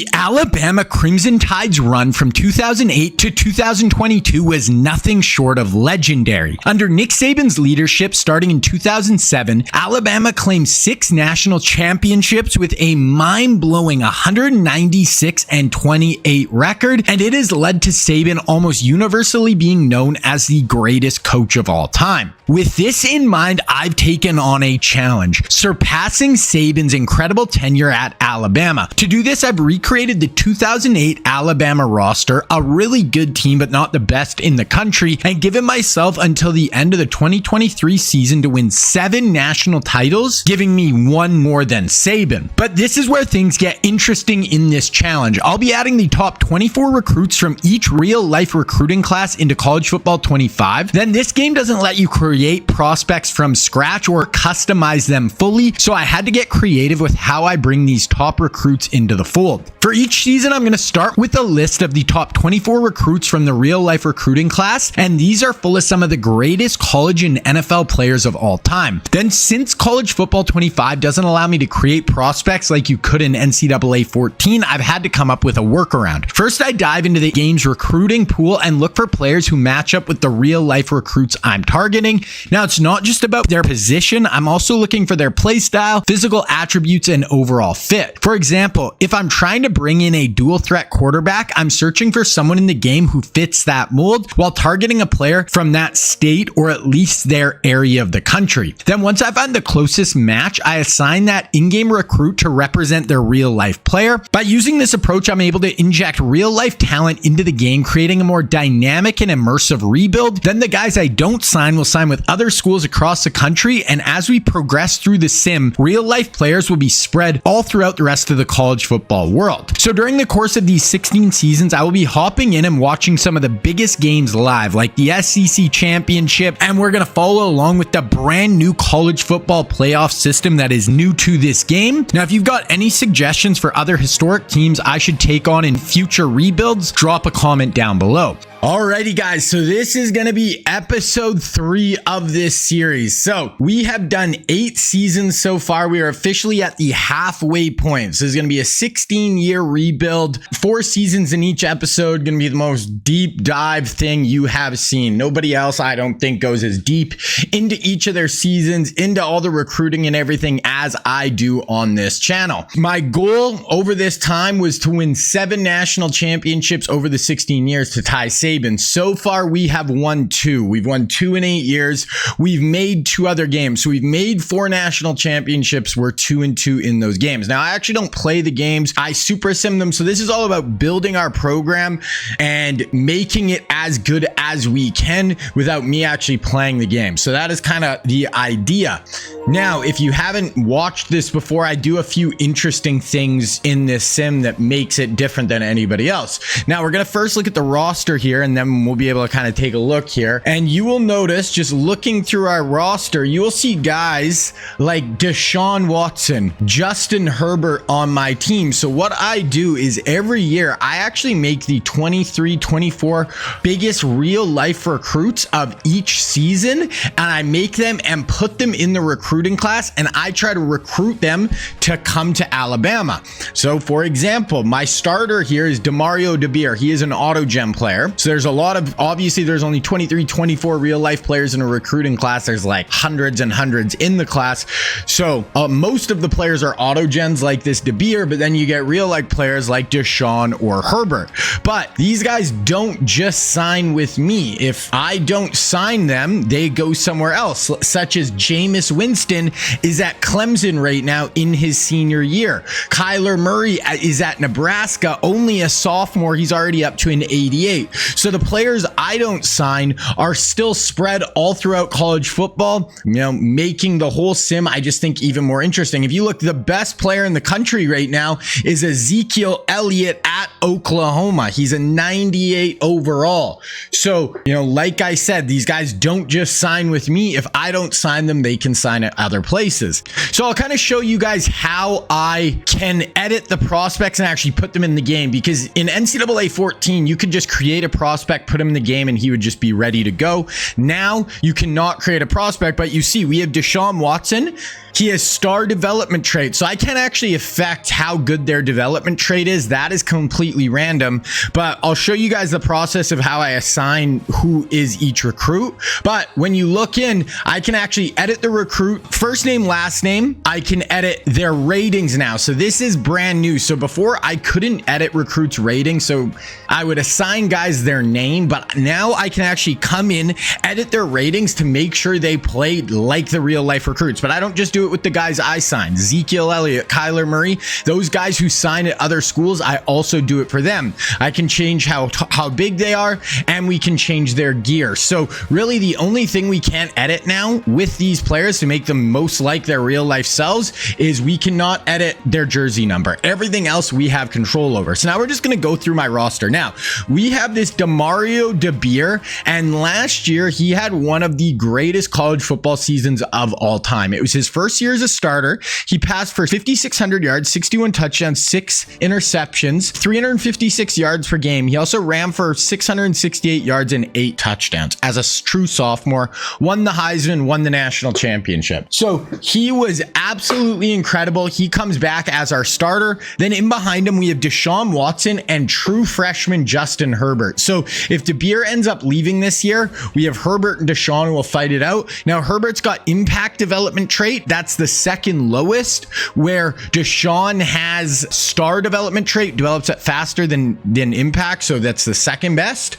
The Alabama Crimson Tide's run from 2008 to 2022 was nothing short of legendary. Under Nick Saban's leadership starting in 2007, Alabama claimed 6 national championships with a mind-blowing 196-28 record, and it has led to Saban almost universally being known as the greatest coach of all time. With this in mind, I've taken on a challenge, surpassing Saban's incredible tenure at Alabama. To do this, I've recreated the 2008 Alabama roster, a really good team but not the best in the country, and given myself until the end of the 2023 season to win 7 national titles, giving me 1 more than Saban. But this is where things get interesting in this challenge. I'll be adding the top 24 recruits from each real-life recruiting class into College Football 25. Then this game doesn't let you create prospects from scratch or customize them fully, so I had to get creative with how I bring these top recruits into the fold. For each season, I'm going to start with a list of the top 24 recruits from the real-life recruiting class, and these are full of some of the greatest college and NFL players of all time. Then, since College Football 25 doesn't allow me to create prospects like you could in NCAA 14, I've had to come up with a workaround. First, I dive into the game's recruiting pool and look for players who match up with the real-life recruits I'm targeting. Now, it's not just about their position. I'm also looking for their play style, physical attributes, and overall fit. For example, if I'm trying to bring in a dual threat quarterback, I'm searching for someone in the game who fits that mold while targeting a player from that state or at least their area of the country. Then once I find the closest match, I assign that in-game recruit to represent their real-life player. By using this approach, I'm able to inject real-life talent into the game, creating a more dynamic and immersive rebuild. Then the guys I don't sign will sign with other schools across the country, and as we progress through the sim, real-life players will be spread all throughout the rest of the college football world. So during the course of these 16 seasons, I will be hopping in and watching some of the biggest games live, like the SEC Championship, and we're going to follow along with the brand new college football playoff system that is new to this game. Now, if you've got any suggestions for other historic teams I should take on in future rebuilds, drop a comment down below. Alrighty guys, so this is going to be episode 3 of this series. So we have done 8 seasons so far. We are officially at the halfway point. So this is going to be a 16-year rebuild, 4 seasons in each episode, going to be the most deep dive thing you have seen. Nobody else, I don't think, goes as deep into each of their seasons, into all the recruiting and everything as I do on this channel. My goal over this time was to win 7 national championships over the 16 years to tie Saban. So far, we have won 2. We've won 2 in 8 years. We've made 2 other games. So we've made 4 national championships. We're 2-2 in those games. Now, I actually don't play the games. I super sim them. So this is all about building our program and making it as good as we can without me actually playing the game. So that is kind of the idea. Now, if you haven't watched this before, I do a few interesting things in this sim that makes it different than anybody else. Now, we're going to first look at the roster here, and then we'll be able to kind of take a look here. And you will notice, just looking through our roster, you will see guys like Deshaun Watson, Justin Herbert on my team. So what I do is every year, I actually make the 23-24 biggest real life recruits of each season, and I make them and put them in the recruiting class, and I try to recruit them to come to Alabama. So for example, my starter here is Demario DeBeer. He is an auto gem player. So there's a lot of, obviously there's only 23-24 real life players in a recruiting class. There's like hundreds and hundreds in the class. So most of the players are auto gens like this DeBeer, but then you get real life players like Deshaun or Herbert. But these guys don't just sign with me. If I don't sign them, they go somewhere else, such as Jameis Winston is at Clemson right now in his senior year. Kyler Murray is at Nebraska, only a sophomore. He's already up to an 88. So the players I don't sign are still spread all throughout college football, you know, making the whole sim, I just think, even more interesting. If you look, the best player in the country right now is Ezekiel Elliott at Oklahoma. He's a 98 overall. So, you know, like I said, these guys don't just sign with me. If I don't sign them, they can sign at other places. So I'll kind of show you guys how I can edit the prospects and actually put them in the game, because in NCAA 14, you could just create a prospect, put him in the game, and he would just be ready to go. Now you cannot create a prospect, but you see we have Deshaun Watson. He has star development trait, so I can't actually affect how good their development trait is. That is completely random, but I'll show you guys the process of how I assign who is each recruit. But when you look in, I can actually edit the recruit first name, last name. I can edit their ratings now. So this is brand new. So before I couldn't edit recruits ratings, so I would assign guys their name, but now I can actually come in, edit their ratings to make sure they play like the real life recruits. But I don't just do it with the guys I signed. Ezekiel Elliott, Kyler Murray, those guys who sign at other schools, I also do it for them. I can change how big they are, and we can change their gear. So really the only thing we can't edit now with these players to make them most like their real life selves is we cannot edit their jersey number. Everything else we have control over. So now we're just going to go through my roster. Now we have this Demario DeBeer, and last year he had one of the greatest college football seasons of all time. It was his first year as a starter. He passed for 5,600 yards, 61 touchdowns, 6 interceptions, 356 yards per game. He also ran for 668 yards and 8 touchdowns. As a true sophomore, won the Heisman, won the national championship. So he was absolutely incredible. He comes back as our starter. Then in behind him, we have Deshaun Watson and true freshman Justin Herbert. So if DeBeer ends up leaving this year, we have Herbert and Deshaun who will fight it out. Now Herbert's got impact development trait. That's the second lowest, where Deshaun has star development trait, develops it faster than impact. So that's the second best.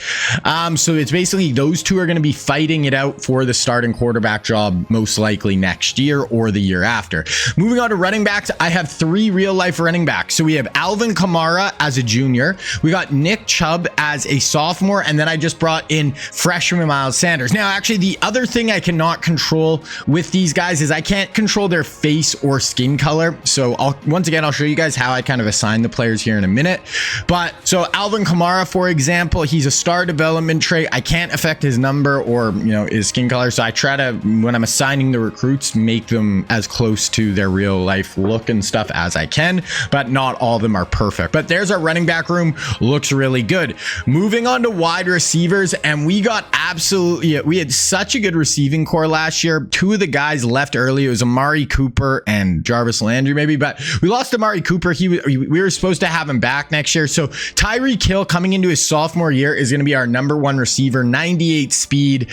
So it's basically those two are going to be fighting it out for the starting quarterback job most likely next year or the year after. Moving on to running backs, I have 3 real life running backs. So we have Alvin Kamara as a junior. We got Nick Chubb as a sophomore. And then I just brought in freshman Miles Sanders. Now, actually, the other thing I cannot control with these guys is I can't control their face or skin color. So once again, I'll show you guys how I kind of assign the players here in a minute. But so Alvin Kamara, for example, he's a star development trait. I can't affect his number or, his skin color. So I try to, when I'm assigning the recruits, make them as close to their real life look and stuff as I can, but not all of them are perfect. But there's our running back room. Looks really good. Moving on to wide receivers, and we had such a good receiving core last year. 2 of the guys left early. It was Amari Cooper and Jarvis Landry maybe, but we lost Amari Cooper. We were supposed to have him back next year. So Tyreek Hill coming into his sophomore year is going to be our number 1 receiver, 98 speed.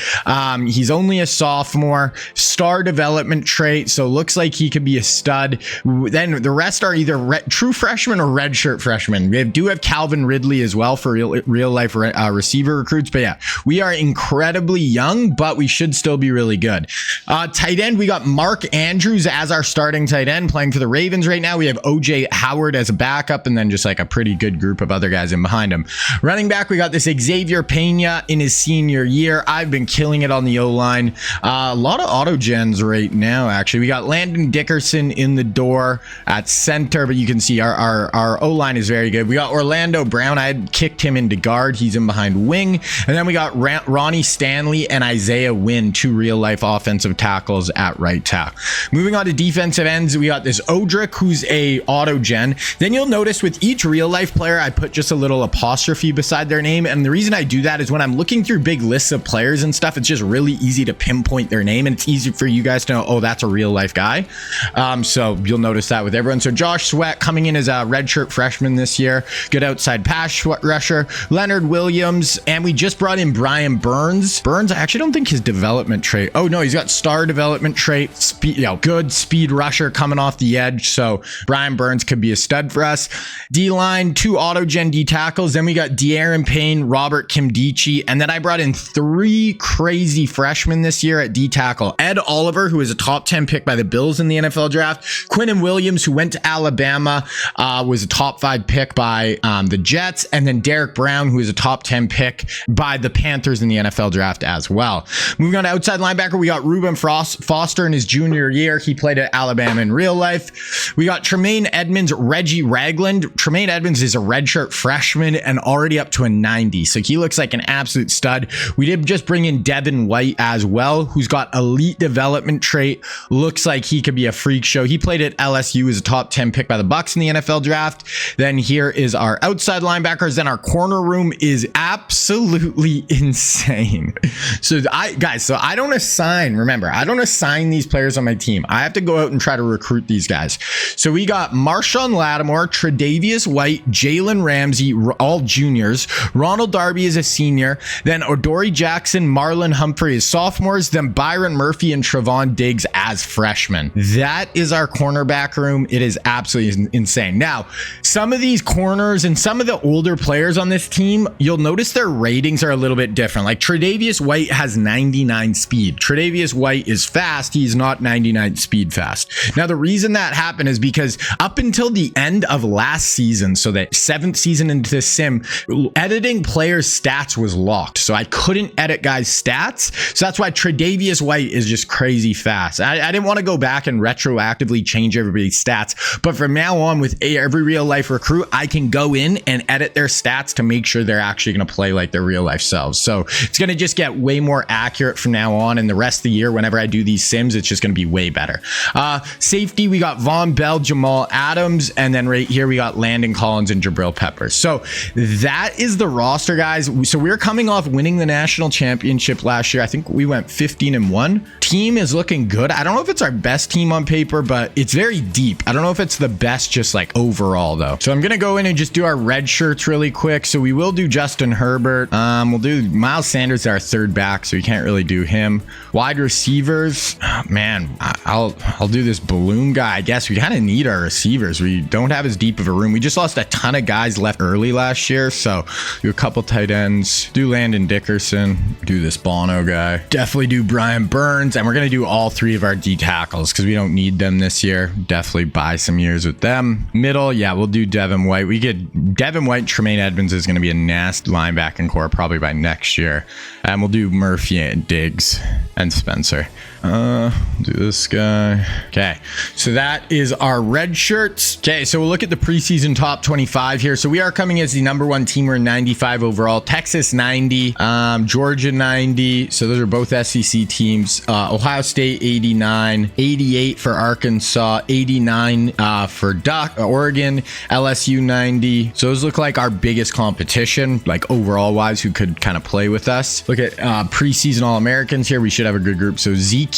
He's only a sophomore, star development trait. So looks like he could be a stud. Then the rest are either true freshmen or redshirt freshmen. We do have Calvin Ridley as well for real life receiver recruits. But yeah, we are incredibly young, but we should still be really good. Tight end, we got Mark Andrews as our starting tight end playing for the Ravens right now. We have OJ Howard as a backup, and then just like a pretty good group of other guys in behind him. Running back, we got this Xavier Pena in his senior year. I've been killing it on the O-line. A lot of auto gens right now, actually. We got Landon Dickerson in the door at center, but you can see our O-line is very good. We got Orlando Brown. I had kicked him into guard. He's in behind wing. And then we got Ronnie Stanley and Isaiah Wynn, 2 real-life offensive tackles at right tackle. Moving on to defensive ends, we got this Odrick, who's a auto gen. Then you'll notice with each real-life player, I put just a little apostrophe beside their name. And the reason I do that is when I'm looking through big lists of players and stuff, it's just really easy to pinpoint their name, and it's easy for you guys to know, oh, that's a real-life guy. So you'll notice that with everyone. So Josh Sweat coming in as a redshirt freshman this year. Good outside pass rusher. Leonard Williams. And we just brought in Brian Burns. I actually don't think his development trait. Oh, no, he's got star development trait. Good speed rusher coming off the edge. So Brian Burns could be a stud for us. D-line, 2 auto-gen D tackles. Then we got De'Aaron Payne, Robert Kimdichie. And then I brought in 3 crazy freshmen this year at D tackle. Ed Oliver, who was a top 10 pick by the Bills in the NFL draft. Quinnen Williams, who went to Alabama, was a top 5 pick by the Jets. And then Derek Brown, who was a top 10 pick by the Panthers in the NFL draft as well. Moving on to outside linebacker, we got Reuben Foster in his junior year. He played at Alabama in real life. We got Tremaine Edmonds, Reggie Ragland. Tremaine Edmonds is a redshirt freshman and already up to a 90. So he looks like an absolute stud. We did just bring in Devin White as well, who's got elite development trait. Looks like he could be a freak show. He played at LSU as a top 10 pick by the Bucs in the NFL draft. Then here is our outside linebackers. Then our corner room is absolutely insane. So I don't assign these players on my team team. I have to go out and try to recruit these guys. So we got Marshawn Lattimore, Tre'Davious White, Jalen Ramsey, all juniors. Ronald Darby is a senior. Then Odori Jackson, Marlon Humphrey as sophomores. Then Byron Murphy and Trevon Diggs as freshmen. That is our cornerback room. It is absolutely insane. Now, some of these corners and some of the older players on this team, you'll notice their ratings are a little bit different. Like Tre'Davious White has 99 speed. Tre'Davious White is fast. He's not 99 speed fast. Now, the reason that happened is because up until the end of last season, so that 7th season into the sim, editing players' stats was locked. So I couldn't edit guys' stats. So that's why Tre'Davious White is just crazy fast. I didn't want to go back and retroactively change everybody's stats. But from now on, with every real life recruit, I can go in and edit their stats to make sure they're actually going to play like their real life selves. So it's going to just get way more accurate from now on. And the rest of the year, whenever I do these sims, it's just going to be way better. Safety, we got Von Bell, Jamal Adams, and then right here we got Landon Collins and Jabril Peppers. So that is the roster, guys. So we're coming off winning the national championship last year. I think we went 15-1. Team is looking good. I don't know if it's our best team on paper, but it's very deep. I don't know if it's the best just like overall though. So I'm going to go in and just do our red shirts really quick. So we will do Justin Herbert. We'll do Miles Sanders, our third back, so we can't really do him. Wide receivers, oh, man, I'll do this balloon guy. I guess we kind of need our receivers. We don't have as deep of a room. We just lost a ton of guys left early last year, so do a couple tight ends. Do Landon Dickerson. Do this Bono guy. Definitely do Brian Burns, and we're gonna do all 3 of our D tackles because we don't need them this year. Definitely buy some years with them. Middle, yeah, we'll do Devin White. We get Devin White. Tremaine Edmonds is gonna be a nasty linebacking core probably by next year, and we'll do Murphy and Diggs and Spencer. Do this guy. Okay, so that is our red shirts. Okay, so we'll look at the preseason top 25 here. So we are coming as the #1 team. We're 95 overall. Texas 90, Georgia 90. So those are both SEC teams. Ohio State 89, 88 for Arkansas, 89 for Oregon, LSU 90. So those look like our biggest competition, like overall wise, who could kind of play with us. Look at preseason All-Americans here. We should have a good group. So Zeke,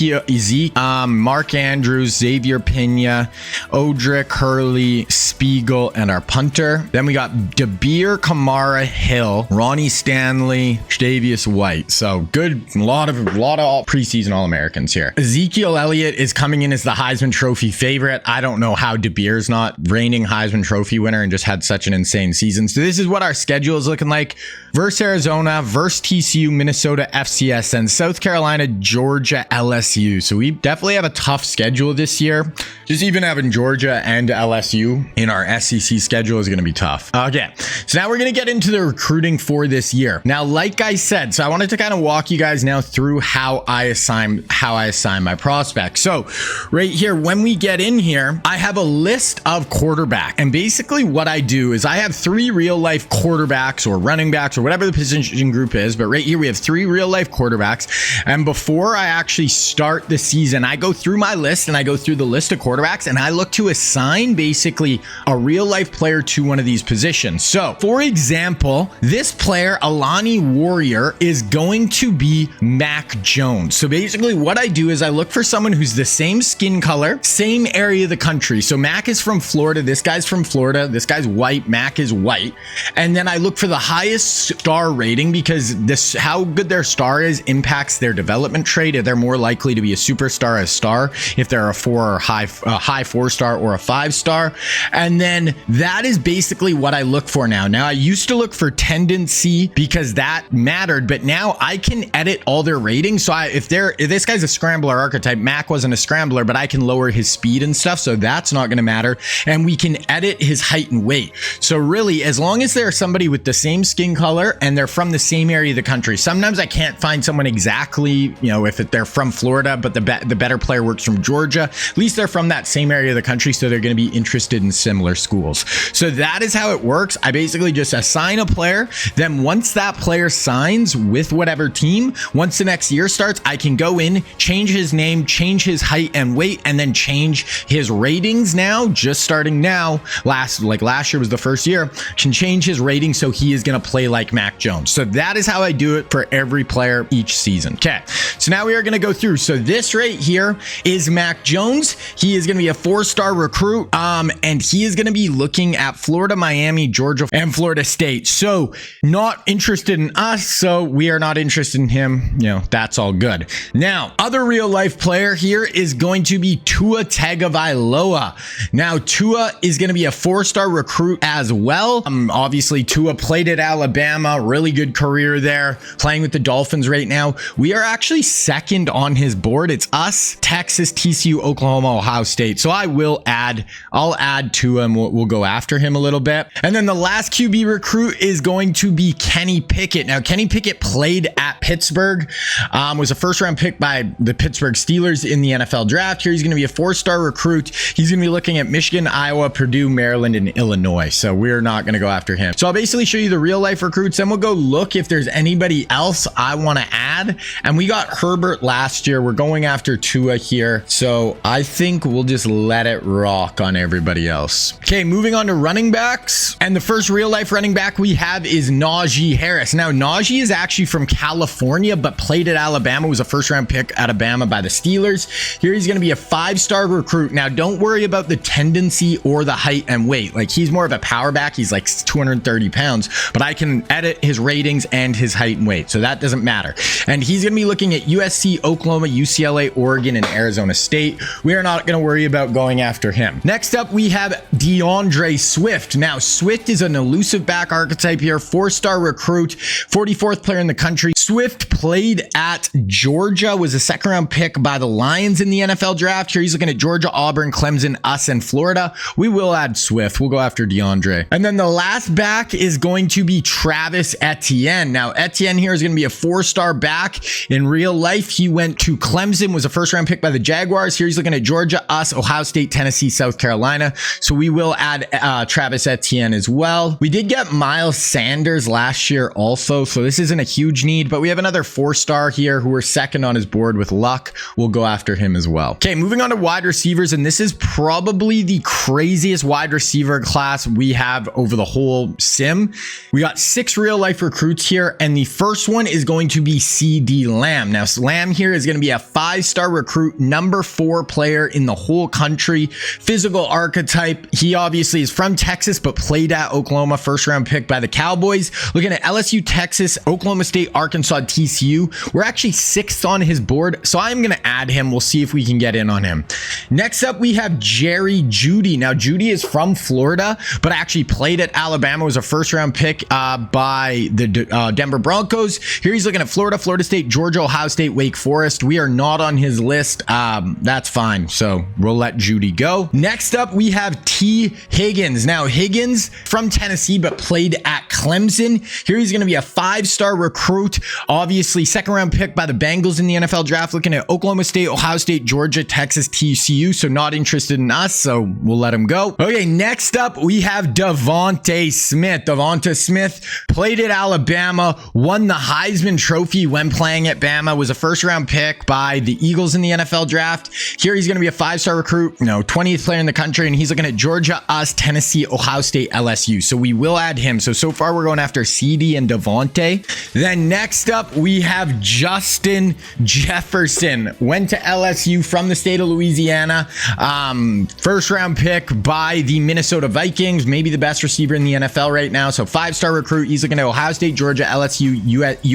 Mark Andrews, Xavier Pena, Odrick, Hurley, Spiegel, and our punter. Then we got DeBeer, Kamara, Hill, Ronnie Stanley, Tre'Davious White. So good, a lot of preseason All-Americans here. Ezekiel Elliott is coming in as the Heisman Trophy favorite. I don't know how DeBeer's not reigning Heisman Trophy winner and just had such an insane season. So this is what our schedule is looking like. Versus Arizona, versus TCU, Minnesota, FCS, and South Carolina, Georgia, LSU. So we definitely have a tough schedule this year. Just even having Georgia and LSU in our SEC schedule is going to be tough. Okay, so now we're going to get into the recruiting for this year. Now, like I said, so I wanted to kind of walk you guys now through how I assign my prospects. So right here, when we get in here, I have a list of quarterback, and basically what I do is I have 3 real life quarterbacks or running backs or whatever the position group is. But right here, we have 3 real life quarterbacks. And before I actually start the season, I go through my list and I go through the list of quarterbacks and I look to assign basically a real life player to one of these positions. So for example, this player, Alani Warrior, is going to be Mac Jones. So basically what I do is I look for someone who's the same skin color, same area of the country. So Mac is from Florida. This guy's from Florida. This guy's white. Mac is white. And then I look for the highest star rating because this, how good their star is impacts their development trait. If they're more likely to be a superstar, a star, if they're a 4 or high 4-star or a 5-star. And then that is basically what I look for now. Now I used to look for tendency because that mattered, but now I can edit all their ratings. So if this guy's a scrambler archetype, Mac wasn't a scrambler, but I can lower his speed and stuff. So that's not going to matter. And we can edit his height and weight. So really, as long as they're somebody with the same skin color and they're from the same area of the country, sometimes I can't find someone exactly, if they're from Florida, but the better player works from Georgia, at least they're from that same area of the country. So they're going to be interested in similar schools. So that is how it works. I basically just assign a player. Then once that player signs with whatever team, once the next year starts, I can go in, change his name, change his height and weight, and then change his ratings now, just starting now. Last year was the first year, can change his rating so he is going to play like Mac Jones. So that is how I do it for every player each season. Okay, so now we are going to go through. So this right here is Mac Jones. He is going to be a 4-star recruit, and he is going to be looking at Florida, Miami, Georgia, and Florida State. So not interested in us, so we are not interested in him. You know, that's all good. Now, other real life player here is going to be Tua Tagovailoa. Now, Tua is going to be a 4-star recruit as well. Obviously, Tua played at Alabama, really good career there, playing with the Dolphins right now. We are actually second on his board. It's us, Texas, TCU, Oklahoma, Ohio State. So I'll add Tua and we'll go after him a little bit. And then the last QB recruit is going to be Kenny Pickett. Now, Kenny Pickett played at Pittsburgh, was a first-round pick by the Pittsburgh Steelers in the NFL draft. Here he's going to be a 4-star recruit. He's going to be looking at Michigan, Iowa, Purdue, Maryland, and Illinois. So we're not going to go after him. So I'll basically show you the real-life recruits, and we'll go look if there's anybody else I want to add. And we got Herbert last year. We're going after Tua here. So I think we'll just let it rock on everybody else. Okay, moving on to running backs. And the first real-life running back we have is Najee Harris. Now, Najee is actually from California, but played at Alabama, was a first-round pick at Alabama by the Steelers. Here he's going to be a 5-star recruit. Now, don't worry about the tendency or the height and weight. Like, he's more of a power back. He's like 230 pounds, but I can edit his ratings and his height and weight, so that doesn't matter. And he's going to be looking at USC, Oklahoma, UCLA, Oregon, and Arizona State. We are not going to worry about going after him. Next up, we have DeAndre Swift. Now, Swift is an elusive back archetype here, 4-star recruit, 44th player in the country. Swift played at Georgia, was a 2nd-round pick by the Lions in the NFL draft. Here he's looking at Georgia, Auburn, Clemson, us, and Florida. We will add Swift. We'll go after DeAndre. And then the last back is going to be Travis Etienne. Now, Etienne here is going to be a 4-star back. In real life, he went to Clemson, was a 1st-round pick by the Jaguars. Here he's looking at Georgia, us, Ohio State, Tennessee, South Carolina. So we will add Travis Etienne as well. We did get Miles Sanders last year also, so this isn't a huge need, but we have another 4-star here who we're 2nd on his board with luck. We'll go after him as well. Okay, moving on to wide receivers, and this is probably the craziest wide receiver class we have over the whole sim. We got 6 real-life recruits here, and the first one is going to be CD Lamb. Now, Lamb here is going to be a 5-star recruit, number 4 player in the whole country, physical archetype. He obviously is from Texas, but played at Oklahoma, 1st-round pick by the Cowboys. Looking at LSU, Texas, Oklahoma State, Arkansas, TCU. We're actually 6th on his board, so I'm going to add him. We'll see if we can get in on him. Next up, we have Jerry Jeudy. Now, Jeudy is from Florida, but actually played at Alabama, was a 1st-round pick by the Denver Broncos. Here he's looking at Florida, Florida State, Georgia, Ohio State, Wake Forest. We are not on his list. That's fine, so we'll let Jeudy go. Next up, we have T. Higgins. Now, Higgins from Tennessee, but played at Clemson. Here he's going to be a 5-star recruit, obviously 2nd-round pick by the Bengals in the NFL draft, looking at Oklahoma State, Ohio State, Georgia, Texas, TCU, so not interested in us, so we'll let him go. Okay, next up, we have Devonta Smith. Devonta Smith played at Alabama, won the Heisman Trophy when playing at Bama, was a 1st-round pick by the Eagles in the NFL draft. Here he's going to be a 5-star recruit, 20th player in the country, and he's looking at Georgia, us, Tennessee, Ohio State, LSU. So we will add him. So far we're going after CD and Devontae. Then next up, we have Justin Jefferson. Went to LSU from the state of Louisiana. 1st-round pick by the Minnesota Vikings. Maybe the best receiver in the NFL right now. So 5-star recruit. He's looking at Ohio State, Georgia, LSU,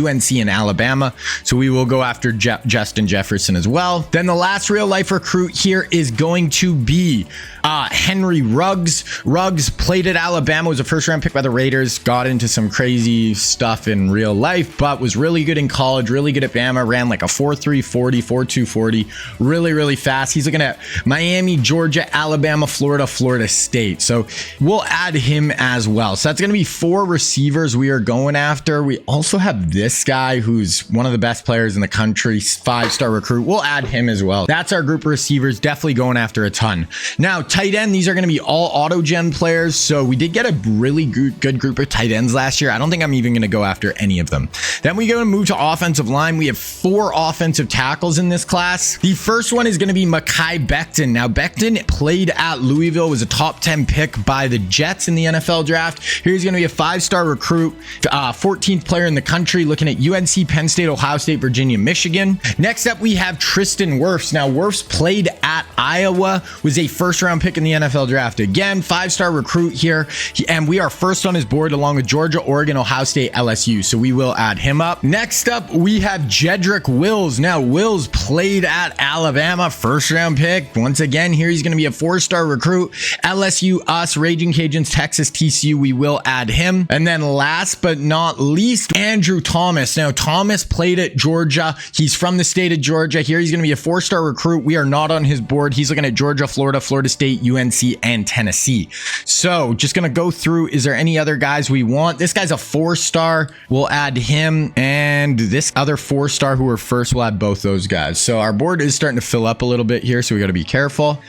UNC, and Alabama. So we will go after Justin Jefferson as well. Then the last real-life recruit here is going to be Henry Ruggs. Ruggs played at Alabama, was a 1st-round pick by the Raiders, got into some crazy stuff in real life, but was really good in college, really good at Bama, ran like a 4.3 40, 4.2 40, really fast. He's looking at Miami, Georgia, Alabama, Florida, Florida State. So we'll add him as well. So that's going to be 4 receivers we are going after. We also have this guy who's one of the best players in the country, 5-star recruit. We'll add him as well. That's our group of receivers, definitely going after a ton. Now, tight end, these are going to be all auto gen players. So we did get a really good group of tight ends last year. I don't think I'm even going to go after any of them. Then we we go and move to offensive line, we have 4 offensive tackles in this class. The first one is going to be Mekhi Becton. Now, Becton played at Louisville, was a top 10 pick by the Jets in the NFL draft. Here he's going to be a 5-star recruit, 14th player in the country, looking at UNC, Penn State, Ohio State, Virginia, Michigan. Next up, we have Tristan Wirfs. Now, Wirfs played at Iowa, was a first-round pick in the NFL draft. Again, 5-star recruit here, and we are first on his board along with Georgia, Oregon, Ohio State, LSU, so we will add him up. Next up, we have Jedrick Wills. Now, Wills played at Alabama, first-round pick. Once again, here he's going to be a 4-star recruit. LSU, us, Raging Cajuns, Texas, TCU, we will add him. And then last but not least, Andrew Thomas. Now, Thomas played at Georgia. He's from the state of Georgia. Here he's going to be a 4-star recruit. We are not on his board. He's looking at Georgia, Florida, Florida State, UNC, and Tennessee. So just going to go through. Is there any other guys we want? This guy's a 4-star. We'll add him. And this other 4-star who were first, we'll add both those guys. So our board is starting to fill up a little bit here, so we got to be careful.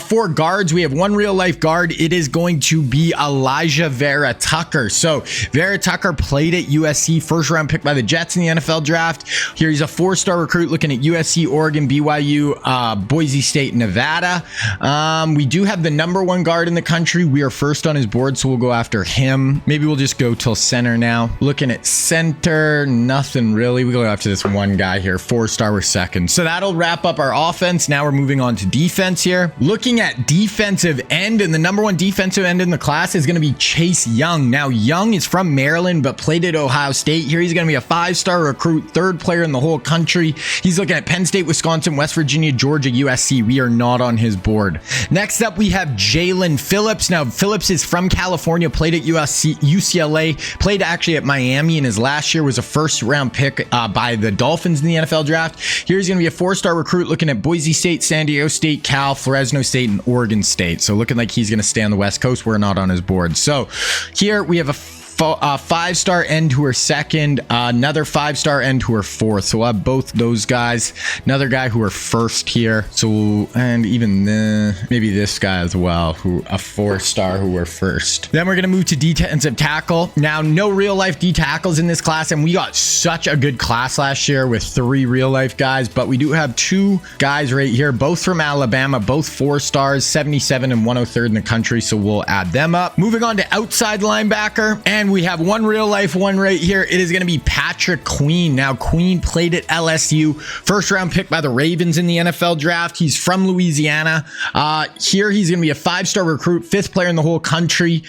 For guards, we have one real life guard. It is going to be Elijah Vera Tucker. So Vera Tucker played at USC, first round pick by the Jets in the NFL draft. Here he's a 4-star recruit looking at USC, Oregon, BYU, Boise State, Nevada. We do have the #1 guard in the country. We are first on his board, so we'll go after him. Maybe we'll just go till center now. Looking at center, nothing really. We go after this one guy here, 4-star, we're second. So that'll wrap up our offense. Now we're moving on to defense here. Looking at defensive end, and the #1 defensive end in the class is going to be Chase Young. Now, Young is from Maryland, but played at Ohio State. Here he's going to be a 5-star recruit, 3rd player in the whole country. He's looking at Penn State, Wisconsin, West Virginia, Georgia, USC. We are not on his board. Next up, we have Jalen Phillips. Now, Phillips is from California, played at UCLA, played actually at Miami in his last year, was a 1st-round pick by the Dolphins in the NFL draft. Here he's going to be a 4-star recruit looking at Boise State, San Diego State, Cal, Fresno State, and Oregon State. So looking like he's going to stay on the West Coast. We're not on his board. So here we have a 5-star end who are 2nd, another 5-star end who are 4th. So we'll have both those guys. Another guy who are 1st here. So, and even maybe this guy as well, who a 4-star who are 1st. Then we're going to move to defensive tackle. Now, no real life D tackles in this class, and we got such a good class last year with 3 real life guys, but we do have 2 guys right here, both from Alabama, both 4-stars, 77 and 103rd in the country. So we'll add them up. Moving on to outside linebacker, and we have one real life one right here. It is going to be Patrick Queen. Now, Queen played at LSU, 1st-round pick by the Ravens in the NFL draft. He's from Louisiana. Here he's going to be a 5-star recruit, 5th player in the whole country.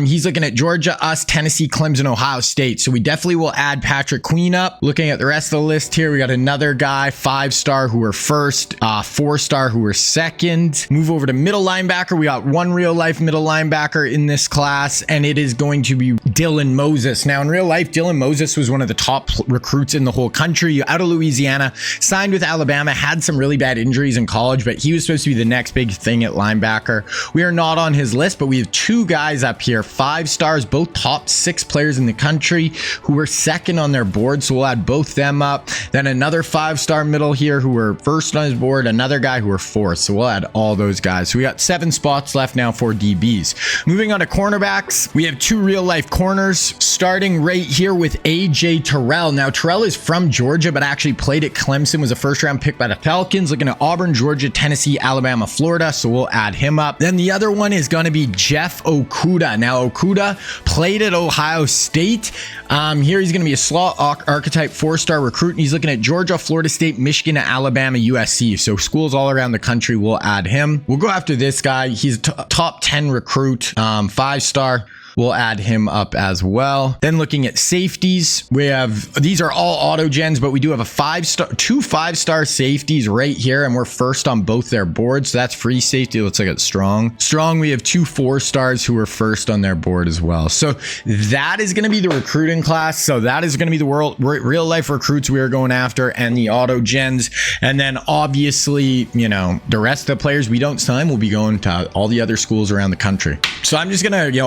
He's looking at Georgia, us, Tennessee, Clemson, Ohio State. So we definitely will add Patrick Queen up. Looking at the rest of the list here, we got another guy, 5-star who are 1st, 4-star who are 2nd. Move over to middle linebacker. We got one real life middle linebacker in this class, and it is going to be Dylan Moses. Now, in real life, Dylan Moses was one of the top recruits in the whole country, out of Louisiana, signed with Alabama, had some really bad injuries in college, but he was supposed to be the next big thing at linebacker. We are not on his list, but we have 2 guys up here, 5-stars, both top 6 players in the country who were 2nd on their board, so we'll add both them up. Then another 5-star middle here who were 1st on his board, another guy who were 4th, so we'll add all those guys. So we got 7 spots left now for DBs. Moving on to cornerbacks, we have 2 real life corners, starting right here with AJ Terrell. Now, Terrell is from Georgia, but actually played at Clemson, was a 1st-round pick by the Falcons, looking at Auburn, Georgia, Tennessee, Alabama, Florida, so we'll add him up. Then the other one is going to be Jeff Okuda. Now, Okuda played at Ohio State. Here he's going to be a slot archetype 4-star recruit, and he's looking at Georgia, Florida State, Michigan, Alabama, USC, so schools all around the country. We'll add him. We'll go after this guy. He's a top 10 recruit, 5-star. We'll add him up as well. Then looking at safeties, we have, these are all auto gens, but we do have a 2 5-star safeties right here, and we're 1st on both their boards. So that's free safety. Looks like it's strong. Strong, we have 2 4-stars who are 1st on their board as well. So that is going to be the recruiting class. So that is going to be the real life recruits we are going after, and the auto gens. And then obviously, you know, the rest of the players we don't sign will be going to all the other schools around the country. So I'm just going to,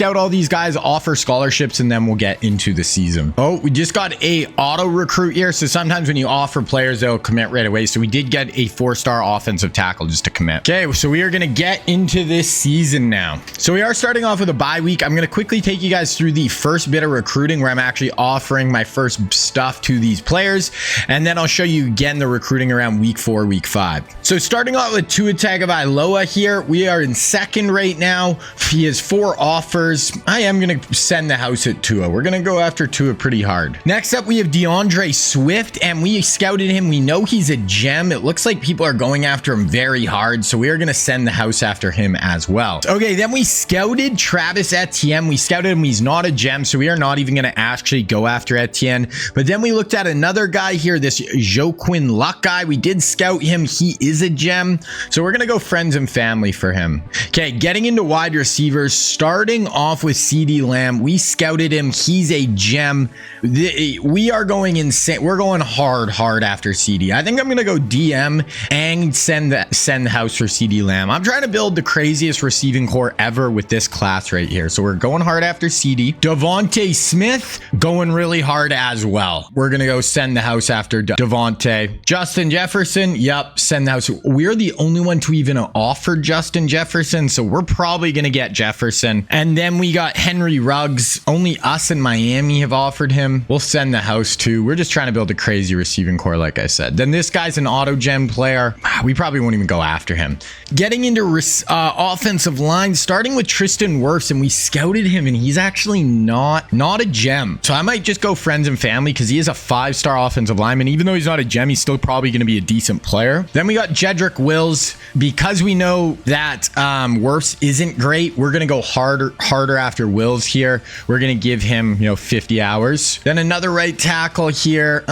scout all these guys, offer scholarships, and then we'll get into the season. Oh, we just got a auto recruit here. So sometimes when you offer players, they'll commit right away. So we did get a 4-star offensive tackle just to commit. Okay, so we are going to get into this season now. So we are starting off with a bye week. I'm going to quickly take you guys through the first bit of recruiting where I'm actually offering my first stuff to these players. And then I'll show you again the recruiting around week 4, week 5. So starting off with Tua Tagovailoa here, we are in second right now. He has 4 offers. I am going to send the house at Tua. We're going to go after Tua pretty hard. Next up, we have DeAndre Swift, and we scouted him. We know he's a gem. It looks like people are going after him very hard, so we are going to send the house after him as well. Okay, then we scouted Travis Etienne. We scouted him. He's not a gem, so we are not even going to actually go after Etienne. But then we looked at another guy here, this Joaquin Luck guy. We did scout him. He is a gem, so we're going to go friends and family for him. Okay, getting into wide receivers, starting off with CeeDee Lamb. We scouted him. He's a gem. We are going insane. We're going hard after CeeDee. I think I'm going to go DM and send the house for CeeDee Lamb. I'm trying to build the craziest receiving core ever with this class right here. So we're going hard after CeeDee. Devontae Smith going really hard as well. We're going to go send the house after Devontae. Justin Jefferson. Yep, send the house. We're the only one to even offer Justin Jefferson, so we're probably going to get Jefferson. And then we got Henry Ruggs. Only us in Miami have offered him. We'll send the house too. We're just trying to build a crazy receiving core, like I said. Then this guy's an auto gem player. We probably won't even go after him. Getting into offensive line, starting with Tristan Wirfs, and we scouted him, and he's actually not a gem. So I might just go friends and family because he is a 5-star offensive lineman. Even though he's not a gem, he's still probably going to be a decent player. Then we got Jedrick Wills. Because we know that Wirfs isn't great, we're going to go harder after Wills here. We're going to give him, 50 hours. Then another right tackle here.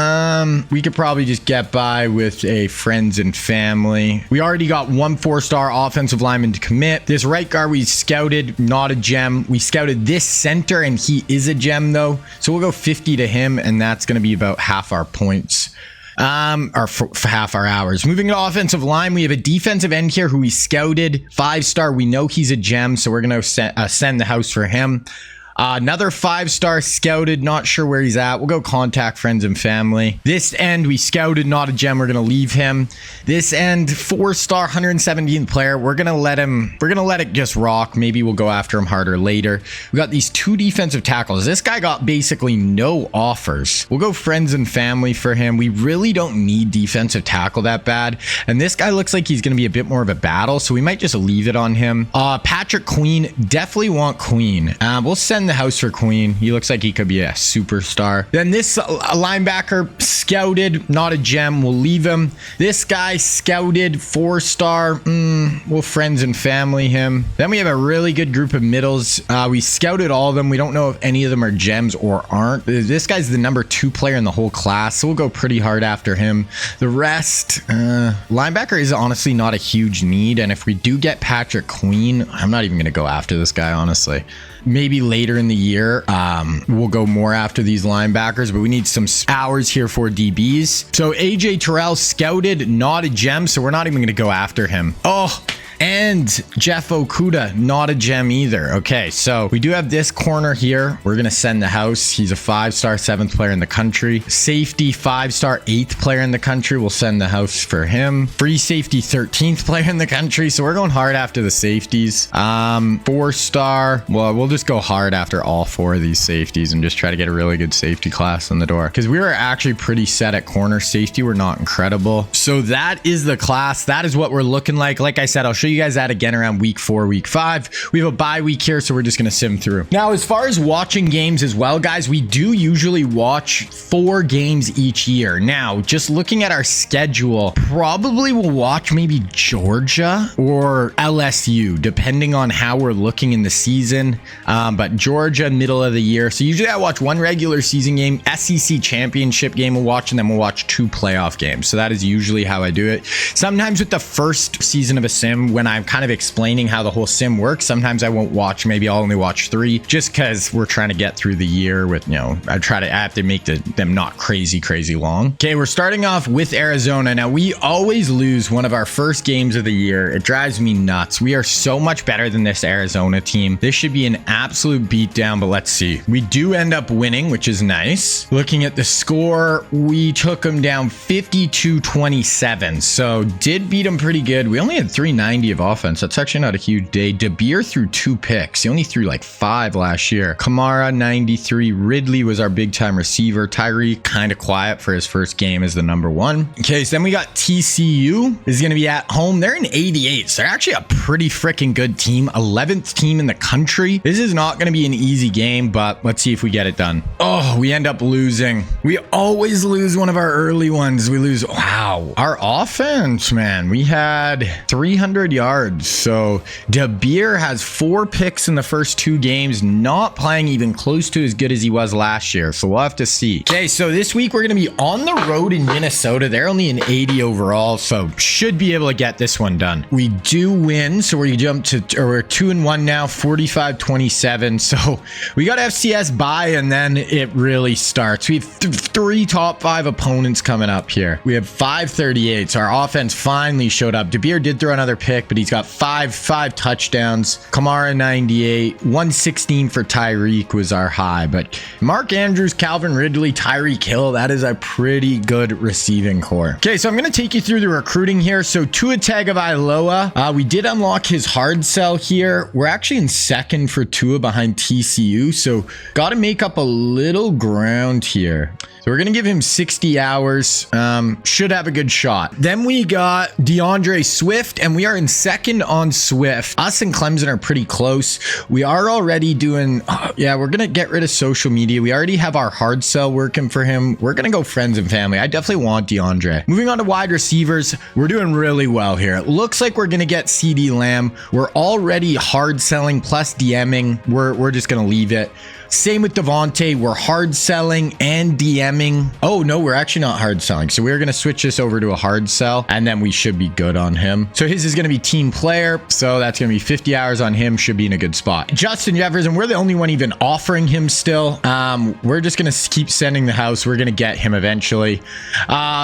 We could probably just get by with a friends and family. We already got 1 4-star offensive lineman to commit. This right guard we scouted, not a gem. We scouted this center, and he is a gem though. So we'll go 50 to him, and that's going to be about half our points. Or for half our hours. Moving to offensive line, we have a defensive end here who we scouted, 5-star. We know he's a gem, so we're going to send the house for him. Another 5-star scouted, not sure where he's at. We'll go contact friends and family. This end we scouted, not a gem. We're going to leave him. This end 4-star 117th player. We're going to let it just rock. Maybe we'll go after him harder later. We got these 2 defensive tackles. This guy got basically no offers. We'll go friends and family for him. We really don't need defensive tackle that bad. And this guy looks like he's going to be a bit more of a battle, so we might just leave it on him. Patrick Queen, definitely want Queen. We'll send the house for Queen. He looks like he could be a superstar. Then this linebacker scouted, not a gem. We'll leave him. This guy scouted, 4-star. We'll friends and family him. Then we have a really good group of middles. We scouted all of them. We don't know if any of them are gems or aren't. This guy's the number 2 player in the whole class, so we'll go pretty hard after him. The rest, linebacker is honestly not a huge need, and if we do get Patrick Queen, I'm not even going to go after this guy, honestly. Maybe later in the year, we'll go more after these linebackers, but we need some hours here for DBs. So AJ Terrell scouted, not a gem, so we're not even going to go after him. Oh, and Jeff Okuda, not a gem either. Okay, so we do have this corner here. We're going to send the house. He's a 5-star 7th player in the country. Safety 5-star 8th player in the country. We'll send the house for him. Free safety 13th player in the country. So we're going hard after the safeties. 4-star. Well, we'll just go hard after all 4 of these safeties and just try to get a really good safety class in the door. Because we were actually pretty set at corner safety. We're not incredible. So that is the class. That is what we're looking like. Like I said, I'll show you guys that again around week 4, week 5. We have a bye week here, so we're just going to sim through. Now, as far as watching games as well, guys, we do usually watch 4 games each year. Now, just looking at our schedule, probably we'll watch maybe Georgia or LSU, depending on how we're looking in the season. But Georgia, middle of the year. So usually I watch 1 regular season game, SEC championship game we'll watch, and then we'll watch 2 playoff games. So that is usually how I do it. Sometimes with the first season of a sim, when when I'm kind of explaining how the whole sim works, sometimes I won't watch, maybe I'll only watch 3 just because we're trying to get through the year with, you know, I have to make them not crazy long. Okay, we're starting off with Arizona. Now, we always lose one of our first games of the year. It drives me nuts. We are so much better than this Arizona team. This should be an absolute beatdown, but let's see. We do end up winning, which is nice. Looking at the score, we took them down 52-27, so did beat them pretty good. We only had 390 of offense. That's actually not a huge day. DeBeer threw 2 picks. He only threw like 5 last year. Kamara, 93. Ridley was our big time receiver. Tyree, kind of quiet for his first game as the number 1. Okay, so then we got TCU is going to be at home. They're in 88, so they're actually a pretty freaking good team. 11th team in the country. This is not going to be an easy game, but let's see if we get it done. Oh, we end up losing. We always lose one of our early ones. We lose. Wow. Our offense, man, we had 300 yards. So DeBeer has 4 picks in the first 2 games, not playing even close to as good as he was last year. So we'll have to see. Okay, so this week we're going to be on the road in Minnesota. They're only an 80 overall, so should be able to get this one done. We do win, so we're 2-1 now, 45-27. So we got FCS bye, and then it really starts. We have 3 top 5 opponents coming up here. We have 538, so our offense finally showed up. DeBeer did throw another pick, but he's got 5 touchdowns. Kamara, 98. 116 for Tyreek was our high, but Mark Andrews, Calvin Ridley, Tyreek Hill, that is a pretty good receiving core. Okay, so I'm going to take you through the recruiting here. So Tua Tagovailoa, we did unlock his hard sell here. We're actually in second for Tua behind TCU, so got to make up a little ground here. So we're going to give him 60 hours. Should have a good shot. Then we got DeAndre Swift, and we are in second on Swift. Us and Clemson are pretty close. We are already doing, yeah, we're going to get rid of social media. We already have our hard sell working for him. We're going to go friends and family. I definitely want DeAndre. Moving on to wide receivers, we're doing really well here. It looks like we're going to get CeeDee Lamb. We're already hard selling plus DMing. We're just going to leave it. Same with Devontae. We're hard selling and DMing. Oh, no, we're actually not hard selling. So we're going to switch this over to a hard sell, and then we should be good on him. So his is going to be team player. So that's going to be 50 hours on him. Should be in a good spot. Justin Jefferson, we're the only one even offering him still. We're just going to keep sending the house. We're going to get him eventually.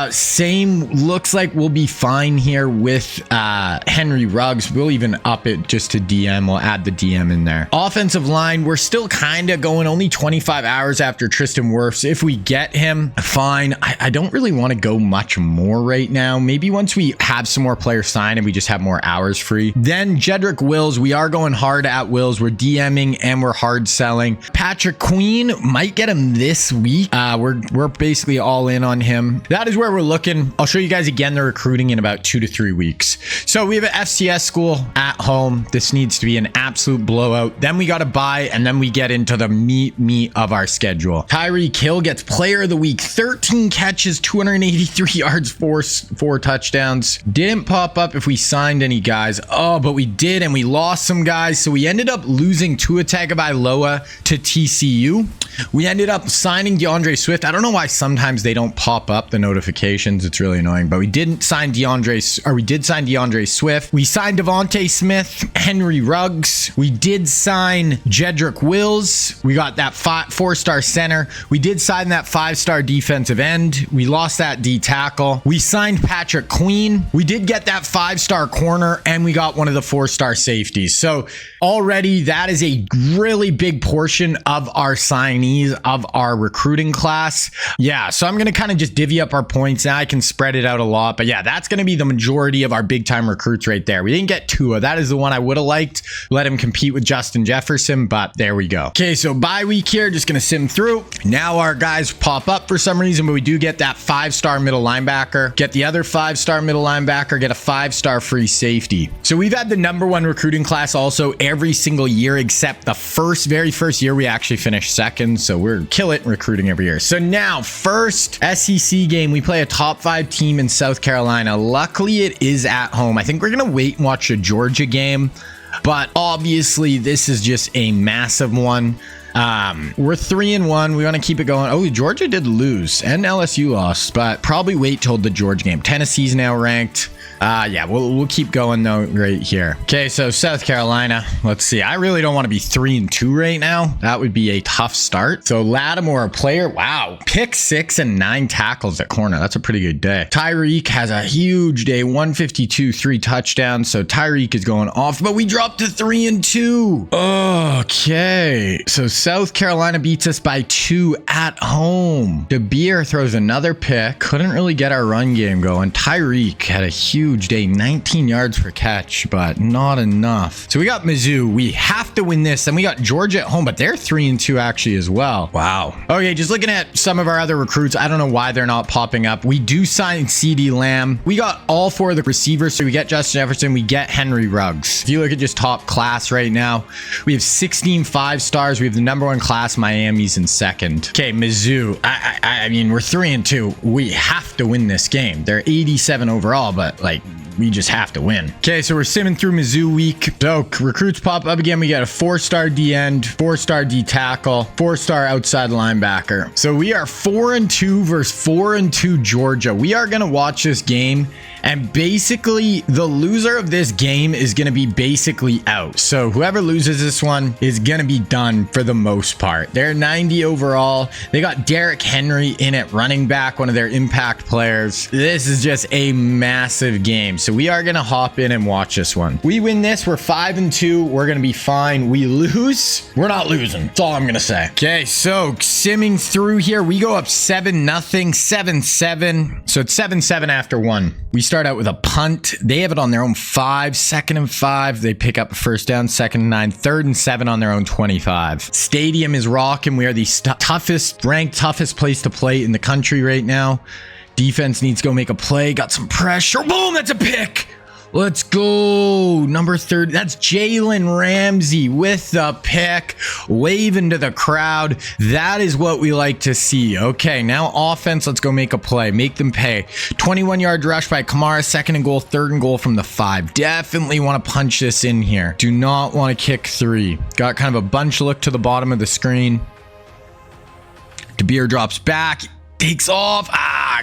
Same looks like we'll be fine here with Henry Ruggs. We'll even up it just to DM. We'll add the DM in there. Offensive line, we're still kind of going only 25 hours after Tristan Wirfs. If we get him, fine. I don't really want to go much more right now. Maybe once we have some more players signed and we just have more hours free. Then Jedrick Wills, we are going hard at Wills. We're DMing and we're hard selling. Patrick Queen, might get him this week. We're basically all in on him. That is where we're looking. I'll show you guys again the recruiting in about 2 to 3 weeks. So we have an FCS school at home. This needs to be an absolute blowout. Then we got to buy, and then we get into the meat of our schedule. Tyreek Hill gets player of the week. 13 catches, 283 yards, 4 touchdowns. Didn't pop up if we signed any guys. Oh, but we did, and we lost some guys. So we ended up losing Tua Tagovailoa to TCU. We ended up signing DeAndre Swift. I don't know why sometimes they don't pop up the notifications. It's really annoying, but we did sign DeAndre Swift. We signed Devontae Smith, Henry Ruggs. We did sign Jedrick Wills. We got that 4-star center. We did sign that 5-star defensive end. We lost that D tackle. We signed Patrick Queen. We did get that 5-star corner, and we got one of the 4-star safeties. So already that is a really big portion of our signees of our recruiting class. Yeah, so I'm going to kind of just divvy up our points. Now I can spread it out a lot, but yeah, that's going to be the majority of our big time recruits right there. We didn't get Tua. That is the one I would have liked. Let him compete with Justin Jefferson, but there we go. Okay, so bye week here, just going to sim through. Now our guys pop up for some reason, but we do get that 5-star middle linebacker, get the other 5-star middle linebacker, get a 5-star free safety. So we've had the #1 recruiting class also every single year except the very first year we actually finished second. So we're kill it recruiting every year. So now first SEC game, we play a top 5 team in South Carolina. Luckily it is at home. I think we're going to wait and watch a Georgia game, but obviously this is just a massive one. We're 3-1. We want to keep it going. Oh, Georgia did lose and LSU lost, but probably wait till the Georgia game. Tennessee's now ranked. Yeah, we'll keep going though right here. Okay, so South Carolina. Let's see. I really don't want to be 3-2 right now. That would be a tough start. So Lattimore, a player. Wow. Pick 6 and 9 tackles at corner. That's a pretty good day. Tyreek has a huge day. 152, 3 touchdowns. So Tyreek is going off, but we dropped to 3-2. Okay. So South Carolina beats us by 2 at home. DeBeer throws another pick. Couldn't really get our run game going. Tyreek had a huge day. 19 yards per catch, but not enough. So we got Mizzou. We have to win this. And we got Georgia at home, but they're 3-2 actually as well. Wow. Okay, just looking at some of our other recruits. I don't know why they're not popping up. We do sign CeeDee Lamb. We got all 4 of the receivers. So we get Justin Jefferson. We get Henry Ruggs. If you look at just top class right now, we have 16 5-stars. We have the #1 class. Miami's in 2nd. Okay, Mizzou. I mean, we're 3-2. We have to win this game. They're 87 overall, but like, we just have to win. Okay, so we're simming through Mizzou week. So recruits pop up again. We got a 4-star D end, 4-star D tackle, 4-star outside linebacker. So we are 4-2 versus 4-2 Georgia. We are going to watch this game, and basically the loser of this game is going to be basically out. So whoever loses this one is going to be done for the most part. They're 90 overall. They got Derrick Henry in at running back, one of their impact players. This is just a massive game. So we are going to hop in and watch this one. We win this, we're 5-2. We're going to be fine. We lose, we're not losing. That's all I'm going to say. Okay, so simming through here, we go up 7-0, 7-7. So it's 7-7 after 1. We start out with a punt. They have it on their own 5, 2nd and 5. They pick up a first down, 2nd and 9, 3rd and 7 on their own 25. Stadium is rocking. We are the ranked toughest place to play in the country right now. Defense needs to go make a play. Got some pressure. Boom, that's a pick. Let's go. Number 30. That's Jalen Ramsey with the pick, waving to the crowd. That is what we like to see. Okay, now offense. Let's go make a play. Make them pay. 21-yard rush by Kamara. 2nd and goal. 3rd and goal from the 5. Definitely want to punch this in here. Do not want to kick 3. Got kind of a bunch look to the bottom of the screen. DeBeer drops back. Takes off.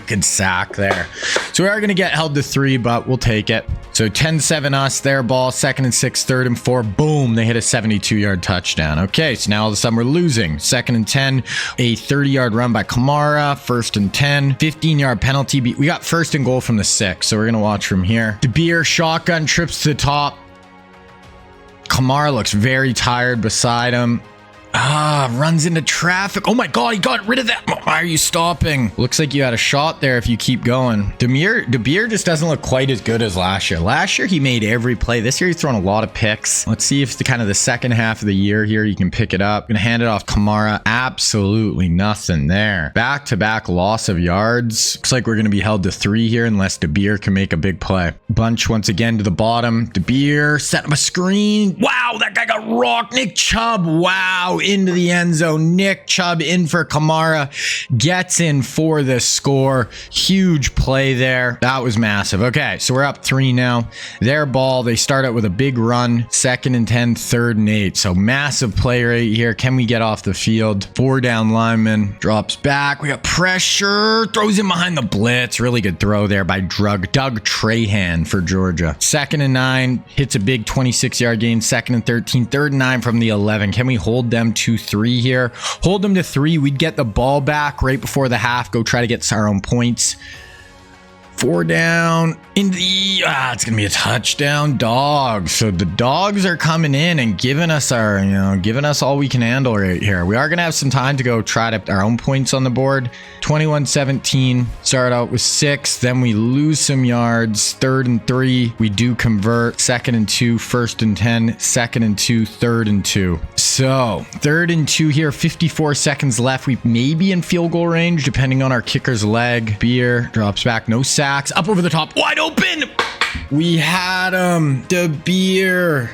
Good sack there. So we are going to get held to 3, but we'll take it. So 10-7 us, their ball, 2nd and 6, 3rd and 4. Boom, they hit a 72-yard touchdown. Okay, so now all of a sudden we're losing. 2nd and 10, a 30-yard run by Kamara. 1st and 10, 15-yard penalty. We got 1st and goal from the 6, so we're going to watch from here. DeBeer, shotgun, trips to the top. Kamara looks very tired beside him. Runs into traffic. Oh my God, he got rid of that. Why are you stopping? Looks like you had a shot there if you keep going. DeBeer just doesn't look quite as good as last year. Last year, he made every play. This year, he's thrown a lot of picks. Let's see if the kind of the second half of the year here, you can pick it up. Gonna hand it off Kamara. Absolutely nothing there. Back-to-back loss of yards. Looks like we're gonna be held to 3 here unless DeBeer can make a big play. Bunch once again to the bottom. DeBeer set up a screen. Wow, that guy got rocked. Nick Chubb. Wow. Into the end zone. Nick Chubb in for Kamara. Gets in for the score. Huge play there. That was massive. Okay, so we're up 3 now. Their ball. They start out with a big run. 2nd and 10, 3rd and 8. So massive play right here. Can we get off the field? 4 down lineman. Drops back. We got pressure. Throws him behind the blitz. Really good throw there by Doug Trahan for Georgia. 2nd and 9. Hits a big 26-yard gain. 2nd and 13. 3rd and 9 from the 11. Can we hold them 2-3 here? Hold them to 3. We'd get the ball back right before the half. Go try to get our own points. 4 down in the it's gonna be a touchdown. Dogs. So the dogs are coming in and giving us all we can handle right here. We are gonna have some time to go try to our own points on the board. 21-17. Start out with 6, then we lose some yards. 3rd and 3. We do convert. 2nd and 2, 1st and 10, 2nd and 2, 3rd and 2. So 3rd and 2 here. 54 seconds left. We may be in field goal range depending on our kicker's leg. Beer drops back. No sacks. Up over the top. Wide open. We had him. DeBeer,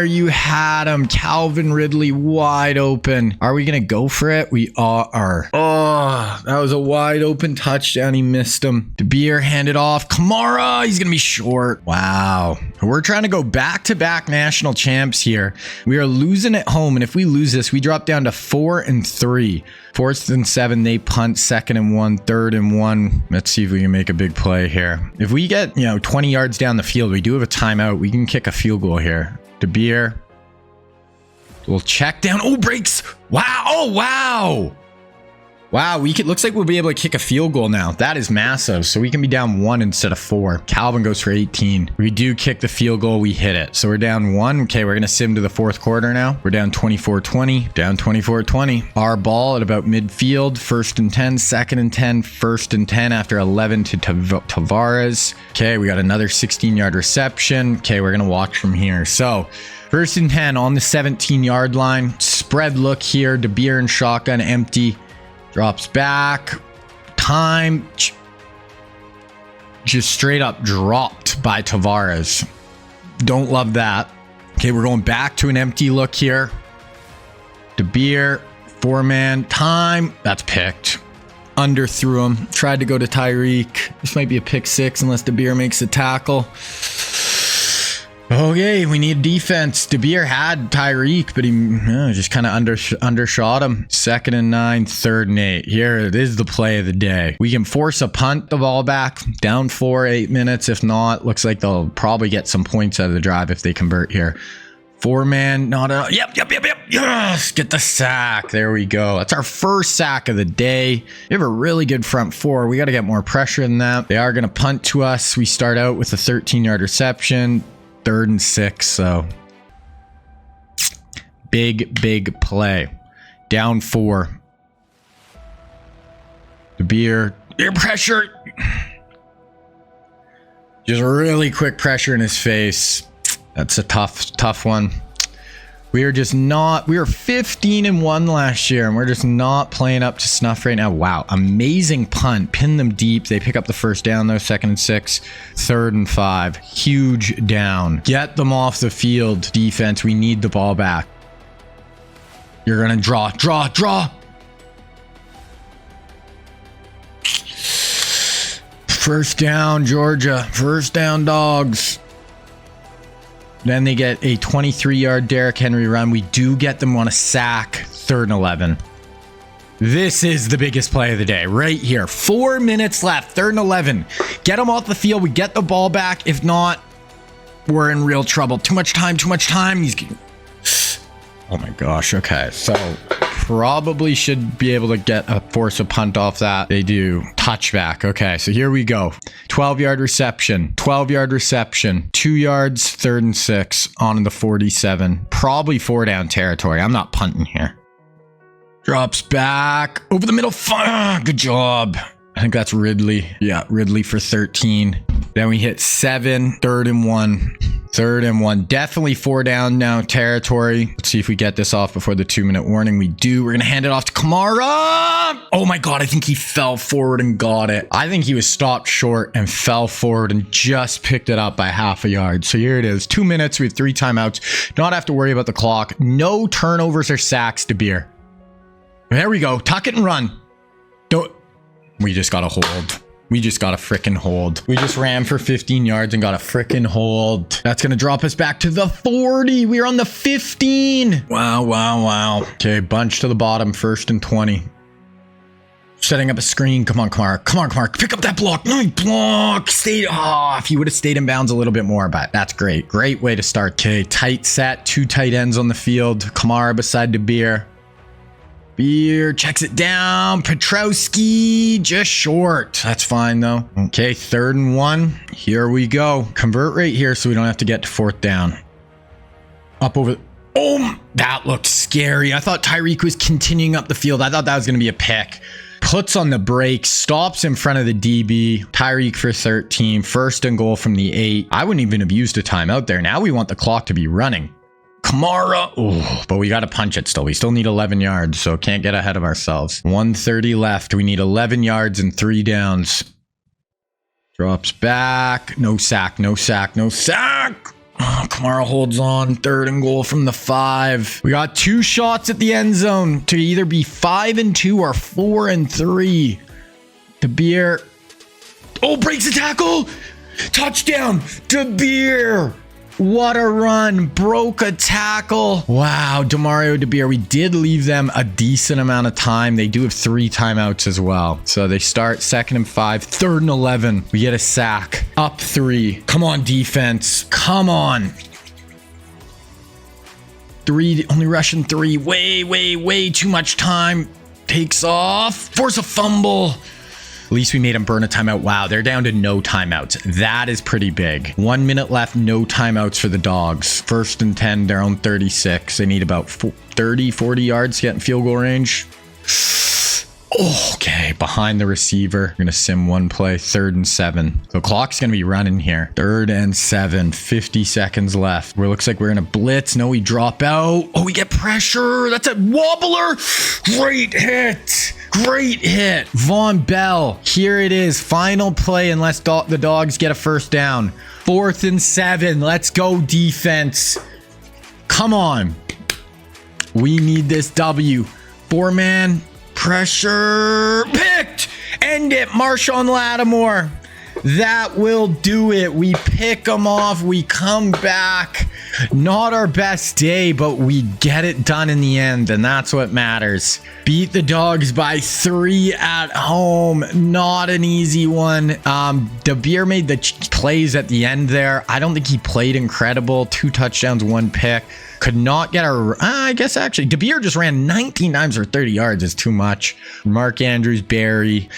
you had him. Calvin Ridley wide open. Are we going to go for it? We are. Oh, that was a wide open touchdown. He missed him. DeBeer handed off. Kamara, he's going to be short. Wow. We're trying to go back-to-back national champs here. We are losing at home, and if we lose this, we drop down to 4 and 3. 4th and 7, they punt. 2nd and 1, 3rd and 1. Let's see if we can make a big play here. If we get, 20 yards down the field. We do have a timeout. We can kick a field goal here. DeBeer. We'll check down. Oh, breaks. Wow. Oh, wow. Wow, looks like we'll be able to kick a field goal now. That is massive. So we can be down 1 instead of 4. Calvin goes for 18. We do kick the field goal. We hit it. So we're down 1. Okay, we're going to sim to the fourth quarter now. We're down 24-20. Down 24-20. Our ball at about midfield. 1st and 10. 2nd and 10. 1st and 10 after 11 to Tavares. Okay, we got another 16-yard reception. Okay, we're going to watch from here. So 1st and 10 on the 17-yard line. Spread look here. DeBeer and shotgun empty. Drops back. Time. Just straight up dropped by Tavares. Don't love that. Okay, we're going back to an empty look here. DeBeer. 4-man. Time. That's picked. Underthrew him. Tried to go to Tyreek. This might be a pick 6 unless DeBeer makes a tackle. Okay, we need defense. DeBeer had Tyreek, but he just kind of undershot him. 2nd and 9, 3rd and 8. Here it is, the play of the day. We can force a punt the ball back. Down 4, 8 minutes. If not, looks like they'll probably get some points out of the drive if they convert here. 4-man, not a... Yep. Yes, get the sack. There we go. That's our first sack of the day. We have a really good front 4. We got to get more pressure than that. They are going to punt to us. We start out with a 13-yard reception. 3rd and 6, so big play. Down 4. DeBeer, ear pressure. Just really quick pressure in his face. That's a tough one. We are 15-1 last year, and we're just not playing up to snuff right now. Wow, amazing punt. Pin them deep. They pick up the first down, though. 2nd and 6, 3rd and 5. Huge down. Get them off the field, defense. We need the ball back. You're going to draw. First down, Georgia. First down, Dogs. Then they get a 23-yard Derrick Henry run. We do get them on a sack. 3rd and 11. This is the biggest play of the day right here. 4 minutes left. 3rd and 11. Get them off the field. We get the ball back. If not, we're in real trouble. Too much time. Oh my gosh. Okay. So probably should be able to force a punt off that. They do. Touchback. Okay. So here we go. 12-yard reception. 12-yard reception. 2 yards. 3rd and 6 on the 47. Probably 4 down territory. I'm not punting here. Drops back over the middle. Good job. I think that's Ridley. Yeah, Ridley for 13. Then we hit 7. 3rd and 1. 3rd and 1. Definitely 4 down now territory. Let's see if we get this off before the 2-minute warning. We do. We're going to hand it off to Kamara. Oh my God. I think he fell forward and got it. I think he was stopped short and fell forward and just picked it up by half a yard. So here it is. 2 minutes. We have 3 timeouts. Not have to worry about the clock. No turnovers or sacks to Beer. There we go. Tuck it and run. We just got a hold. We just got a frickin' hold. We just ran for 15 yards and got a frickin' hold. That's going to drop us back to the 40. We're on the 15. Wow. Okay, bunch to the bottom. 1st and 20. Setting up a screen. Come on, Kamara. Pick up that block. Nice block. If he would have stayed in bounds a little bit more, but that's great. Great way to start. Okay, tight set. 2 tight ends on the field. Kamara beside DeBeer. Beer checks it down. Petrowski just short. That's fine though. Okay, 3rd and 1. Here we go. Convert right here so we don't have to get to 4th down. Up over. Oh, that looked scary. I thought Tyreek was continuing up the field. I thought that was going to be a pick. Puts on the brakes, stops in front of the DB. Tyreek for 13. 1st and goal from the 8. I wouldn't even have used a timeout there. Now we want the clock to be running. Kamara. Oh, but we got to punch it still. We still need 11 yards, so can't get ahead of ourselves. 1:30 left. We need 11 yards and 3 downs. Drops back. No sack. Oh, Kamara holds on. 3rd and goal from the 5. We got 2 shots at the end zone to either be 5 and 2 or 4 and 3. DeBeer. Oh, breaks the tackle. Touchdown. DeBeer. What a run. Broke a tackle. Wow, Demario DeBeer. We did leave them a decent amount of time. They do have 3 timeouts as well. So they start 2nd and 5, 3rd and 11. We get a sack. Up 3. Come on, defense. Come on. 3, only rushing 3. Way too much time. Takes off. Force a fumble. At least we made him burn a timeout. Wow, they're down to no timeouts. That is pretty big. 1 minute left, no timeouts for the Dogs. 1st and 10, their own 36. They need about 30, 40 yards to get in field goal range. Okay, behind the receiver. We're going to sim 1 play, 3rd and 7. The clock's going to be running here. 3rd and 7, 50 seconds left. Where it looks like we're in a blitz. No, we drop out. Oh, we get pressure. That's a wobbler. Great hit. Great hit. Von Bell. Here it is. Final play unless the Dogs get a first down. 4th and 7. Let's go, defense. Come on. We need this W. 4-man. Pressure. Picked. End it. Marshawn Lattimore. That will do it. We pick them off. We come back. Not our best day, but we get it done in the end, and that's what matters. Beat the Dogs by 3 at home. Not an easy one. DeBeer made the plays at the end there. I don't think he played incredible. 2 touchdowns, 1 pick. Could not get I guess actually, DeBeer just ran 19 times for 30 yards. Is too much. Mark Andrews, Barry.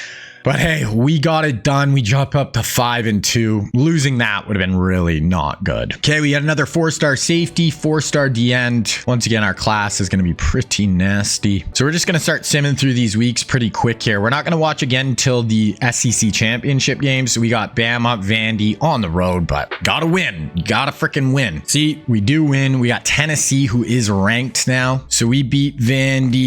But hey, we got it done. We jump up to 5 and 2. Losing that would have been really not good. Okay, we got another 4-star safety, 4-star D-end. Once again, our class is going to be pretty nasty. So we're just going to start simming through these weeks pretty quick here. We're not going to watch again until the SEC championship games. So we got Bama, Vandy on the road, but gotta win. Gotta freaking win. See, we do win. We got Tennessee, who is ranked now. So we beat Vandy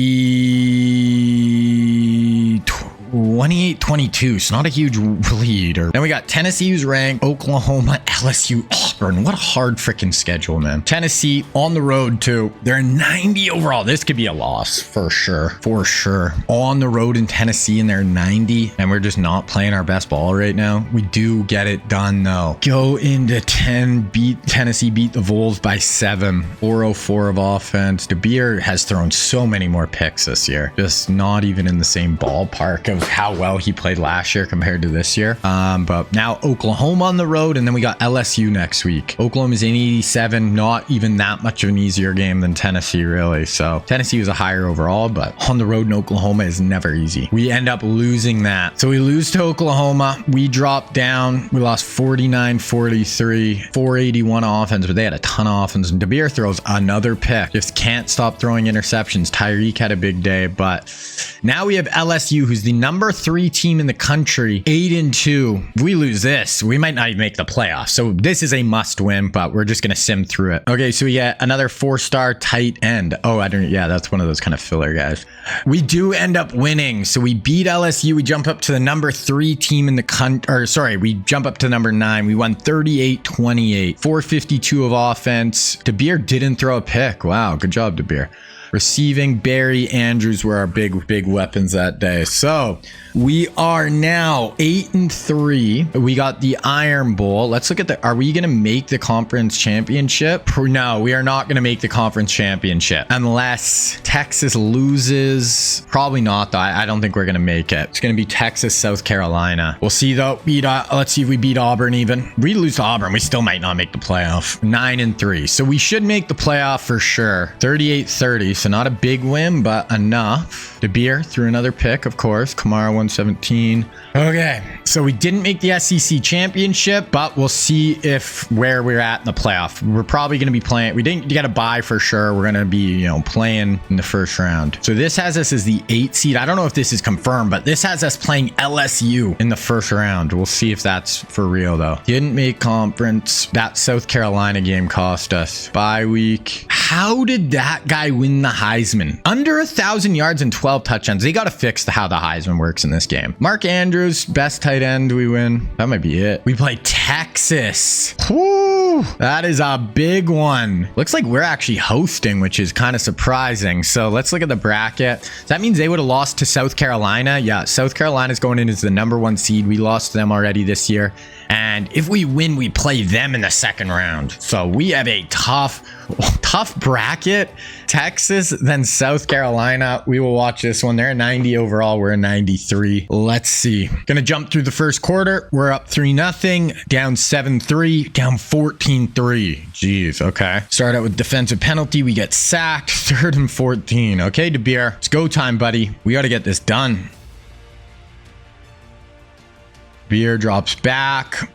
28-22, so not a huge lead. Then we got Tennessee, who's ranked, Oklahoma, LSU, Auburn. What a hard freaking schedule, man. Tennessee on the road too. They're 90 overall. This could be a loss for sure. For sure. On the road in Tennessee and they're 90, and we're just not playing our best ball right now. We do get it done though. Go into 10, beat Tennessee, beat the Vols by 7. 404 of offense. DeBeer has thrown so many more picks this year. Just not even in the same ballpark of how well he played last year compared to this year. But now Oklahoma on the road, and then we got LSU next week. Oklahoma's in 87, not even that much of an easier game than Tennessee, really. So Tennessee was a higher overall, but on the road in Oklahoma is never easy. We end up losing that. So we lose to Oklahoma. We drop down. We lost 49-43, 481 offense, but they had a ton of offense. And DeBeer throws another pick. Just can't stop throwing interceptions. Tyreek had a big day, but now we have LSU, who's the number 3 team in the country, 8 and 2. If we lose this, we might not even make the playoffs. So this is a must win, but we're just going to sim through it. Okay, so we get another 4-star tight end. Oh, yeah, that's one of those kind of filler guys. We do end up winning. So we beat LSU. We jump up to the number 3 team in the country, or sorry, we jump up to number 9. We won 38-28, 452 of offense. DeBeer didn't throw a pick. Wow, good job, DeBeer. Receiving, Barry, Andrews were our big weapons that day. So we are now 8 and 3. We got the Iron Bowl. Let's look at are we going to make the conference championship? No, we are not going to make the conference championship unless Texas loses. Probably not though. I don't think we're going to make it. It's going to be Texas, South Carolina. We'll see though. Let's see if we beat Auburn even. We lose to Auburn, we still might not make the playoff. 9 and 3. So we should make the playoff for sure. 38-30. So not a big win, but enough. DeBeer threw another pick, of course. Kamara 117. Okay, so we didn't make the SEC championship, but we'll see where we're at in the playoff. We're probably going to be playing. We didn't get a bye for sure. We're going to be, playing in the first round. So this has us as the 8 seed. I don't know if this is confirmed, but this has us playing LSU in the first round. We'll see if that's for real though. Didn't make conference. That South Carolina game cost us bye week. How did that guy win the Heisman? Under 1,000 yards and 12 touchdowns. They got to fix how the Heisman works in this game. Mark Andrews, best tight end, we win. That might be it. We play Texas. Woo! Whew, that is a big one. Looks like we're actually hosting, which is kind of surprising. So let's look at the bracket. So that means they would have lost to South Carolina. Yeah, South Carolina's going in as the #1 seed. We lost to them already this year. And if we win, we play them in the second round. So we have a tough bracket. Texas, then South Carolina. We will watch this one. They're a 90 overall. We're a 93. Let's see. Gonna jump through the first quarter. We're up 3-0, down 7-3, down 14-3. Jeez, okay. Start out with defensive penalty. We get sacked. 3rd and 14. Okay, DeBeer, it's go time, buddy. We got to get this done. Beer drops back.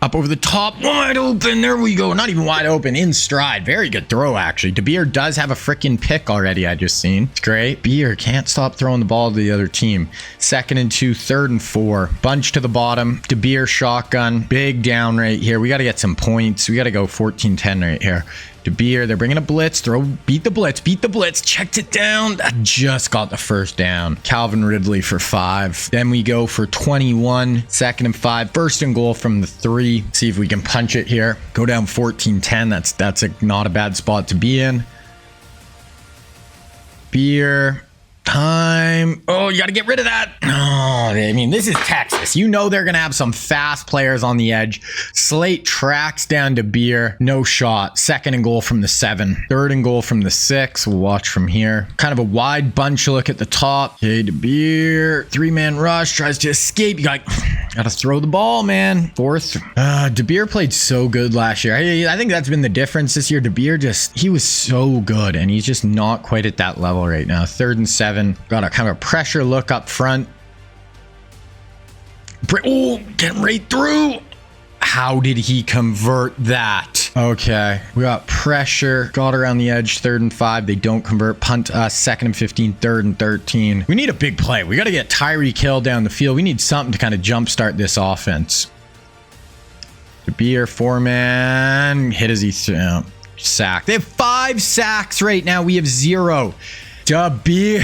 Up over the top, wide open. There we go. Not even wide open, in stride. Very good throw, actually. DeBeer does have a freaking pick already, I just seen. It's great. Beer can't stop throwing the ball to the other team. 2nd and 2, 3rd and 4. Bunch to the bottom. DeBeer shotgun. Big down right here. We got to get some points. We got to go 14-10 right here. DeBeer, they're bringing a blitz. Beat the blitz. Checked it down. That just got the first down. Calvin Ridley for 5. Then we go for 21. 2nd and 5. 1st and goal from the 3. See if we can punch it here. Go down 14-10. That's not a bad spot to be in. Beer. Time. Oh, you got to get rid of that. Oh, I mean, this is Texas. You know they're going to have some fast players on the edge. Slate tracks down to Beer. No shot. 2nd and goal from the 7. 3rd and goal from the 6. We'll watch from here. Kind of a wide bunch look at the top. Okay, to Beer. 3-man rush. Tries to escape. You got to throw the ball, man. 4th. DeBeer played so good last year. I think that's been the difference this year. DeBeer he was so good, and he's just not quite at that level right now. 3rd and 7. Got a kind of a pressure look up front. Oh, getting right through. How did he convert that? Okay, we got pressure. Got around the edge. 3rd and 5. They don't convert. Punt us. 2nd and 15. 3rd and 13. We need a big play. We got to get Tyreek Hill down the field. We need something to kind of jumpstart this offense. DeBeer, 4-man. Hit as he sacked. They have 5 sacks right now. We have 0. DeBeer.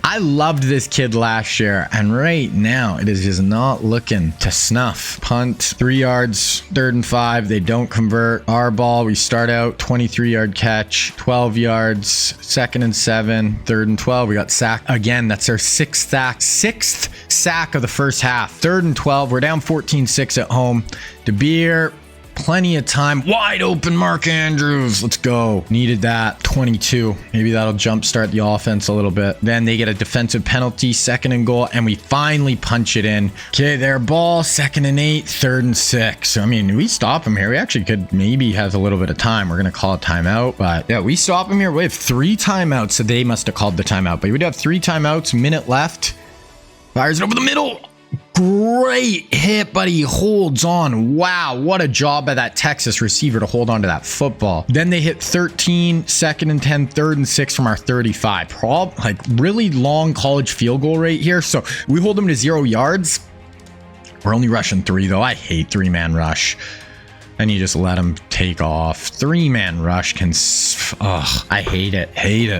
I loved this kid last year, and right now it is just not looking to snuff. Punt, 3 yards, 3rd and 5. They don't convert. Our ball, we start out 23-yard catch, 12 yards, 2nd and 7, 3rd and 12. We got sacked again. That's our 6th sack of the first half. 3rd and 12. We're down 14-6 at home. DeBeer. Plenty of time. Wide open Mark Andrews. Let's go. Needed that. 22. Maybe that'll jumpstart the offense a little bit. Then they get a defensive penalty. 2nd and goal. And we finally punch it in. Okay, their ball. 2nd and 8. 3rd and 6. I mean, we stop them here. We actually could maybe have a little bit of time. We're going to call a timeout. But yeah, we stop them here. We have 3 timeouts. So they must have called the timeout. But we would have 3 timeouts. Minute left. Fires it over the middle. Great hit, but he holds on. Wow, what a job by that Texas receiver to hold on to that football. Then they hit 13, 2nd and 10, 3rd and 6 from our 35. Like really long college field goal right here. So we hold them to 0 yards. We're only rushing 3 though. I hate 3-man rush. And you just let them take off. 3-man rush can... I hate it.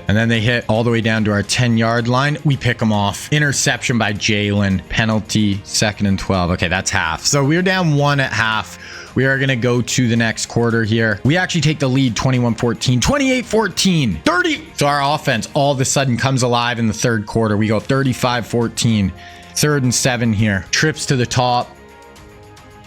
And then they hit all the way down to our 10-yard line. We pick them off. Interception by Jalen. Penalty. 2nd and 12. Okay, that's half. So we're down 1 at half. We are going to go to the next quarter here. We actually take the lead 21-14, 28-14, 30. So our offense all of a sudden comes alive in the 3rd quarter. We go 35-14. 3rd and 7 here. Trips to the top.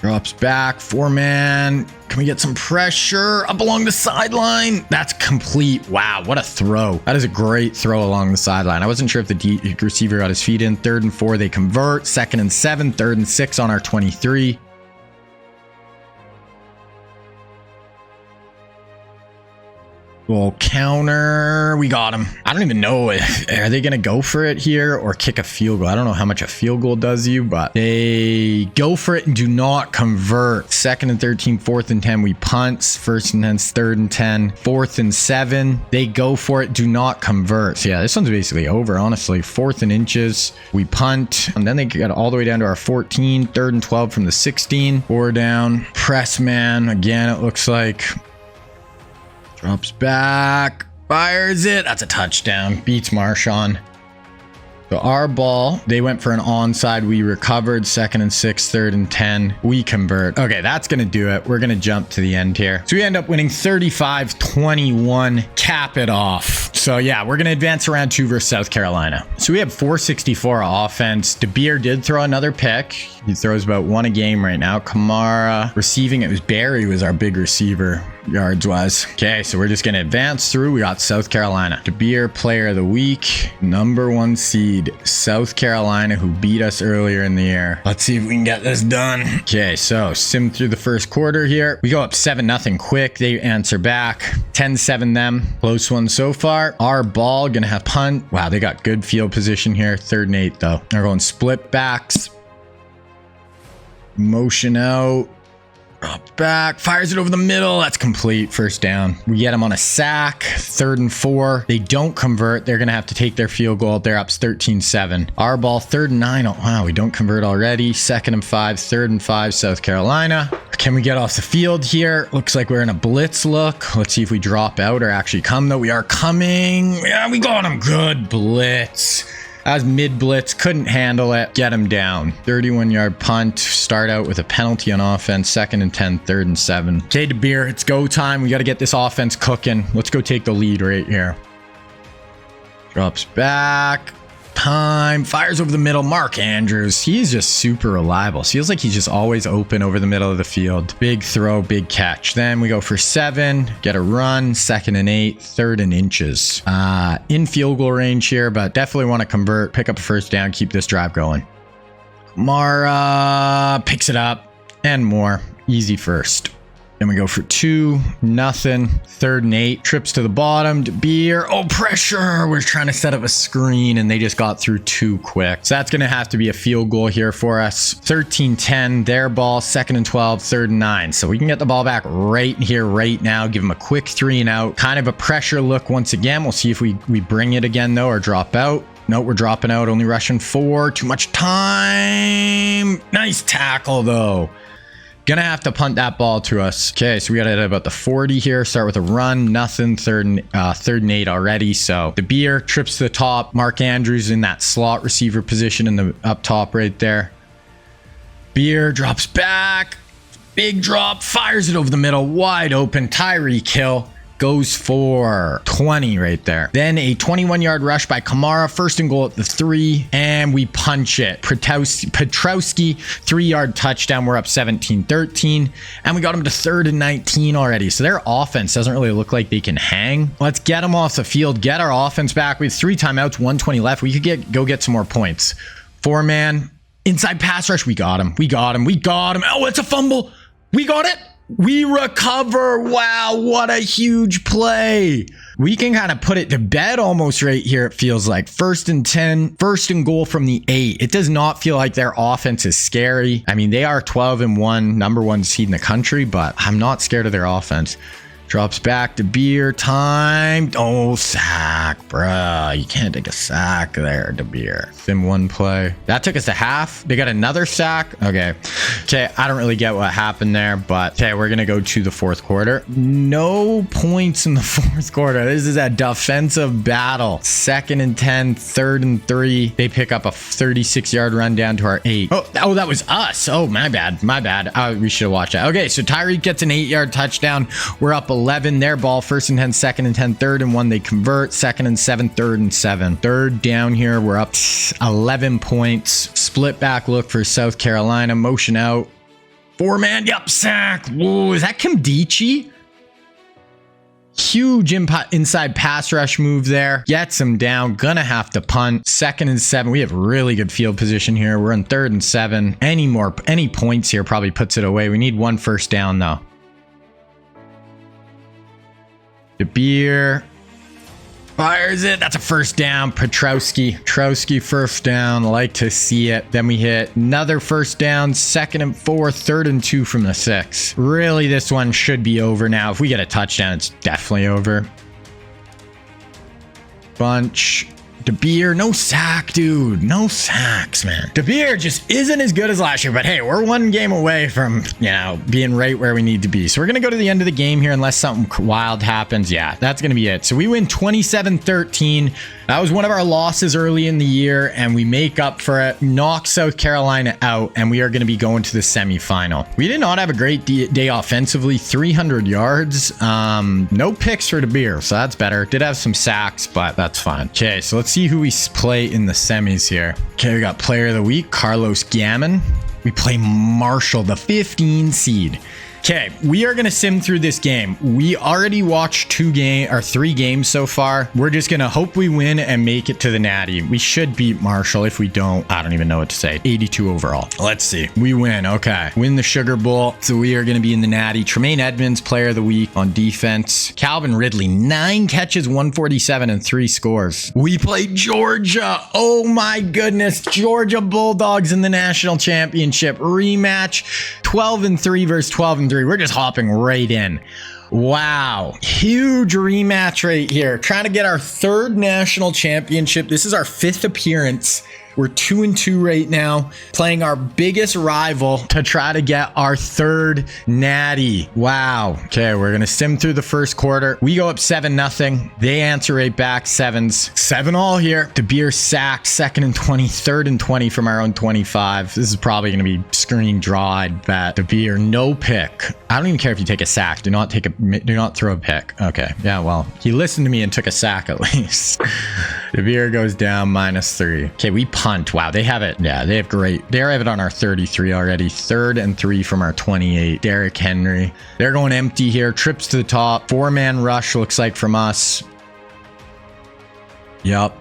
Drops back, 4-man. Can we get some pressure up along the sideline? That's complete. Wow, what a throw. That is a great throw along the sideline. I wasn't sure if the receiver got his feet in. 3rd and 4, they convert. 2nd and 7, 3rd and 6 on our 23. We'll counter. We got him. I don't even know. Are they going to go for it here or kick a field goal? I don't know how much a field goal does you, but they go for it and do not convert. 2nd and 13, 4th and 10. We punt. 1st and 10, 3rd and 10, 4th and 7. They go for it, do not convert. So yeah, this one's basically over, honestly. 4th and inches. We punt. And then they get all the way down to our 14, 3rd and 12 from the 16. 4 down. Press man. Again, it looks like. Drops back, fires it. That's a touchdown. Beats Marshawn. So our ball, they went for an onside. We recovered. 2nd and 6, 3rd and 10. We convert. Okay, that's going to do it. We're going to jump to the end here. So we end up winning 35-21. Cap it off. So yeah, we're going to advance to round 2 versus South Carolina. So we have 464 offense. DeBeer did throw another pick. He throws about 1 a game right now. Kamara receiving. It was Barry was our big receiver yards wise. Okay, so we're just going to advance through. We got South Carolina. DeBeer player of the week. Number 1 seed. South Carolina, who beat us earlier in the year. Let's see if we can get this done. Okay, so sim through the first quarter here. We go up 7-0 quick. They answer back. 10-7 them. Close one so far. Our ball going to have punt. Wow, they got good field position here. 3rd and 8 though. They're going split backs. Motion out. Drop back. Fires it over the middle. That's complete. First down. We get them on a sack. 3rd and 4. They don't convert. They're going to have to take their field goal. They're up 13-7. Our ball. 3rd and 9. Oh, wow, we don't convert already. 2nd and 5. 3rd and 5. South Carolina. Can we get off the field here? Looks like we're in a blitz look. Let's see if we drop out or actually come though. We are coming. Yeah, we got them. Good blitz. As mid blitz, couldn't handle it. Get him down. 31-yard punt. Start out with a penalty on offense. 2nd and 10, 3rd and 7. Okay, DeBeer, it's go time. We got to get this offense cooking. Let's go take the lead right here. Drops back. Time. Fires over the middle. Mark Andrews. He's just super reliable. Feels like he's just always open over the middle of the field. Big throw, big catch. Then we go for 7. Get a run. 2nd and 8. 3rd and inches. In field goal range here, but definitely want to convert. Pick up a first down. Keep this drive going. Mara picks it up and more. Easy first. Then we go for 2-0. 3rd and 8. Trips to the bottom. DeBeer. Oh, pressure. We're trying to set up a screen and they just got through too quick. So that's going to have to be a field goal here for us. 13-10. Their ball. 2nd and 12. 3rd and 9. So we can get the ball back right here, right now. Give them a quick 3 and out. Kind of a pressure look once again. We'll see if we bring it again though or drop out. No, we're dropping out. Only rushing 4. Too much time. Nice tackle though. Gonna have to punt that ball to us. Okay, so we got it at about the 40 here. Start with a run. Nothing. 3rd and 8 already. So DeBeer trips to the top. Mark Andrews in that slot receiver position in the up top right there. Beer drops back. Big drop. Fires it over the middle. Wide open. Tyreek Hill goes for 20 right there. Then a 21-yard rush by Kamara. 1st and goal at the 3. And we punch it. Petrowski, 3-yard touchdown. We're up 17-13. And we got him to 3rd and 19 already. So their offense doesn't really look like they can hang. Let's get them off the field. Get our offense back. We have 3 timeouts, 1:20 left. We could go get some more points. 4-man. Inside pass rush. We got him. We got him. We got him. Oh, it's a fumble. We got it. We recover. Wow, what a huge play. We can kind of put it to bed almost right here, it feels like. 1st and 10, 1st and goal from the 8. It does not feel like their offense is scary. I mean, they are 12-1, number 1 seed in the country, but I'm not scared of their offense. Drops back to Beer. Time. Oh, sack, bruh. You can't take a sack there, DeBeer. Sim 1 play. That took us a half. They got another sack. Okay. Okay, I don't really get what happened there, but okay, we're going to go to the 4th quarter. No points in the 4th quarter. This is a defensive battle. 2nd and 10, 3rd and 3. They pick up a 36-yard run down to our 8. Oh, that was us. Oh, my bad. My bad. We should have watched that. Okay, so Tyreek gets an 8-yard touchdown. We're up 11. Their ball. 1st and 10, 2nd and 10, 3rd and 1. They convert. 2nd and 7, 3rd and 7. 3rd down here. We're up 11 points. Split back look for South Carolina. Motion out. 4-man. Yep. Sack. Whoa. Is that Kimdichie? Huge inside pass rush move there. Gets him down. Gonna have to punt. 2nd and 7. We have really good field position here. We're in 3rd and 7. Any points here probably puts it away. We need 1 first down though. DeBeer fires it. That's a first down. Trowski 1st down. Like to see it. Then we hit another first down. 2nd and 4. 3rd and 2 from the 6. Really, this one should be over now. If we get a touchdown, it's definitely over. Bunch. DeBeer, no sack, dude. No sacks, man. DeBeer just isn't as good as last year, but hey, we're one game away from, being right where we need to be. So we're going to go to the end of the game here unless something wild happens. Yeah, that's going to be it. So we win 27-13. That was one of our losses early in the year, and we make up for it, knock South Carolina out, and we are going to be going to the semifinal. We did not have a great day offensively, 300 yards. No picks for DeBeer, so that's better. Did have some sacks, but that's fine. Okay, so let's see who we play in the semis here. Okay, we got player of the week, Carlos Gammon. We play Marshall, the 15 seed. Okay, we are going to sim through this game. We already watched 3 games so far. We're just going to hope we win and make it to the Natty. We should beat Marshall. If we don't, I don't even know what to say. 82 overall. Let's see. We win. Okay. Win the Sugar Bowl. So we are going to be in the Natty. Tremaine Edmonds, player of the week on defense. Calvin Ridley, 9 catches, 147 and 3 scores. We play Georgia. Oh my goodness. Georgia Bulldogs in the national championship rematch. 12-3 versus 12-3. We're just hopping right in. Wow. Huge rematch right here. Trying to get our 3rd national championship. This is our 5th appearance. We're 2-2 right now, playing our biggest rival to try to get our 3rd natty. Wow. Okay, we're going to sim through the first quarter. We go up 7-0. They answer right back, 7s. 7-all here. DeBeer sack, 2nd and 20, 3rd and 20 from our own 25. This is probably going to be screen draw, I'd bet. DeBeer, no pick. I don't even care if you take a sack. Do not throw a pick. Okay. Yeah, well, he listened to me and took a sack at least. DeBeer goes down -3. Okay, we punt. Wow, they have it. Yeah, they have great. They have it on our 33 already. 3rd and 3 from our 28. Derrick Henry. They're going empty here. Trips to the top. 4-man rush looks like from us. Yup.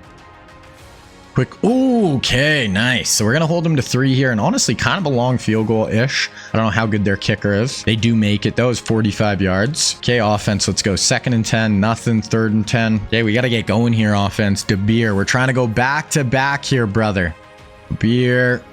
Quick. Ooh, okay, nice. So we're going to hold them to 3 here, and honestly, kind of a long field goal-ish. I don't know how good their kicker is. They do make it, though. It's 45 yards. Okay, offense, let's go. 2nd and 10, nothing. 3rd and 10. Okay, we got to get going here, offense. DeBeer, we're trying to go back-to-back here, brother. DeBeer.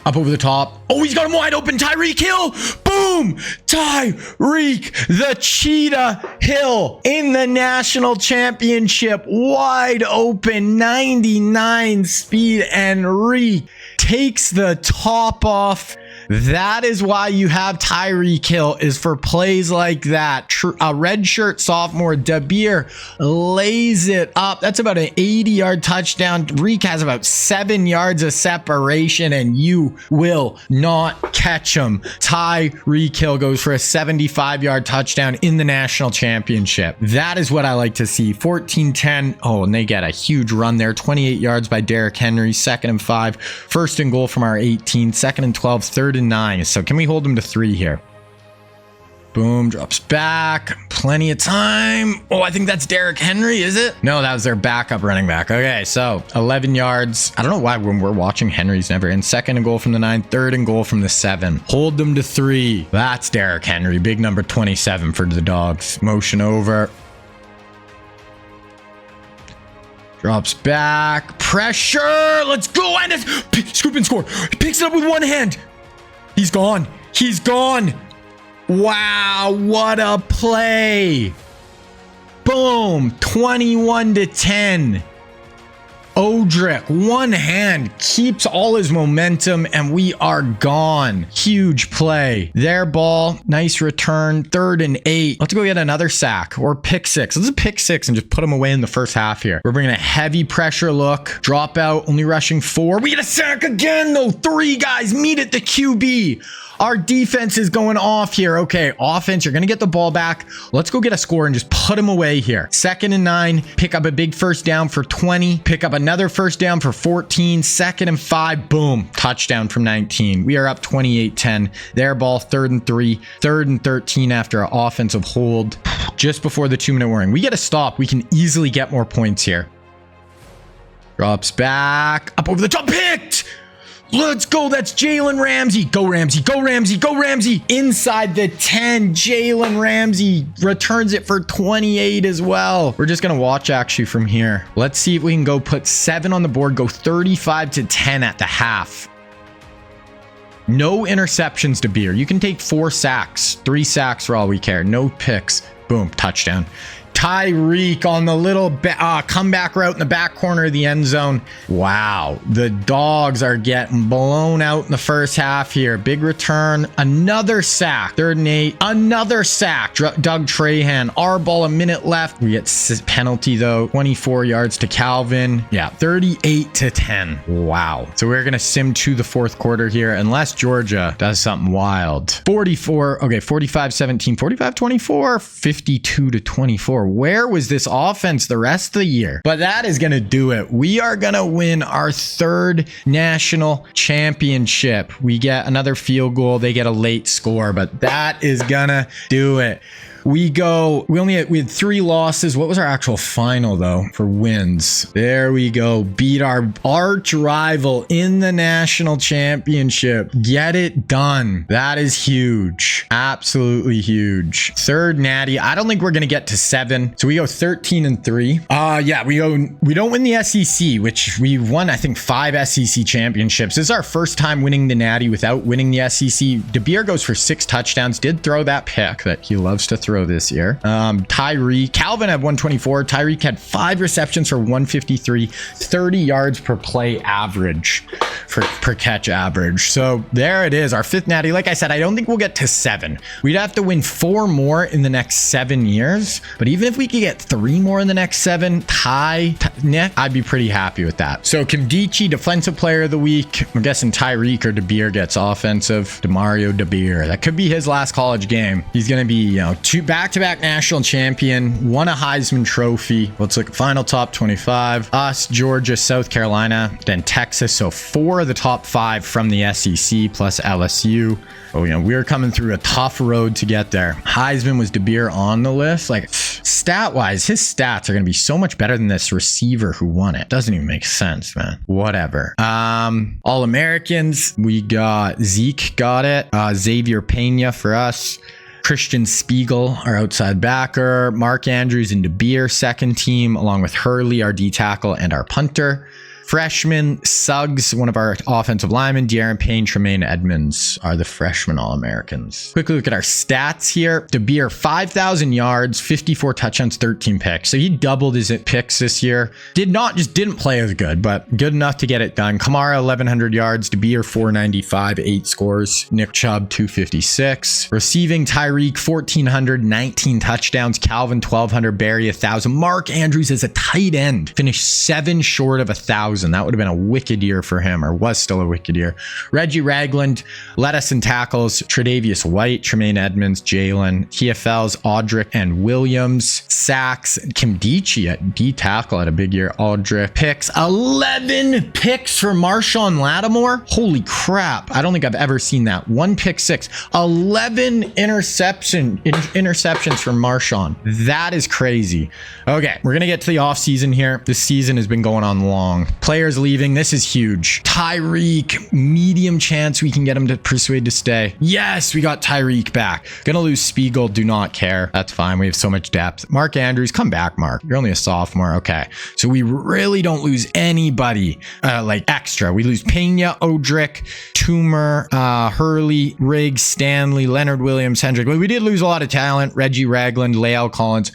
Up over the top. Oh, he's got him wide open. Tyreek Hill. Boom. Tyreek the Cheetah Hill in the national championship. Wide open. 99 speed. And Reek takes the top off. That is why you have Tyreek Hill, is for plays like that. A redshirt sophomore, DeBeer lays it up. That's about an 80-yard touchdown. Reek has about 7 yards of separation, and you will not catch him. Tyreek Hill goes for a 75-yard touchdown in the national championship. That is what I like to see. 14-10. Oh, and they get a huge run there. 28 yards by Derrick Henry. 2nd and 5. 1st and goal from our 18. 2nd and 12. 3rd and 9. So can we hold them to 3 here? Boom, drops back. Plenty of time. Oh, I think that's Derrick Henry, is it? No, that was their backup running back. Okay, so 11 yards. I don't know why when we're watching Henry's never in. 2nd and goal from the 9. 3rd and goal from the 7. Hold them to 3. That's Derrick Henry. Big number 27 for the Dogs. Motion over. Drops back. Pressure. Let's go. And scoop and score. He picks it up with one hand. He's gone. He's gone. Wow, what a play. Boom. 21-10. Odrick, one hand, keeps all his momentum, and we are gone. Huge play. Their ball, nice return. 3rd and 8. Let's go get another sack or pick 6. Let's pick 6 and just put them away in the first half here. We're bringing a heavy pressure look. Drop out, only rushing 4. We get a sack again, though. 3 guys meet at the QB. Our defense is going off here. Okay, offense, you're going to get the ball back. Let's go get a score and just put them away here. 2nd and 9. Pick up a big first down for 20. Pick up another first down for 14. 2nd and 5. Boom. Touchdown from 19. We are up 28-10. Their ball, 3rd and 3. 3rd and 13 after an offensive hold. Just before the 2-minute warning. We get a stop. We can easily get more points here. Drops back. Up over the top. Picked! Let's go. That's Jalen Ramsey. Go Ramsey. Go Ramsey. Go Ramsey. Inside the 10. Jalen Ramsey returns it for 28 as well. We're just going to watch actually from here. Let's see if we can go put 7 on the board. Go 35-10 at the half. No interceptions to Beer. You can take 4 sacks. 3 sacks for all we care. No picks. Boom. Touchdown. Tyreek on the little comeback route in the back corner of the end zone. Wow. The dogs are getting blown out in the first half here. Big return. Another sack. 3rd and 8. Another sack. Doug Trahan. Our ball, a minute left. We get penalty though. 24 yards to Calvin. Yeah, 38-10. Wow. So we're going to sim to the 4th quarter here unless Georgia does something wild. 45-17, 45-24, 52-24. Where was this offense the rest of the year? But that is going to do it. We are going to win our 3rd national championship. We get another field goal. They get a late score, but that is going to do it. We had 3 losses. What was our actual final though for wins? There we go. Beat our arch rival in the national championship. Get it done. That is huge. Absolutely huge. 3rd natty. I don't think we're going to get to 7. So we go 13-3. Yeah, we don't win the SEC, which we won, I think 5 SEC championships. This is our first time winning the natty without winning the SEC. DeBeer goes for 6 touchdowns. Did throw that pick that he loves to throw this year. Tyreek, Calvin had 124. Tyreek had 5 receptions for 153, 30 yards per play average per catch average. So there it is, our 5th natty. Like I said, I don't think we'll get to 7. We'd have to win 4 more in the next 7 years. But even if we could get 3 more in the next 7, Nick, I'd be pretty happy with that. So Kimdichie, defensive player of the week. I'm guessing Tyreek or DeBeer gets offensive. DeMario DeBeer. That could be his last college game. He's going to be, 2 back-to-back national champion, won a Heisman Trophy. Let's look at final top 25. Us, Georgia, South Carolina, then Texas. So 4 of the top 5 from the SEC plus LSU. Oh, we're coming through a tough road to get there. Heisman was DeBeer on the list. Like, stat-wise, his stats are going to be so much better than this receiver who won it. Doesn't even make sense, man. Whatever. All-Americans, we got Zeke got it. Xavier Pena for us. Christian Spiegel, our outside backer. Mark Andrews and DeBeer, 2nd team, along with Hurley, our D tackle, and our punter. Freshman, Suggs, one of our offensive linemen. De'Aaron Payne, Tremaine Edmonds are the freshman All-Americans. Quickly look at our stats here. DeBeer, 5,000 yards, 54 touchdowns, 13 picks. So he doubled his picks this year. Didn't play as good, but good enough to get it done. Kamara, 1,100 yards. DeBeer, 495, 8 scores. Nick Chubb, 256. Receiving, Tyreek, 1,400, 19 touchdowns. Calvin, 1,200. Barry, 1,000. Mark Andrews as a tight end finished 7 short of 1,000. That would have been a wicked year for him, or was still a wicked year. Reggie Ragland led us in tackles. Tre'Davious White, Tremaine Edmonds, Jalen, TFLs, Audric and Williams. Sacks, Kimdichie at D tackle had a big year. Audric. Picks, 11 picks for Marshawn Lattimore. Holy crap. I don't think I've ever seen that. 1 pick 6. 11 interceptions from Marshawn. That is crazy. Okay, we're going to get to the offseason here. This season has been going on long. Players leaving. This is huge. Tyreek, medium chance we can get him to persuade to stay. Yes, we got Tyreek back. Gonna lose Spiegel. Do not care. That's fine. We have so much depth. Mark Andrews, come back, Mark. You're only a sophomore. Okay. So we really don't lose anybody like extra. We lose Pena, Odrick, Toomer, Hurley, Riggs, Stanley, Leonard Williams, Hendrick. We did lose a lot of talent. Reggie Ragland, Landon Collins,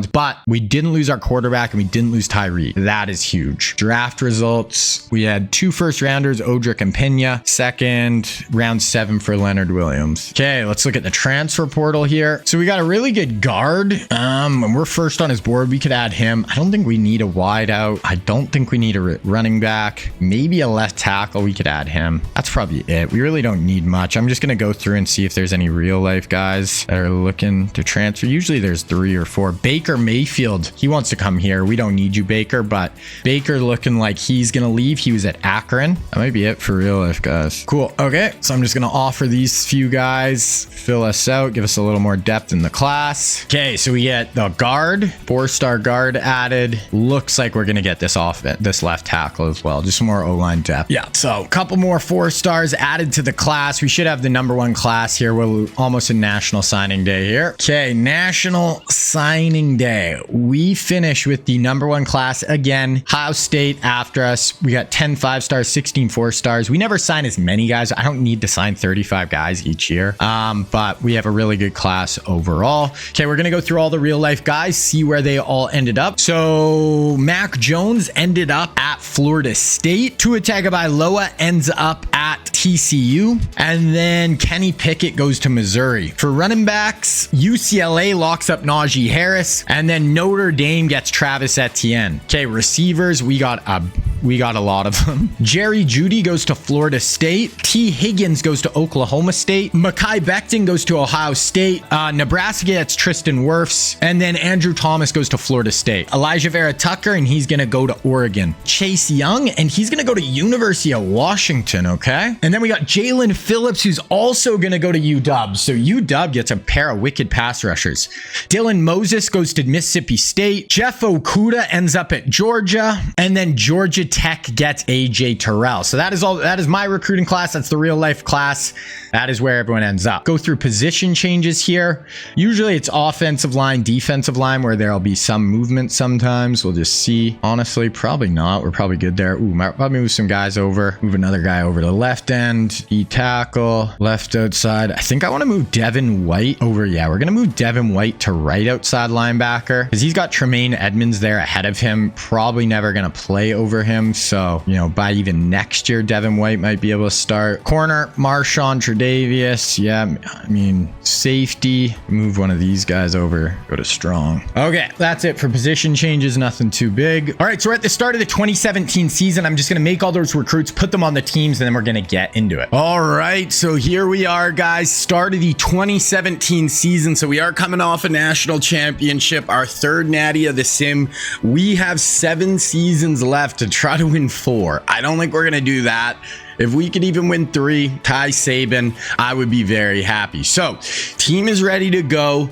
but we didn't lose our quarterback and we didn't lose Tyreek. That is huge. Draft results. We had 2 first rounders, Odrick and Pena. 2nd, round 7 for Leonard Williams. Okay, let's look at the transfer portal here. So we got a really good guard. And we're first on his board. We could add him. I don't think we need a wide out. I don't think we need a running back. Maybe a left tackle. We could add him. That's probably it. We really don't need much. I'm just going to go through and see if there's any real life guys that are looking to transfer. Usually there's 3 or 4. Baker Mayfield. He wants to come here. We don't need you, Baker, but Baker looking like he's gonna leave. He was at Akron. That might be it for real life guys. Cool. Okay, so I'm just gonna offer these few guys, fill us out, give us a little more depth in the class. Okay, so we get the guard, 4-star guard added. Looks like we're gonna get this left tackle as well, just some more O-line depth. Yeah, so a couple more 4 stars added to the class. We should have the #1 class here. We're almost in National Signing Day here. Okay, National Signing Day. We finish with the #1 class again. Ohio State after us. We got 10 5-stars, 16 4-stars. We never sign as many guys. I don't need to sign 35 guys each year. But we have a really good class overall. Okay, we're gonna go through all the real life guys, see where they all ended up. So Mac Jones ended up at Florida State. Tua Tagovailoa ends up at TCU. And then Kenny Pickett goes to Missouri. For running backs, UCLA locks up Najee Harris. And then Notre Dame gets Travis Etienne. Okay, receivers, we got a lot of them. Jerry Jeudy goes to Florida State. T. Higgins goes to Oklahoma State. Mekhi Becton goes to Ohio State. Nebraska gets Tristan Wirfs. And then Andrew Thomas goes to Florida State. Elijah Vera Tucker, and he's going to go to Oregon. Chase Young, and he's going to go to University of Washington, okay? And then we got Jalen Phillips, who's also going to go to UW. So UW gets a pair of wicked pass rushers. Dylan Moses goes to Mississippi State. Jeff Okuda ends up at Georgia. And then Georgia Tech gets AJ Terrell. So that is all. That is my recruiting class. That's the real life class. That is where everyone ends up. Go through position changes here. Usually it's offensive line, defensive line, where there'll be some movement sometimes. We'll just see. Honestly, probably not. We're probably good there. Ooh, might probably move some guys over. Move another guy over to the left end. E-tackle, left outside. I think I want to move Devin White over. Yeah, we're going to move Devin White to right outside linebacker because he's got Tremaine Edmonds there ahead of him. Probably never going to play over him. So, you know, by even next year, Devin White might be able to start. Corner, Marshawn Tre'Davious. Yeah, I mean, safety. Move one of these guys over. Go to strong. Okay, that's it for position changes. Nothing too big. All right, so we're at the start of the 2017 season. I'm just going to make all those recruits, put them on the teams, and then we're going to get into it. All right, so here we are, guys. Start of the 2017 season. So we are coming off a national championship, our third natty of the sim. We have 7 seasons left to try to win 4. I don't think we're going to do that. If we could even win 3, Ty Saban, I would be very happy. So, team is ready to go.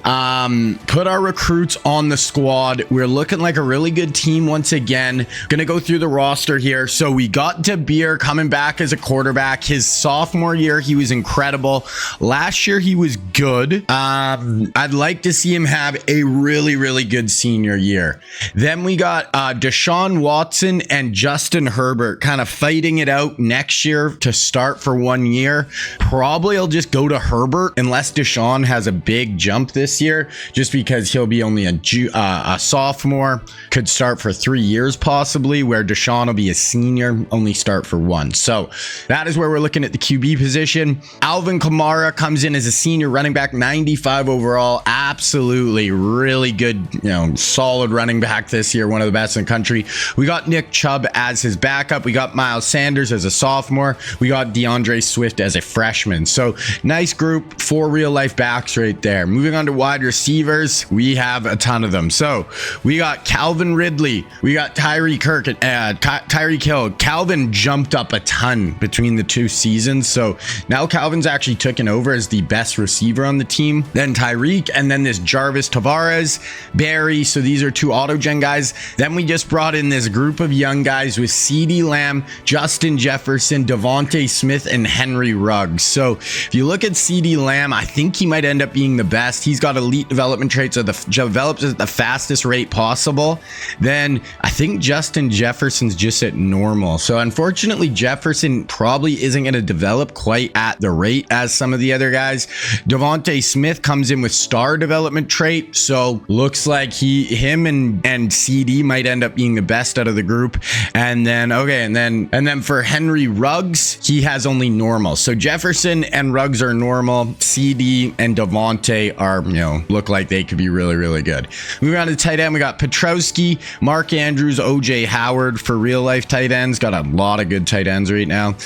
Put our recruits on the squad. We're looking like a really good team once again. Gonna go through the roster here. So, we got DeBeer coming back as a quarterback. His sophomore year, he was incredible. Last year, he was good. I'd like to see him have a really, really good senior year. Then we got Deshaun Watson and Justin Herbert kind of fighting it out next year to start for 1 year. Probably I'll just go to Herbert unless Deshaun has a big jump this year, just because he'll be only a sophomore, could start for 3 years possibly, where Deshaun will be a senior, only start for 1. So that is where we're looking at the QB position. Alvin Kamara comes in as a senior running back, 95 overall. Absolutely really good, you know, solid running back this year, one of the best in the country. We got Nick Chubb as his backup. We got Miles Sanders as a sophomore. We got DeAndre Swift as a freshman. So nice group, 4 real life backs right there. Moving on to wide receivers, we have a ton of them. So we got Calvin Ridley, we got Tyreek Hill. Calvin jumped up a ton between the 2 seasons. So now Calvin's actually taken over as the best receiver on the team. Then Tyreek, and then this Jarvis Tavares, Barry. So these are 2 auto-gen guys. Then we just brought in this group of young guys with CeeDee Lamb, Justin Jefferson, Devontae Smith, and Henry Ruggs. So if you look at CeeDee Lamb, I think he might end up being the best. He's got elite development traits, so develops at the fastest rate possible. Then I think Justin Jefferson's just at normal. So unfortunately, Jefferson probably isn't going to develop quite at the rate as some of the other guys. Devontae Smith comes in with star development trait. So looks like him and CD might end up being the best out of the group. And then, okay. And then for Henry Ruggs, he has only normal. So Jefferson and Ruggs are normal. CD and Devontae are, you know, look like they could be really, really good. Moving on to tight end, we got Petrowski, Mark Andrews, OJ Howard for real life tight ends. Got a lot of good tight ends right now.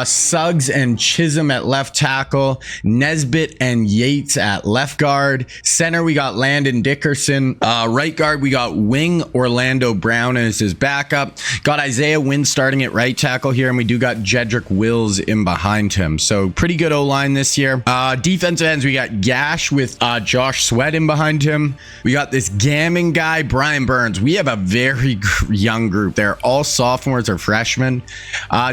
Suggs and Chisholm at left tackle, Nesbitt and Yates at left guard. Center, we got Landon Dickerson. Right guard, we got wing Orlando Brown as his backup. Got Isaiah Wynn starting at right tackle here, and we do got Jedrick Wills in behind him. So pretty good O-line this year. Defensive ends, we got Gash with Josh Sweat in behind him. We got this Gammon guy, Brian Burns. We have a very young group. They're all sophomores or freshmen.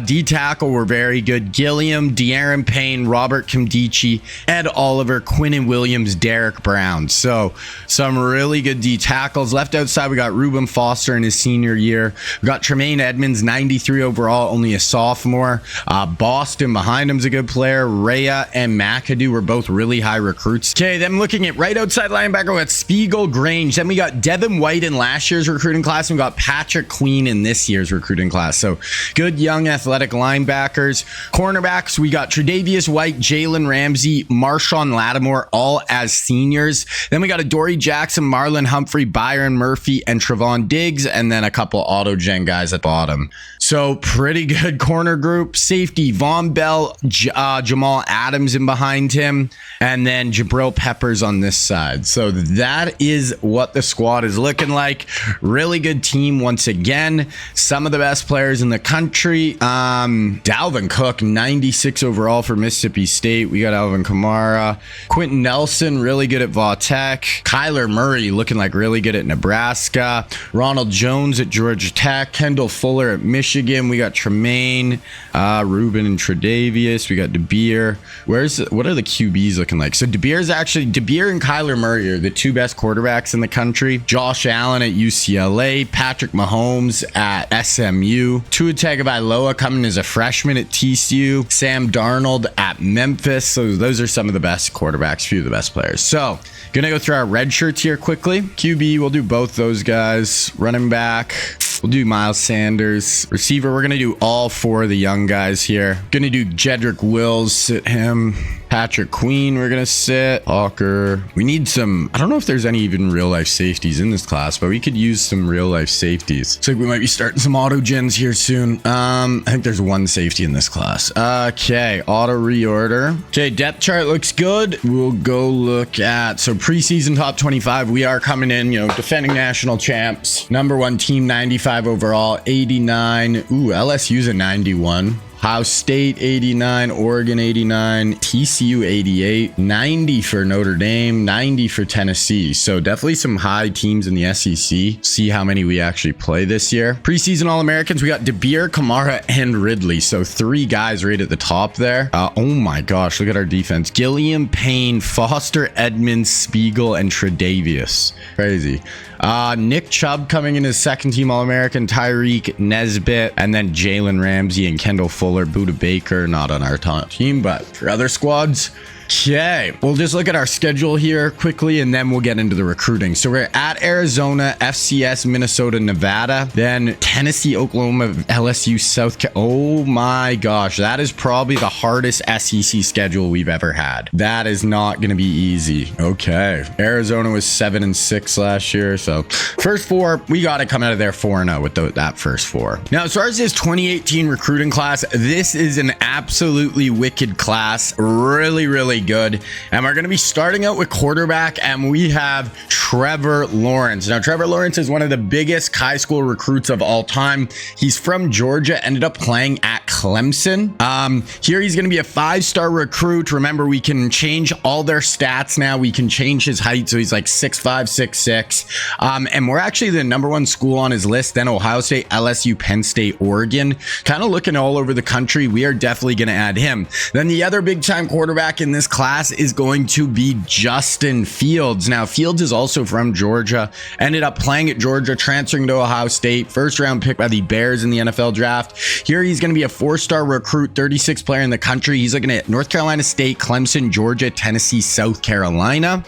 D-tackle, we're very good. Gilliam, De'Aaron Payne, Robert Kimdichie, Ed Oliver, Quinnen Williams, Derek Brown. So some really good D tackles. Left outside, we got Reuben Foster in his senior year. We got Tremaine Edmonds, 93 overall, only a sophomore. Boston behind him's a good player. Rhea and McAdoo were both really high recruits. Okay, then looking at right outside linebacker, we got Spiegel, Grange. Then we got Devin White in last year's recruiting class, and we got Patrick Queen in this year's recruiting class. So good young athletic linebackers. Cornerbacks, we got Tre'Davious White, Jalen Ramsey, Marshawn Lattimore, all as seniors. Then we got Adoree Jackson, Marlon Humphrey, Byron Murphy, and Trevon Diggs, and then a couple auto-gen guys at bottom. So pretty good corner group. Safety, Von Bell, Jamal Adams in behind him, and then Jabril Peppers on this side. So that is what the squad is looking like. Really good team once again. Some of the best players in the country. Dalvin Cook, 96 overall for Mississippi State. We got Alvin Kamara. Quentin Nelson, really good at Vautech. Kyler Murray looking like really good at Nebraska. Ronald Jones at Georgia Tech. Kendall Fuller at Michigan. We got Tremaine, Ruben and Tre'Davious. We got DeBeer. What are the QBs looking like? So DeBeer and Kyler Murray are the two best quarterbacks in the country. Josh Allen at UCLA. Patrick Mahomes at SMU. Tua Tagovailoa coming as a freshman at TCU. Sam Darnold at Memphis. So those are some of the best quarterbacks, few of the best players. So gonna go through our red shirts here quickly. QB, we'll do both those guys. Running back, we'll do Miles Sanders. Receiver, we're going to do all four of the young guys here. Going to do Jedrick Wills, sit him. Patrick Queen, we're going to sit. Hawker. We need some, I don't know if there's any even real life safeties in this class, but we could use some real life safeties. So we might be starting some auto gens here soon. I think there's one safety in this class. Okay, auto reorder. Okay, depth chart looks good. We'll go look at, so preseason top 25. We are coming in, defending national champs. Number one team, 95 overall, 89. Ooh, LSU's a 91. Ohio State 89, Oregon 89, TCU 88, 90 for Notre Dame, 90 for Tennessee. So definitely some high teams in the SEC. See how many we actually play this year. Preseason All-Americans, we got DeBeer, Kamara, and Ridley. So three guys right at the top there. Oh my gosh, look at our defense. Gilliam, Payne, Foster, Edmonds, Spiegel, and Tre'Davious. Crazy. Nick Chubb coming in as second team All-American, Tyreek, Nesbitt, and then Jalen Ramsey and Kendall Fuller, Buda Baker, not on our team, but for other squads. Okay, we'll just look at our schedule here quickly and then we'll get into the recruiting. So we're at Arizona, FCS, Minnesota, Nevada, then Tennessee, Oklahoma, LSU, South Carolina. Oh my gosh, that is probably the hardest SEC schedule we've ever had. That is not going to be easy. Okay, Arizona was 7-6 last year, so first four, we got to come out of there 4-0 with that first four. Now, as far as this 2018 recruiting class, this is an absolutely wicked class. Really good. And we're going to be starting out with quarterback, and we have Trevor Lawrence. Now, Trevor Lawrence is one of the biggest high school recruits of all time. He's from Georgia, ended up playing at Clemson. Here he's going to be a 5-star recruit. Remember, we can change all their stats now. We can change his height, so he's like 6'5", 6'6". And we're actually the number one school on his list. Then Ohio State, LSU, Penn State, Oregon. Kind of looking all over the country. We are definitely going to add him. Then the other big time quarterback in this class is going to be Justin Fields. Now, Fields is also from Georgia, ended up playing at Georgia, transferring to Ohio State, first round pick by the Bears in the NFL draft. Here he's going to be a 4-star recruit, 36th player in the country. He's looking at North Carolina State, Clemson, Georgia, Tennessee, South Carolina.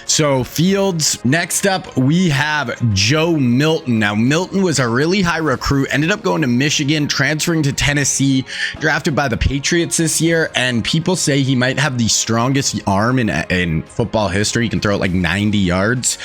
So Fields. Next up, we have Joe Milton. Now, Milton was a really high recruit, ended up going to Michigan, transferring to Tennessee, drafted by the Patriots this year, and people say he might have the strongest arm in football history. He can throw it like 90 yards.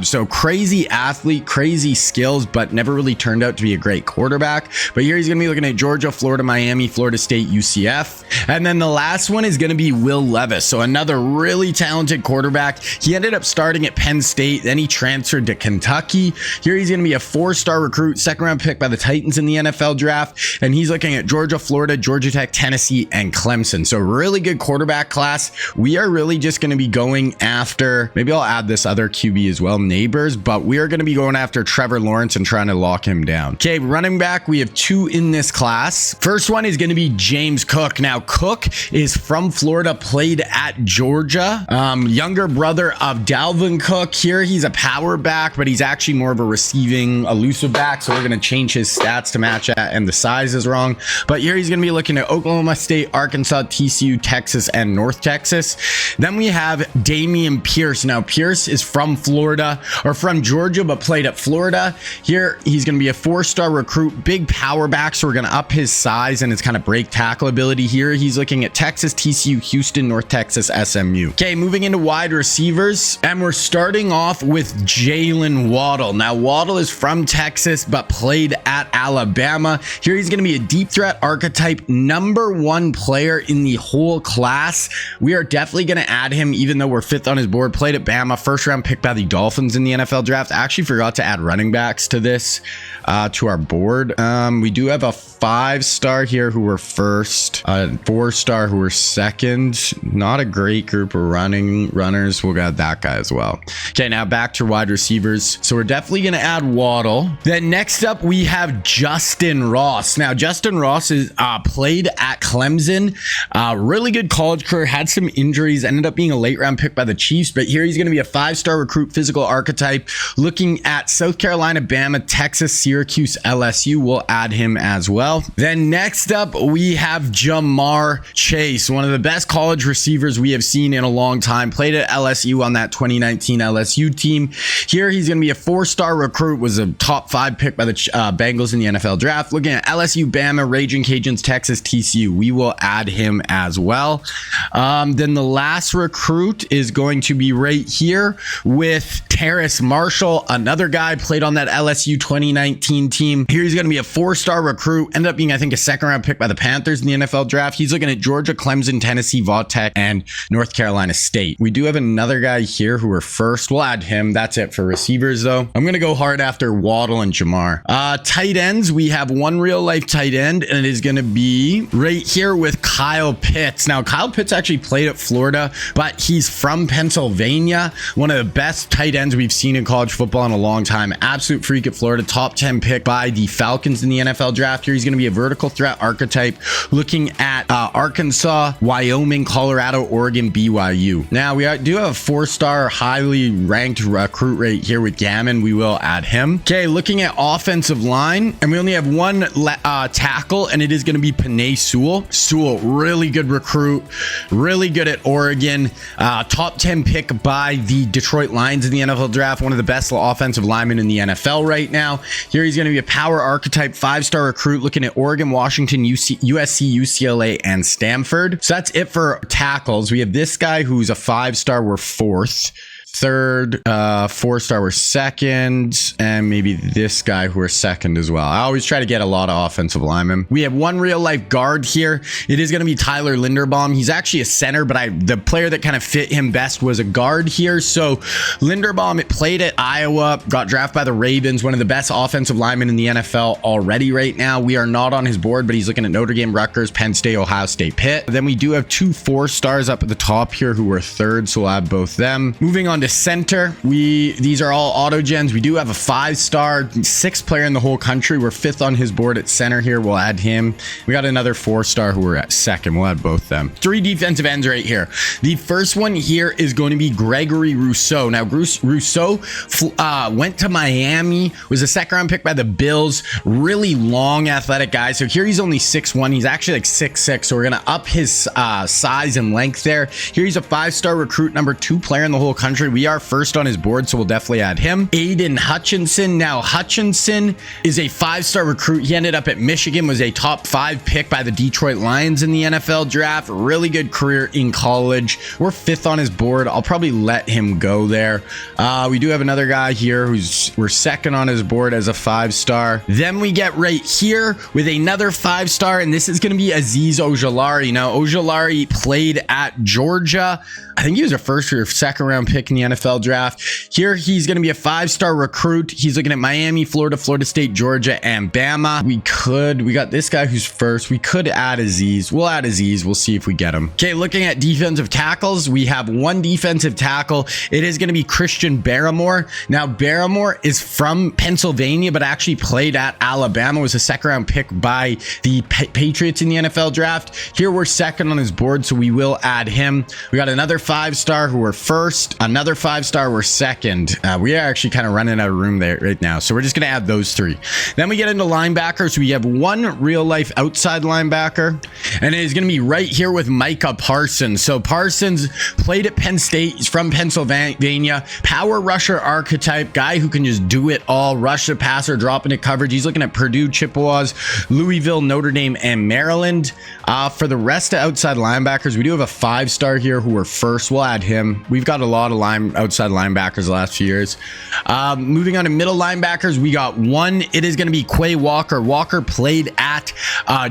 So crazy athlete, crazy skills, but never really turned out to be a great quarterback. But here he's going to be looking at Georgia, Florida, Miami, Florida State, UCF. And then the last one is going to be Will Levis. So another really talented quarterback. He ended up starting at Penn State. Then he transferred to Kentucky. Here he's going to be a 4-star recruit, second round pick by the Titans in the NFL draft. And he's looking at Georgia, Florida, Georgia Tech, Tennessee, and Clemson. So really good quarterback class, we are really just going to be going after, maybe I'll add this other QB as well, Neighbors, but we are going to be going after Trevor Lawrence and trying to lock him down. Okay, running back, we have 2 in this class. First one is going to be James Cook. Now, Cook is from Florida, played at Georgia. Younger brother of Dalvin Cook. Here, he's a power back, but he's actually more of a receiving elusive back, so we're going to change his stats to match that, and the size is wrong. But here he's going to be looking at Oklahoma State, Arkansas, TCU, Texas, and North Texas. Then we have Dameon Pierce. Now, Pierce is from Florida, or from Georgia, but played at Florida. Here, he's going to be a 4-star recruit, big power back, so we're going to up his size and his kind of break tackle ability. Here, he's looking at Texas, TCU, Houston, North Texas, SMU. Okay, moving into wide receivers, and we're starting off with Jalen Waddle. Now, Waddle is from Texas, but played at Alabama. Here, he's going to be a deep threat archetype, #1 player in the whole class. We are definitely going to add him, even though we're 5th on his board. Played at Bama, first round pick by the Dolphins in the NFL draft. I actually forgot to add running backs to this, to our board. We do have a 5-star here who were first, a 4-star who were second. Not a great group of runners. We'll get that guy as well. Okay, now back to wide receivers. So we're definitely going to add Waddle. Then next up, we have Justin Ross. Now, Justin Ross is played at Clemson. Really good college career, had some injuries, ended up being a late round pick by the Chiefs, but here he's going to be a 5-star recruit, physical archetype, looking at South Carolina, Bama, Texas, Syracuse, LSU. We'll add him as well. Then next up, we have Jamar Chase, one of the best college receivers we have seen in a long time. Played at LSU on that 2019 LSU team. Here, he's going to be a 4-star recruit, was a top 5 pick by the Bengals in the NFL draft. Looking at LSU, Bama, Raging Cajuns, Texas, TCU. We will add him as well. Then the last recruit is going to be right here with Terrace Marshall, another guy played on that LSU 2019 team. Here, he's going to be a 4-star recruit, ended up being, I think, a 2nd round pick by the Panthers in the NFL draft. He's looking at Georgia, Clemson, Tennessee, Vautech, and North Carolina State. We do have another guy here who are first. We'll add him. That's it for receivers, though. I'm going to go hard after Waddle and Jamar. Tight ends, we have one real life tight end, and it is going to be right here with Kyle Pitts. Now, Kyle Pitts actually played at Florida, but he's from Pennsylvania. One of the best tight ends we've seen in college football in a long time. Absolute freak at Florida. Top 10 pick by the Falcons in the NFL draft. Here, he's going to be a vertical threat archetype, looking at Arkansas, Wyoming, Colorado, Oregon, BYU. Now, we do have a 4-star highly ranked recruit right here with Gammon. We will add him. Okay, looking at offensive line, and we only have one tackle, and it is going to be Penei Sewell. Sewell, really good recruit, really good at Oregon. Top 10 pick by the Detroit Lions in the NFL draft. One of the best offensive linemen in the NFL right now. Here, he's going to be a power archetype, 5-star recruit, looking at Oregon, Washington, USC, UCLA, and Stanford. So that's it for tackles. We have this guy who's a 5-star. We're 4th. 3rd, 4-star were 2nd, and maybe this guy who are 2nd as well. I always try to get a lot of offensive linemen. We have one real life guard here. It is going to be Tyler Linderbaum. He's actually a center, but the player that kind of fit him best was a guard here. So Linderbaum played at Iowa, got drafted by the Ravens, one of the best offensive linemen in the NFL already right now. We are not on his board, but he's looking at Notre Dame, Rutgers, Penn State, Ohio State, Pitt. Then we do have 2 4-stars up at the top here who were 3rd, so we'll add both them. Moving on to center, these are all auto gens. We do have a 5-star, 6th player in the whole country. We're 5th on his board at center here. We'll add him. We got another 4-star who are at 2nd. We'll add both them. 3 defensive ends right here. The first one here is going to be Gregory Rousseau. Now, Rousseau went to Miami, was a 2nd round pick by the Bills. Really long, athletic guy. So here he's only 6'1". He's actually like 6'6". So we're going to up his size and length there. Here he's a 5-star recruit, #2 player in the whole country. We are 1st on his board, so we'll definitely add him. Aiden Hutchinson. Now, Hutchinson is a 5-star recruit. He ended up at Michigan, was a top 5 pick by the Detroit Lions in the NFL draft. Really good career in college. We're 5th on his board. I'll probably let him go there. We do have another guy here we're 2nd on his board as a 5-star. Then we get right here with another 5-star, and this is going to be Azeez Ojulari. Now, Ojulari played at Georgia. I think he was a 1st or 2nd round pick in the NFL draft. Here, he's going to be a 5-star recruit. He's looking at Miami, Florida, Florida State, Georgia, and Bama. We got this guy who's first. We could add Aziz. We'll add Aziz. We'll see if we get him. Okay, looking at defensive tackles, we have one defensive tackle. It is going to be Christian Barrymore. Now, Barrymore is from Pennsylvania, but actually played at Alabama. Was a second-round pick by the Patriots in the NFL draft. Here, we're second on his board, so we will add him. We got another 5-star who we're first. Another 5-star we're second. We are actually kind of running out of room there right now, so we're just going to add those 3. Then we get into linebackers. We have one real-life outside linebacker, and it is going to be right here with Micah Parsons. So Parsons played at Penn State. He's from Pennsylvania. Power rusher archetype, guy who can just do it all. Rush the passer, drop into coverage. He's looking at Purdue, Chippewas, Louisville, Notre Dame, and Maryland. For the rest of outside linebackers, we do have a 5-star here who we're first. We'll add him. We've got a lot of outside linebackers the last few years. Moving on to middle linebackers, we got one. It is going to be Quay Walker. Walker played at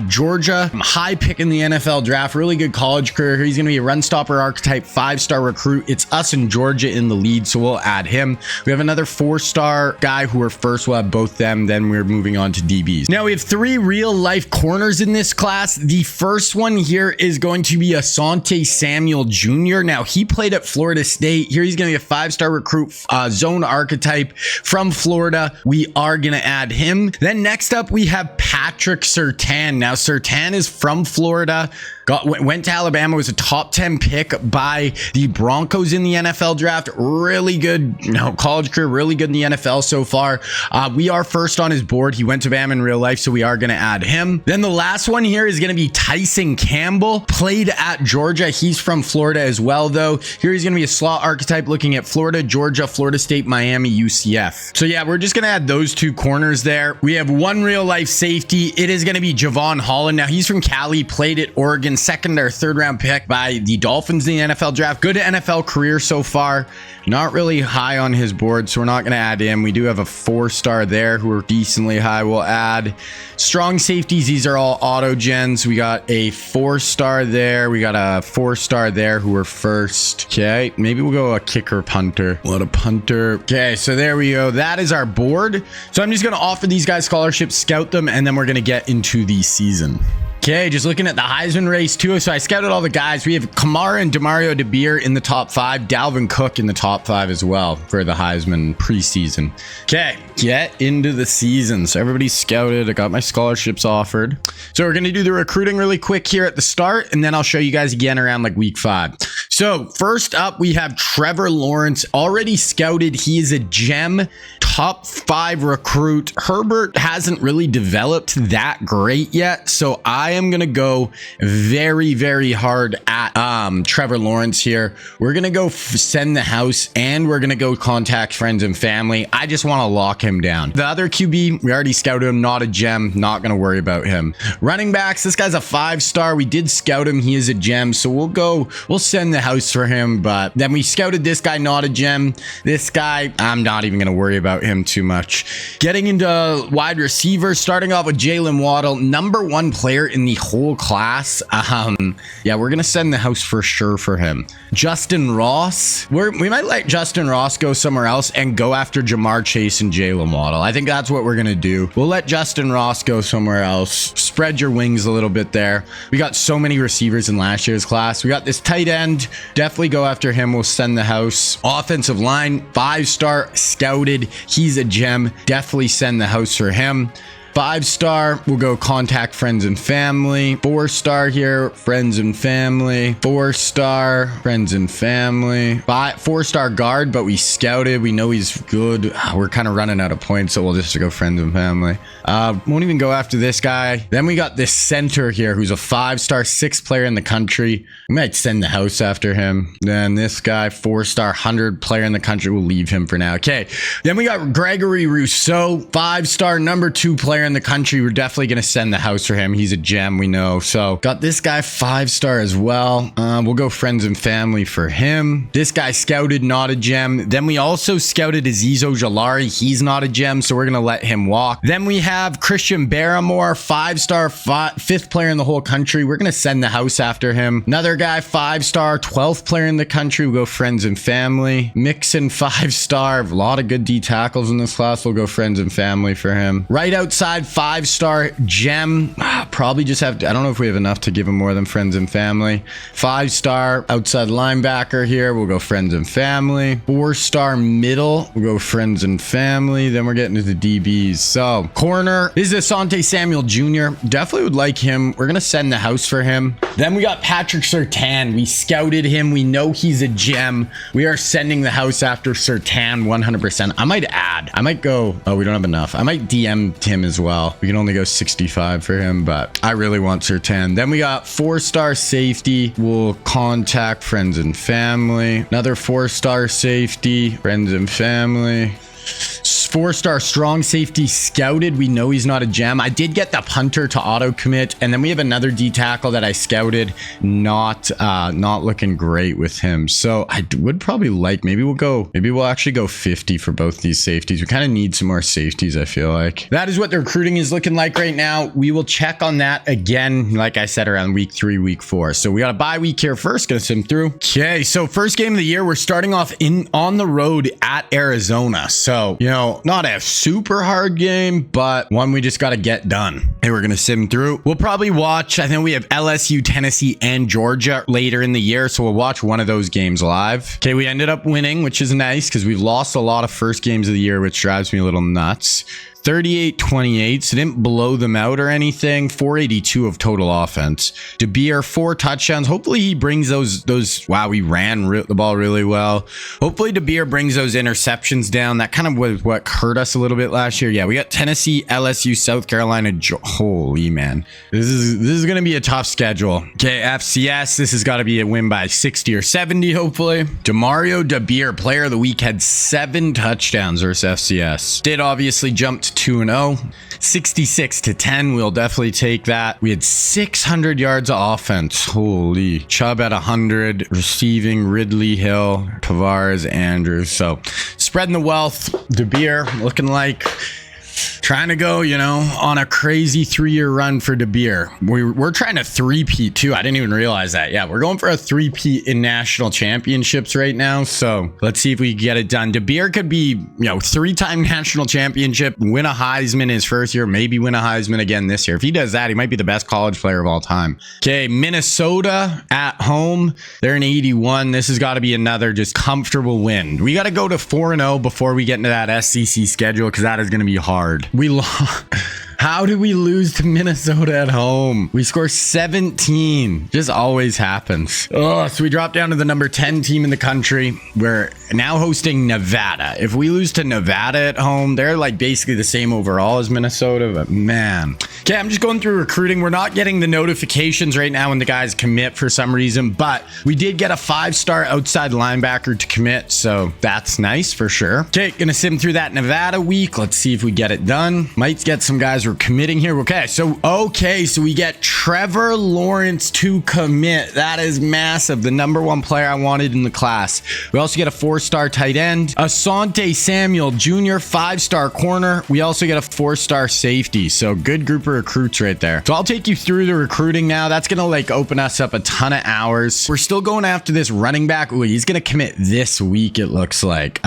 Georgia. High pick in the NFL draft. Really good college career. He's going to be a run stopper archetype, 5-star recruit. It's us and Georgia in the lead, so we'll add him. We have another 4-star guy who are first. We'll have both them. Then we're moving on to DBs. Now we have 3 real life corners in this class. The first one here is going to be Asante Samuel Jr. Now he played at Florida State. Here he's going to be a 5-star recruit, zone archetype from Florida. We are going to add him. Then next up we have Patrick Surtain. Now Surtain is from Florida. Went to Alabama, was a top 10 pick by the Broncos in the NFL draft. Really good, college career, really good in the NFL so far. We are first on his board. He went to Bama in real life, so we are going to add him. Then the last one here is going to be Tyson Campbell. Played at Georgia. He's from Florida as well, though. Here he's going to be a slot archetype looking at Florida, Georgia, Florida State, Miami, UCF. So yeah, we're just going to add those 2 corners there. We have one real life safety. It is going to be Javon Holland. Now he's from Cali, played at Oregon, second or third round pick by the Dolphins in the NFL draft. Good NFL career so far. Not really high on his board, so we're not going to add him. We do have a 4-star there who are decently high. We'll add strong safeties. These are all auto gens. We got a 4-star there. We got a 4-star there who are first. Okay, maybe we'll go a kicker punter. What a punter. Okay, so there we go. That is our board. So I'm just going to offer these guys scholarships, scout them, and then we're going to get into the season. Okay, just looking at the Heisman race too. So I scouted all the guys. We have Kamara and Demario DeBeer in the top 5. Dalvin Cook in the top 5 as well for the Heisman preseason. Okay, get into the season. So everybody's scouted. I got my scholarships offered. So we're going to do the recruiting really quick here at the start, and then I'll show you guys again around like week 5. So first up, we have Trevor Lawrence, already scouted. He is a gem, top 5 recruit. Herbert hasn't really developed that great yet, so I am going to go very, very hard at Trevor Lawrence here. We're going to go send the house, and we're going to go contact friends and family. I just want to lock him down. The other QB, we already scouted him, not a gem, not going to worry about him. Running backs, this guy's a 5-star. We did scout him. He is a gem, so we'll send the house for him. But then we scouted this guy, not a gem. This guy, I'm not even going to worry about him too much. Getting into wide receivers, starting off with Jalen Waddle, number 1 player in the whole class. Yeah, we're going to send the house for sure for him. Justin Ross, we might let Justin Ross go somewhere else and go after Jamar Chase and Jalen Waddle. I think that's what we're going to do. We'll let Justin Ross go somewhere else. Spread your wings a little bit there. We got so many receivers in last year's class. We got this tight end. Definitely go after him. We'll send the house. Offensive line, 5-star scouted. He's a gem. Definitely send the house for him. 5-star, we'll go contact friends and family. 4-star here, friends and family. 4-star, friends and family. 4-star guard, but we scouted. We know he's good. We're kind of running out of points, so we'll just go friends and family. Won't even go after this guy. Then we got this center here, who's a 5-star, 6th player in the country. We might send the house after him. Then this guy, 4-star, 100 player in the country. We'll leave him for now. Okay. Then we got Gregory Rousseau, 5-star, number 2 player player in the country. We're definitely going to send the house for him. He's a gem, we know. So got this guy 5-star as well. We'll go friends and family for him. This guy scouted, not a gem. Then we also scouted Aziz Ojolari. He's not a gem, so we're going to let him walk. Then we have Christian Barrymore, 5-star, 5th player in the whole country. We're going to send the house after him. Another guy, 5-star, 12th player in the country. We'll go friends and family. Mixon, 5-star. A lot of good D tackles in this class. We'll go friends and family for him. Right outside, 5-star gem. Probably just have to, I don't know if we have enough to give him more than friends and family. 5-star outside linebacker here. We'll go friends and family. 4-star middle. We'll go friends and family. Then we're getting to the DBs. So corner, this is Asante Samuel Jr. Definitely would like him. We're going to send the house for him. Then we got Patrick Surtain. We scouted him. We know he's a gem. We are sending the house after Surtain 100%. I might add. I might go, oh, we don't have enough. I might DM him as well. We can only go 65 for him, but I really want Surtain. Then we got 4-star safety. We'll contact friends and family. Another 4-star safety, friends and family. 4-star strong safety scouted. We know he's not a gem. I did get the punter to auto commit, and then we have another D tackle that I scouted. Not looking great with him. So I would probably like, maybe we'll actually go 50 for both these safeties. We kind of need some more safeties, I feel like. That is what the recruiting is looking like right now. We will check on that again, like I said, around week 3, week 4. So we got a bye week here first. Gonna sim through. Okay, so first game of the year, we're starting off on the road at Arizona. So, you know, not a super hard game, but one we just got to get done. Hey, we're going to sim through. We'll probably watch, I think we have LSU, Tennessee, and Georgia later in the year. So we'll watch one of those games live. Okay, we ended up winning, which is nice because we've lost a lot of first games of the year, which drives me a little nuts. 38-28, so didn't blow them out or anything. 482 of total offense. DeBeer, 4 touchdowns. Hopefully he brings those. Wow, we ran the ball really well. Hopefully DeBeer brings those interceptions down. That kind of was what hurt us a little bit last year. Yeah, we got Tennessee, LSU, South Carolina. Holy man, this is gonna be a tough schedule. Okay, FCS. This has got to be a win by 60 or 70. Hopefully. Demario DeBeer, player of the week, had 7 touchdowns versus FCS. Did obviously jump to 2-0, 66-10. We'll definitely take that. We had 600 yards of offense. Holy. Chubb at 100, receiving Ridley, Hill, Tavares, Andrews. So spreading the wealth. DeBeer looking like trying to go, you know, on a crazy 3-year run for DeBeer. We're trying to three-peat too. I didn't even realize that. Yeah, we're going for a three-peat in national championships right now. So let's see if we can get it done. DeBeer could be, you know, 3-time national championship, win a Heisman his first year, maybe win a Heisman again this year. If he does that, he might be the best college player of all time. Okay, Minnesota at home. They're an 81. This has got to be another just comfortable win. We got to go to 4-0 before we get into that SEC schedule because that is going to be hard. We lost. How did we lose to Minnesota at home? We score 17. Just always happens. Oh, so we dropped down to the number 10 team in the country. We're now hosting Nevada. If we lose to Nevada at home, they're like basically the same overall as Minnesota, but man. Okay, I'm just going through recruiting. We're not getting the notifications right now when the guys commit for some reason, but we did get a 5-star outside linebacker to commit, so that's nice for sure. Okay, gonna sim through that Nevada week. Let's see if we get it done. Might get some guys we're committing here. Okay, so we get Trevor Lawrence to commit. That is massive. The number 1 player I wanted in the class. We also get a 4-star tight end. Asante Samuel Jr., 5-star corner. We also get a 4-star safety. So good group of recruits right there. So I'll take you through the recruiting now. That's gonna like open us up a ton of hours. We're still going after this running back. Ooh, he's gonna commit this week, it looks like.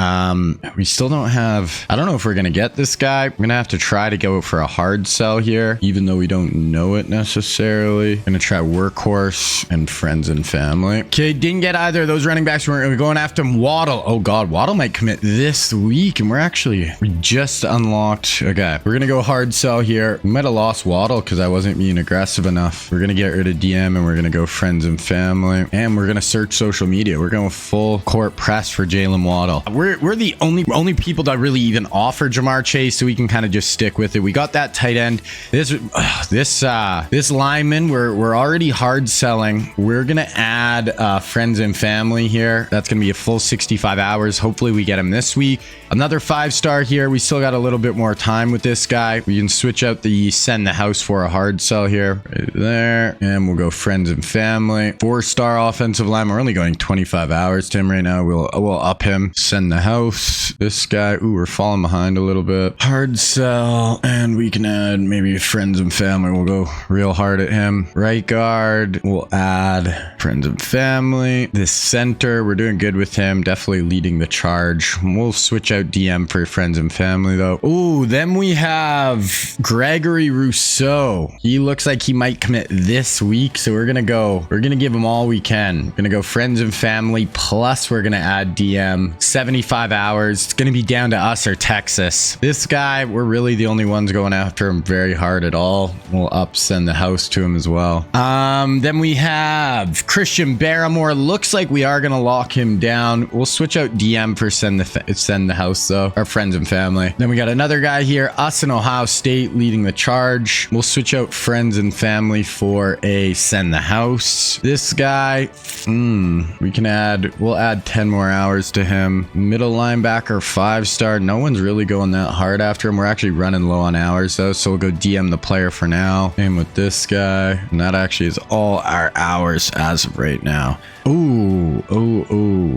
We still don't have, I don't know if we're gonna get this guy. We're gonna have to try to go for a hard sell here, even though we don't know it necessarily. Gonna try workhorse and friends and family. Okay, didn't get either of those running backs. We're going after Waddle. Oh god, Waddle might commit this week, and we just unlocked. Okay, we're gonna go hard sell here. We might have lost Waddle because I wasn't being aggressive enough. We're gonna get rid of DM and we're gonna go friends and family, and we're gonna search social media. We're going full court press for Jalen Waddle. We're the only people that really even offer Jamar Chase, so we can kind of just stick with it. We got that tight end. This lineman, we're already hard selling. We're gonna add friends and family here. That's gonna be a full 65 hours. Hopefully we get him this week. Another 5-star here. We still got a little bit more time with this guy. We can switch out the send the house for a hard sell here, right there, and we'll go friends and family. 4-star offensive line. We're only going 25 hours to him right now. We'll up him. Send the house. This guy, ooh, we're falling behind a little bit. Hard sell, and we can add maybe friends and family. We'll go real hard at him. Right guard, we'll add friends and family. This center, we're doing good with him. Definitely leading the charge. We'll switch out DM for friends and family though. Ooh, then we have Gregory Rousseau. He looks like he might commit this week, so we're gonna give him all we can. We're gonna go friends and family, plus we're gonna add DM. 75 hours. It's gonna be down to us or Texas. This guy, we're really the only ones going after him very hard at all. We'll send the house to him as well. Then we have Christian Barrymore. Looks like we are gonna lock him down. We'll switch out DM for send the house though, our friends and family. Then we got another guy here, us in Ohio State leading the charge. We'll switch out friends and family for a send the house. This guy, we'll add 10 more hours to him. Middle linebacker, 5-star. No one's really going that hard after him. We're actually running low on hours though, so we'll go DM the player for now. Same with this guy, and that actually is all our hours as of right now. Ooh.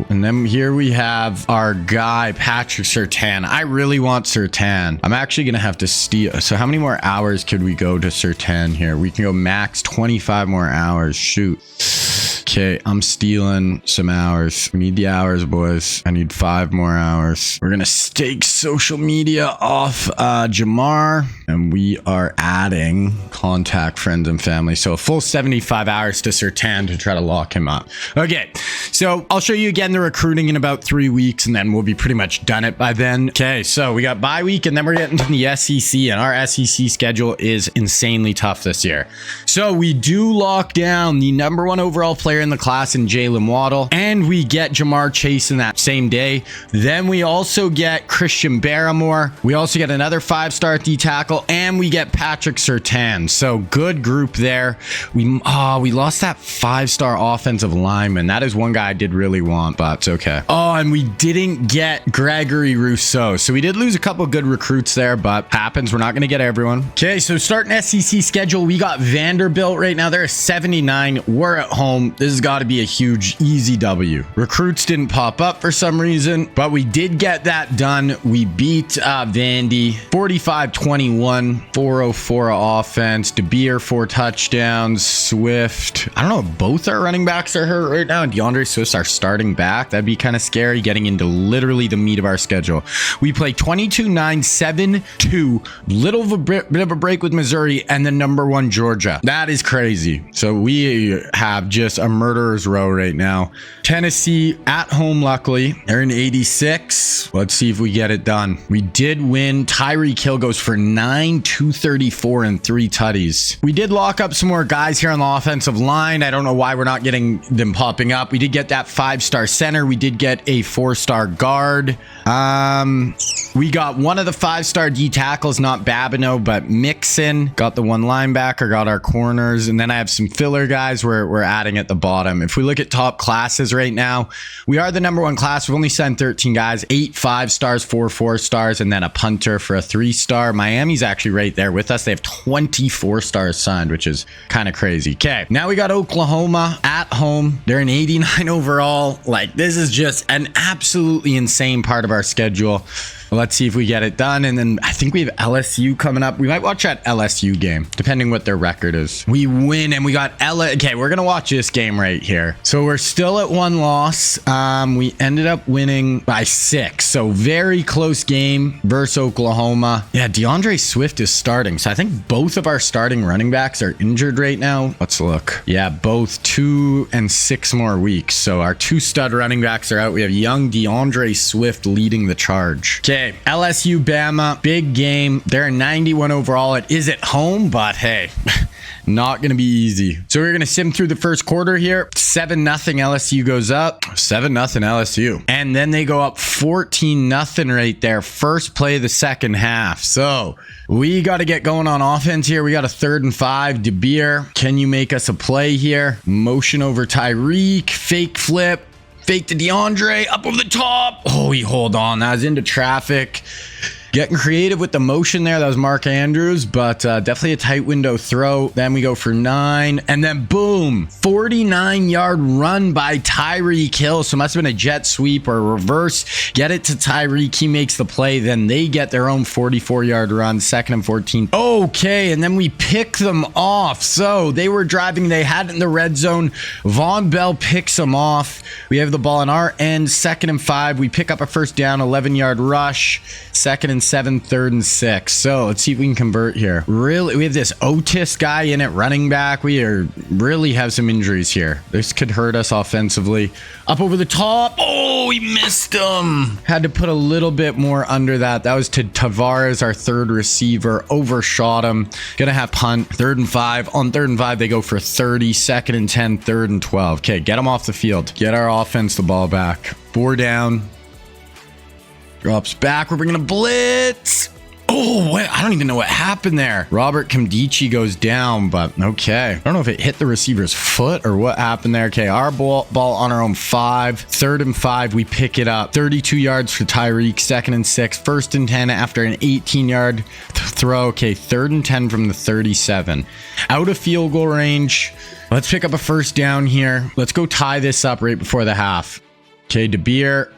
And then here we have our guy, Patrick Surtain. I really want Surtain. I'm actually going to have to steal. So how many more hours could we go to Surtain here? We can go max 25 more hours. Shoot. Okay, I'm stealing some hours. We need the hours, boys. I need 5 more hours. We're going to stake social media off Jamar, and we are adding contact friends and family. So a full 75 hours to Surtain to try to lock him up. Okay, so I'll show you again the recruiting in about 3 weeks, and then we'll be pretty much done it by then. Okay, so we got bye week, and then we're getting to the SEC, and our SEC schedule is insanely tough this year. So we do lock down the #1 overall player in the class in Jalen Waddle, and we get Jamar Chase in that same day. Then we also get Christian Barrymore. We also get another 5-star D tackle, and we get Patrick Surtain. So good group there. We lost that 5-star offensive lineman. That is one guy I did really want, but it's okay. Oh, and we didn't get Gregory Rousseau. So we did lose a couple good recruits there, but happens. We're not going to get everyone. Okay, so starting SEC schedule, we got Vanderbilt right now. They're 79. We're at home. This has got to be a huge, easy W. Recruits didn't pop up for some reason, but we did get that done. We beat Vandy 45-21, 404 offense. DeBeer 4 touchdowns. Swift, I don't know if both our running backs are hurt right now, and DeAndre Swift's our starting back. That'd be kind of scary getting into literally the meat of our schedule. We play 22-9, 7-2, little of a bit of a break with Missouri, and the #1 Georgia. That is crazy. So we have just a murderer's row right now. Tennessee at home, luckily. They're in 86. Let's see if we get it done. We did win. Tyreek Hill goes for 9, 234, and 3 tutties. We did lock up some more guys here on the offensive line. I don't know why we're not getting them popping up. We did get that 5-star center. We did get a 4-star guard. We got one of the 5-star D tackles, not Babineau, but Mixon. Got the 1 linebacker, got our corners, and then I have some filler guys we're adding at the bottom. If we look at top classes right now, we are the #1 class. We've only signed 13 guys, 8 5-stars, 4 4-stars, and then a punter for a 3-star. Miami's actually right there with us. They have 24 stars signed, which is kind of crazy. Okay, now we got Oklahoma at home. They're an 89 overall. Like, this is just an absolutely insane part of our schedule. Let's see if we get it done. And then I think we have LSU coming up. We might watch that LSU game, depending what their record is. We win, and we got Okay, we're going to watch this game right here. So we're still at 1 loss. We ended up winning by 6. So very close game versus Oklahoma. Yeah, DeAndre Swift is starting. So I think both of our starting running backs are injured right now. Let's look. Yeah, both 2 and 6 more weeks. So our 2 stud running backs are out. We have young DeAndre Swift leading the charge. Okay. Okay, LSU Bama, big game. They're a 91 overall. It is at home, but hey, not going to be easy. So we're going to sim through the first quarter here. 7-0 LSU goes up. 7-0 LSU. And then they go up 14-0 right there. First play of the second half. So we got to get going on offense here. We got a 3rd and 5. DeBeer, can you make us a play here? Motion over Tyreek. Fake flip. Fake to DeAndre. Up over the top. Oh, he hold on. That was into traffic. Getting creative with the motion there. That was Mark Andrews, but definitely a tight window throw. Then we go for 9, and then boom, 49-yard run by Tyreek Hill. So it must have been a jet sweep or reverse. Get it to Tyreek. He makes the play. Then they get their own 44-yard run, 2nd and 14. Okay, and then we pick them off. So they were driving. They had it in the red zone. Von Bell picks them off. We have the ball on our end, 2nd and 5. We pick up a first down, 11-yard rush, 2nd and 7, 3rd and 6. So let's see if we can convert here. Really, we have this Otis guy in at running back. We really have some injuries here. This could hurt us offensively. Up over the top. Oh, we missed him. Had to put a little bit more under that. That was to Tavares, our 3rd receiver. Overshot him. Gonna have punt. 3rd and 5. On 3rd and 5, they go for 30. 2nd and 10, 3rd and 12. Okay, get them off the field. Get our offense the ball back. 4 down. Drops back. We're bringing a blitz. Oh, wait, I don't even know what happened there. Robert Kamdichi goes down, but okay. I don't know if it hit the receiver's foot or what happened there. Okay, our ball on our own 5. 3rd and 5, we pick it up. 32 yards for Tyreek. 2nd and 6. 1st and 10 after an 18-yard throw. Okay, 3rd and 10 from the 37. Out of field goal range. Let's pick up a first down here. Let's go tie this up right before the half. Okay, DeBeer.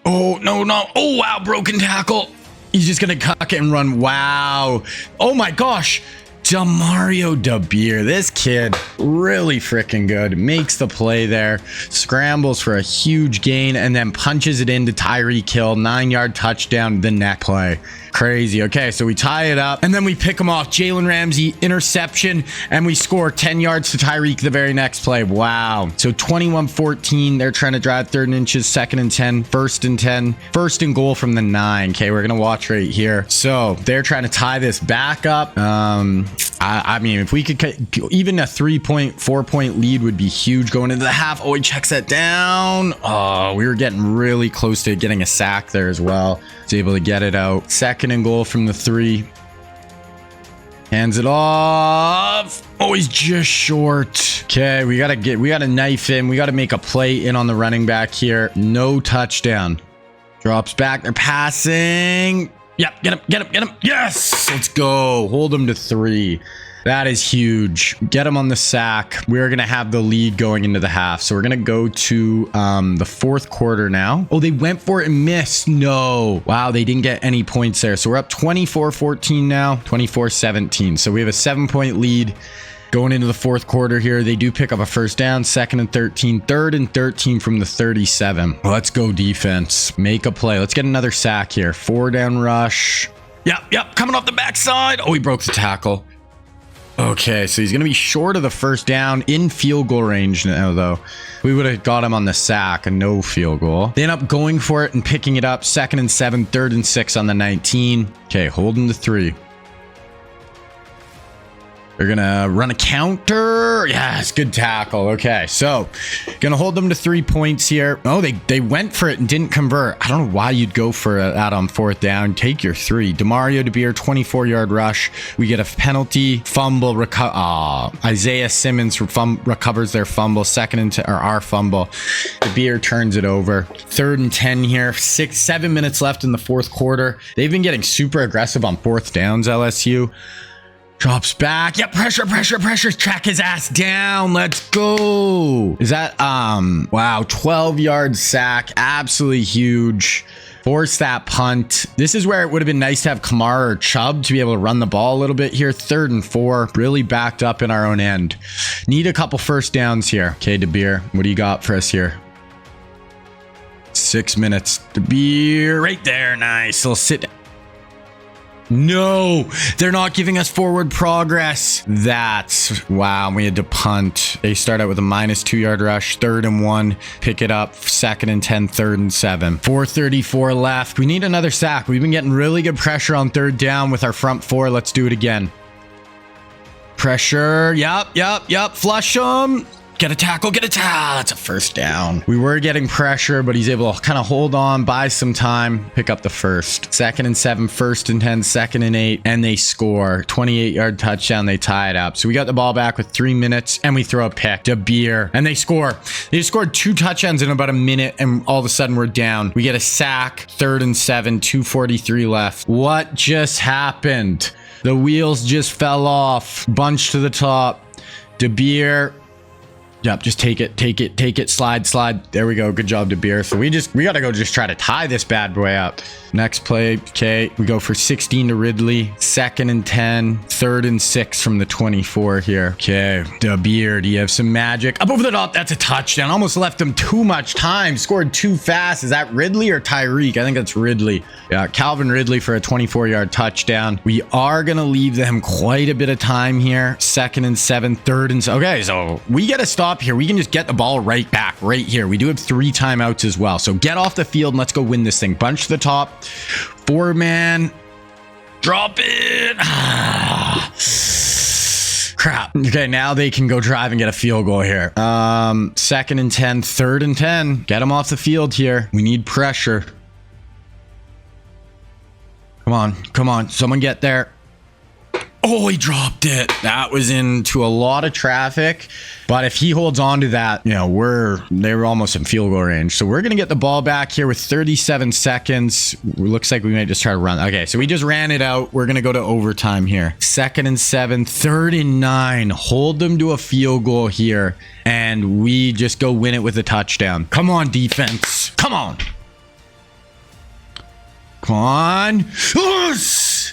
Oh, no. Oh, wow. Broken tackle. He's just going to cuck it and run. Wow. Oh, my gosh. Demario DeBeer. This kid really freaking good. Makes the play there. Scrambles for a huge gain and then punches it into Tyreek Hill. 9-yard touchdown. The next play. Crazy. Okay, so we tie it up and then we pick him off. Jalen Ramsey interception and we score 10 yards to Tyreek the very next play. Wow. So 21-14. They're trying to drive 3rd and inches, 2nd and 10, 1st and 10, 1st and goal from the 9. Okay, we're gonna watch right here. So they're trying to tie this back up. I mean, if we could even a 4-point lead would be huge going into the half. Oh, he checks that down. Oh, we were getting really close to getting a sack there as well. Was able to get it out. 2nd and goal from the 3. Hands it off. Oh, he's just short. Okay, we gotta knife in. We gotta make a play in on the running back here. No touchdown. Drops back. They're passing. Yep, get him. Yes, let's go. Hold him to 3. That is huge. Get him on the sack. We're going to have the lead going into the half. So we're going to go to the 4th quarter now. Oh, they went for it and missed. No. Wow, they didn't get any points there. So we're up 24-14 now, 24-17. So we have a 7-point lead. Going into the 4th quarter here, they do pick up a first down, 2nd and 13, 3rd and 13 from the 37. Let's go defense. Make a play. Let's get another sack here. 4 down rush. Yep. Coming off the backside. Oh, he broke the tackle. Okay, so he's going to be short of the first down in field goal range now, though. We would have got him on the sack, a no field goal. They end up going for it and picking it up. 2nd and 7, 3rd and 6 on the 19. Okay, holding the 3. They're going to run a counter. Yes, good tackle. Okay, so going to hold them to 3 points here. Oh, they went for it and didn't convert. I don't know why you'd go for that on 4th down. Take your 3. Demario DeBeer, 24-yard rush. We get a penalty. Fumble. Isaiah Simmons recovers their fumble. 2nd and our fumble. DeBeer turns it over. 3rd and 10 here. 7 minutes left in the 4th quarter. They've been getting super aggressive on 4th downs, LSU. Drops back. Yep, pressure. Track his ass down. Let's go. Is that, wow, 12-yard sack. Absolutely huge. Force that punt. This is where it would have been nice to have Kamara or Chubb to be able to run the ball a little bit here. 3rd and 4. Really backed up in our own end. Need a couple first downs here. Okay, DeBeer, what do you got for us here? 6 minutes. DeBeer, right there. Nice. Little sit down. No, they're not giving us forward progress. That's wow. We had to punt. They start out with a -2 yard rush, 3rd and 1, pick it up, 2nd and 10, 3rd and 7, 4:34 left. We need another sack. We've been getting really good pressure on 3rd down with our front 4. Let's do it again. Pressure. Yep. Flush them. Get a tackle, get a tackle. That's a 1st down. We were getting pressure, but he's able to kind of hold on, buy some time, pick up the 1st. 2nd and 7, 1st and 10, 2nd and 8, and they score. 28-yard touchdown, they tie it up. So we got the ball back with 3 minutes, and we throw a pick. De Beer, and they score. They scored 2 touchdowns in about a minute, and all of a sudden we're down. We get a sack, 3rd and 7, 2:43 left. What just happened? The wheels just fell off. Bunch to the top. De Beer. Yep, just take it, slide. There we go. Good job, De Beer. So we gotta go just try to tie this bad boy up. Next play, okay, we go for 16 to Ridley, 2nd and 10, 3rd and 6 from the 24 here. Okay, De Beer, do you have some magic? Up over the top, that's a touchdown. Almost left him too much time. Scored too fast. Is that Ridley or Tyreek? I think that's Ridley. Yeah, Calvin Ridley for a 24-yard touchdown. We are gonna leave them quite a bit of time here. 2nd and 7, 3rd and 7. Okay, so we get a stop here. We can just get the ball right back right here. We do have 3 timeouts as well. So get off the field and let's go win this thing. Bunch to the top. 4-man. Drop it. Crap. Okay, now they can go drive and get a field goal here. 2nd and 10, 3rd and 10. Get them off the field here. We need pressure. Come on. Someone get there. Oh, he dropped it. That was into a lot of traffic. But if he holds on to that, you know, they were almost in field goal range. So we're going to get the ball back here with 37 seconds. Looks like we might just try to run. Okay, so we just ran it out. We're going to go to overtime here. 2nd and 7, 3rd and 9. Hold them to a field goal here. And we just go win it with a touchdown. Come on, defense. Come on. Yes!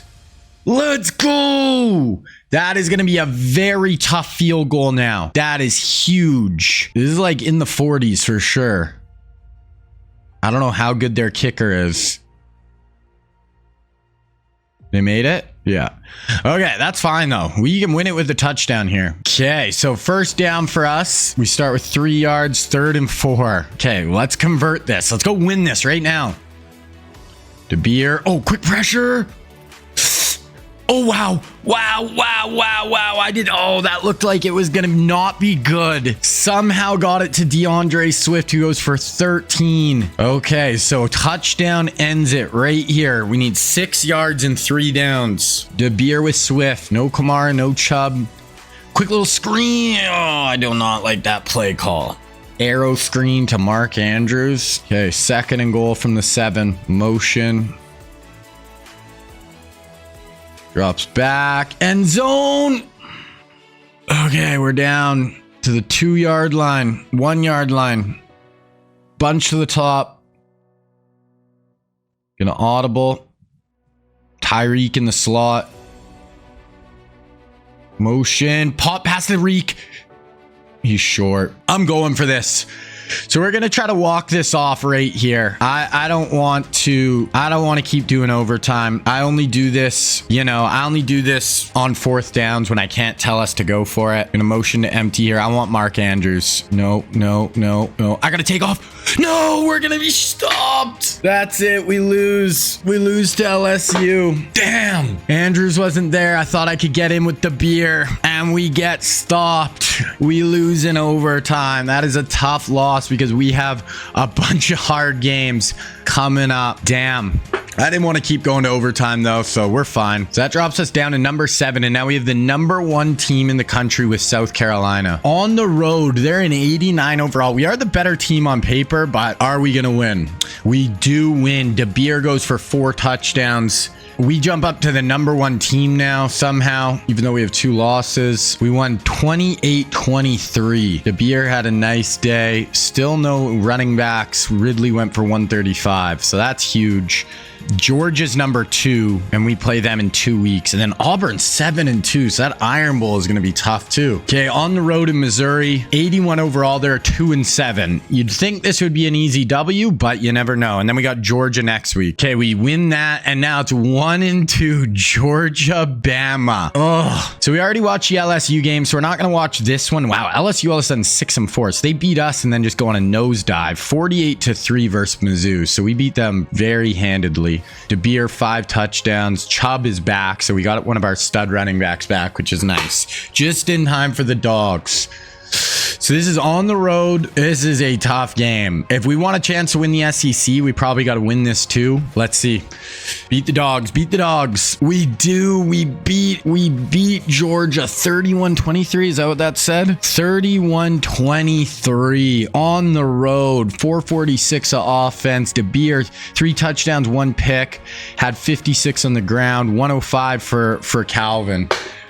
Let's go. That is going to be a very tough field goal now. That is huge. This is like in the 40s for sure. I don't know how good their kicker is. They made it? Yeah. Okay, that's fine though. We can win it with a touchdown here. Okay, so 1st down for us. We start with 3 yards, 3rd and 4. Okay, let's convert this. Let's go win this right now. De Beer. Oh, quick pressure. Oh, wow. That looked like it was going to not be good. Somehow got it to DeAndre Swift, who goes for 13. Okay, so touchdown ends it right here. We need 6 yards and 3 downs. De Beer with Swift. No Kamara, no Chubb. Quick little screen. Oh, I do not like that play call. Arrow screen to Mark Andrews. Okay, 2nd and goal from the 7. Motion. Drops back. End zone. Okay, we're down to the 2-yard line. 1-yard line. Bunch to the top. Gonna audible. Tyreek in the slot. Motion. Pop past the Reek. He's short. I'm going for this. So we're going to try to walk this off right here. I don't want to keep doing overtime. I only do this, I only do this on 4th downs when I can't tell us to go for it. Gonna motion to empty here. I want Mark Andrews. No. I got to take off. No, we're going to be stopped. That's it. We lose. We lose to LSU. Damn. Andrews wasn't there. I thought I could get in with the beer and we get stopped. We lose in overtime. That is a tough loss because we have a bunch of hard games coming up. Damn. I didn't want to keep going to overtime though, so we're fine. So that drops us down to number 7, and now we have the number 1 team in the country with South Carolina. On the road, they're an 89 overall. We are the better team on paper, but are we going to win? We do win. De Beer goes for 4 touchdowns. We jump up to the number 1 team now somehow, even though we have 2 losses. We won 28-23. De Beer had a nice day. Still no running backs. Ridley went for 135, so that's huge. Georgia's number 2, and we play them in 2 weeks. And then Auburn's 7-2, so that Iron Bowl is going to be tough too. Okay, on the road in Missouri, 81 overall. They're 2-7. You'd think this would be an easy W, but you never know. And then we got Georgia next week. Okay, we win that, and now it's 1-2 Georgia, Bama. Oh, so we already watched the LSU game, so we're not going to watch this one. Wow, LSU all of a sudden 6-4. So they beat us and then just go on a nosedive, 48-3 versus Mizzou. So we beat them very handedly. DeBeer 5 touchdowns. Chubb is back, so we got one of our stud running backs back, which is nice. Just in time for the Dogs. So this is on the road. This is a tough game. If we want a chance to win the SEC, we probably got to win this too. Let's see. Beat the Dogs. Beat the Dogs. We do. We beat Georgia 31-23. Is that what that said? 31-23 on the road. 446 of offense. DeBeer 3 touchdowns, 1 pick. Had 56 on the ground. 105 for Calvin.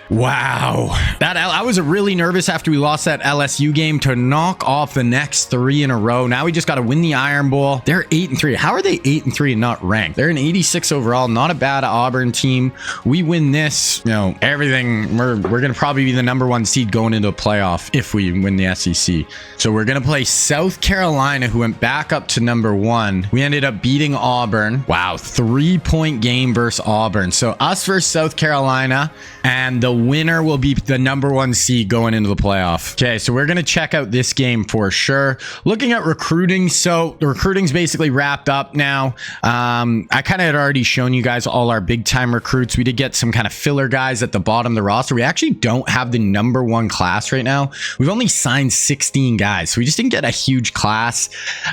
Wow. I was really nervous after we lost that LSU game to knock off the next 3 in a row. Now we just got to win the Iron Bowl. They're 8-3. How are they 8-3 and not ranked? They're an 86 overall. Not a bad Auburn team. We win this, everything. We're going to probably be the number 1 seed going into a playoff if we win the SEC. So we're going to play South Carolina, who went back up to number 1. We ended up beating Auburn. Wow. 3-point game versus Auburn. So us versus South Carolina, and the winner will be the number 1 seed going into the playoff. Okay, so we're going to check out this game for sure. Looking at recruiting, so the recruiting's basically wrapped up now. I kind of had already shown you guys all our big time recruits. We did get some kind of filler guys at the bottom of the roster. We actually don't have the number 1 class right now. We've only signed 16 guys, so we just didn't get a huge class.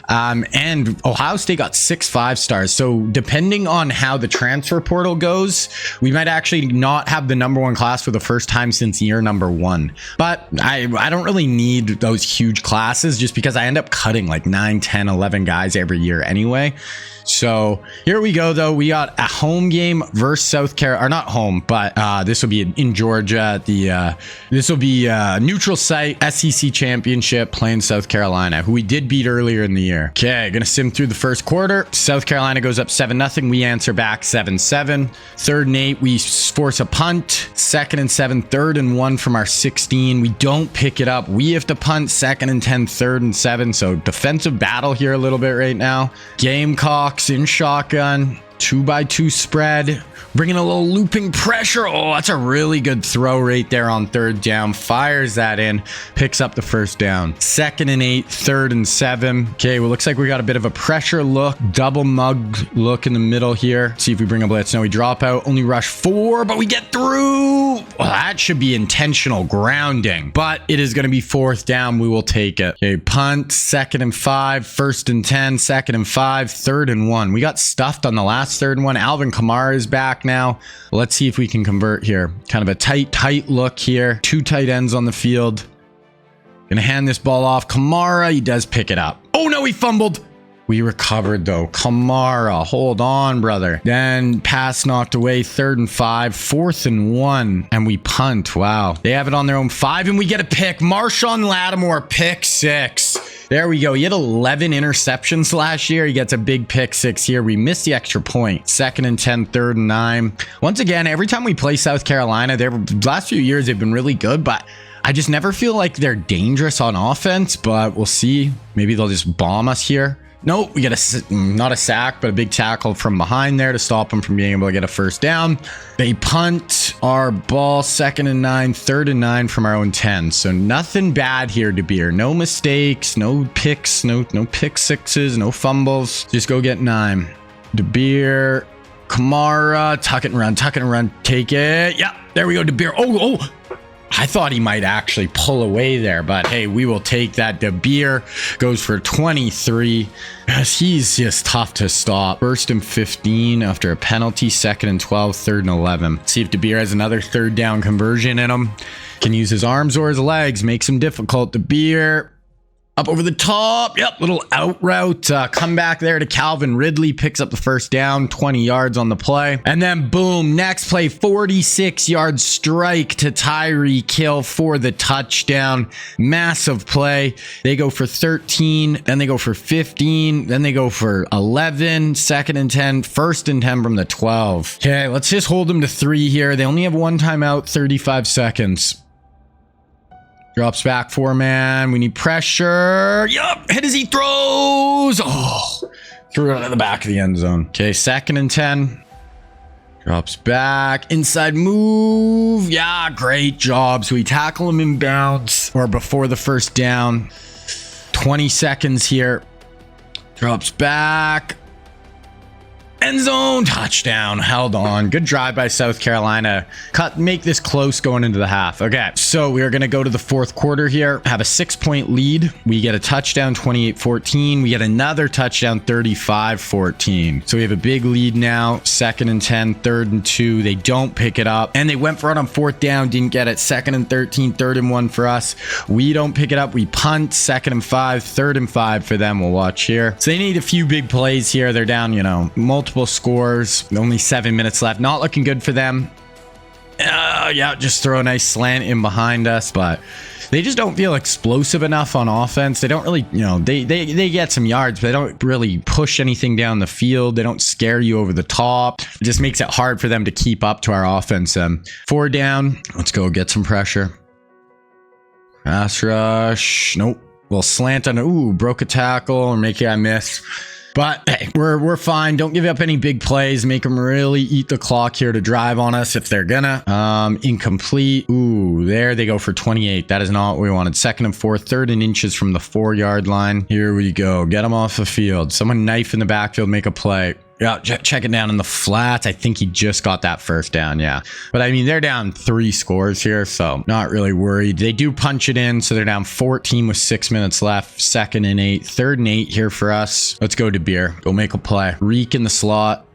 And Ohio State got 6 5-stars. So depending on how the transfer portal goes, we might actually not have the number 1 class for the first time since year number 1. But I don't really need those huge classes just because I end up cutting like 9, 10, 11 guys every year anyway. So here we go, though. We got a home game versus South Carolina, or not home, but this will be in Georgia. This will be a neutral site SEC championship playing South Carolina, who we did beat earlier in the year. Okay, gonna sim through the first quarter. South Carolina goes up 7-0. We answer back 7-7. 3rd and 8, we force a punt. 2nd and 7, 3rd and 1 from our 16. We don't pick it up. We have to punt. 2nd and 10, 3rd and 7. So defensive battle here a little bit right now. Gamecocks in shotgun, 2x2 spread, bringing a little looping pressure. Oh, that's a really good throw right there on 3rd down. Fires that in, picks up the 1st down. 2nd and 8, 3rd and 7. Okay, well, looks like we got a bit of a pressure look, double mug look in the middle here. See if we bring a blitz. No, we drop out, only rush 4, but we get through. Well, that should be intentional grounding, but it is going to be 4th down. We will take it. Okay, punt, 2nd and 5, 1st and 10, 2nd and 5, 3rd and 1. We got stuffed on the last 3rd and 1. Alvin Kamara is back now. Let's see if we can convert here. Kind of a tight look here. 2 tight ends on the field. Gonna hand this ball off. Kamara, he does pick it up. Oh no, he fumbled. We recovered though. Kamara, hold on, brother. Then pass knocked away. 3rd and 5, 4th and 1, and we punt. Wow. They have it on their own 5, and we get a pick. Marshawn Lattimore, pick 6. There we go. He had 11 interceptions last year. He gets a big pick 6 here. We missed the extra point. 2nd and 10, 3rd and 9. Once again, every time we play South Carolina, the last few years they've been really good, but I just never feel like they're dangerous on offense. But we'll see. Maybe they'll just bomb us here. Nope, we get not a sack, but a big tackle from behind there to stop them from being able to get a 1st down. They punt our ball. 2nd and 9, 3rd and 9 from our own 10. So nothing bad here, DeBeer. No mistakes, no picks, no pick 6s, no fumbles. Just go get 9. DeBeer, Kamara, tuck it and run, take it. Yeah, there we go, DeBeer. Oh. I thought he might actually pull away there, but hey, we will take that. DeBeer goes for 23. He's just tough to stop. 1st and 15 after a penalty. 2nd and 12, 3rd and 11. See if DeBeer has another 3rd down conversion in him. Can use his arms or his legs. Makes him difficult. DeBeer. Up over the top. Yep, little out route. Come back there to Calvin Ridley. Picks up the first down, 20 yards on the play. And then boom, next play, 46-yard strike to Tyreek Hill for the touchdown. Massive play. They go for 13, then they go for 15, then they go for 11, 2nd and 10, 1st and 10 from the 12. Okay, let's just hold them to 3 here. They only have one timeout, 35 seconds. Drops back 4-man. We need pressure. Yup. Hit as he throws. Oh, threw it out of the back of the end zone. Okay, 2nd and 10. Drops back. Inside move. Yeah, great job. So we tackle him in bounds or before the first down. 20 seconds here. Drops back. End zone, touchdown, held on. Good drive by South Carolina. Make this close going into the half. Okay, so we are going to go to the 4th quarter here. Have a 6-point lead. We get a touchdown, 28-14. We get another touchdown, 35-14. So we have a big lead now. 2nd and 10, 3rd and 2. They don't pick it up. And they went for it on 4th down, didn't get it. 2nd and 13, 3rd and 1 for us. We don't pick it up. We punt. 2nd and 5, 3rd and 5 for them. We'll watch here. So they need a few big plays here. They're down, multiple scores, only 7 minutes left. Not looking good for them. Yeah, just throw a nice slant in behind us, but they just don't feel explosive enough on offense. They don't really, they get some yards, but they don't really push anything down the field. They don't scare you over the top. It just makes it hard for them to keep up to our offense. 4 down. Let's go get some pressure. Pass rush. Nope. We'll slant on. Ooh, broke a tackle or make it I miss. But hey, we're fine. Don't give up any big plays. Make them really eat the clock here to drive on us if they're gonna. Incomplete. Ooh, there they go for 28. That is not what we wanted. 2nd and 4, 3rd and inches from the 4-yard line. Here we go. Get them off the field. Someone knife in the backfield. Make a play. Yeah, check it down in the flats. I think he just got that first down. Yeah. But I mean, they're down 3 scores here, so not really worried. They do punch it in, so they're down 14 with 6 minutes left. 2nd and 8, 3rd and 8 here for us. Let's go to Beer. Go make a play. Reek in the slot.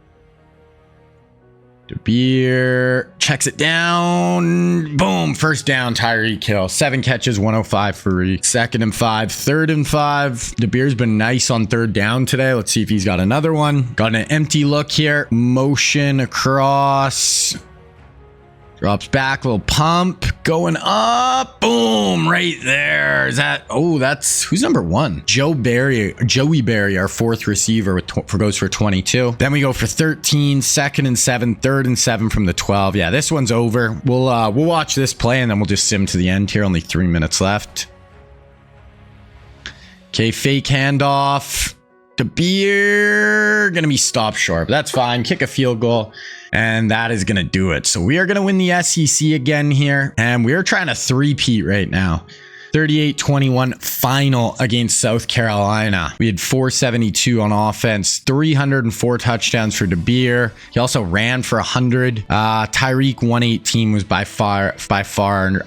De Beer checks it down. Boom. First down, Tyreek Hill. 7 catches, 105 for Reek. 2nd and 5, 3rd and 5. De Beer's been nice on 3rd down today. Let's see if he's got another one. Got an empty look here. Motion across. Drops back, little pump, going up, boom, right there. Is that, that's, who's number 1? Joey Berry, our 4th receiver goes for 22. Then we go for 13, 2nd and 7, 3rd and 7 from the 12. Yeah, this one's over. We'll watch this play and then we'll just sim to the end here. Only 3 minutes left. Okay, fake handoff. De Beer gonna be stopped short, but that's fine. Kick a field goal, and that is gonna do it. So we are gonna win the SEC again here, and we are trying to three-peat right now. 38-21 final against South Carolina. We had 472 on offense, 304 touchdowns for De Beer. He also ran for 100. Tyreek 118 was by far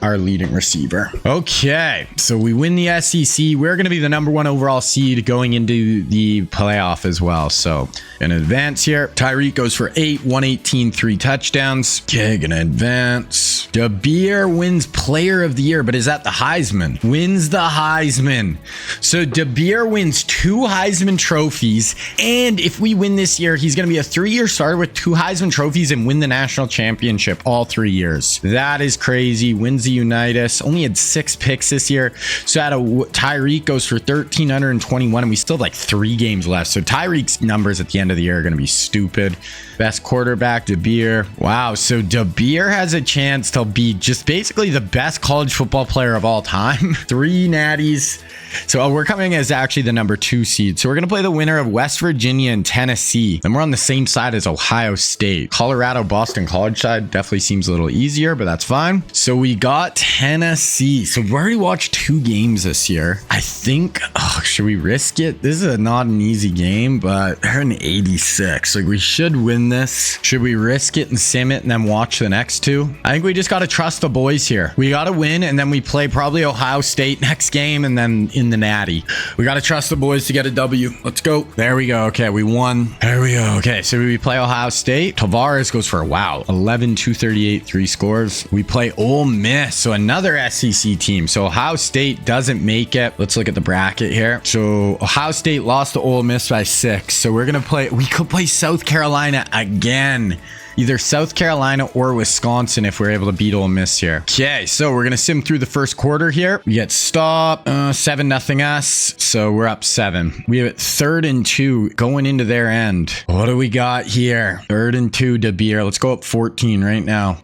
our leading receiver. Okay, so we win the SEC. We're going to be the number 1 overall seed going into the playoff as well. So in advance here, Tyreek goes for 8, 118, 3 touchdowns. Okay, gonna advance. De Beer wins Player of the Year, but is that the Heisman? Wins the Heisman. So De Beer wins 2 Heisman trophies, and if we win this year, he's going to be a 3-year starter with 2 Heisman trophies and win the national championship all 3 years. That is crazy. Wins the Unitas. Only had 6 picks this year. So Tyreek goes for 1,321, and we still have like 3 games left. So Tyreek's numbers at the end of the year are going to be stupid. Best quarterback, De Beer. Wow. So De Beer has a chance to be just basically the best college football player of all time. 3 natties. So we're coming as actually the number 2 seed. So we're going to play the winner of West Virginia and Tennessee. And we're on the same side as Ohio State. Colorado, Boston College side definitely seems a little easier, but that's fine. So we got Tennessee. So we already watched 2 games this year. I think, should we risk it? This is not an easy game, but they're an 86. Like, we should win this. Should we risk it and sim it and then watch the next 2? I think we just got to trust the boys here. We got to win, and then we play probably Ohio Ohio State next game, and then in the Natty. We got to trust the boys to get a W. Let's go. There we go. Okay, we won. There we go. Okay, so we play Ohio State. Tavares goes for, wow, 11, 238, 3 scores. We play Ole Miss, so another SEC team. So Ohio State doesn't make it. Let's look at the bracket here. So Ohio State lost to Ole Miss by 6. So we could play South Carolina again. Either South Carolina or Wisconsin if we're able to beat Ole Miss here. Okay, so we're going to sim through the first quarter here. We get stop, 7-0 us. So we're up 7. We have it 3rd and 2 going into their end. What do we got here? 3rd and 2 to Beer. Let's go up 14 right now.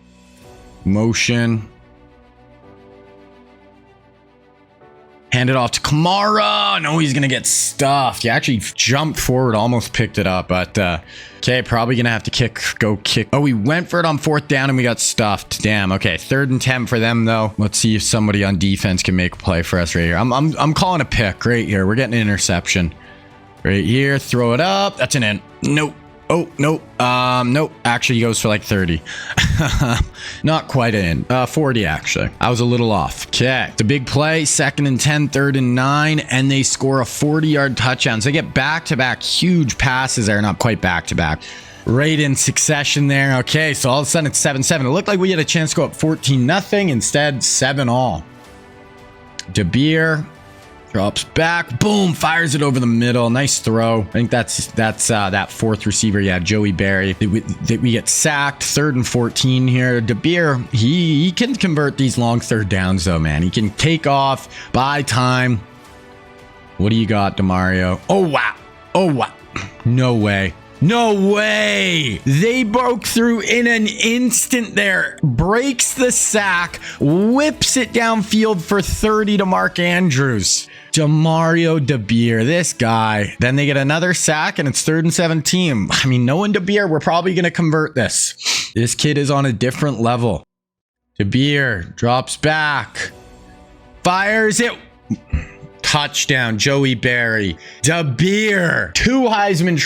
Motion. Hand it off to Kamara. No, he's going to get stuffed. He actually jumped forward, almost picked it up. But, okay, probably going to have to go kick. Oh, we went for it on 4th down and we got stuffed. Damn. Okay, 3rd and 10 for them, though. Let's see if somebody on defense can make a play for us right here. I'm calling a pick right here. We're getting an interception. Right here. Throw it up. That's an in. Nope. Oh, nope. Nope. Actually, he goes for like 30. Not quite in. 40, actually. I was a little off. Okay. It's a big play. 2nd and 10, 3rd and 9, and they score a 40-yard touchdown. So they get back-to-back huge passes there. Not quite back-to-back. Right in succession there. Okay, so all of a sudden it's 7-7. It looked like we had a chance to go up 14-0. Instead, 7-all. DeBeer drops back, boom, fires it over the middle. Nice throw. I think that's that 4th receiver. Yeah, Joey Barry. We get sacked. 3rd and 14 here. DeBeer, he can convert these long 3rd downs though, man. He can take off, buy time. What do you got, DeMario? Oh wow. Oh wow. No way. No way! They broke through in an instant there. Breaks the sack, whips it downfield for 30 to Mark Andrews. Demario DeBeer, this guy. Then they get another sack and it's 3rd and 17. I mean, knowing DeBeer, we're probably going to convert this. This kid is on a different level. DeBeer drops back. Fires it. Touchdown, Joey Barry. DeBeer, 2-time Heisman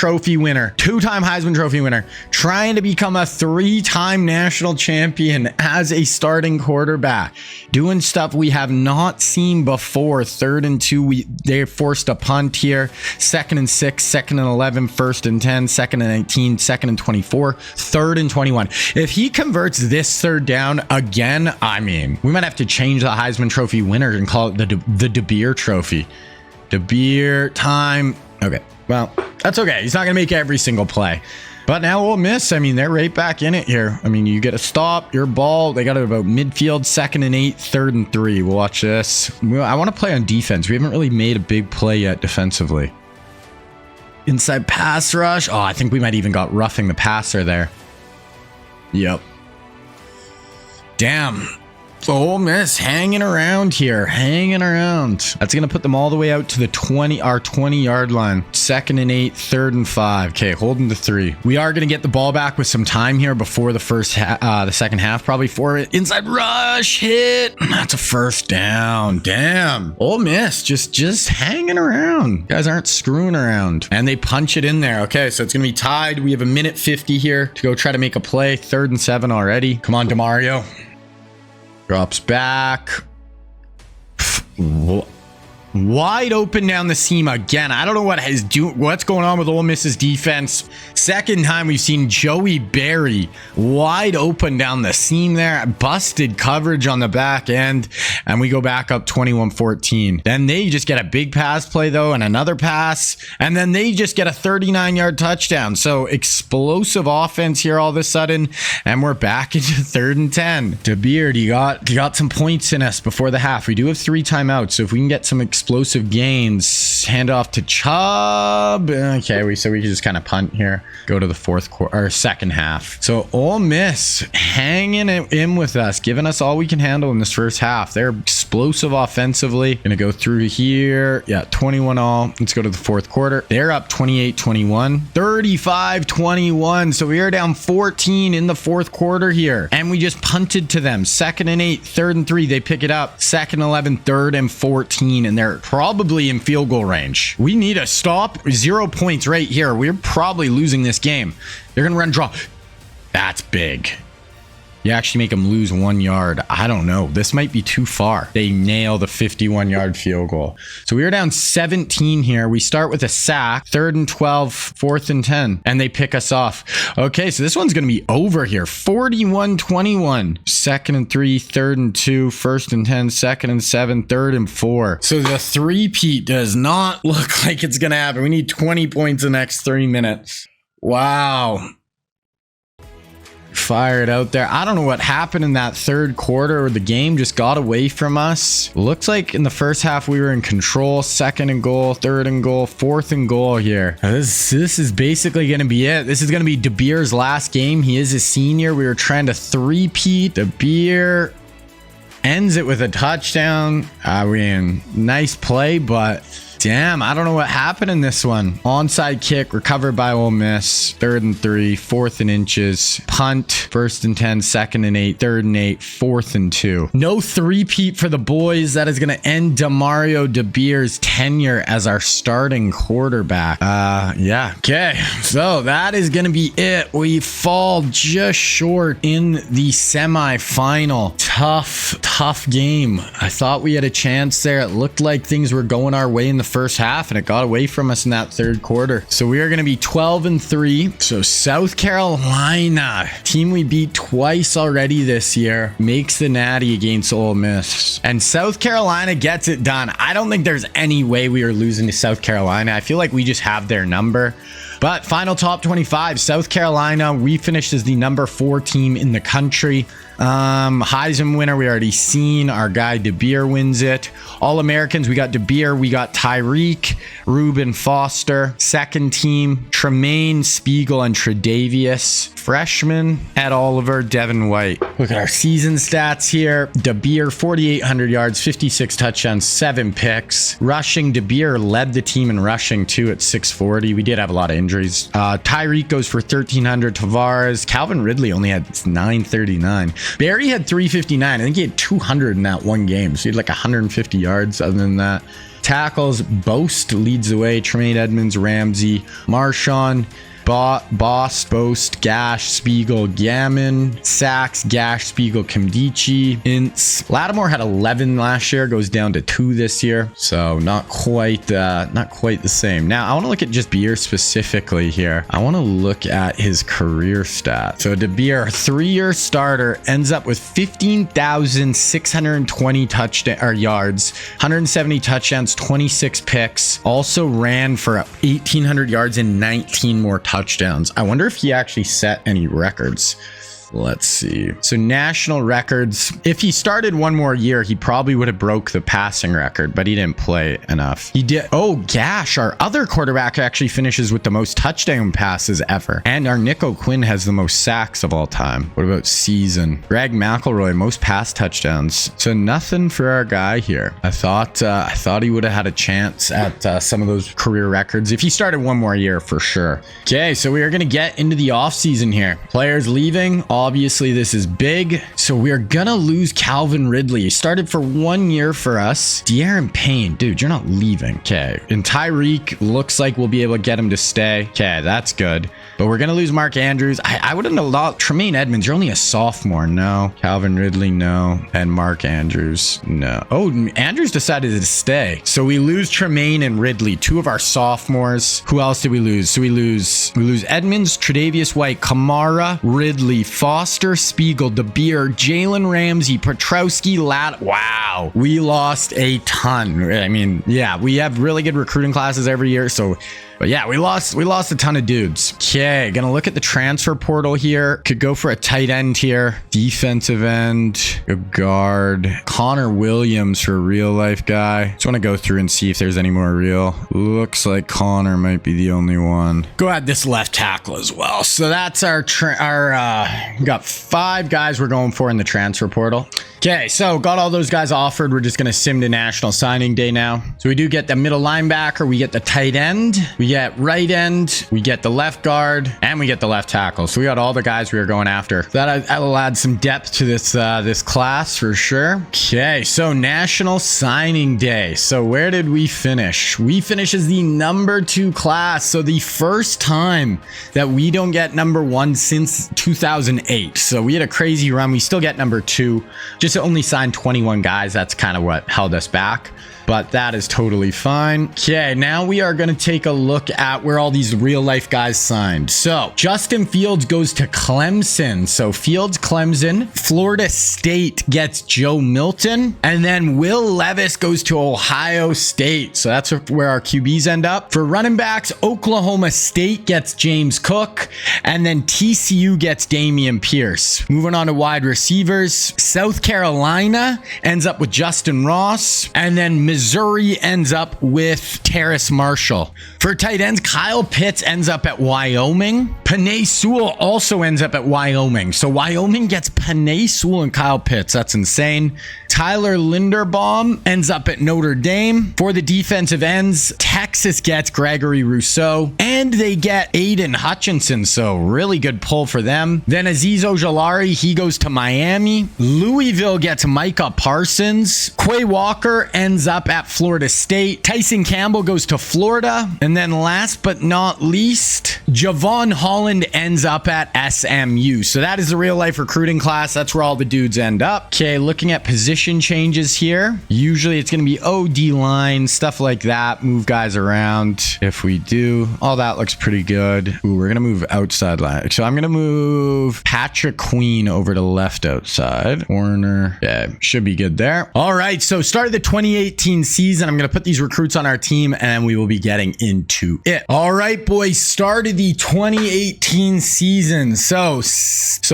Trophy winner, trying to become a 3-time national champion as a starting quarterback, doing stuff we have not seen before. 3rd and 2, they forced a punt here. 2nd and 6, 2nd and 11, 1st and 10, 2nd and 19, 2nd and 24, 3rd and 21. If he converts this 3rd down again, I mean, we might have to change the Heisman Trophy winner and call it the DeBeer Trophy. DeBeer time. Okay, well, that's okay. He's not going to make every single play. But now Ole Miss, I mean, they're right back in it here. I mean, you get a stop, your ball. They got it about midfield, 2nd and 8, 3rd and 3. We'll watch this. I want to play on defense. We haven't really made a big play yet defensively. Inside pass rush. Oh, I think we might even got roughing the passer there. Yep. Damn. Ole Miss hanging around here, hanging around. That's going to put them all the way out to the 20-yard line. 2nd and 8, 3rd and 5. Okay, holding the 3. We are going to get the ball back with some time here before the second half, probably for it. Inside rush, hit. That's a 1st down. Damn. Ole Miss just hanging around. You guys aren't screwing around. And they punch it in there. Okay, so it's going to be tied. We have 1:50 here to go try to make a play. 3rd and 7 already. Come on, DeMario. Drops back. Wide open down the seam again. I don't know what's going on with Ole Miss's defense. 2nd time we've seen Joey Barry wide open down the seam there. Busted coverage on the back end. And we go back up 21-14. Then they just get a big pass play though and another pass. And then they just get a 39-yard touchdown. So explosive offense here all of a sudden. And we're back into 3rd and 10. DeBeer, you got some points in us before the half. We do have 3 timeouts. So if we can get some explosive gains, hand off to Chubb. Okay, so we can just kind of punt here. Go to the 4th quarter or 2nd half. So Ole Miss hanging it in with us, giving us all we can handle in this 1st half. They're explosive offensively. Gonna go through here. Yeah, 21-all. Let's go to the 4th quarter. They're up 28-21, 35-21. So we are down 14 in the 4th quarter here, and we just punted to them. 2nd and 8, 3rd and 3. They pick it up. 2nd and 11, 3rd and 14, and they're probably in field goal range. We need a stop. 0 points right here. We're probably losing this game. They're gonna run draw. That's big. You actually make them lose 1 yard. I don't know. This might be too far. They nail the 51-yard field goal. So we are down 17 here. We start with a sack, 3rd and 12, 4th and 10, and they pick us off. Okay, so this one's going to be over here. 41-21. 2nd and 3, 3rd and 2, 1st and 10, 2nd and 7, 3rd and 4. So the three-peat does not look like it's going to happen. We need 20 points in the next 3 minutes. Wow. Fire it out there. I don't know what happened in that third quarter, or the game just got away from us. Looks like in the first half we were in control. 2nd and goal, 3rd and goal, 4th and goal here. This is basically going to be it. This is going to be De Beer's last game. He is a senior. We were trying to three-peat. De Beer ends it with a touchdown. I mean, nice play, but damn, I don't know what happened in this one. Onside kick, recovered by Ole Miss. 3rd and 3, 4th and inches. Punt, 1st and 10, 2nd and 8, 3rd and 8, 4th and 2. No three-peat for the boys. That is going to end Demario De Beer's tenure as our starting quarterback. Yeah. Okay, so that is going to be it. We fall just short in the semifinal. Tough game. I thought we had a chance there. It looked like things were going our way in the first half, and it got away from us in that third quarter. So we are going to be 12 and 3. So South Carolina, team we beat twice already this year, makes the natty against Ole Miss, and South Carolina gets it done. I don't think there's any way we are losing to South Carolina. I feel like we just have their number. But final top 25, South Carolina, we finished as the number 4 team in the country. Heisman winner, we already seen. Our guy De Beer wins it. All Americans, we got De Beer, we got Tyreek, Reuben Foster. Second team, Tremaine, Spiegel, and Tredavious. Freshman, Ed Oliver, Devin White. Look at our season stats here. De Beer, 4,800 yards, 56 touchdowns, 7 picks. Rushing, De Beer led the team in rushing too at 640. We did have a lot of injuries. Tyreek goes for 1,300. Tavares, Calvin Ridley only had 939. Barry had 359. I think he had 200 in that one game. So he had like 150 yards other than that. Tackles, Boast leads the way. Tremaine Edmonds, Ramsey, Marshawn, Bost, Gash, Spiegel, Gammon, Sachs, Gash, Spiegel, Kimdichie, Ince. Lattimore had 11 last year, goes down to 2 this year, so not quite the same. Now I want to look at just Beer specifically here. I want to look at his career stats. So De Beer, 3-year starter, ends up with 15,620 yards, 170 touchdowns, 26 picks. Also ran for 1,800 yards and 19 more touchdowns. I wonder if he actually set any records. Let's see. So national records. If he started one more year, he probably would have broke the passing record, but he didn't play enough. He did. Oh, Gash, our other quarterback, actually finishes with the most touchdown passes ever. And our Nick O'Quinn has the most sacks of all time. What about season? Greg McElroy, most pass touchdowns. So nothing for our guy here. I thought he would have had a chance at some of those career records if he started one more year for sure. Okay, so we are going to get into the offseason here. Players leaving. Obviously, this is big. So we're gonna lose Calvin Ridley. He started for 1 year for us. De'Aaron Payne, dude, you're not leaving. Okay. And Tyreek looks like we'll be able to get him to stay. Okay, that's good. But we're gonna lose Mark Andrews. I wouldn't have thought. Tremaine Edmonds, you're only a sophomore. No. Calvin Ridley, no. And Mark Andrews, no. Oh, Andrews decided to stay. So we lose Tremaine and Ridley, 2 of our sophomores. Who else did we lose? So we lose Edmonds, Tredavious White, Kamara, Ridley, Foster, Spiegel, De Beer, Jalen Ramsey, Petrowski, Wow. We lost a ton. I mean, yeah, we have really good recruiting classes every year. But yeah, we lost a ton of dudes. Okay, gonna look at the transfer portal here. Could go for a tight end here. Defensive end, a guard. Connor Williams for a real life guy. Just want to go through and see if there's any more real. Looks like Connor might be the only one. Go ahead this left tackle as well. So that's we got 5 guys we're going for in the transfer portal. Okay, so got all those guys offered. We're just going to sim to National Signing Day now. So we do get the middle linebacker. We get the tight end. We We get right end, we get the left guard, and we get the left tackle. So we got all the guys we were going after. That'll add some depth to this class for sure. Okay, so National Signing Day. So where did we finish? We finish as the number 2 class. So the first time that we don't get number 1 since 2008. So we had a crazy run. We still get number 2. Just only signed 21 guys. That's kind of what held us back, but that is totally fine. Okay, now we are going to take a look at where all these real life guys signed. So Justin Fields goes to Clemson. So Fields, Clemson. Florida State gets Joe Milton. And then Will Levis goes to Ohio State. So that's where our QBs end up. For running backs, Oklahoma State gets James Cook. And then TCU gets Damian Pierce. Moving on to wide receivers, South Carolina ends up with Justin Ross. And then Missouri ends up with Terrace Marshall. For tight ends, Kyle Pitts ends up at Wyoming. Penei Sewell also ends up at Wyoming. So Wyoming gets Penei Sewell and Kyle Pitts. That's insane. Tyler Linderbaum ends up at Notre Dame. For the defensive ends, Texas gets Gregory Rousseau. And they get Aiden Hutchinson. So really good pull for them. Then Azeez Ojulari, he goes to Miami. Louisville gets Micah Parsons. Quay Walker ends up at Florida State. Tyson Campbell goes to Florida. And then last but not least, Javon Holland ends up at SMU. So that is the real life recruiting class. That's where all the dudes end up. Okay, looking at position changes here. Usually it's going to be OD line, stuff like that. Move guys around. If we do, all that looks pretty good. Ooh, we're going to move outside line. So I'm going to move Patrick Queen over to left outside. Warner. Yeah, should be good there. All right, so start of the 2018 season. I'm going to put these recruits on our team and we will be getting into it. All right, boys, started the 2018 season. So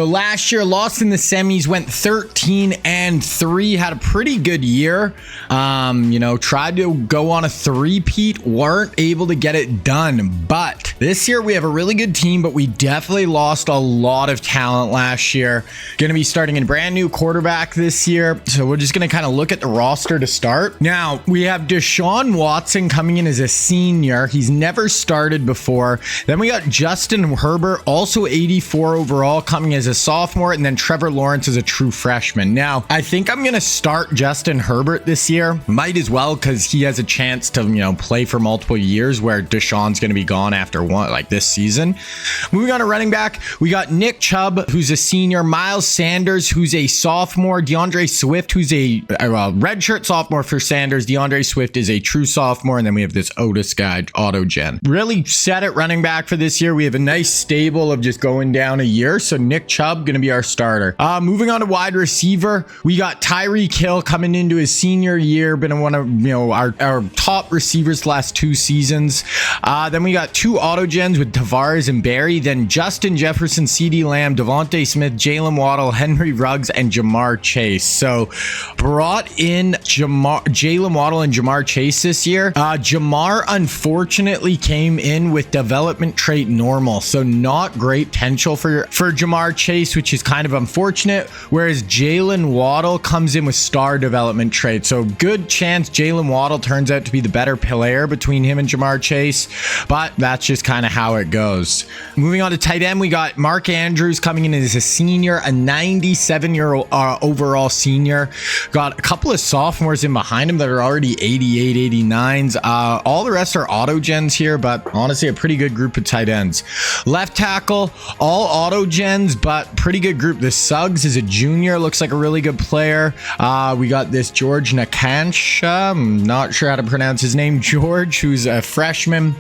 last year lost in the semis, went 13-3, had a pretty good year. Tried to go on a three-peat, weren't able to get it done. But this year we have a really good team, but we definitely lost a lot of talent last year. Going to be starting a brand new quarterback this year. So we're just going to kind of look at the roster to start. Now we have Deshaun Watson coming in as a senior. He's never started before. Then we got Justin Herbert, also 84 overall, coming as a sophomore, and then Trevor Lawrence as a true freshman. Now, I think I'm going to start Justin Herbert this year. Might as well, because he has a chance to, play for multiple years, where Deshaun's going to be gone after one, like this season. Moving on to running back, we got Nick Chubb, who's a senior, Miles Sanders, who's a sophomore, DeAndre Swift, who's a redshirt sophomore for Sanders. DeAndre Swift is a true sophomore, and then we have this Otis guy, Autogen. Really set at running back for this year. We have a nice stable of just going down a year. So Nick Chubb going to be our starter. Moving on to wide receiver, we got Tyreek Hill coming into his senior year, been one of our top receivers the last 2 seasons. Then we got 2 Autogens with Tavares and Barry. Then Justin Jefferson, CeeDee Lamb, Devontae Smith, Jalen Waddle, Henry Ruggs, and Jamar Chase. So brought in Jalen Waddle and Jamar Chase this year. Jamar unfortunately came in with development trait normal, so not great potential for Jamar Chase, which is kind of unfortunate, whereas Jalen Waddle comes in with star development trait. So good chance Jalen Waddle turns out to be the better player between him and Jamar Chase, but that's just kind of how it goes. Moving on to tight end, we got Mark Andrews coming in as a senior, a 97-year-old overall senior. Got a couple of sophomores in behind him that are already 88, 89s. All the rest are Autogens here, but honestly, a pretty good group of tight ends. Left tackle, all Autogens, but pretty good group. The Suggs is a junior, looks like a really good player. We got this George Nakansha, I'm not sure how to pronounce his name, George, who's a freshman.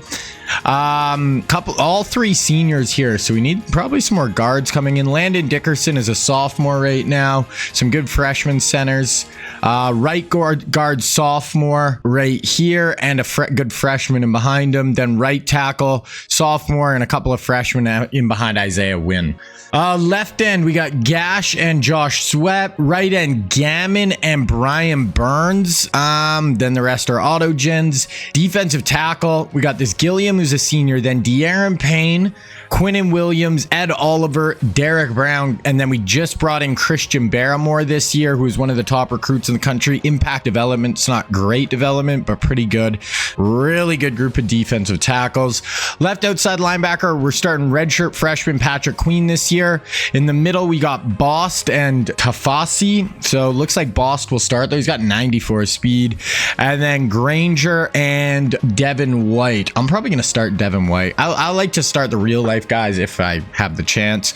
All 3 seniors here, so we need probably some more guards coming in. Landon Dickerson is a sophomore right now. Some good freshman centers. Right guard sophomore right here, and a good freshman in behind him. Then right tackle sophomore, and a couple of freshmen in behind Isaiah Wynn. Left end, we got Gash and Josh Sweat. Right end, Gammon and Brian Burns. Then the rest are Autogens. Defensive tackle, we got this Gilliam, who's a senior. Then De'Aaron Payne, Quinnen Williams, Ed Oliver, Derek Brown, and then we just brought in Christian Barrymore this year, who's one of the top recruits in the country. Impact development, it's not great development, but pretty good. Really good group of defensive tackles. Left outside linebacker, we're starting redshirt freshman Patrick Queen this year. In the middle, we got Bost and Tafasi. So looks like Bost will start though. He's got 94 speed. And then Granger and Devin White. I'm probably going to start Devin White. I like to start the real life guys if I have the chance.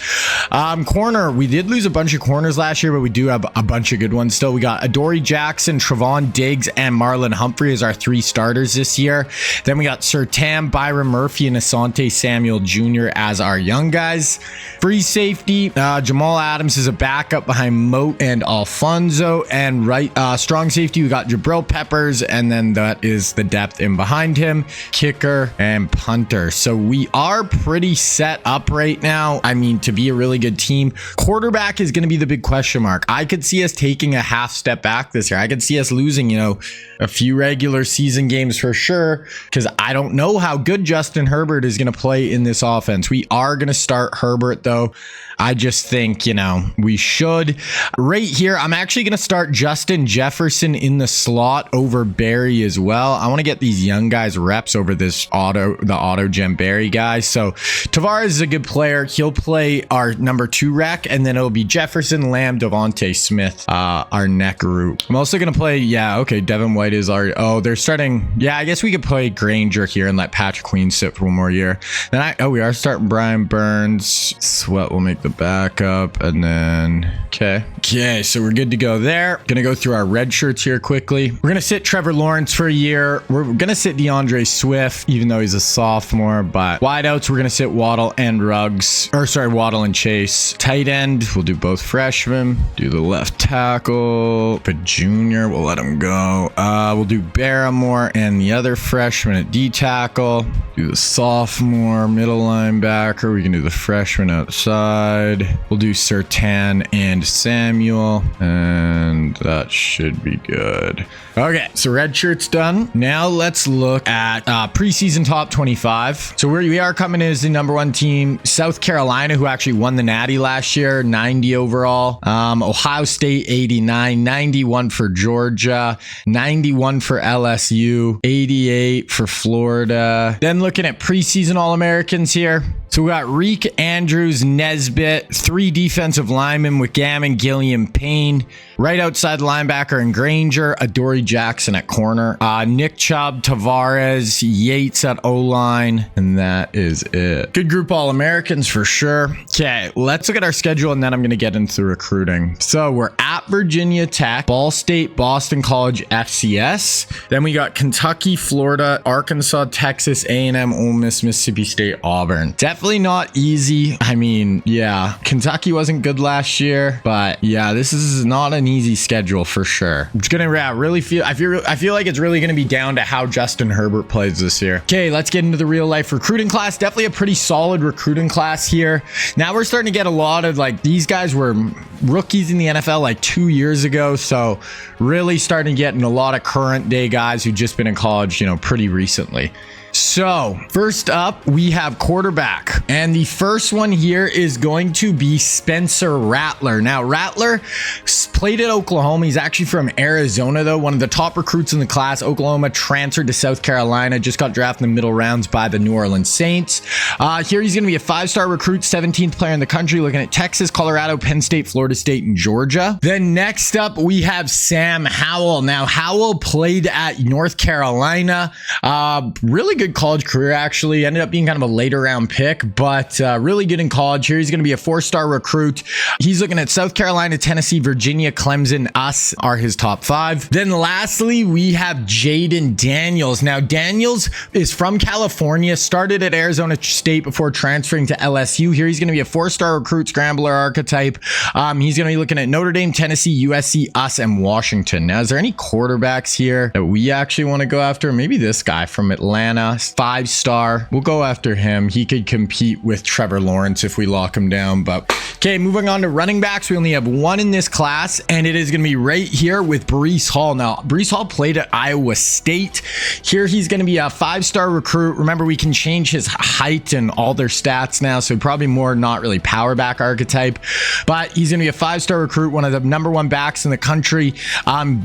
Corner, we did lose a bunch of corners last year, but we do have a bunch of good ones still. We got Adoree Jackson, Trevon Diggs, and Marlon Humphrey as our 3 starters this year. Then we got Sertam, Byron Murphy, and Asante Samuel Jr. as our young guys. Free safety, Jamal Adams is a backup behind Moat and Alfonso. And strong safety, we got Jabril Peppers, and then that is the depth in behind him, kicker and punter. So we are pretty set up right now. I mean, to be a really good team. Quarterback is going to be the big question mark. I could see us taking a half step back this year. I could see us losing, a few regular season games for sure, because I don't know how good Justin Herbert is going to play in this offense. We are going to start Herbert though. I just think, we should. Right here, I'm actually going to start Justin Jefferson in the slot over Barry as well. I want to get these young guys reps over the auto gem Barry guy. So Tavares is a good player. He'll play our number 2 rec, and then it'll be Jefferson, Lamb, Devontae Smith, our neck group. I'm also going to play, Devin White is already, they're starting. Yeah, I guess we could play Granger here and let Patrick Queen sit for one more year. Then we are starting Brian Burns. Sweat will make the backup, and then okay, so we're good to go there. Gonna go through our red shirts here quickly. We're gonna sit Trevor Lawrence for a year. We're gonna sit DeAndre Swift, even though he's a sophomore. But wideouts, we're gonna sit Waddle and Waddle and Chase. Tight end, we'll do both freshmen. Do the left tackle, but junior, we'll let him go. We'll do Barrymore and the other freshman at D tackle. Do the sophomore middle linebacker. We can do the freshman outside. We'll do Sertan and Samuel, and that should be good. Okay, so red shirt's done. Now let's look at preseason top 25. So we are coming in as the number 1 team. South Carolina, who actually won the Natty last year, 90 overall. Ohio State, 89. 91 for Georgia. 91 for LSU. 88 for Florida. Then looking at preseason All-Americans here. So we got Reek, Andrews, Nesbitt, 3 defensive linemen with Gammon, Gilliam, Payne. Right outside linebacker and Granger, Adoree Jackson at corner. Nick Chubb, Tavares, Yates at O-line, and that is it. Good group All-Americans for sure. Okay, let's look at our schedule, and then I'm going to get into recruiting. So we're at Virginia Tech, Ball State, Boston College, FCS. Then we got Kentucky, Florida, Arkansas, Texas, A&M, Ole Miss, Mississippi State, Auburn. Definitely not easy. I mean, yeah, Kentucky wasn't good last year, but yeah, this is not an easy schedule for sure. It's gonna really feel like it's really gonna be down to how Justin Herbert plays this year. Okay, let's get into the real life recruiting class. Definitely a pretty solid recruiting class here. Now we're starting to get a lot of these guys were rookies in the NFL like 2 years ago, so really starting to get in a lot of current day guys who've just been in college, pretty recently. So first up, we have quarterback, and the first one here is going to be Spencer Rattler. Now Rattler played at Oklahoma. He's actually from Arizona though, one of the top recruits in the class. Oklahoma transferred to South Carolina, just got drafted in the middle rounds by the New Orleans Saints. Here he's going to be a 5-star recruit, 17th player in the country, looking at Texas, Colorado, Penn State, Florida State, and Georgia. Then next up, we have Sam Howell. Now Howell played at North Carolina. Really good college career, actually. Ended up being kind of a later round pick, but really good in college. Here he's going to be a 4-star recruit. He's looking at South Carolina, Tennessee, Virginia, Clemson. Us are his top 5. Then lastly, we have Jaden Daniels. Now Daniels is from California, started at Arizona State before transferring to LSU. Here he's going to be a 4-star recruit, scrambler archetype. He's going to be looking at Notre Dame, Tennessee, USC, us, and Washington. Now, is there any quarterbacks here that we actually want to go after? Maybe this guy from Atlanta, 5-star. We'll go after him. He could compete with Trevor Lawrence if we lock him down, but Okay, moving on to running backs. We only have one in this class, and it is going to be right here with Breece Hall. Now, Breece Hall played at Iowa State. Here, he's going to be a 5-star recruit. Remember, we can change his height and all their stats now, so probably more not really power back archetype, but he's going to be a 5-star recruit, one of the #1 backs in the country.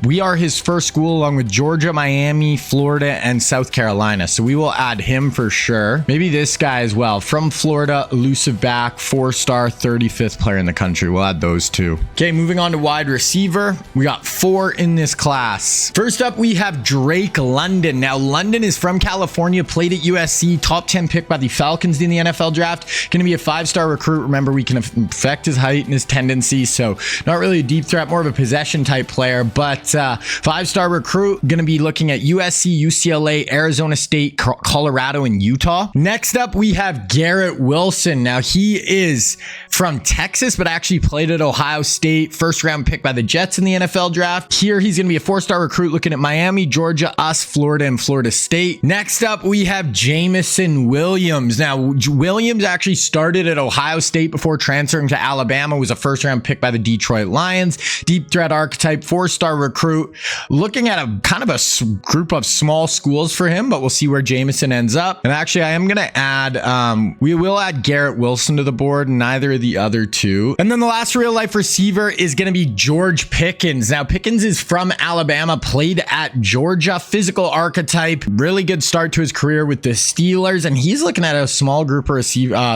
We are his first school along with Georgia, Miami, Florida, and South Carolina, so we will add him for sure. Maybe this guy as well. From Florida, elusive back, 4-star, 35th player in the country. We'll add those two. Okay, moving on to wide receiver. We got 4 in this class. First up, we have Drake London. Now, London is from California, played at USC, top 10 pick by the Falcons in the NFL draft. Going to be a 5-star recruit. Remember, we can affect his height and his tendencies, so not really a deep threat, more of a possession type player, but 5-star recruit. Going to be looking at USC, UCLA, Arizona State, Colorado, and Utah. Next up, we have Garrett Wilson. Now, he is from Texas, but actually played at Ohio State. 1st-round pick by the Jets in the NFL draft. Here, he's going to be a 4-star recruit looking at Miami, Georgia, us, Florida, and Florida State. Next up, we have Jameson Williams. Now, Williams actually started at Ohio State before transferring to Alabama, was a 1st-round pick by the Detroit Lions. Deep threat archetype, 4-star recruit. Looking at a kind of a group of small schools for him, but we'll see where Jameson ends up. And actually, I am going to add, we will add Garrett Wilson to the board, neither of the other two. And then the last real life receiver is going to be George Pickens. Now, Pickens is from Alabama, played at Georgia, physical archetype, really good start to his career with the Steelers, and he's looking at a small group of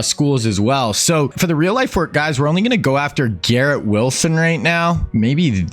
schools as well. So for the real life work, guys, we're only going to go after Garrett Wilson right now. Maybe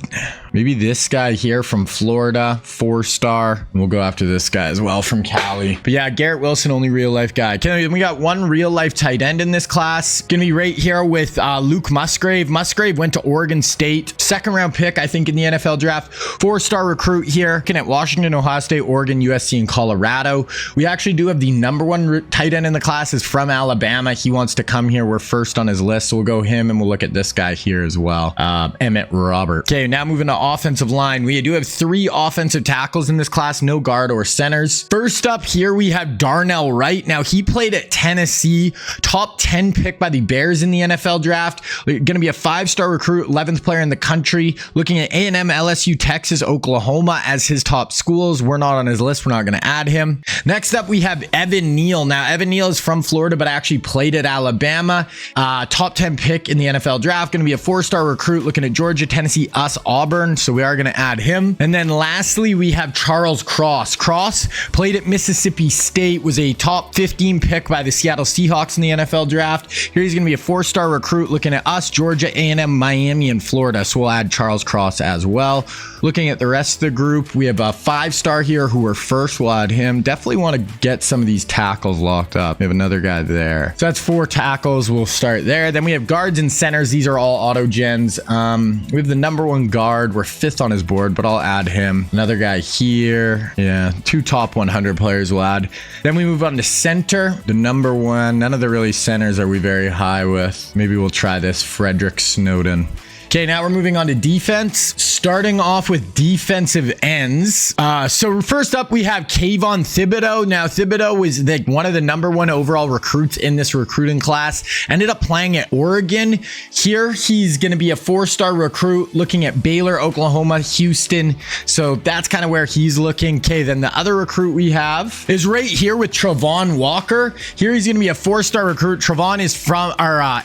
this guy here from Florida, 4-star. We'll go after this guy as well from Cali. But yeah, Garrett Wilson, only real life guy. Okay, we got one real life tight end in this class. Gonna be right here with Luke Musgrave. Musgrave went to Oregon State. 2nd-round pick, I think, in the NFL draft. 4-star recruit here. Looking at Washington, Ohio State, Oregon, USC, and Colorado. We actually do have the #1 tight end in the class is from Alabama. He wants to come here. We're first on his list, so we'll go him, and we'll look at this guy here as well. Emmett Robert. Okay, now moving to offensive line. We do have 3 offensive tackles in this class, no guard or centers. First up here, we have Darnell Wright. Now, he played at Tennessee, top 10 pick by the Bears in the NFL draft. Going to be a 5-star recruit, 11th player in the country. Looking at A&M, LSU, Texas, Oklahoma as his top schools. We're not on his list. We're not going to add him. Next up, we have Evan Neal. Now, Evan Neal is from Florida, but actually played at Alabama. Top 10 pick in the NFL draft. Going to be a 4-star recruit looking at Georgia, Tennessee, us, Auburn. So we are going to add him. And then lastly, we have Charles Cross. Cross played at Mississippi State, was a top 15 pick by the Seattle Seahawks in the NFL draft. Here he's going to be a 4-star recruit looking at us, Georgia, A&M, Miami, and Florida. So we'll add Charles Cross as well. Looking at the rest of the group, we have a 5-star here who were first. We'll add him. Definitely want to get some of these tackles locked up. We have another guy there. So that's 4 tackles. We'll start there. Then we have guards and centers. These are all auto gens. We have the #1 guard. We're 5th on his board, but I'll add him. Another guy here. Yeah, 2 top 100 players we'll add. Then we move on to center. The #1. None of the really centers are we very high with. Maybe we'll try this Frederick Snowden. Okay, now we're moving on to defense. Starting off with defensive ends. So first up, we have Kayvon Thibodeau. Now, Thibodeau was one of the #1 overall recruits in this recruiting class. Ended up playing at Oregon. Here, he's going to be a 4-star recruit looking at Baylor, Oklahoma, Houston. So that's kind of where he's looking. Okay, then the other recruit we have is right here with Travon Walker. Here, he's going to be a 4-star recruit. Travon is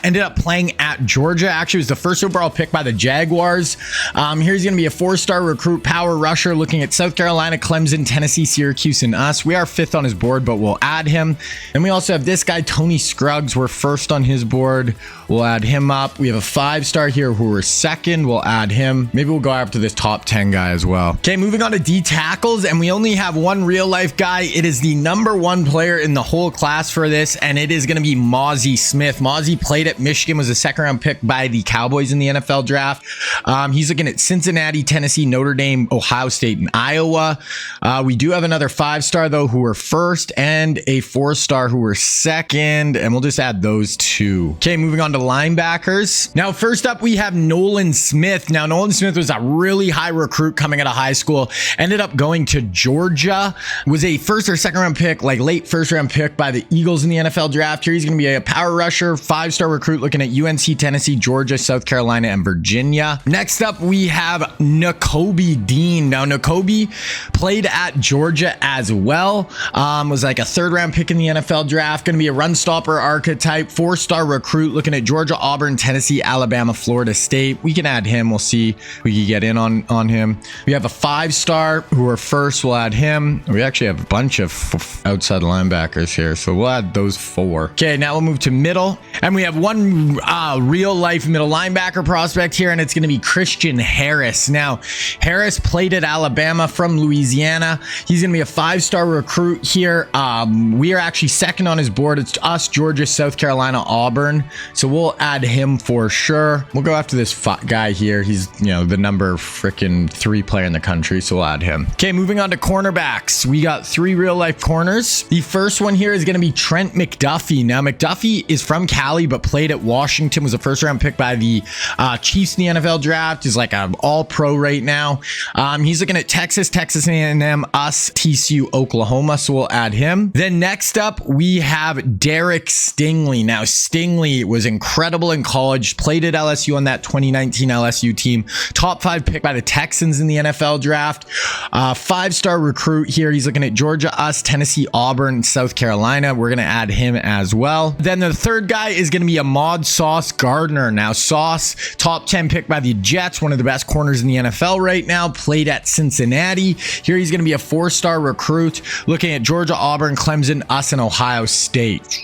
ended up playing at Georgia. Actually, was the 1st overall pick by the Jaguars. Here he's going to be a 4-star recruit, power rusher, looking at South Carolina, Clemson, Tennessee, Syracuse, and us. We are 5th on his board, but we'll add him. And we also have this guy, Tony Scruggs. We're 1st on his board. We'll add him up. We have a 5-star here who we're 2nd. We'll add him. Maybe we'll go after this top 10 guy as well. Okay, moving on to D tackles, and we only have one real life guy. It is the #1 player in the whole class for this, and it is going to be Mozzie Smith. Mozzie played at Michigan, was a 2nd-round pick by the Cowboys in the NFL NFL draft. He's looking at Cincinnati, Tennessee, Notre Dame, Ohio State, and Iowa. We do have another 5-star though who were first, and a 4-star who were second, and we'll just add those two. Okay, moving on to linebackers. Now, first up, we have Nolan Smith. Now, Nolan Smith was a really high recruit coming out of high school, ended up going to Georgia, was a first or second round pick, like late first round pick by the Eagles in the NFL draft. Here he's going to be a power rusher, 5-star recruit looking at UNC, Tennessee, Georgia, South Carolina, and Virginia. Next up, we have Nakobe Dean. Now, Nakobe played at Georgia as well. Was like a 3rd round pick in the NFL draft. Going to be a run stopper archetype, 4-star recruit looking at Georgia, Auburn, Tennessee, Alabama, Florida State. We can add him. We'll see if we can get in on him. We have a 5-star who are first. We'll add him. We actually have a bunch of outside linebackers here, so we'll add those 4. Okay, now we'll move to middle, and we have one real life middle linebacker prospect here, and it's going to be Christian Harris. Now, Harris played at Alabama from Louisiana. He's going to be a 5-star recruit here. We are actually second on his board. It's us, Georgia, South Carolina, Auburn, so we'll add him for sure. We'll go after this guy here. He's, you know, the number freaking 3 player in the country, so we'll add him. Okay, moving on to cornerbacks. We got 3 real life corners. The first one here is going to be Trent McDuffie. Now, McDuffie is from Cali, but played at Washington, was a 1st round pick by the Chiefs in the NFL draft. He's like an all-pro right now. He's looking at Texas, Texas A&M, us, TCU, Oklahoma, so we'll add him. Then next up, we have Derek Stingley. Now, Stingley was incredible in college, played at LSU on that 2019 LSU team, top 5 pick by the Texans in the NFL draft. 5-star recruit here. He's looking at Georgia, us, Tennessee, Auburn, South Carolina. We're going to add him as well. Then the third guy is going to be Ahmad Sauce Gardner. Now, Sauce, top 10 pick by the Jets, one of the best corners in the NFL right now, played at Cincinnati. Here he's going to be a 4-star recruit looking at Georgia, Auburn, Clemson, us, and Ohio State.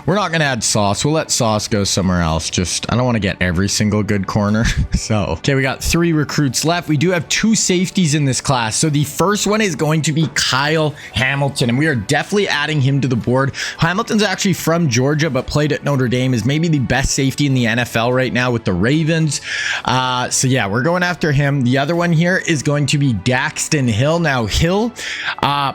We're not going to add Sauce. We'll let Sauce go somewhere else. Just, I don't want to get every single good corner. So, okay, we got 3 recruits left. We do have 2 safeties in this class. So the first one is going to be Kyle Hamilton, and we are definitely adding him to the board. Hamilton's actually from Georgia, but played at Notre Dame, is maybe the best safety in the NFL right now with the Ravens. So yeah, we're going after him. The other one here is going to be Daxton Hill. Now, Hill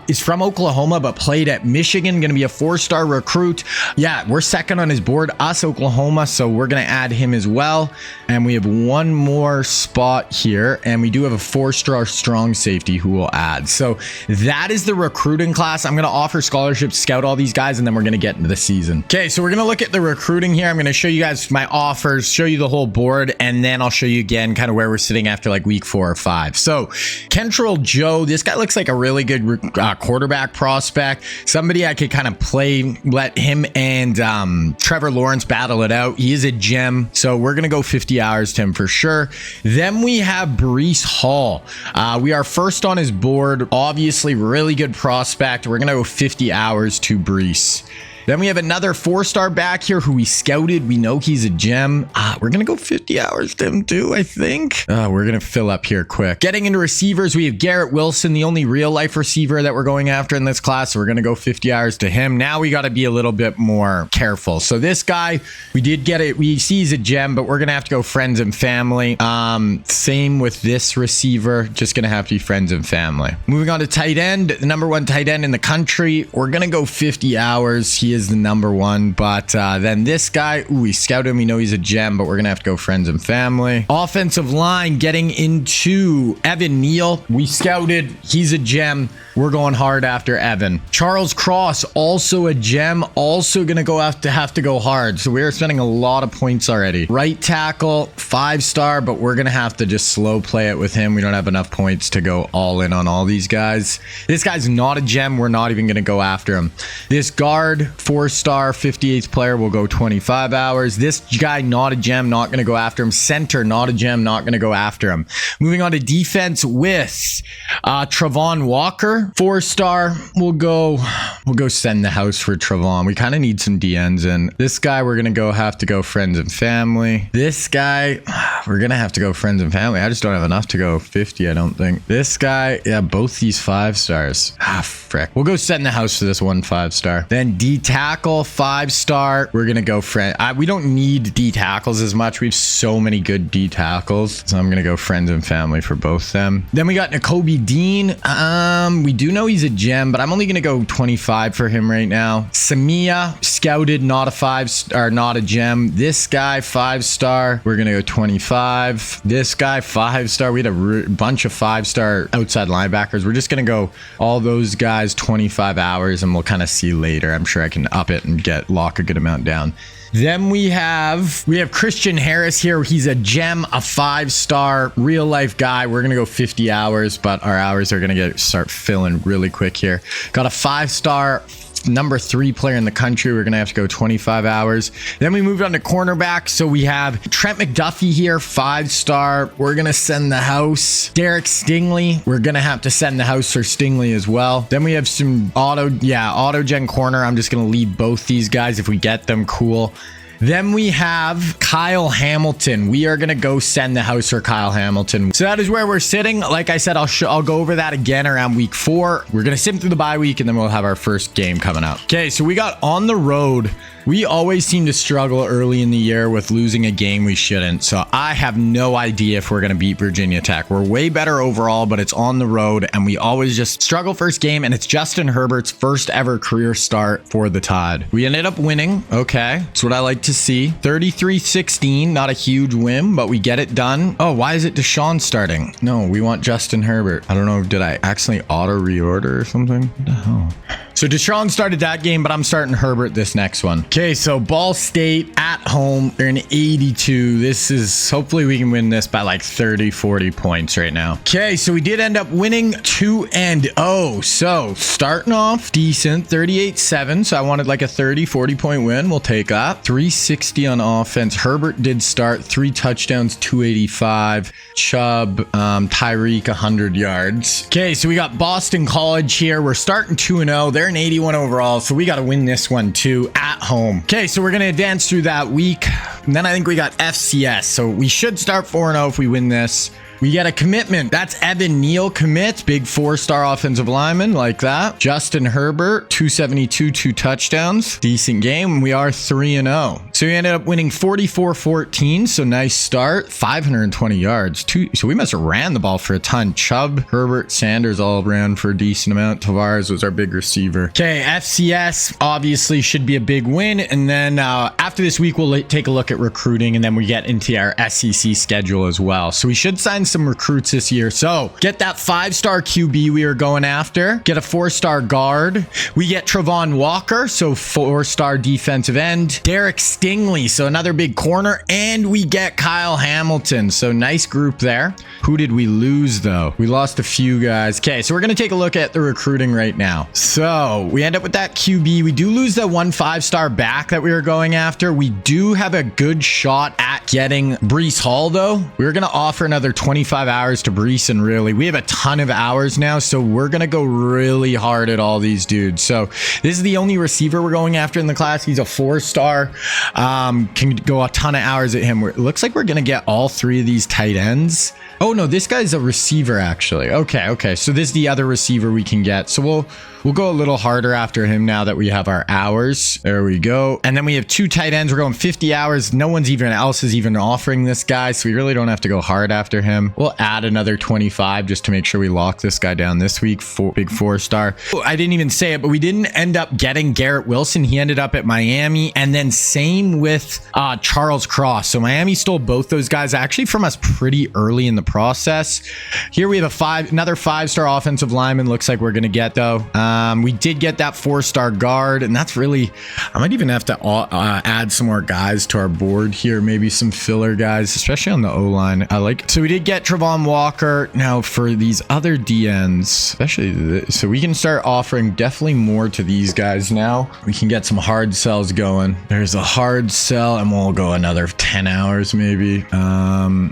is from Oklahoma, but played at Michigan, going to be a 4-star recruit. Yeah, we're second on his board, us, Oklahoma, so we're going to add him as well. And we have one more spot here, and we do have a 4-star strong safety who we'll add. So that is the recruiting class. I'm going to offer scholarships, scout all these guys, and then we're going to get into the season. Okay, so we're going to look at the recruiting here. I'm going to show you guys my offers, show you the whole board, and then I'll show you again kind of where we're sitting after like week 4 or 5. So Kentrell Joe, this guy looks like a really good quarterback prospect. Somebody I could kind of play, let him and Trevor Lawrence battle it out. He is a gem, so we're going to go 50 hours to him for sure. Then we have Breece Hall. We are first on his board. Obviously, really good prospect. We're going to go 50 hours to Breece. Then we have another 4-star back here who we scouted. We know he's a gem. We're going to go 50 hours to him too, I think. We're going to fill up here quick. Getting into receivers, we have Garrett Wilson, the only real life receiver that we're going after in this class. So we're going to go 50 hours to him. Now we got to be a little bit more careful. So this guy, we did get it. We see he's a gem, but we're going to have to go friends and family. Same with this receiver. Just going to have to be friends and family. Moving on to tight end, the number 1 tight end in the country. We're going to go 50 hours. He is the number 1, but then this guy, we scout him, we know he's a gem, but we're gonna have to go friends and family. Offensive line, getting into Evan Neal, we scouted, he's a gem, we're going hard after Evan. Charles Cross, also a gem, also gonna have to go hard, so we're spending a lot of points already. Right tackle, 5-star, but we're gonna have to just slow play it with him. We don't have enough points to go all in on all these guys. This guy's not a gem, we're not even gonna go after him. This guard, 4-star, 58th player, will go 25 hours. This guy, not a gem, not going to go after him. Center, not a gem, not going to go after him. Moving on to defense with Travon Walker, 4-star. We'll go We'll go send the house for Trevon. We kind of need some DNs in. This guy, we're going to have to go friends and family. This guy, we're going to have to go friends and family. I just don't have enough to go 50, I don't think. This guy, yeah, both these 5 stars. Ah, frick. We'll go send the house for this one 5-star. Then D tackle, 5-star. We're going to go friend. We don't need D tackles as much. We have so many good D tackles. So I'm going to go friends and family for both them. Then we got Nakobe Dean. We do know he's a gem, but I'm only going to go 25 for him right now. Samia, scouted, not a 5-star, not a gem. This guy, 5-star. We're going to go 25. This guy, 5-star. We had a bunch of 5-star outside linebackers. We're just going to go all those guys 25 hours, and we'll kind of see later. I'm sure I can up it and lock a good amount down. Then we have Christian Harris here. He's a gem, a 5-star real life guy. We're going to go 50 hours, but our hours are going to start filling really quick here. Got a 5-star number 3 player in the country. We're going to have to go 25 hours. Then we moved on to cornerback. So we have Trent McDuffie here, 5-star. We're going to send the house. Derek Stingley. We're going to have to send the house for Stingley as well. Then we have some auto gen corner. I'm just going to lead both these guys if we get them. Cool. Then we have Kyle Hamilton. We are going to go send the house for Kyle Hamilton. So that is where we're sitting. Like I said, I'll go over that again around week 4. We're going to sim through the bye week, and then we'll have our first game coming up. Okay, so we got on the road. We always seem to struggle early in the year with losing a game we shouldn't. So I have no idea if we're going to beat Virginia Tech. We're way better overall, but it's on the road, and we always just struggle first game, and it's Justin Herbert's first ever career start for the Tide. We ended up winning. Okay, that's what I like to see. 33-16, not a huge win, but we get it done. Oh, why is it Deshaun starting? No, we want Justin Herbert. I don't know, did I accidentally auto reorder or something? What the hell? So Deshaun started that game, but I'm starting Herbert this next one. Okay, so Ball State at home. They're in 82. This is, hopefully we can win this by like 30, 40 points right now. Okay, so we did end up winning 2-0. So starting off decent, 38-7. So I wanted like a 30, 40 point win. We'll take that. 360 on offense. Herbert did start 3 touchdowns, 285. Chubb, Tyreek, 100 yards. Okay, so we got Boston College here. We're starting 2-0. They're an 81 overall, so we got to win this one too at home. Okay, so we're going to advance through that week. And then I think we got FCS, so we should start 4-0 if we win this. We get a commitment. That's Evan Neal commits. Big 4-star offensive lineman like that. Justin Herbert, 272, 2 touchdowns. Decent game. We are 3-0. So we ended up winning 44-14. So nice start. 520 yards. So we must have ran the ball for a ton. Chubb, Herbert, Sanders all ran for a decent amount. Tavares was our big receiver. Okay, FCS obviously should be a big win. And then after this week, we'll take a look at recruiting. And then we get into our SEC schedule as well. So we should sign some recruits this year. So get that 5-star QB we are going after. Get a 4-star guard. We get Trevon Walker, so 4-star defensive end. Derek Stingley, so another big corner. And we get Kyle Hamilton. So nice group there. Who did we lose though? We lost a few guys. Okay, so we're going to take a look at the recruiting right now. So we end up with that QB. We do lose that 1 5-star back that we were going after. We do have a good shot at getting Breece Hall though. We're going to offer another 25 hours to Breece, and really we have a ton of hours now, so we're gonna go really hard at all these dudes. So this is the only receiver we're going after in the class. He's a 4-star, can go a ton of hours at him. It looks like we're gonna get all 3 of these tight ends. Oh no, this guy's a receiver actually. Okay, so this is the other receiver we can get. So we'll go a little harder after him now that we have our hours. There we go. And then we have 2 tight ends. We're going 50 hours. No one else is even offering this guy, so we really don't have to go hard after him. We'll add another 25 just to make sure we lock this guy down this week. Big 4-star. Oh, I didn't even say it, but we didn't end up getting Garrett Wilson. He ended up at Miami. And then same with Charles Cross. So Miami stole both those guys actually from us pretty early in the process. Here we have another 5-star offensive lineman. Looks like we're going to get though. We did get that 4-star guard, and that's really, I might even have to add some more guys to our board here, maybe some filler guys, especially on the O-line. So we did get Trevon Walker. Now for these other DNs, especially so we can start offering definitely more to these guys now. We can get some hard sells going. There's a hard sell, and we'll go another 10 hours maybe.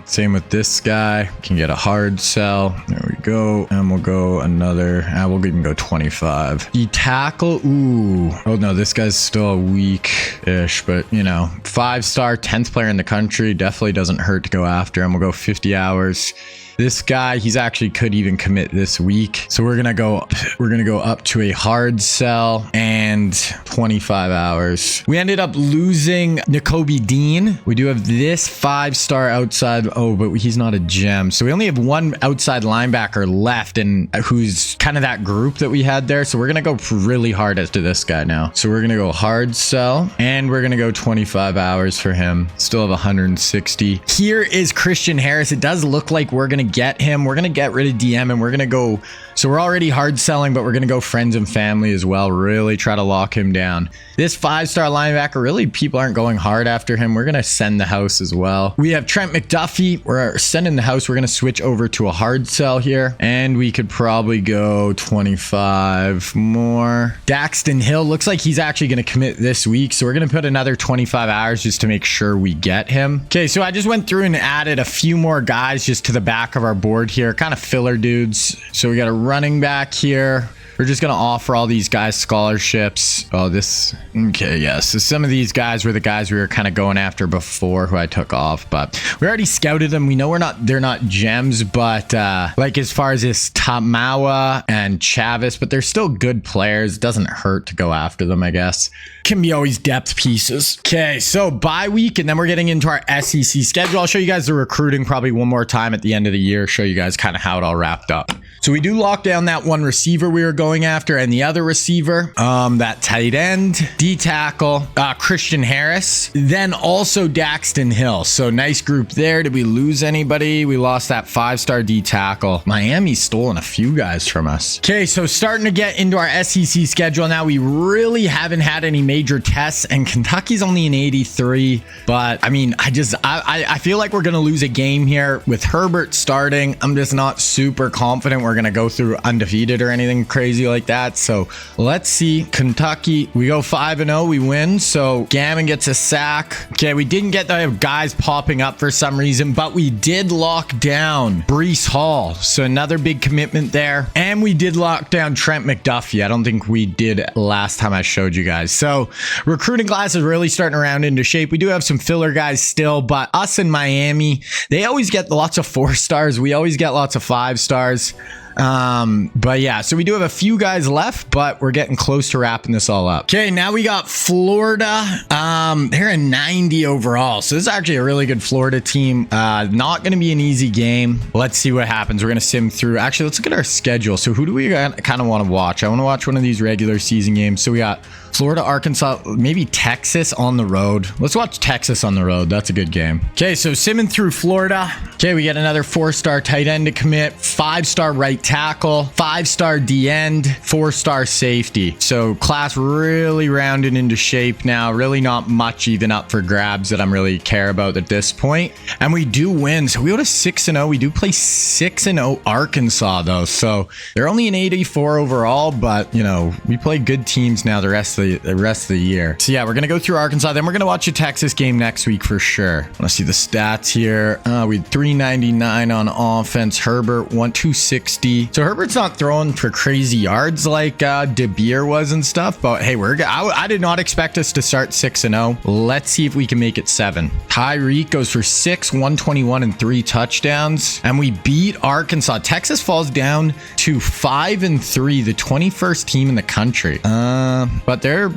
Same with this guy. guy. Can get a hard sell. There we go. And we'll go another. We'll even go 25. The tackle. Ooh. Oh no, this guy's still a weak-ish, but you know, 5-star, 10th player in the country. Definitely doesn't hurt to go after him. We'll go 50 hours. This guy, he's actually could even commit this week. So we're gonna go up to a hard sell and 25 hours. We ended up losing Nakobe Dean. We do have this 5-star outside. Oh, but he's not a gem. So we only have one outside linebacker left, and who's kind of that group that we had there. So we're gonna go really hard as to this guy now. So we're gonna go hard sell, and we're gonna go 25 hours for him. Still have 160. Here is Christian Harris. It does look like we're gonna get him. We're gonna get rid of DM, and we're gonna go. So we're already hard selling, but we're gonna go friends and family as well. Really try to lock him down. This 5-star linebacker, really people aren't going hard after him. We're gonna send the house as well. We have Trent McDuffie. We're sending the house. We're gonna switch over to a hard sell here, and we could probably go 25 more. Daxton Hill looks like he's actually gonna commit this week, so we're gonna put another 25 hours just to make sure we get him. Okay, so I just went through and added a few more guys just to the back of our board here, kind of filler dudes. So we got a running back here. We're just going to offer all these guys scholarships. Oh, this. Okay, yes. So some of these guys were the guys we were kind of going after before who I took off, but we already scouted them. We know they're not gems, but like as far as this Tamawa and Chavis, but they're still good players. It doesn't hurt to go after them, I guess. Can be always depth pieces. Okay, so bye week, and then we're getting into our SEC schedule. I'll show you guys the recruiting probably one more time at the end of the year, show you guys kind of how it all wrapped up. So we do lock down that one receiver we were going after, and the other receiver, that tight end, D tackle, Christian Harris, then also Daxton Hill. So nice group there. Did we lose anybody? We lost that 5-star D tackle. Miami's stolen a few guys from us. Okay, so starting to get into our SEC schedule now. We really haven't had any major tests, and Kentucky's only an 83. But I mean, I feel like we're gonna lose a game here with Herbert starting. I'm just not super confident we're gonna go through undefeated or anything crazy like that. So let's see. Kentucky, we go 5-0, we win. So Gammon gets a sack. Okay, we didn't get the guys popping up for some reason, but we did lock down Breece Hall. So another big commitment there. And we did lock down Trent McDuffie. I don't think we did last time I showed you guys. So recruiting class is really starting to round into shape. We do have some filler guys still, but us in Miami, they always get lots of 4-stars. We always get lots of 5-stars. But yeah, so we do have a few guys left, but we're getting close to wrapping this all up. Okay, now we got Florida. They're a 90 overall, so this is actually a really good Florida team. Not going to be an easy game. Let's see what happens. We're going to sim through. Actually, let's look at our schedule. So who do we kind of want to watch? I want to watch one of these regular season games. So we got Florida, Arkansas, maybe Texas on the road. Let's watch Texas on the road. That's a good game. Okay, so simming through Florida. Okay, we get another 4-star tight end to commit, 5-star right tackle, 5-star D end, 4-star safety. So class really rounded into shape now. Really not much even up for grabs that I'm really care about at this point. And we do win. So we go to 6-0. We do play 6-0 Arkansas though. So they're only an 84 overall, but you know, we play good teams now the rest of the year. So yeah, we're gonna go through Arkansas. Then we're gonna watch a Texas game next week for sure. Let's see the stats here. We had 399 on offense. Herbert 260. So Herbert's not throwing for crazy yards like DeBeer was and stuff, but hey, I did not expect us to start 6-0. Let's see if we can make it 7. Tyreek goes for 6, 121 and 3 touchdowns, and we beat Arkansas. Texas falls down to 5-3, the 21st team in the country. But they're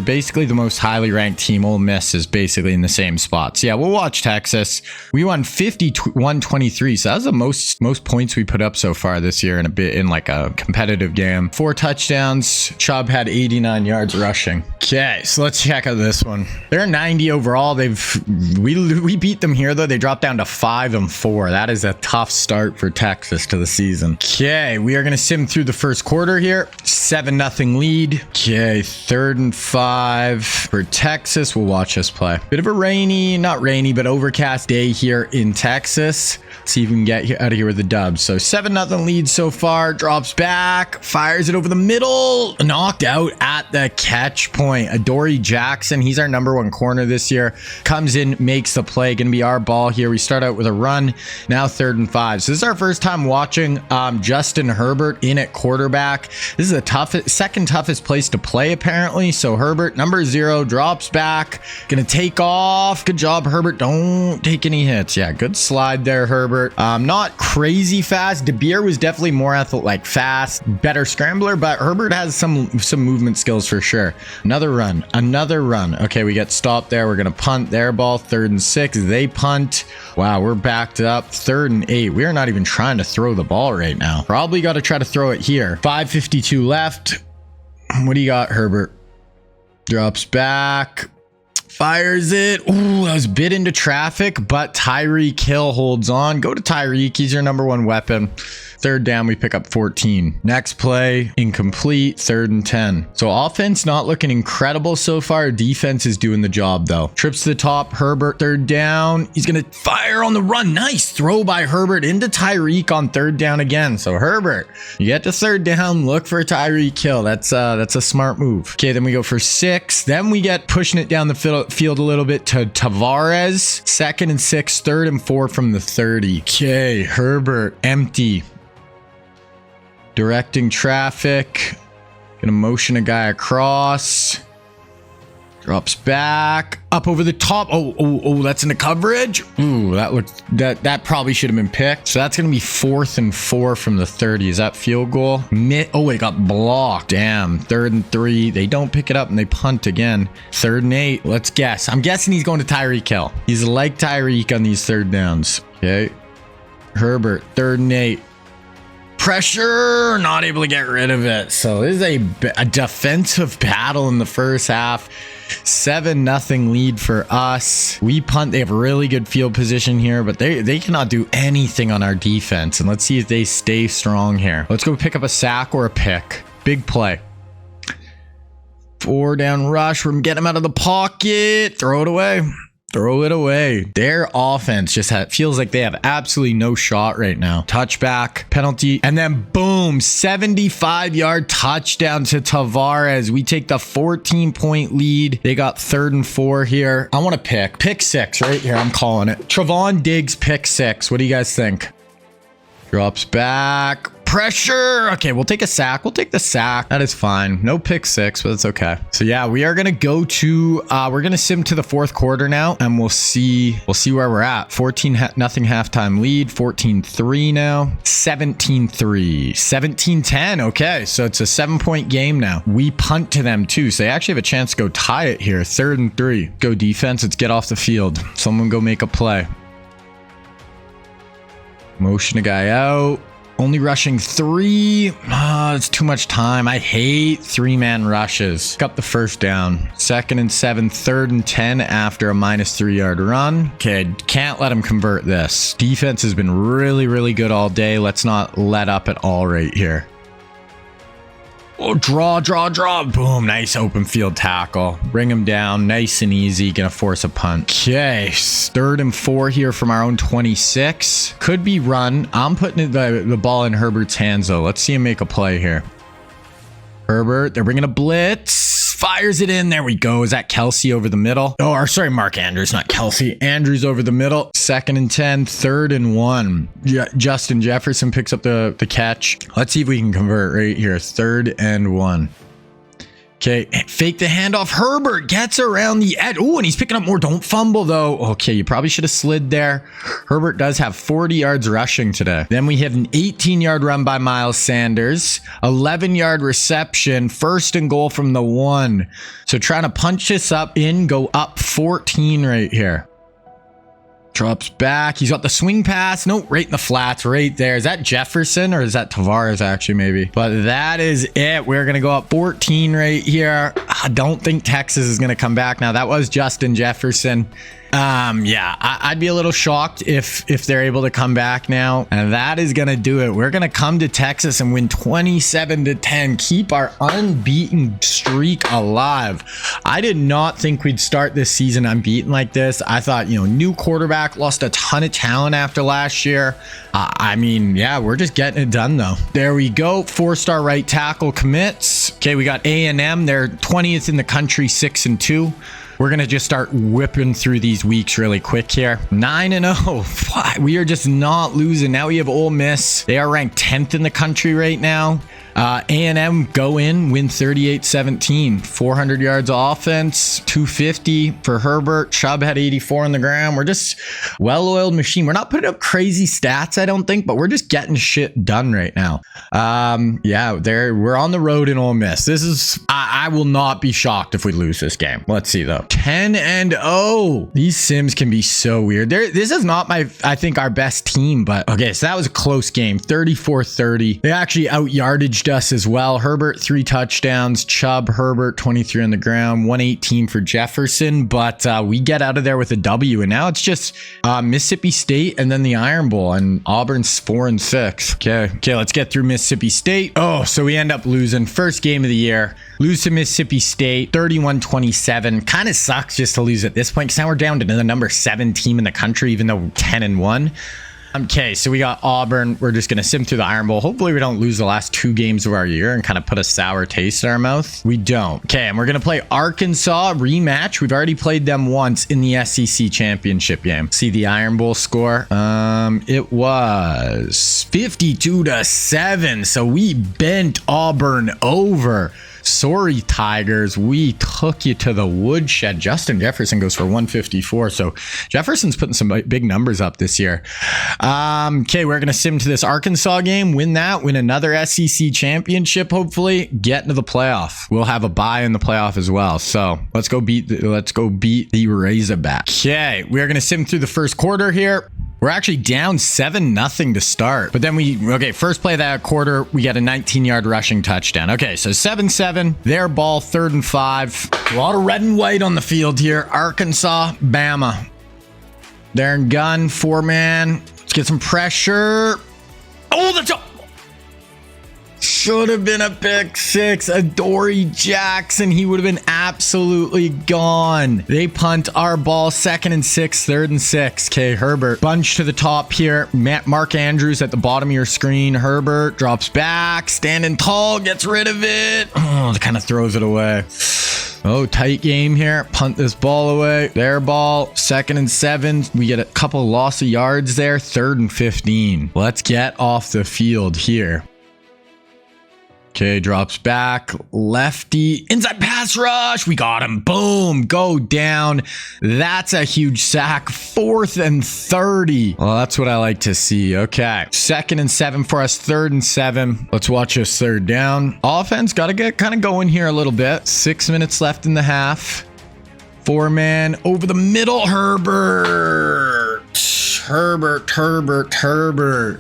basically the most highly ranked team. Ole Miss is basically in the same spots. Yeah, we'll watch Texas. We won 51-23, so that was the most points we put up so far this year in like a competitive game. 4 touchdowns. Chubb had 89 yards rushing. Okay, so let's check out this one. They're 90 overall. We beat them here though. They dropped down to 5-4. That is a tough start for Texas to the season. Okay, we are gonna sim through the first quarter here. 7-0 lead. Okay, 3rd and 5 for Texas. We'll watch us play. Bit of a rainy, not rainy, but overcast day here in Texas. See if we can get out of here with the dubs. So 7-0 lead so far. Drops back, fires it over the middle, knocked out at the catch point. Adoree Jackson, he's our #1 corner this year, comes in, makes the play. Gonna be our ball here. We start out with a run. Now 3rd and 5. So this is our first time watching Justin Herbert in at quarterback. This is the second toughest place to play apparently. So Herbert, #0, drops back, gonna take off. Good job, Herbert. Don't take any hits. Yeah, good slide there, Herbert. Not crazy fast. DeBeer was definitely more fast, better scrambler, but Herbert has some movement skills for sure. Another run. Okay, we get stopped there. We're gonna punt their ball. 3rd and 6. They punt. Wow, we're backed up. 3rd and 8. We are not even trying to throw the ball right now. Probably got to try to throw it here. 5:52 left. What do you got, Herbert? Drops back. Fires it. Ooh, that was bit into traffic, but Tyreek Hill holds on. Go to Tyreek. He's your #1 weapon. 3rd down, we pick up 14. Next play, incomplete. 3rd and 10. So offense not looking incredible so far. Defense is doing the job though. Trips to the top. Herbert, 3rd down. He's going to fire on the run. Nice throw by Herbert into Tyreek on 3rd down again. So Herbert, you get to 3rd down. Look for Tyreek Hill. That's a smart move. Okay, then we go for 6. Then we get pushing it down the field a little bit to Tavares. 2nd and 6. 3rd and 4 from the 30. Okay, Herbert, empty. Directing traffic. Gonna motion a guy across. Drops back. Up over the top. Oh, that's in the coverage. Ooh, that probably should have been picked. So that's gonna be 4th and 4 from the 30. Is that field goal? Oh, it got blocked. Damn. 3rd and 3. They don't pick it up and they punt again. 3rd and 8. Let's guess. I'm guessing he's going to Tyreek Hill. He's like Tyreek on these 3rd downs. Okay. Herbert, 3rd and 8. Pressure, not able to get rid of it. So this is a defensive battle in the first half. 7-0 lead for us. We punt. They have really good field position here, but they cannot do anything on our defense. And let's see if they stay strong here. Let's go pick up a sack or a pick. Big play. 4 down rush. We're getting him out of the pocket. Throw it away. Throw it away. Their offense just feels like they have absolutely no shot right now. Touchback, penalty, and then boom, 75-yard touchdown to Tavares. We take the 14-point lead. They got 3rd and 4 here. I want to pick 6 right here. I'm calling it. Trevon Diggs, pick 6. What do you guys think? Drops back. Pressure. Okay, we'll take a sack. We'll take the sack. That is fine. No pick 6, but it's okay. So yeah, we are gonna go to we're gonna sim to the 4th quarter now, and we'll see where we're at. 14-0 halftime lead. 14-3 now. 17-3. 17-10. Okay, so it's a 7-point game now. We punt to them too, so they actually have a chance to go tie it here. 3rd and 3. Go defense. Let's get off the field. Someone go make a play. Motion a guy out. Only rushing 3. It's too much time. I hate 3-man rushes. Pick up the 1st down. 2nd and 7. 3rd and 10 after a -3-yard run. Okay, can't let him convert this. Defense has been really, really good all day. Let's not let up at all right here. Oh, draw. Boom. Nice open field tackle. Bring him down. Nice and easy. Gonna force a punt. Okay. 3rd and 4 here from our own 26. Could be run. I'm putting the ball in Herbert's hands, though. Let's see him make a play here. Herbert. They're bringing a blitz. Fires it in. There we go. Is that Kelsey over the middle? Oh, or sorry, Mark Andrews, not Kelsey. Andrews over the middle. 2nd and 10. 3rd and 1. Justin Jefferson picks up the catch. Let's see if we can convert right here. 3rd and 1. Okay, fake the handoff. Herbert gets around the edge. Oh, and he's picking up more. Don't fumble, though. Okay, you probably should have slid there. Herbert does have 40 yards rushing today. Then we have an 18-yard run by Miles Sanders. 11-yard reception. 1st and goal from the 1. So trying to punch this up in, go up 14 right here. Drops back. He's got the swing pass. Nope, right in the flats right there. Is that Jefferson or is that Tavares actually maybe? But that is it. We're going to go up 14 right here. I don't think Texas is going to come back. Now, that was Justin Jefferson. Yeah, I'd be a little shocked if they're able to come back now. And that is going to do it. We're going to come to Texas and win 27-10. Keep our unbeaten streak alive. I did not think we'd start this season unbeaten like this. I thought, new quarterback, lost a ton of talent after last year. I mean, yeah, we're just getting it done though. There we go. 4-star right tackle commits. Okay, we got A&M. They're 20th in the country, 6-2. We're going to just start whipping through these weeks really quick here. 9-0. We are just not losing. Now we have Ole Miss. They are ranked 10th in the country right now. A&M go in, win 38-17. 400 yards of offense, 250 for Herbert. Chubb had 84 on the ground. We're just well-oiled machine. We're not putting up crazy stats, I don't think, but we're just getting shit done right now. Yeah, we're on the road in Ole Miss. This is, I will not be shocked if we lose this game. Let's see though. 10-0. These Sims can be so weird. This is not I think our best team, but okay, so that was a close game. 34-30. They actually out-yardaged us as well. Herbert 3 touchdowns. Chubb, Herbert 23 on the ground, 118 for Jefferson, but we get out of there with a W, and now it's just Mississippi State and then the Iron Bowl, and Auburn's 4-6. Okay, let's get through Mississippi State. Oh, so we end up losing first game of the year. Lose to Mississippi State 31-27. Kind of sucks just to lose at this point because now we're down to the number 7 team in the country, even though we're 10-1. Okay, so we got Auburn. We're just going to sim through the Iron Bowl. Hopefully we don't lose the last 2 games of our year and kind of put a sour taste in our mouth. We don't. Okay, and we're going to play Arkansas rematch. We've already played them once in the SEC championship game. See the Iron Bowl score. It was 52-7. So we bent Auburn over. Sorry, Tigers. We took you to the woodshed. Justin Jefferson goes for 154. So Jefferson's putting some big numbers up this year. Okay, we're going to sim to this Arkansas game, win that, win another SEC championship, hopefully get into the playoff. We'll have a bye in the playoff as well. So let's go beat the Razorback. Okay, we're going to sim through the first quarter here. We're actually down 7-0 to start. But then first play of that quarter, we get a 19-yard rushing touchdown. Okay, so 7-7, their ball, 3rd and 5. A lot of red and white on the field here. Arkansas, Bama. They're in gun, 4-man. Let's get some pressure. Oh, that's up. Should have been a pick 6. Adoree Jackson. He would have been absolutely gone. They punt our ball. 2nd and 6, 3rd and 6. Okay, Herbert. Bunch to the top here. Mark Andrews at the bottom of your screen. Herbert drops back. Standing tall. Gets rid of it. Oh, kind of throws it away. Oh, tight game here. Punt this ball away. Their ball. 2nd and 7. We get a couple loss of yards there. 3rd and 15. Let's get off the field here. Okay, drops back. Lefty. Inside pass rush. We got him. Boom. Go down. That's a huge sack. 4th and 30. Well, that's what I like to see. Okay. 2nd and 7 for us. 3rd and 7. Let's watch this 3rd down. Offense got to get kind of going here a little bit. 6 minutes left in the half. 4-man over the middle. Herbert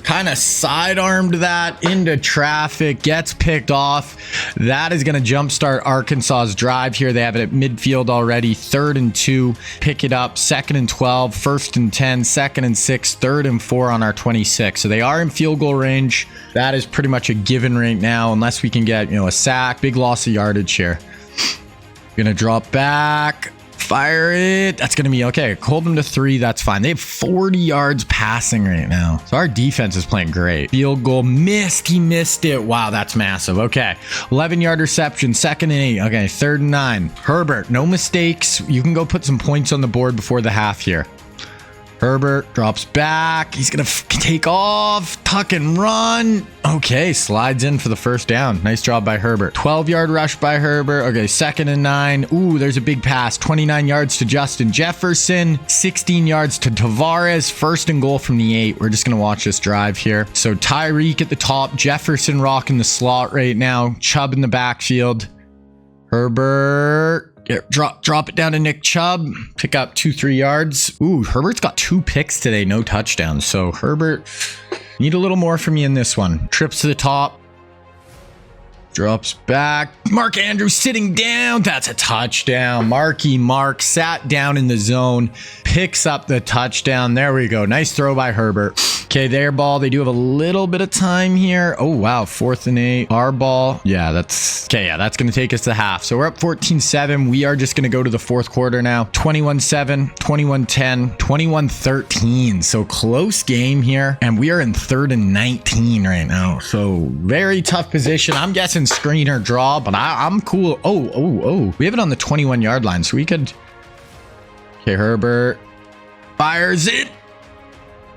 kind of sidearmed that into traffic, gets picked off. That is going to jumpstart Arkansas's drive here. They have it at midfield already. 3rd and 2, pick it up. 2nd and 12, 1st and 10, 2nd and 6, 3rd and 4 on our 26. So they are in field goal range. That is pretty much a given right now, unless we can get, a sack. Big loss of yardage here. Gonna drop back. Fire it. That's going to be okay. Hold them to 3. That's fine. They have 40 yards passing right now. So our defense is playing great. Field goal missed. He missed it. Wow, that's massive. Okay. 11-yard reception. 2nd and 8. Okay. 3rd and 9. Herbert, no mistakes. You can go put some points on the board before the half here. Herbert drops back. He's going to take off, tuck and run. Okay, slides in for the 1st down. Nice job by Herbert. 12-yard rush by Herbert. Okay, 2nd and 9. Ooh, there's a big pass. 29 yards to Justin Jefferson. 16 yards to Tavares. 1st and goal from the 8. We're just going to watch this drive here. So Tyreek at the top. Jefferson rocking the slot right now. Chubb in the backfield. Herbert. Drop it down to Nick Chubb. Pick up 2-3 yards. Ooh, Herbert's got 2 picks today, no touchdowns. So Herbert, need a little more from you in this one. Trips to the top. Drops back. Mark Andrews sitting down. That's a touchdown. Mark sat down in the zone. Picks up the touchdown. There we go. Nice throw by Herbert. Okay, their ball. They do have a little bit of time here. Oh, wow. 4th and 8. Our ball. Yeah, that's... Okay, yeah, that's going to take us to half. So we're up 14-7. We are just going to go to the 4th quarter now. 21-7, 21-10, 21-13. So close game here. And we are in 3rd and 19 right now. So very tough position. I'm guessing screen or draw, but I'm cool. Oh. We have it on the 21-yard line, so we could... Okay, Herbert fires it.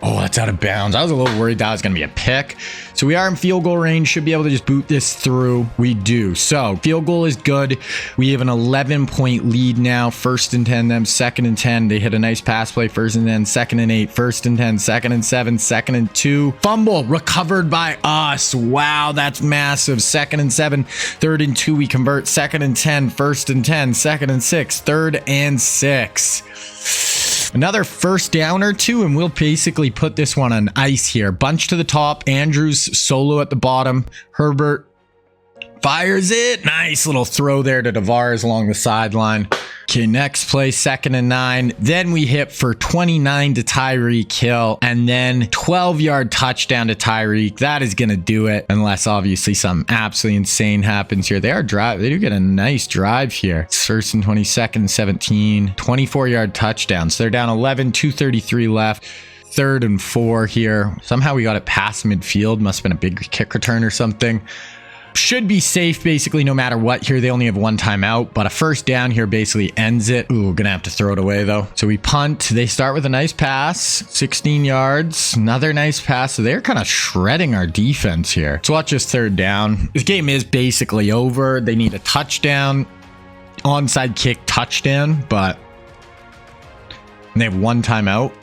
Oh, that's out of bounds. I was a little worried that was going to be a pick. So we are in field goal range. Should be able to just boot this through. We do. So field goal is good. We have an 11-point lead now. 1st and 10, them 2nd and 10. They hit a nice pass play. 1st and 10, 2nd and 8, 1st and 10, 2nd and 7, 2nd and 2. Fumble recovered by us. Wow, that's massive. 2nd and 7, 3rd and 2. We convert. 2nd and 10, 1st and 10, 2nd and 6, 3rd and 6. Another first down or two, and we'll basically put this one on ice here. Bunch to the top. Andrews solo at the bottom. Herbert fires it. Nice little throw there to DeVars along the sideline. Okay, next play, 2nd and 9. Then we hit for 29 to Tyreek Hill, and then 12-yard touchdown to Tyreek. That is going to do it, unless obviously something absolutely insane happens here. They do get a nice drive here. It's 1st and 20, 2nd and 17, 24-yard touchdown. So they're down 11, 2:33 left. 3rd and 4 here. Somehow we got it past midfield. Must have been a big kick return or something. Should be safe basically no matter what here. They only have 1 timeout, but a first down here basically ends it. Ooh, gonna have to throw it away though. So we punt. They start with a nice pass, 16 yards, another nice pass. So they're kind of shredding our defense here. So watch this 3rd down. This game is basically over. They need a touchdown, onside kick touchdown, but they have 1 timeout.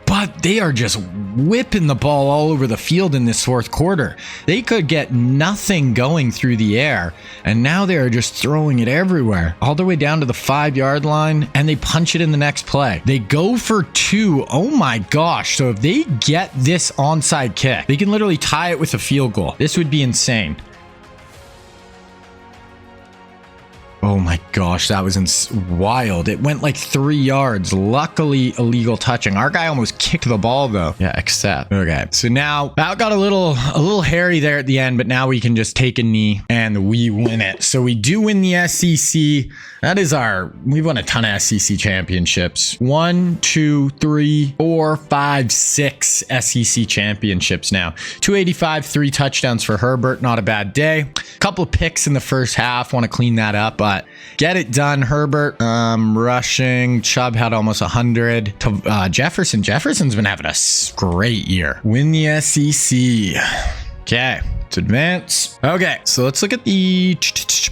But they are just whipping the ball all over the field in this 4th quarter. They could get nothing going through the air, and now they are just throwing it everywhere, all the way down to the 5-yard line, and they punch it in the next play. They go for 2. Oh my gosh. So if they get this onside kick, they can literally tie it with a field goal. This would be insane. Oh my gosh, that was wild. It went like 3 yards. Luckily, illegal touching. Our guy almost kicked the ball though. Yeah, except. Okay, so now that got a little hairy there at the end, but now we can just take a knee and we win it. So we do win the SEC. That is we've won a ton of SEC championships. 1, 2, 3, 4, 5, 6 SEC championships now. 285, 3 touchdowns for Herbert. Not a bad day. Couple picks in the first half. Want to clean that up, but get it done. Herbert rushing. Chubb had almost 100. To Jefferson's been having a great year. Win the SEC. Okay, let's advance. Okay, so let's look at the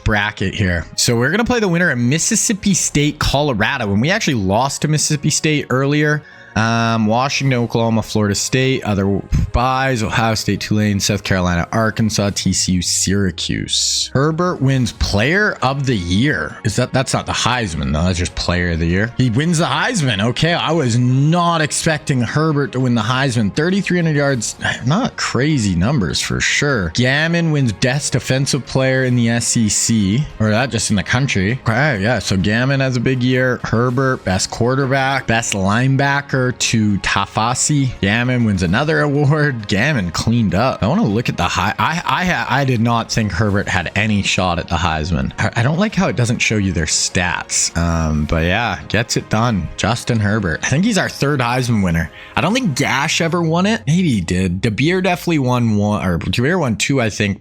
bracket here. So we're gonna play the winner at Mississippi State, Colorado, and we actually lost to Mississippi State earlier. Washington, Oklahoma, Florida State, other buys, Ohio State, Tulane, South Carolina, Arkansas, TCU, Syracuse. Herbert wins player of the year. That's not the Heisman though. That's just player of the year. He wins the Heisman. Okay. I was not expecting Herbert to win the Heisman. 3,300 yards. Not crazy numbers for sure. Gammon wins best defensive player in the SEC, or that just in the country. Okay. Yeah. So Gammon has a big year. Herbert, best quarterback, best linebacker to Tafasi. Gammon wins another award. Gammon cleaned up. I want to look at the high. I did not think Herbert had any shot at the Heisman. I don't like how it doesn't show you their stats. But yeah, gets it done. Justin Herbert. I think he's our 3rd Heisman winner. I don't think Gash ever won it. Maybe he did. DeBeer definitely won 1, or DeBeer won 2, I think.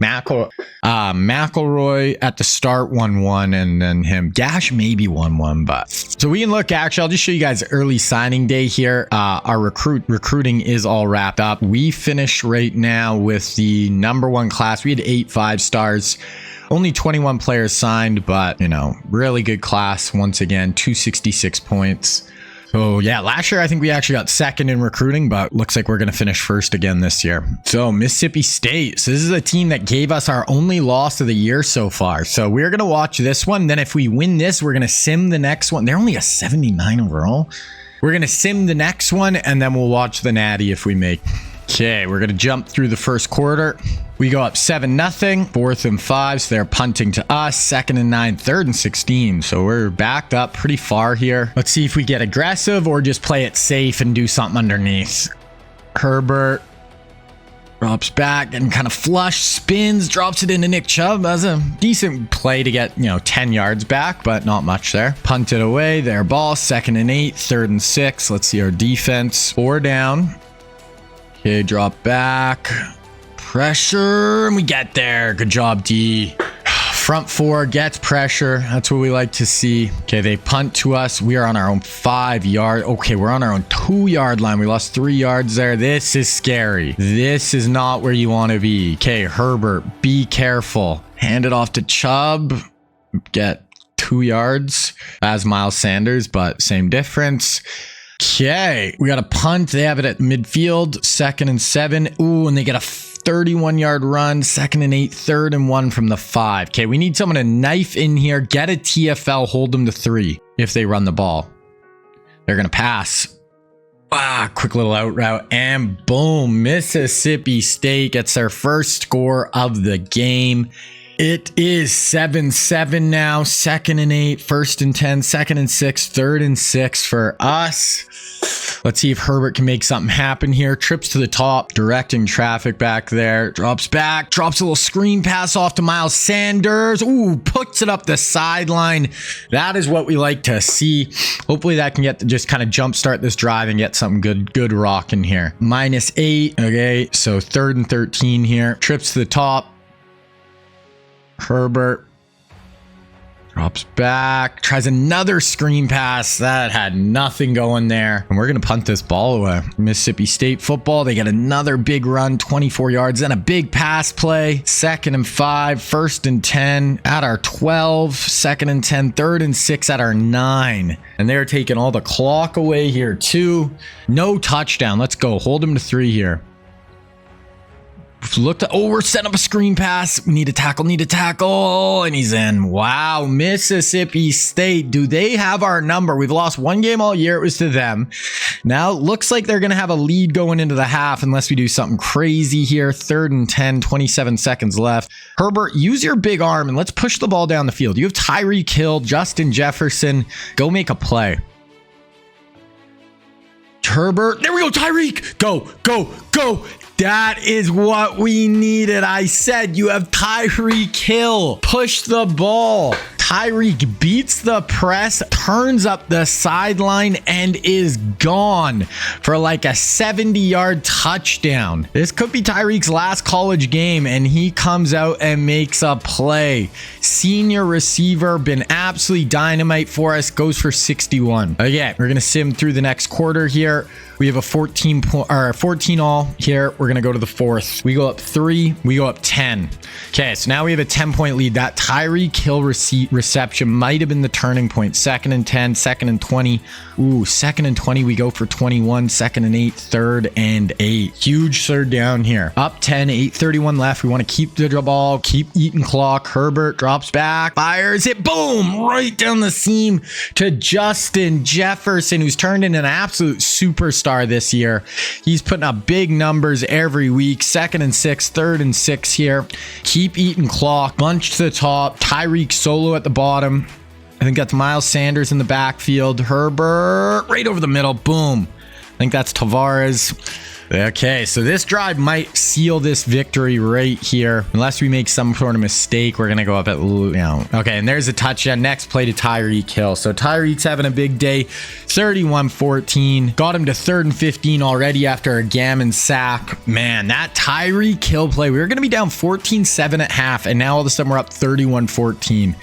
McElroy at the start won 1, and then him. Gash maybe won 1, but so we can look. Actually, I'll just show you guys early signing day here. Our recruiting is all wrapped up. We finished right now with the #1 class. We had 8 5-stars. Only 21 players signed, but really good class. Once again, 266 points. So yeah, last year I think we actually got 2nd in recruiting, but looks like we're going to finish 1st again this year. So Mississippi State. So this is a team that gave us our only loss of the year so far. So we're going to watch this one. Then if we win this, we're going to sim the next one. They're only a 79 overall. We're going to sim the next one, and then we'll watch the Natty if we make. Okay, we're going to jump through the first quarter. We go up 7-0, 4th and 5, so they're punting to us. 2nd and 9, 3rd and 16. So we're backed up pretty far here. Let's see if we get aggressive or just play it safe and do something underneath. Herbert drops back and kind of flush, spins, drops it into Nick Chubb. That's a decent play to get, 10 yards back, but not much there. Punt it away, their ball. 2nd and 8, 3rd and 6. Let's see our defense. 4 down. Okay, drop back. Pressure, and we get there. Good job, D. Front 4 gets pressure. That's what we like to see. Okay, they punt to us. We are on our own 5-yard. Okay, we're on our own 2-yard line. We lost 3 yards there. This is scary. This is not where you want to be. Okay, Herbert, be careful. Hand it off to Chubb. Get 2 yards as Miles Sanders, but same difference. Okay, we got a punt. They have it at midfield. 2nd and 7. Ooh, and they get a 31-yard run. 2nd and 8, 3rd and 1 from the 5. Okay, we need someone to knife in here, get a TFL, hold them to 3 if they run the ball. They're going to pass. Quick little out route, and boom, Mississippi State gets their first score of the game. It is 7-7 now. 2nd and 8, 1st and 10, 2nd and 6, 3rd and 6 for us. Let's see if Herbert can make something happen here. Trips to the top, directing traffic back there. Drops back, drops a little screen pass off to Miles Sanders. Ooh, puts it up the sideline. That is what we like to see. Hopefully that can get to just kind of jumpstart this drive and get something good rocking here. -8. Okay, so 3rd and 13 here. Trips to the top. Herbert drops back, tries another screen pass. That had nothing going there. And we're going to punt this ball away. Mississippi State football. They get another big run, 24 yards, then a big pass play. 2nd and 5, 1st and 10 at our 12, 2nd and 10, 3rd and 6 at our 9. And they're taking all the clock away here too. No touchdown. Let's go. Hold them to 3 here. Looked at, we're setting up a screen pass. We need a tackle, and he's in. Wow, Mississippi State, do they have our number? We've lost 1 game all year. It was to them. Now it looks like they're going to have a lead going into the half unless we do something crazy here. 3rd and 10, 27 seconds left. Herbert, use your big arm and let's push the ball down the field. You have Tyreek Hill, Justin Jefferson. Go make a play. Herbert, there we go, Tyreek. Go. That is what we needed. I said you have Tyreek Hill. Push the ball. Tyreek beats the press, turns up the sideline, and is gone for like a 70-yard touchdown. This could be Tyreek's last college game, and he comes out and makes a play. Senior receiver, been absolutely dynamite for us, goes for 61. Okay, we're going to sim through the next quarter here. We have a 14 all here. We're going to go to the 4th. We go up 3. We go up 10. Okay, so now we have a 10-point lead. That Tyreek Hill reception might have been the turning point. 2nd and 10, 2nd and 20. Ooh, 2nd and 20. We go for 21. 2nd and 8, 3rd and 8. Huge 3rd down here. Up 10, 8:31 left. We want to keep the ball, keep eating clock. Herbert drops back, fires it. Boom! Right down the seam to Justin Jefferson, who's turned into an absolute superstar this year. He's putting up big numbers every week. 2nd and 6, 3rd and 6 here. Keep eating clock. Bunch to the top. Tyreek solo at the bottom. I think that's Miles Sanders in the backfield. Herbert right over the middle. Boom. I think that's Tavares. Okay, so this drive might seal this victory right here. Unless we make some sort of mistake, we're going to go up at, Okay, and there's a touchdown. Next play to Tyreek Hill. So Tyreek's having a big day. 31-14. Got him to 3rd and 15 already after a gammon sack. Man, that Tyreek Hill play. We were going to be down 14-7 at half, and now all of a sudden we're up 31-14.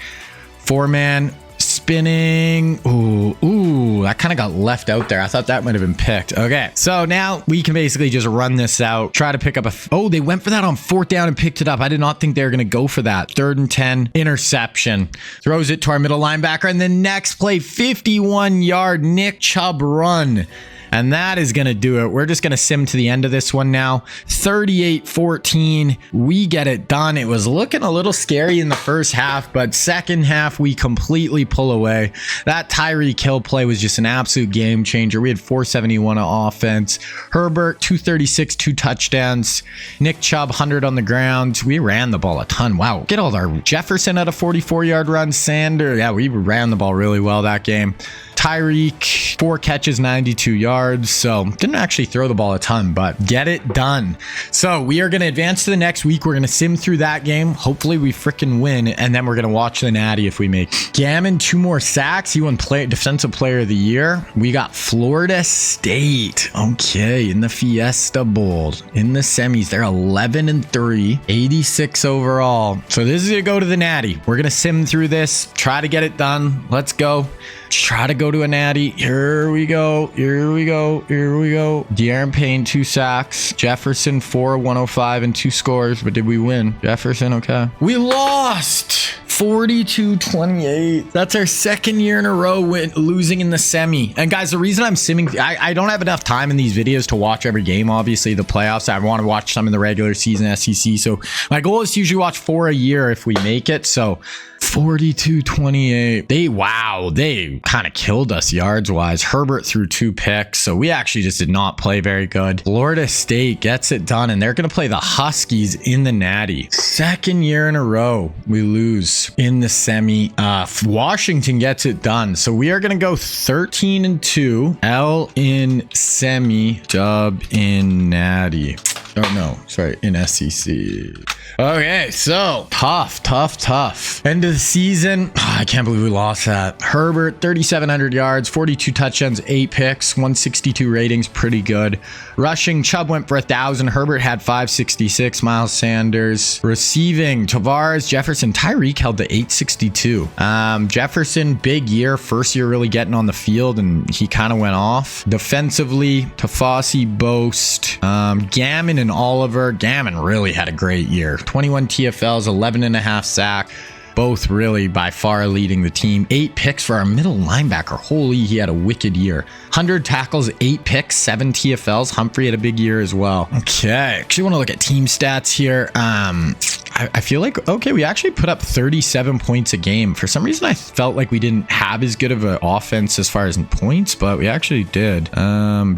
4-man. Spinning. Ooh, that kind of got left out there. I thought that might have been picked. Okay, so now we can basically just run this out, try to pick up they went for that on 4th down and picked it up. I did not think they were going to go for that. 3rd and 10, interception. Throws it to our middle linebacker, and the next play, 51-yard Nick Chubb run. And that is going to do it. We're just going to sim to the end of this one now. 38-14. We get it done. It was looking a little scary in the first half, but second half, we completely pull away. That Tyreek Hill play was just an absolute game changer. We had 471 on offense. Herbert, 236, 2 touchdowns. Nick Chubb, 100 on the ground. We ran the ball a ton. Wow. Get all our Jefferson at a 44-yard run. Sander, yeah, we ran the ball really well that game. Tyreek, 4 catches, 92 yards. So didn't actually throw the ball a ton, but get it done. So we are going to advance to the next week. We're going to sim through that game. Hopefully we freaking win. And then we're going to watch the Natty if we make. Gammon, 2 more sacks. He won defensive player of the year. We got Florida State. Okay. In the Fiesta Bowl, in the semis, they're 11-3, 86 overall. So this is going to go to the Natty. We're going to sim through this, try to get it done. Let's go. Try to go to a Natty. Here we go. Here we go. Here we go. De'Aaron Payne, 2 sacks. Jefferson, 4, 105 and 2 scores. But did we win? Jefferson, okay. We lost. 42-28. That's our second year in a row losing in the semi. And guys, the reason I'm simming, I don't have enough time in these videos to watch every game. Obviously, the playoffs, I want to watch some in the regular season SEC. So my goal is to usually watch 4 a year if we make it. So 42-28. They kind of killed us yards wise. Herbert threw 2 picks. So we actually just did not play very good. Florida State gets it done, and they're going to play the Huskies in the Natty. Second year in a row we lose in the semi. Washington gets it done. So we are going to go 13-2. L in semi, dub in Natty. Oh no, sorry, in SEC. Okay, so tough. End of the season. Oh, I can't believe we lost that. Herbert, 3,700 yards, 42 touchdowns, 8 picks, 162 ratings, pretty good. Rushing, Chubb went for 1,000. Herbert had 566. Miles Sanders. Receiving, Tavares, Jefferson, Tyreek held to 862. Jefferson, big year, first year really getting on the field, and he kind of went off. Defensively, Tafasi, Boast, Gammon and Oliver. Gammon really had a great year. 21 TFLs, 11.5 sack. Both really by far leading the team. 8 picks for our middle linebacker. Holy, he had a wicked year. 100 tackles, 8 picks, 7 TFLs. Humphrey had a big year as well. Okay, actually want to look at team stats here. I feel like, okay, we actually put up 37 points a game. For some reason, I felt like we didn't have as good of an offense as far as in points, but we actually did.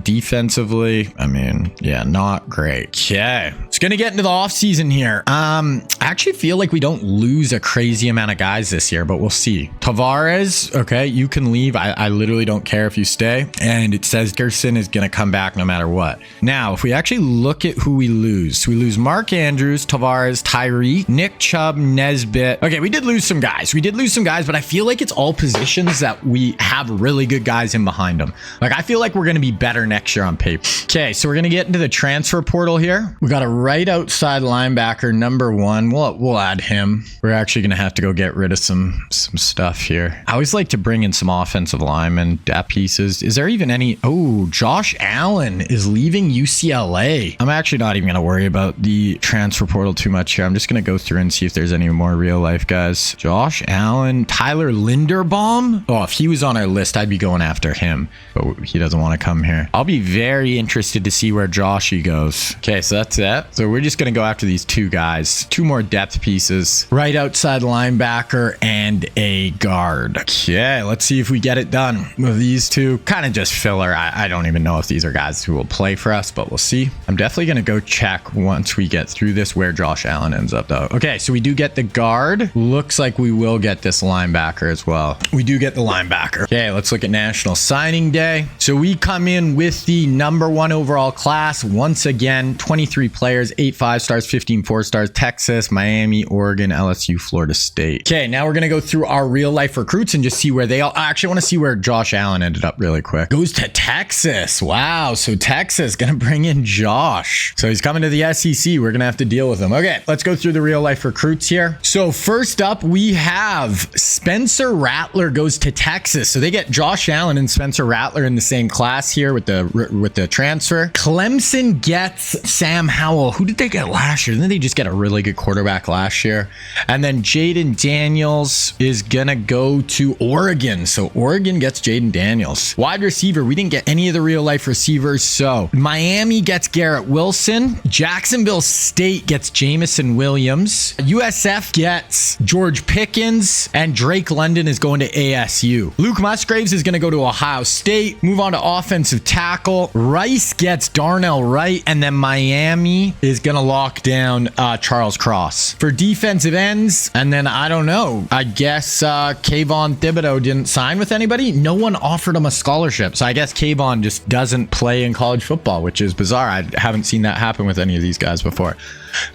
Defensively, I mean, yeah, not great. Okay, it's going to get into the offseason here. I actually feel like we don't lose a crazy amount of guys this year, but we'll see. Tavares, okay, you can leave. I literally don't care if you stay. And it says Gerson is going to come back no matter what. Now, if we actually look at who we lose Mark Andrews, Tavares, Tyree, Nick Chubb, Nesbitt. Okay, we did lose some guys. But I feel like it's all positions that we have really good guys in behind them. Like, I feel like we're going to be better next year on paper. Okay, so we're going to get into the transfer portal here. We got a right outside linebacker, number 1. We'll add him. We're actually going to have to go get rid of some stuff here. I always like to bring in some offensive linemen, depth pieces. Is there even any? Oh, Josh Allen is leaving UCLA. I'm actually not even going to worry about the transfer portal too much here. I'm just going to go through and see if there's any more real life guys. Josh Allen, Tyler Linderbaum. Oh, if he was on our list, I'd be going after him, but he doesn't want to come here. I'll be very interested to see where Joshy goes. Okay, so that's it. So we're just going to go after these 2 guys. 2 more depth pieces. Right outside linebacker and a guard. Okay, let's see if we get it done with these 2. Kind of just filler. I don't even know if these are guys who will play for us, but we'll see. I'm definitely going to go check once we get through this where Josh Allen ends up though. Okay, so we do get the guard. Looks like we will get this linebacker as well. We do get the linebacker. Okay, let's look at National Signing Day. So we come in with the number 1 overall class. Once again, 23 players, 8 5-stars, 15 4-stars, Texas, Miami, Oregon, LSU, Florida State. Okay, now we're going to go through our real life recruits and just see where they all, I actually want to see where Josh Allen ended up really quick. Goes to Texas. Wow. So Texas going to bring in Josh. So he's coming to the SEC. We're going to have to deal with him. Okay, let's go through the real life recruits here. So first up, we have Spencer Rattler goes to Texas. So they get Josh Allen and Spencer Rattler in the same class here with the transfer. Clemson gets Sam Howell. well, who did they get last year? Didn't they just get a really good quarterback last year? And then Jaden Daniels is gonna go to Oregon. So Oregon gets Jaden Daniels. Wide receiver, we didn't get any of the real life receivers. So Miami gets Garrett Wilson. Jacksonville State gets Jamison Williams. USF gets George Pickens. And Drake London is going to ASU. Luke Musgraves is going to go to Ohio State. Move on to offensive tackle. Rice gets Darnell Wright. And then Miami is going to lock down Charles Cross. For defensive ends, and then I don't know, I guess Kayvon Thibodeau didn't sign with anybody. No one offered him a scholarship. So I guess Kayvon just doesn't play in college football, which is bizarre. I haven't seen that happen with any of these guys before.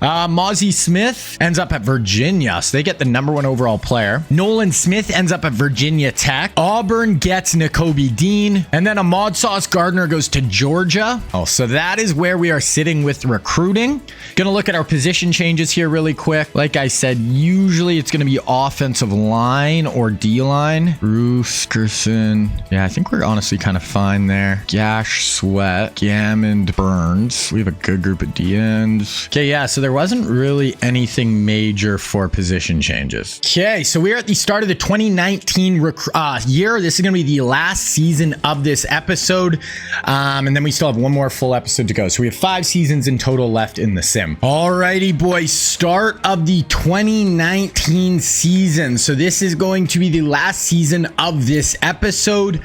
Mozzie Smith ends up at Virginia, so they get the #1 overall player. Nolan Smith ends up at Virginia Tech. Auburn gets Nakobe Dean, and then Ahmad Sauce Gardner goes to Georgia. Oh, so that is where we are sitting with recruiting. Gonna look at our position changes here really quick. Like I said, usually it's gonna be offensive line or D-line. Bruce, Gerson. Yeah, I think we're honestly kind of fine there. Gash, Sweat, Gammond, Burns. We have a good group of D-ends. Okay, yeah, so there wasn't really anything major for position changes. Okay, so we're at the start of the 2019 year. This is going to be the last season of this episode. And then we still have one more full episode to go. So we have 5 seasons in total left in the sim. Alrighty, boys, start of the 2019 season. So this is going to be the last season of this episode.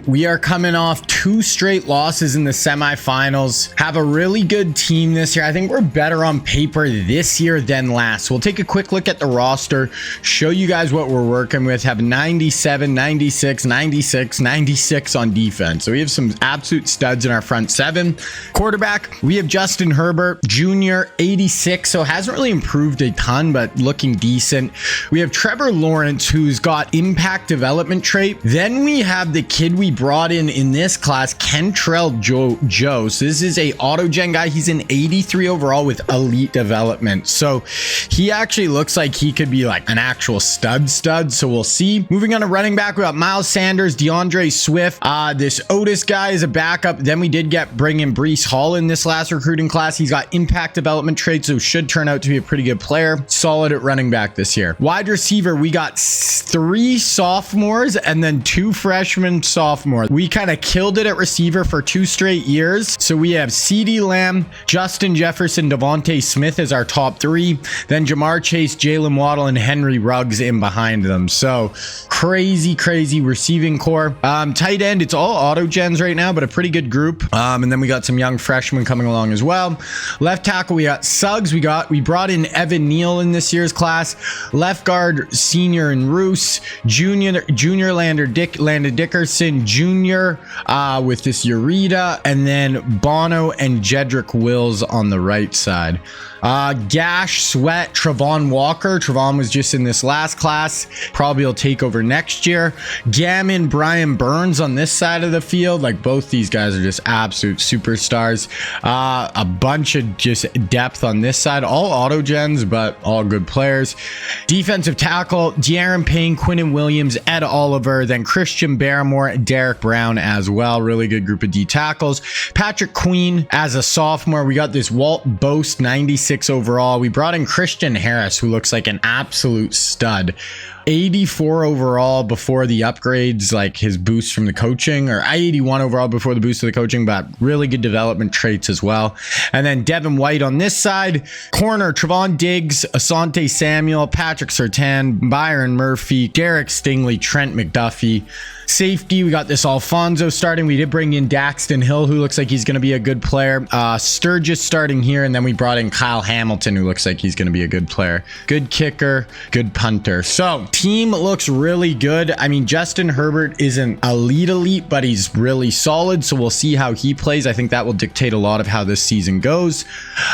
We are coming off 2 straight losses in the semifinals. Have a really good team this year. I think we're better on paper this year than last. So we'll take a quick look at the roster, show you guys what we're working with. Have 97, 96, 96, 96 on defense. So we have some absolute studs in our front 7. Quarterback, we have Justin Herbert Jr., 86. So hasn't really improved a ton, but looking decent. We have Trevor Lawrence, who's got impact development trait. Then we have the kid we brought in this class, Kentrell Joe. So this is a auto-gen guy. He's an 83 overall with elite development. So he actually looks like he could be like an actual stud. So we'll see. Moving on to running back, we got Miles Sanders, DeAndre Swift. This Otis guy is a backup. Then we did bring in Breece Hall in this last recruiting class. He's got impact development traits, so should turn out to be a pretty good player. Solid at running back this year. Wide receiver, we got 3 sophomores and then 2 freshmen sophomores. We kind of killed it at receiver for 2 straight years. So we have CeeDee Lamb, Justin Jefferson, Devontae Smith as our top 3. Then Jamar Chase, Jalen Waddle, and Henry Ruggs in behind them. So crazy receiving core. Tight end, it's all auto gens right now, but a pretty good group. And then we got some young freshmen coming along as well. Left tackle, we got Suggs. We brought in Evan Neal in this year's class. Left guard, senior and Roos. Junior Landon Dickerson, junior with this Ureta, and then Bono and Jedrick Wills on the right side. Gash, Sweat, Travon Walker. Travon was just in this last class. Probably will take over next year. Gammon, Brian Burns on this side of the field. Like, both these guys are just absolute superstars. A bunch of just depth on this side. All auto gens, but all good players. Defensive tackle, De'Aaron Payne, Quinnen Williams, Ed Oliver, then Christian Barrymore, Derek Brown as well. Really good group of D tackles. Patrick Queen as a sophomore. We got this Walt Boast, 96 overall. We brought in Christian Harris, who looks like an absolute stud. 84 overall before the upgrades, like his boost from the coaching, or 81 overall before the boost of the coaching, but really good development traits as well. And then Devin White on this side. Corner, Trevon Diggs, Asante Samuel, Patrick Surtain, Byron Murphy, Derek Stingley, Trent McDuffie. Safety, we got this Alfonso starting. We did bring in Daxton Hill, who looks like he's going to be a good player. Sturgis starting here, and then we brought in Kyle Hamilton, who looks like he's going to be a good player. Good kicker, good punter. So team looks really good. I mean, Justin Herbert isn't elite, but he's really solid. So we'll see how he plays. I think that will dictate a lot of how this season goes.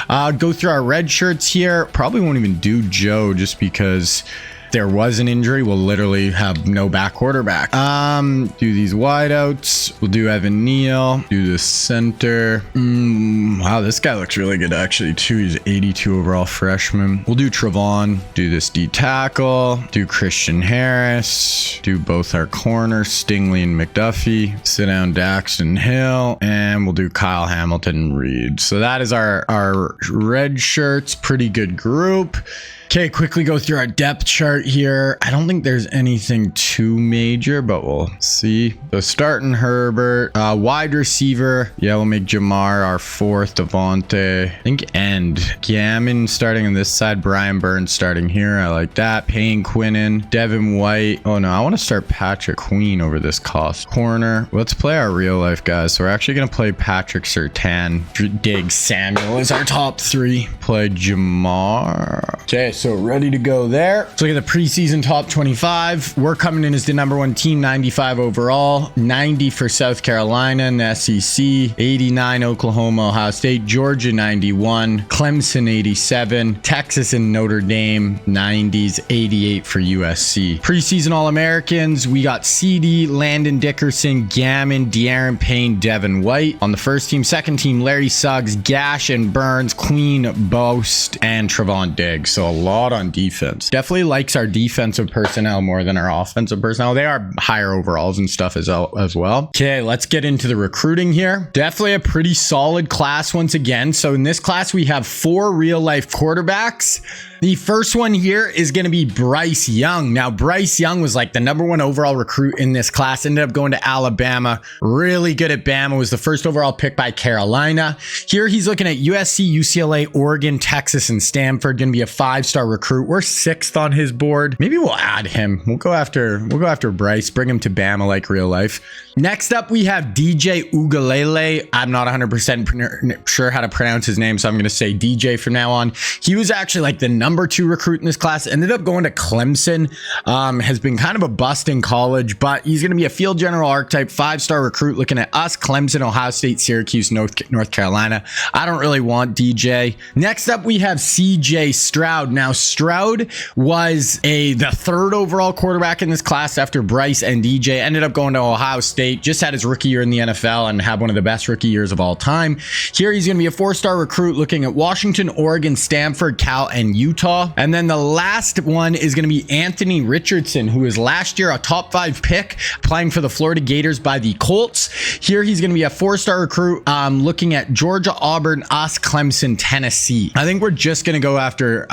Go through our red shirts here. Probably won't even do Joe just because there was an injury, we'll literally have no back quarterback. Do these wideouts. We'll do Evan Neal. Do the center. Wow, this guy looks really good actually too. He's 82 overall freshman. We'll do Trevon. Do this D tackle. Do Christian Harris. Do both our corners, Stingley and McDuffie. Sit down Daxton Hill. And we'll do Kyle Hamilton and Reed. So that is our red shirts. Pretty good group. Okay, quickly go through our depth chart here. I don't think there's anything too major, but we'll see. So starting Herbert, wide receiver. Yeah, we'll make Jamar our fourth, Devontae. I think end. Gammon starting on this side, Brian Burns starting here. I like that. Payne Quinnen, Devin White. Oh no, I want to start Patrick Queen over this cost. Corner. Let's play our real life guys. So we're actually going to play Patrick Surtain. Diggs Samuel is our top three. Play Jamar. Okay, so ready to go there. Let's look at the preseason top 25. We're coming in as the #1 team, 95 overall, 90 for South Carolina in the SEC, 89 Oklahoma, Ohio State, Georgia 91, Clemson 87, Texas and Notre Dame 90s, 88 for USC. Preseason All-Americans, we got CD, Landon Dickerson, Gammon, De'Aaron Payne, Devin White. On the first team, second team, Larry Suggs, Gash and Burns, Queen, Boast, and Trevon Diggs. So a lot on defense. Definitely likes our defensive personnel more than our offensive personnel. They are higher overalls and stuff as well. Okay, let's get into the recruiting here. Definitely a pretty solid class once again. So in this class, we have 4 real life quarterbacks. The first one here is going to be Bryce Young. Now, Bryce Young was like the #1 overall recruit in this class. Ended up going to Alabama. Really good at Bama. Was the first overall pick by Carolina. Here he's looking at USC, UCLA, Oregon, Texas, and Stanford. Going to be a 5-star recruit. We're 6th on his board. Maybe we'll add him. We'll go after Bryce. Bring him to Bama like real life. Next up, we have DJ Ugalele. I'm not 100% sure how to pronounce his name, so I'm going to say DJ from now on. He was actually like the #2 recruit in this class. Ended up going to Clemson. Has been kind of a bust in college, but he's going to be a field general archetype, 5-star recruit. Looking at us, Clemson, Ohio State, Syracuse, North Carolina. I don't really want DJ. Next up, we have CJ Stroud. Now, Stroud was the 3rd overall quarterback in this class after Bryce and DJ. Ended up going to Ohio State. Just had his rookie year in the NFL and had one of the best rookie years of all time. Here he's going to be a 4-star recruit looking at Washington, Oregon, Stanford, Cal, and Utah. And then the last one is going to be Anthony Richardson, who was last year a top 5 pick, playing for the Florida Gators by the Colts. Here he's going to be a 4-star recruit looking at Georgia, Auburn, us, Clemson, Tennessee. I think we're just going to go after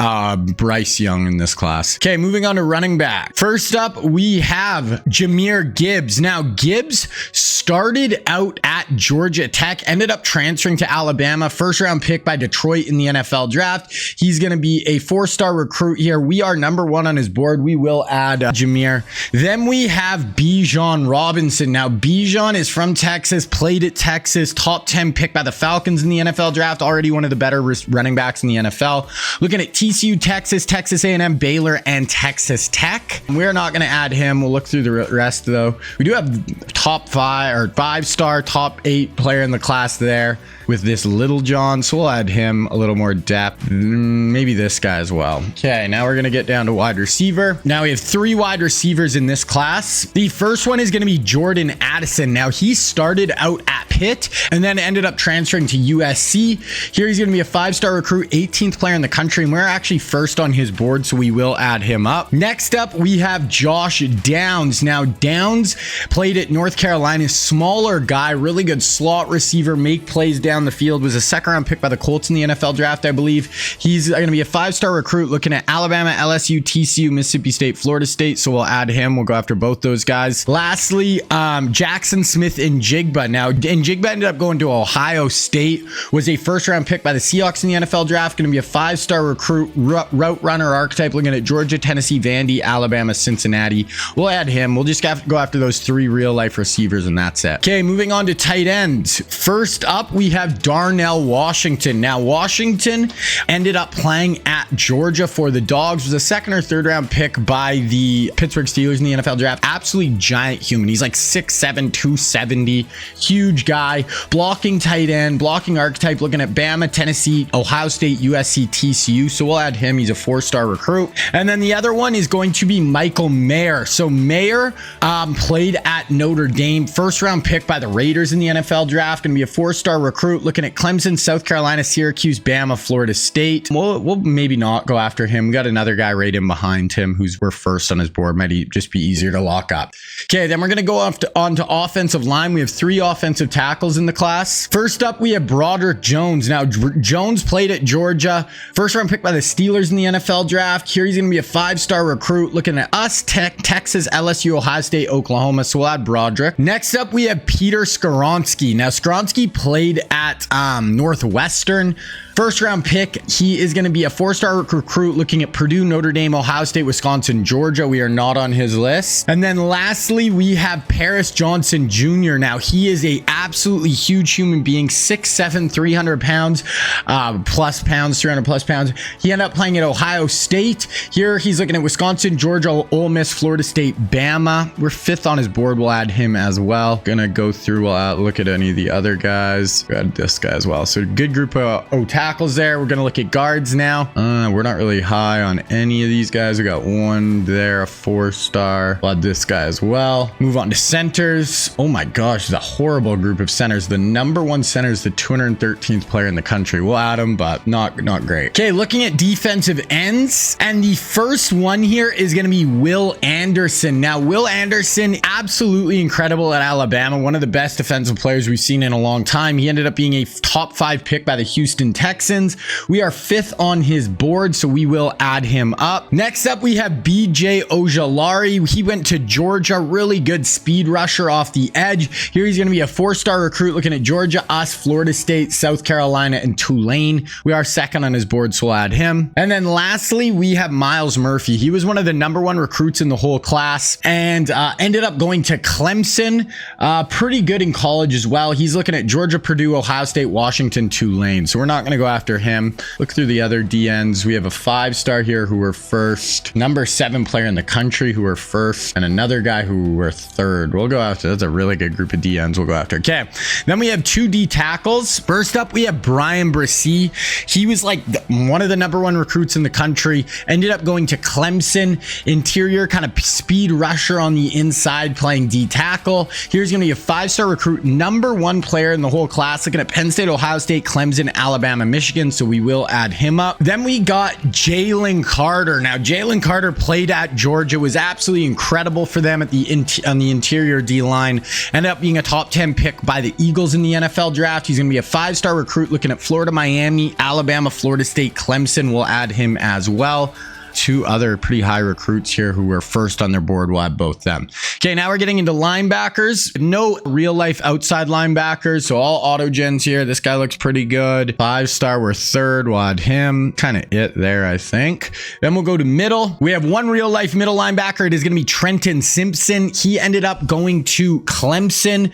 Bryce Young in this class. Okay, moving on to running back. First up, we have Jahmyr Gibbs. Now, Gibbs started out at Georgia Tech, ended up transferring to Alabama, 1st-round pick by Detroit in the NFL draft. He's going to be a 4-star recruit here. We are #1 on his board. We will add Jahmyr. Then we have Bijan Robinson. Now, Bijan is from Texas, played at Texas, top 10 pick by the Falcons in the NFL draft, already one of the better running backs in the NFL. Looking at TCU, Texas, Texas A&M, Baylor, and Texas Tech. We're not going to add him. We'll look through the rest, though. We do have top 5-star, top 8 player in the class there with this Little John. So we'll add him a little more depth. Maybe this guy as well. Okay, now we're going to get down to wide receiver. Now we have 3 wide receivers in this class. The first one is going to be Jordan Addison. Now he started out at Pitt and then ended up transferring to USC. Here he's going to be a 5-star recruit, 18th player in the country, and we're actually 1st on his board, so we will add him up. Next up, we have Josh Downs. Now Downs played at North Carolina, smaller guy, really good slot receiver, make plays down the field, was a 2nd-round pick by the Colts in the NFL draft, I believe. He's going to be a 5-star recruit looking at Alabama, LSU, TCU, Mississippi State, Florida State, so we'll add him. We'll go after both those guys. Lastly, Jackson Smith and Jigba. Now, Jigba ended up going to Ohio State, was a 1st-round pick by the Seahawks in the NFL draft, going to be a 5-star recruit, route runner archetype, looking at Georgia, Tennessee, Vandy, Alabama, Cincinnati. We'll add him. We'll just go after those 3 real-life receivers, and that's it. Okay, moving on to tight ends. First up, we have Darnell Washington. Now, Washington ended up playing at Georgia for the Dogs. Was a second or third round pick by the Pittsburgh Steelers in the NFL draft. Absolutely giant human. He's like 6'7", 270. Huge guy. Blocking tight end, blocking archetype, looking at Bama, Tennessee, Ohio State, USC, TCU. So we'll add him. He's a 4-star recruit. And then the other one is going to be Michael Mayer. So Mayer played at Notre Dame. First round pick by the Raiders in the NFL draft. Going to be a 4-star recruit. Looking at Clemson, South Carolina, Syracuse, Bama, Florida State. We'll maybe not go after him. We got another guy right in behind him we're first on his board. Might just be easier to lock up. Okay, then we're going to go on to offensive line. We have 3 offensive tackles in the class. First up, we have Broderick Jones. Now, Jones played at Georgia. First round pick by the Steelers in the NFL draft. Here he's going to be a 5-star recruit. Looking at us, Texas, LSU, Ohio State, Oklahoma. So we'll add Broderick. Next up, we have Peter Skoronsky. Now, Skoronsky played at Northwestern. First round pick, he is going to be a 4-star recruit looking at Purdue, Notre Dame, Ohio State, Wisconsin, Georgia. We are not on his list. And then lastly, we have Paris Johnson Jr. Now, he is a absolutely huge human being, 6'7", 300 pounds, 300 plus pounds. He ended up playing at Ohio State. Here, he's looking at Wisconsin, Georgia, Ole Miss, Florida State, Bama. We're 5th on his board. We'll add him as well. Gonna go through, we'll look at any of the other guys. We add this guy as well. So good group of tackles there. We're going to look at guards now. We're not really high on any of these guys. We got one there, a 4-star. We'll add this guy as well. Move on to centers. Oh my gosh, it's a horrible group of centers. The number 1 center is the 213th player in the country. We'll add him, but not great. Okay, looking at defensive ends, and the first one here is going to be Will Anderson. Now, Will Anderson, absolutely incredible at Alabama. One of the best defensive players we've seen in a long time. He ended up being a top 5 pick by the Houston Texans. We are 5th on his board, so we will add him up. Next up, we have BJ Ojulari. He went to Georgia. Really good speed rusher off the edge. Here he's going to be a 4-star recruit looking at Georgia, us, Florida State, South Carolina, and Tulane. We are 2nd on his board, so we'll add him. And then lastly, we have Miles Murphy. He was one of the number 1 recruits in the whole class and ended up going to Clemson. Pretty good in college as well. He's looking at Georgia, Purdue, Ohio State, Washington, Tulane. So we're not going to go after him. Look through the other DNs. We have a 5-star here who were 1st, number 7 player in the country who were 1st, and another guy who were 3rd. We'll go after. That's a really good group of DNs we'll go after. Okay, then we have 2 D tackles. First up, we have Brian Bresee. He was like one of the number 1 recruits in the country. Ended up going to Clemson. Interior kind of speed rusher on the inside, playing D tackle. Here's going to be a 5-star recruit, number 1 player in the whole class, looking at Penn State, Ohio State, Clemson, Alabama, Michigan, so we will add him up. Then we got Jalen Carter. Now, Jalen Carter played at Georgia, was absolutely incredible for them on the interior D-line. Ended up being a top 10 pick by the Eagles in the NFL draft. He's going to be a 5-star recruit looking at Florida, Miami, Alabama, Florida State, Clemson. We'll add him as well. 2 other pretty high recruits here who were 1st on their board. We'll add both them. Okay, now we're getting into linebackers. No real life outside linebackers, so all auto gens here. This guy looks pretty good. 5-star, we're 3rd. We'll add him. Kind of it there, I think. Then we'll go to middle. We have 1 real life middle linebacker. It is going to be Trenton Simpson. He ended up going to Clemson.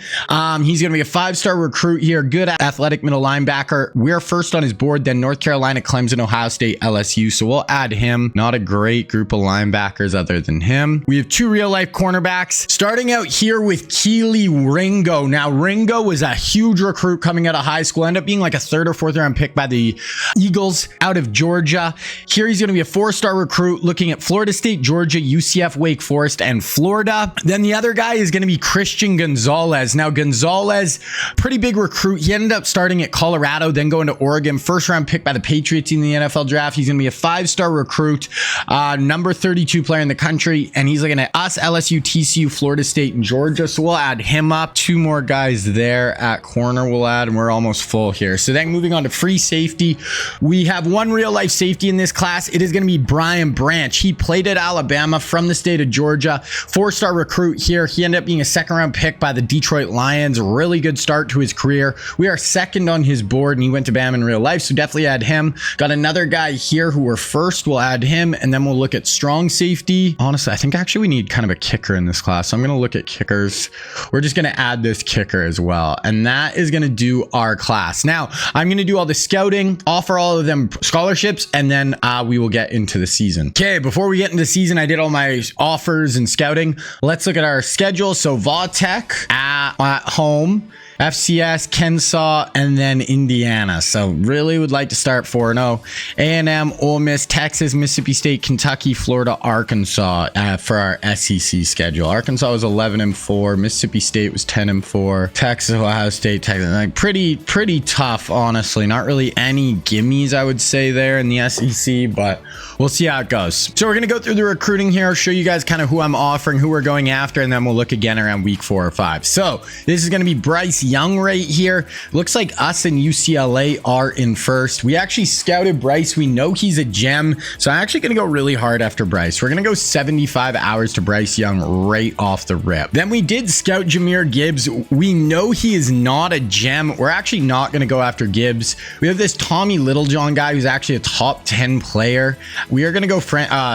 He's going to be a 5-star recruit here. Good athletic middle linebacker. We're 1st on his board, then North Carolina, Clemson, Ohio State, LSU. So we'll add him. Not a great group of linebackers other than him. We have 2 real life cornerbacks. Starting out here with Keely Ringo. Now, Ringo was a huge recruit coming out of high school. Ended up being like a 3rd or 4th round pick by the Eagles out of Georgia. Here he's going to be a 4-star recruit looking at Florida State, Georgia, UCF, Wake Forest, and Florida. Then the other guy is going to be Christian Gonzalez. Now, Gonzalez, pretty big recruit. He ended up starting at Colorado, then going to Oregon. 1st round pick by the Patriots in the NFL draft. He's going to be a 5-star recruit. Number 32 player in the country, and he's looking at us, LSU, TCU, Florida State, and Georgia. So we'll add him up. 2 more guys there at corner we'll add, and we're almost full here. So then moving on to free safety, we have 1 real life safety in this class. It is going to be Brian Branch. He played at Alabama from the state of Georgia. 4-star recruit here. He ended up being a 2nd round pick by the Detroit Lions. Really good start to his career. We are 2nd on his board, and he went to Bama in real life, so definitely add him. Got another guy here who we're 1st. We'll add him. him, and then we'll look at strong safety. Honestly, I think actually we need kind of a kicker in this class, so I'm going to look at kickers. We're just going to add this kicker as well, and that is going to do our class. Now, I'm going to do all the scouting, offer all of them scholarships, and then we will get into the season. Okay, before we get into the season, I did all my offers and scouting. Let's look at our schedule. So Vautech at home, FCS, Kennesaw, and then Indiana. So really would like to start 4-0. A&M, Ole Miss, Texas, Mississippi State, Kentucky, Florida, Arkansas for our SEC schedule. Arkansas was 11-4. Mississippi State was 10-4. Texas, Ohio State, Texas. Like pretty tough, honestly. Not really any gimmies, I would say, there in the SEC, but we'll see how it goes. So we're going to go through the recruiting here, show you guys kind of who I'm offering, who we're going after, and then we'll look again around week 4 or 5. So this is going to be Bryce Young right here. Looks like us and UCLA are in first. We actually scouted Bryce. We know he's a gem, so I'm actually going to go really hard after Bryce. We're going to go 75 hours to Bryce Young right off the rip. Then we did scout Jahmyr Gibbs. We know he is not a gem. We're actually not going to go after Gibbs. We have this Tommy Littlejohn guy who's actually a top 10 player. We are going to go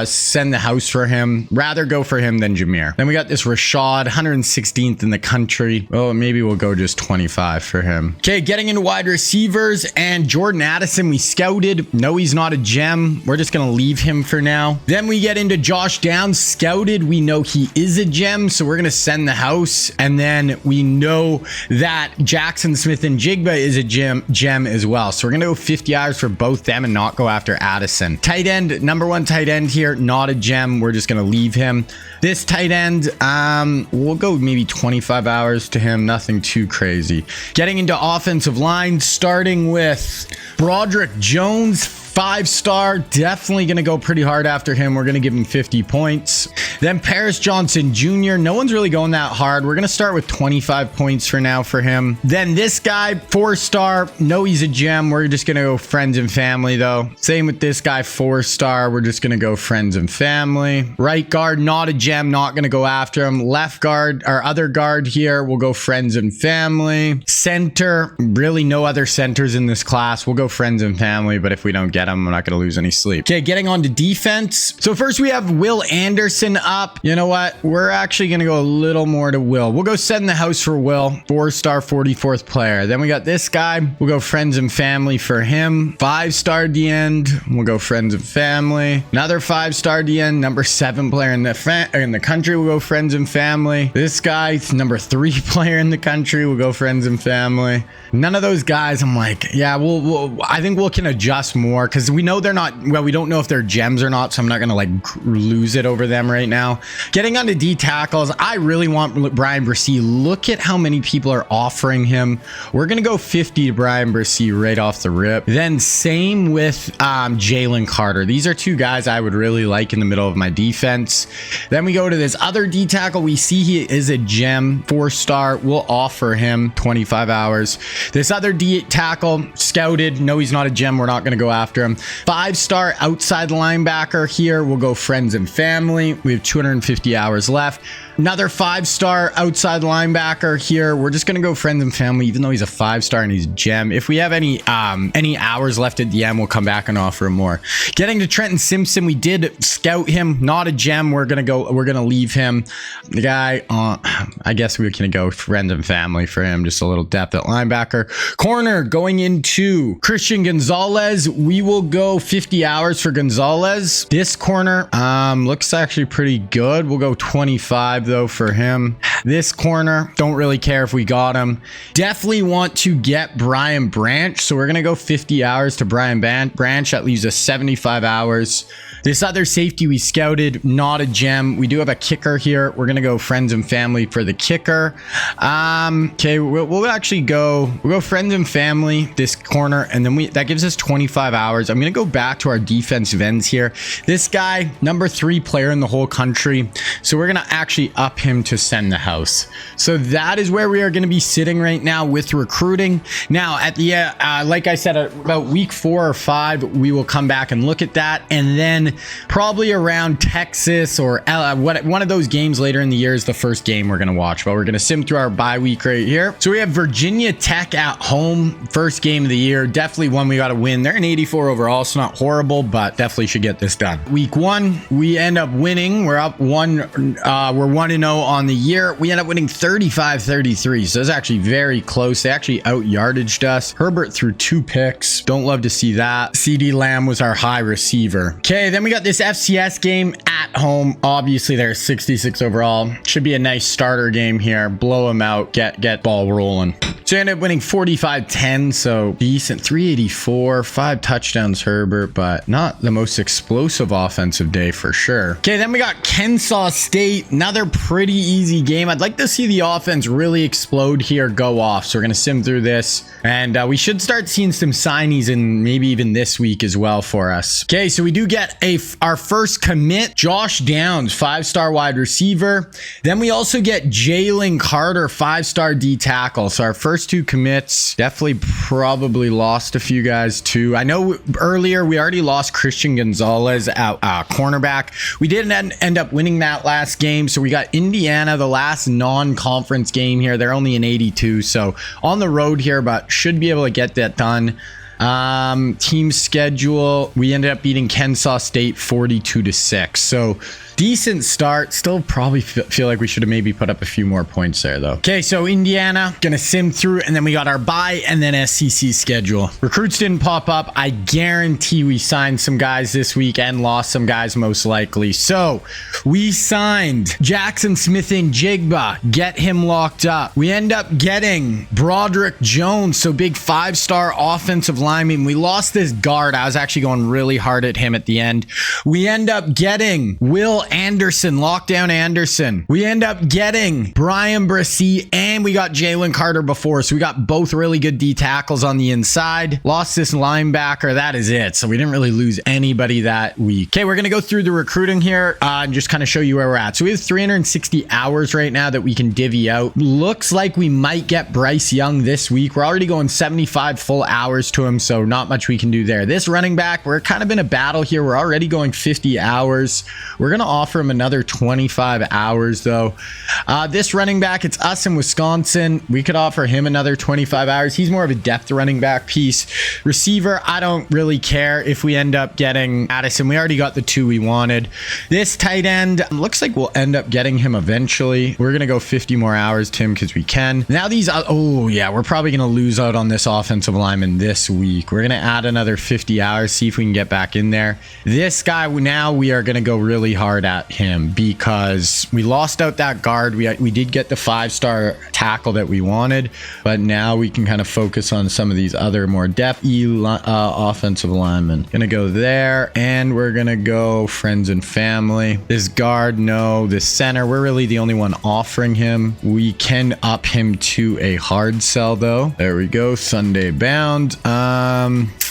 send the house for him. Rather go for him than Jahmyr. Then we got this Rashad, 116th in the country. Oh, maybe we'll go just 25 for him. Okay, getting into wide receivers, and Jordan Addison we scouted. No, he's not a gem. We're just gonna leave him for now. Then we get into Josh Downs, scouted. We know he is a gem, so we're gonna send the house. And then we know that Jackson Smith and Jigba is a gem as well. So we're gonna go 50 hours for both them and not go after Addison. Tight end, number 1 tight end here, not a gem. We're just gonna leave him. This tight end, we'll go maybe 25 hours to him. Nothing too crazy. Getting into offensive line, starting with Broderick Jones, 5-star, definitely going to go pretty hard after him. We're going to give him 50 points. Then Paris Johnson Jr. No one's really going that hard. We're going to start with 25 points for now for him. Then this guy, 4-star. No, he's a gem. We're just going to go friends and family though. Same with this guy, 4-star. We're just going to go friends and family. Right guard, not a gem. Not going to go after him. Left guard, our other guard here, we'll go friends and family. Center, really no other centers in this class. We'll go friends and family, but if we don't get I'm not going to lose any sleep. Okay, getting on to defense. So first we have Will Anderson up. You know what? We're actually going to go a little more to Will. We'll go send the house for Will. 4-star, 44th player. Then we got this guy. We'll go friends and family for him. 5-star at the end. We'll go friends and family. Another 5-star at the end. Number 7 player in the country. We'll go friends and family. This guy, number 3 player in the country. We'll go friends and family. None of those guys, I'm like, yeah, I think we can adjust more because we know they're not, well, we don't know if they're gems or not, so I'm not going to like lose it over them right now. Getting on to D tackles, I really want Brian Bresee. Look at how many people are offering him. We're going to go 50 to Brian Bresee right off the rip. Then same with Jalen Carter. These are 2 guys I would really like in the middle of my defense. Then we go to this other D tackle. We see he is a gem, 4-star. We'll offer him 25 hours. This other D tackle, scouted. No, he's not a gem. We're not going to go after him. 5-star outside linebacker here. We'll go friends and family. We have 250 hours left. Another 5-star outside linebacker here. We're just going to go friends and family, even though he's a 5-star and he's a gem. If we have any hours left at the end, we'll come back and offer him more. Getting to Trenton Simpson, we did scout him, not a gem. We're going to leave him. The guy, I guess we can go friends and family for him. Just a little depth at linebacker. Corner, going into Christian Gonzalez. We will go 50 hours for Gonzalez. This corner, looks actually pretty good. We'll go 25 though for him. This corner, don't really care if we got him. Definitely want to get Brian Branch, so we're gonna go 50 hours to Brian Branch. That leaves us 75 hours. This other safety we scouted, not a gem. We do have a kicker here. We're gonna go friends and family for the kicker. Okay, we'll actually go friends and family this corner, and then that gives us 25 hours. I'm gonna go back to our defensive ends here. This guy, number 3 player in the whole country, so we're gonna actually up him to send the house. So that is where we are gonna be sitting right now with recruiting. Now at the like I said, about week 4 or 5, we will come back and look at that, and then probably around Texas or one of those games later in the year is the first game we're going to watch. But we're going to sim through our bye week right here. So we have Virginia Tech at home, first game of the year. Definitely one we got to win. They're an 84 overall, so not horrible, but definitely should get this done. Week 1, we end up winning. We're up we're 1-0 on the year. We end up winning 35-33, so it's actually very close. They actually out yardaged us. Herbert threw 2 picks. Don't love to see that. CD Lamb was our high receiver. Okay, then we got this FCS game at home. Obviously, they're 66 overall. Should be a nice starter game here. Blow them out. Get ball rolling. So I ended up winning 45-10, so decent. 384, 5 touchdowns Herbert, but not the most explosive offensive day for sure. Okay, then we got Kennesaw State. Another pretty easy game. I'd like to see the offense really explode here, go off. So we're going to sim through this, and we should start seeing some signees in maybe even this week as well for us. Okay, so we do get our first commit, Josh Downs, 5-star wide receiver. Then we also get Jalen Carter, 5-star D tackle. So our first 2 commits. Definitely probably lost a few guys too. I know earlier we already lost Christian Gonzalez at cornerback. We didn't end up winning that last game. So we got Indiana, the last non-conference game here. They're only an 82. So on the road here, but should be able to get that done. Team schedule, we ended up beating Kennesaw State 42-6. So decent start. Still probably feel like we should have maybe put up a few more points there though. Okay, so Indiana, gonna sim through, and then we got our bye and then SEC schedule. Recruits didn't pop up. I guarantee we signed some guys this week and lost some guys most likely. So we signed Jackson Smith and Jigba, get him locked up. We end up getting Broderick Jones, so big 5-star offensive lineman. We lost this guard. I was actually going really hard at him at the end. We end up getting Will Anderson, lockdown Anderson. We end up getting Brian Brissy, and we got Jalen Carter before. So we got both really good D tackles on the inside. Lost this linebacker. That is it. So we didn't really lose anybody that week. Okay, we're going to go through the recruiting here and just kind of show you where we're at. So we have 360 hours right now that we can divvy out. Looks like we might get Bryce Young this week. We're already going 75 full hours to him, so not much we can do there. This running back, we're kind of in a battle here. We're already going 50 hours. We're going to offer him another 25 hours though. This running back, it's us in Wisconsin. We could offer him another 25 hours. He's more of a depth running back piece. Receiver, I don't really care if we end up getting Addison. We already got the 2 we wanted. This tight end, looks like we'll end up getting him eventually. We're going to go 50 more hours to him because we can. Now these, oh yeah, we're probably going to lose out on this offensive lineman this week. We're going to add another 50 hours, see if we can get back in there. This guy, now we are going to go really hard at him because we lost out that guard. We did get the 5-star tackle that we wanted, but now we can kind of focus on some of these other more depth offensive linemen. Gonna go there, and we're gonna go friends and family. This guard, no. This center, we're really the only one offering him. We can up him to a hard sell though. There we go. Sunday bound.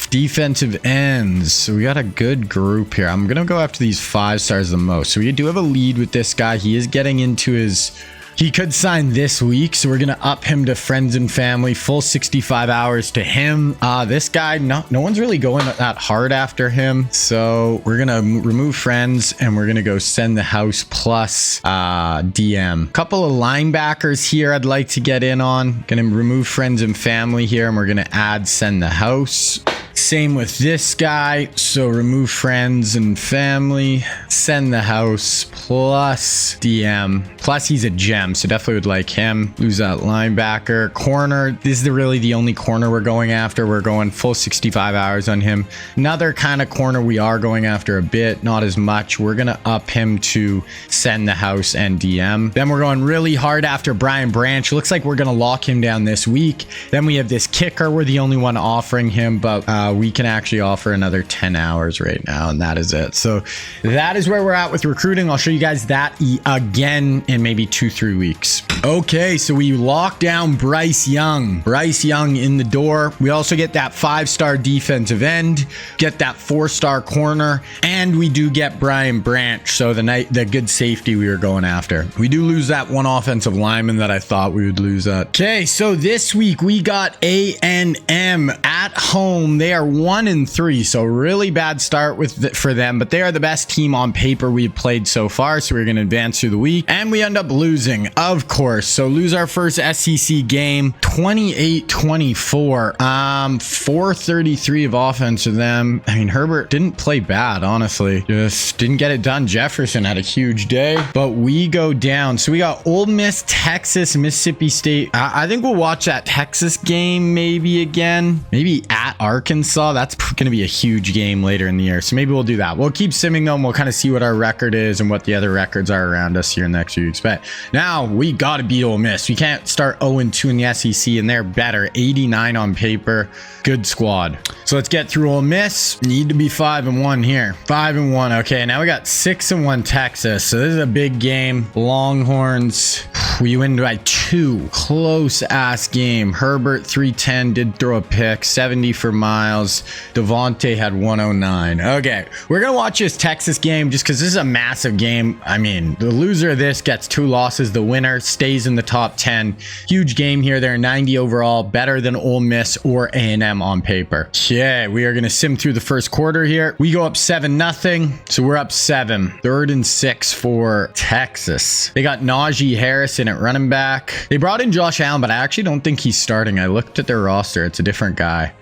Defensive ends. So we got a good group here. I'm gonna go after these 5-stars the most. So we do have a lead with this guy. He is getting into his, he could sign this week, so we're gonna up him to friends and family, full 65 hours to him. This guy, no one's really going that hard after him, so we're gonna remove friends and we're gonna go send the house plus DM. Couple of linebackers here I'd like to get in on. Gonna remove friends and family here, and we're gonna add send the house. Same with this guy. So remove friends and family, send the house plus DM. Plus he's a gem, so definitely would like him. Lose that linebacker. Corner, this is really the only corner we're going after. We're going full 65 hours on him. Another kind of corner we are going after a bit, not as much. We're gonna up him to send the house and DM. Then we're going really hard after Brian Branch. Looks like we're gonna lock him down this week. Then we have this kicker. We're the only one offering him, but we can actually offer another 10 hours right now, and that is it. So that is where we're at with recruiting. I'll show you guys that again in maybe 2-3 weeks. Okay, so we lock down Bryce Young. Bryce Young in the door. We also get that 5-star defensive end, get that 4-star corner, and we do get Brian Branch. So the good safety we were going after. We do lose that one offensive lineman that I thought we would lose at. Okay, so this week we got A&M at home. They are 1-3, so really bad start for them, but they are the best team on paper we've played so far, so we're going to advance through the week, and we end up losing, of course. So lose our first SEC game, 28-24, 433 of offense for them. I mean, Herbert didn't play bad, honestly, just didn't get it done. Jefferson had a huge day, but we go down. So we got Ole Miss, Texas, Mississippi State. I think we'll watch that Texas game maybe again, maybe at Arkansas. That's going to be a huge game later in the year, so maybe we'll do that. We'll keep simming them. We'll kind of see what our record is and what the other records are around us here in the next few weeks. But now we got to beat Ole Miss. We can't start 0-2 in the SEC, and they're better. 89 on paper. Good squad. So let's get through Ole Miss. Need to be 5-1 here. 5-1. Okay, now we got 6-1 Texas. So this is a big game. Longhorns. We win by 2. Close ass game. Herbert 310 did throw a pick. 70 for Miles. Devontae had 109. Okay, we're gonna watch this Texas game just because this is a massive game. I mean, the loser of this gets 2 losses. The winner stays in the top 10. Huge game here. They're 90 overall, better than Ole Miss or A&M on paper. Okay, we are gonna sim through the first quarter here. We go up 7-0, so we're up 7. 3rd and 6 for Texas. They got Najee Harris in at running back. They brought in Josh Allen, but I actually don't think he's starting. I looked at their roster. It's a different guy.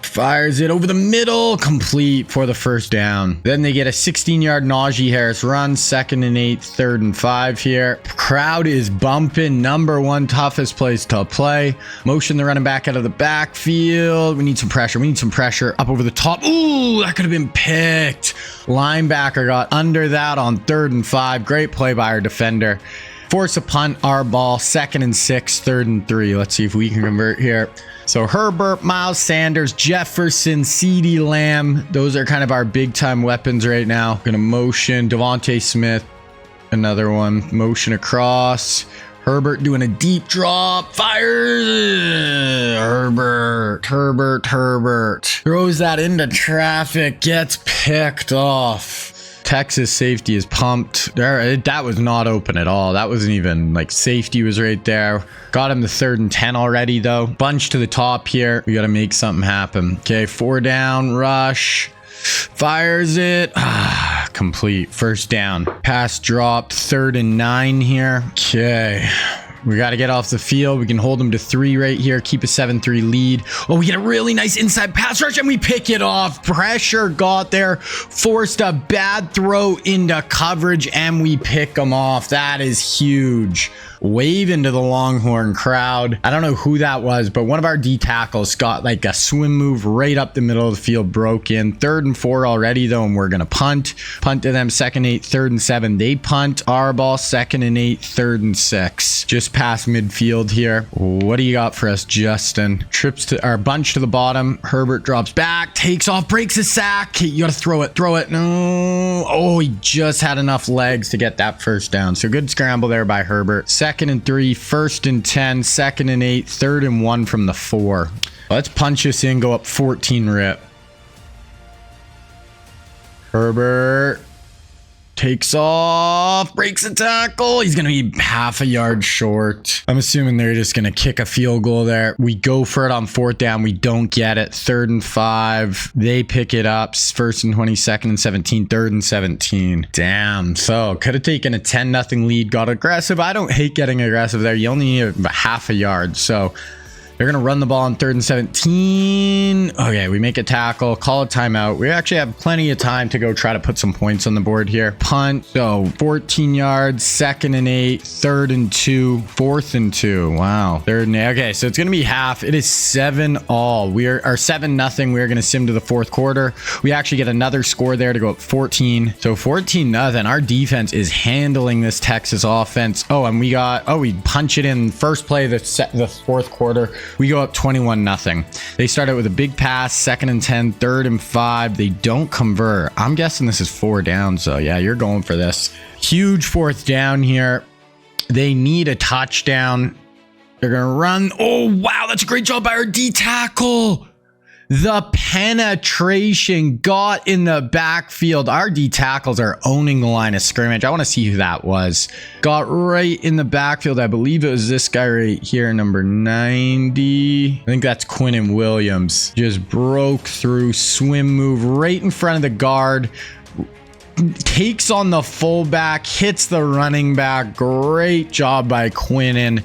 Fires it over the middle, complete for the first down. Then they get a 16-yard Najee Harris run, 2nd and 8, 3rd and 5 here. Crowd is bumping. Number 1 toughest place to play. Motion the running back out of the backfield. We need some pressure. We need some pressure up over the top. Ooh, that could have been picked. Linebacker got under that on 3rd and 5. Great play by our defender. Force a punt, our ball, 2nd and 6, 3rd and 3. Let's see if we can convert here. So Herbert, Miles Sanders, Jefferson, CeeDee Lamb. Those are kind of our big time weapons right now. Gonna motion Devontae Smith. Another one. Motion across. Herbert doing a deep drop. Fires. Herbert. Throws that into traffic. Gets picked off. Texas safety is pumped. That was not open at all. That wasn't even like safety was right there. Got him to 3rd and 10 already though. Bunch to the top here. We got to make something happen. Okay, 4 down, rush. Fires it. Complete. First down. Pass dropped. 3rd and 9 here. Okay. We got to get off the field. We can hold them to 3 right here. Keep a 7-3 lead. Oh, we get a really nice inside pass rush and we pick it off. Pressure got there. Forced a bad throw into coverage and we pick them off. That is huge. Wave into the Longhorn crowd. I don't know who that was, but one of our D tackles got like a swim move right up the middle of the field, broke in. 3rd and 4 already though, and we're gonna punt to them. 2nd and 8, 3rd and 7. They punt our ball. 2nd and 8, 3rd and 6. Just past midfield here. What do you got for us, Justin? Trips to our bunch to the bottom. Herbert drops back, takes off, breaks a sack. Okay, you gotta throw it. No. Oh, he just had enough legs to get that first down. So good scramble there by Herbert. 2nd and 3, 1st and 10, 2nd and 8, 3rd and 1 from the 4. Let's punch this in, go up 14 rip. Herbert takes off, breaks a tackle. He's going to be half a yard short. I'm assuming they're just going to kick a field goal there. We go for it on 4th down. We don't get it. 3rd and 5. They pick it up. 1st and 20, 2nd and 17, 3rd and 17. Damn. So could have taken a 10-0 lead. Got aggressive. I don't hate getting aggressive there. You only need half a yard. So they're going to run the ball on 3rd and 17. Okay, we make a tackle, call a timeout. We actually have plenty of time to go try to put some points on the board here. Punt. So 14 yards, 2nd and 8, 3rd and 2, 4th and 2. Wow. 3rd and 8. Okay, so it's going to be half. It is 7-all. We are 7-0. We are going to sim to the 4th quarter. We actually get another score there to go up 14. So 14-0. Our defense is handling this Texas offense. Oh, and we punch it in first play of the 4th quarter. We go up 21-0. They start out with a big pass, 2nd and 10, 3rd and 5. They don't convert. I'm guessing this is 4 down. So yeah, you're going for this. Huge 4th down here. They need a touchdown. They're going to run. Oh, wow. That's a great job by our D tackle. The penetration got in the backfield. Our D tackles are owning the line of scrimmage. I want to see who that was. Got right in the backfield. I believe it was this guy right here, number 90. I think that's Quinnen Williams. Just broke through, swim move right in front of the guard. Takes on the fullback, hits the running back. Great job by Quinnen.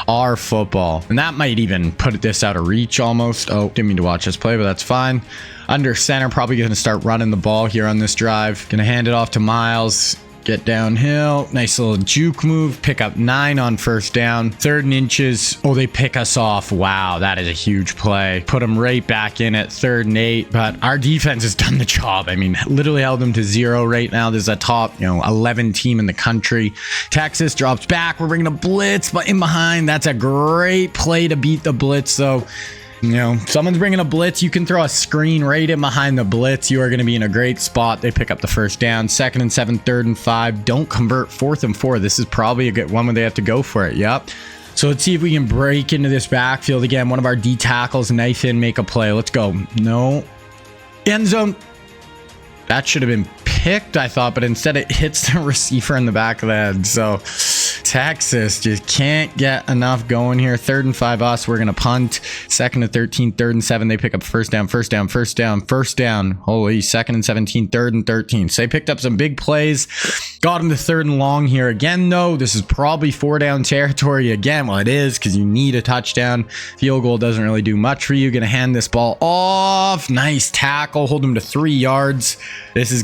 Our football. And that might even put this out of reach almost. Oh, didn't mean to watch this play, but that's fine. Under center, probably going to start running the ball here on this drive. Going to hand it off to Miles. Get downhill. Nice little juke move. Pick up 9 on first down. 3rd and inches. Oh, they pick us off. Wow, that is a huge play. Put them right back in at 3rd and 8. But our defense has done the job. I mean, literally held them to 0 right now. There's a top, 11 team in the country. Texas drops back. We're bringing a blitz, but in behind. That's a great play to beat the blitz, though. Someone's bringing a blitz. You can throw a screen right in behind the blitz. You are going to be in a great spot. They pick up the first down. 2nd and 7, 3rd and 5. Don't convert. 4th and 4. This is probably a good one where they have to go for it. Yep. So let's see if we can break into this backfield again. One of our D tackles, knife in, make a play. Let's go. No. End zone. That should have been picked, I thought, but instead it hits the receiver in the back of the head. So Texas just can't get enough going here. 3rd and 5 us. We're going to punt. 2nd and 13, 3rd and 7. They pick up first down. Holy, 2nd and 17, 3rd and 13. So they picked up some big plays. Got him to 3rd and long here. Again, though, this is probably 4 down territory again. Well, it is because you need a touchdown. Field goal doesn't really do much for you. Going to hand this ball off. Nice tackle. Hold him to 3 yards. This is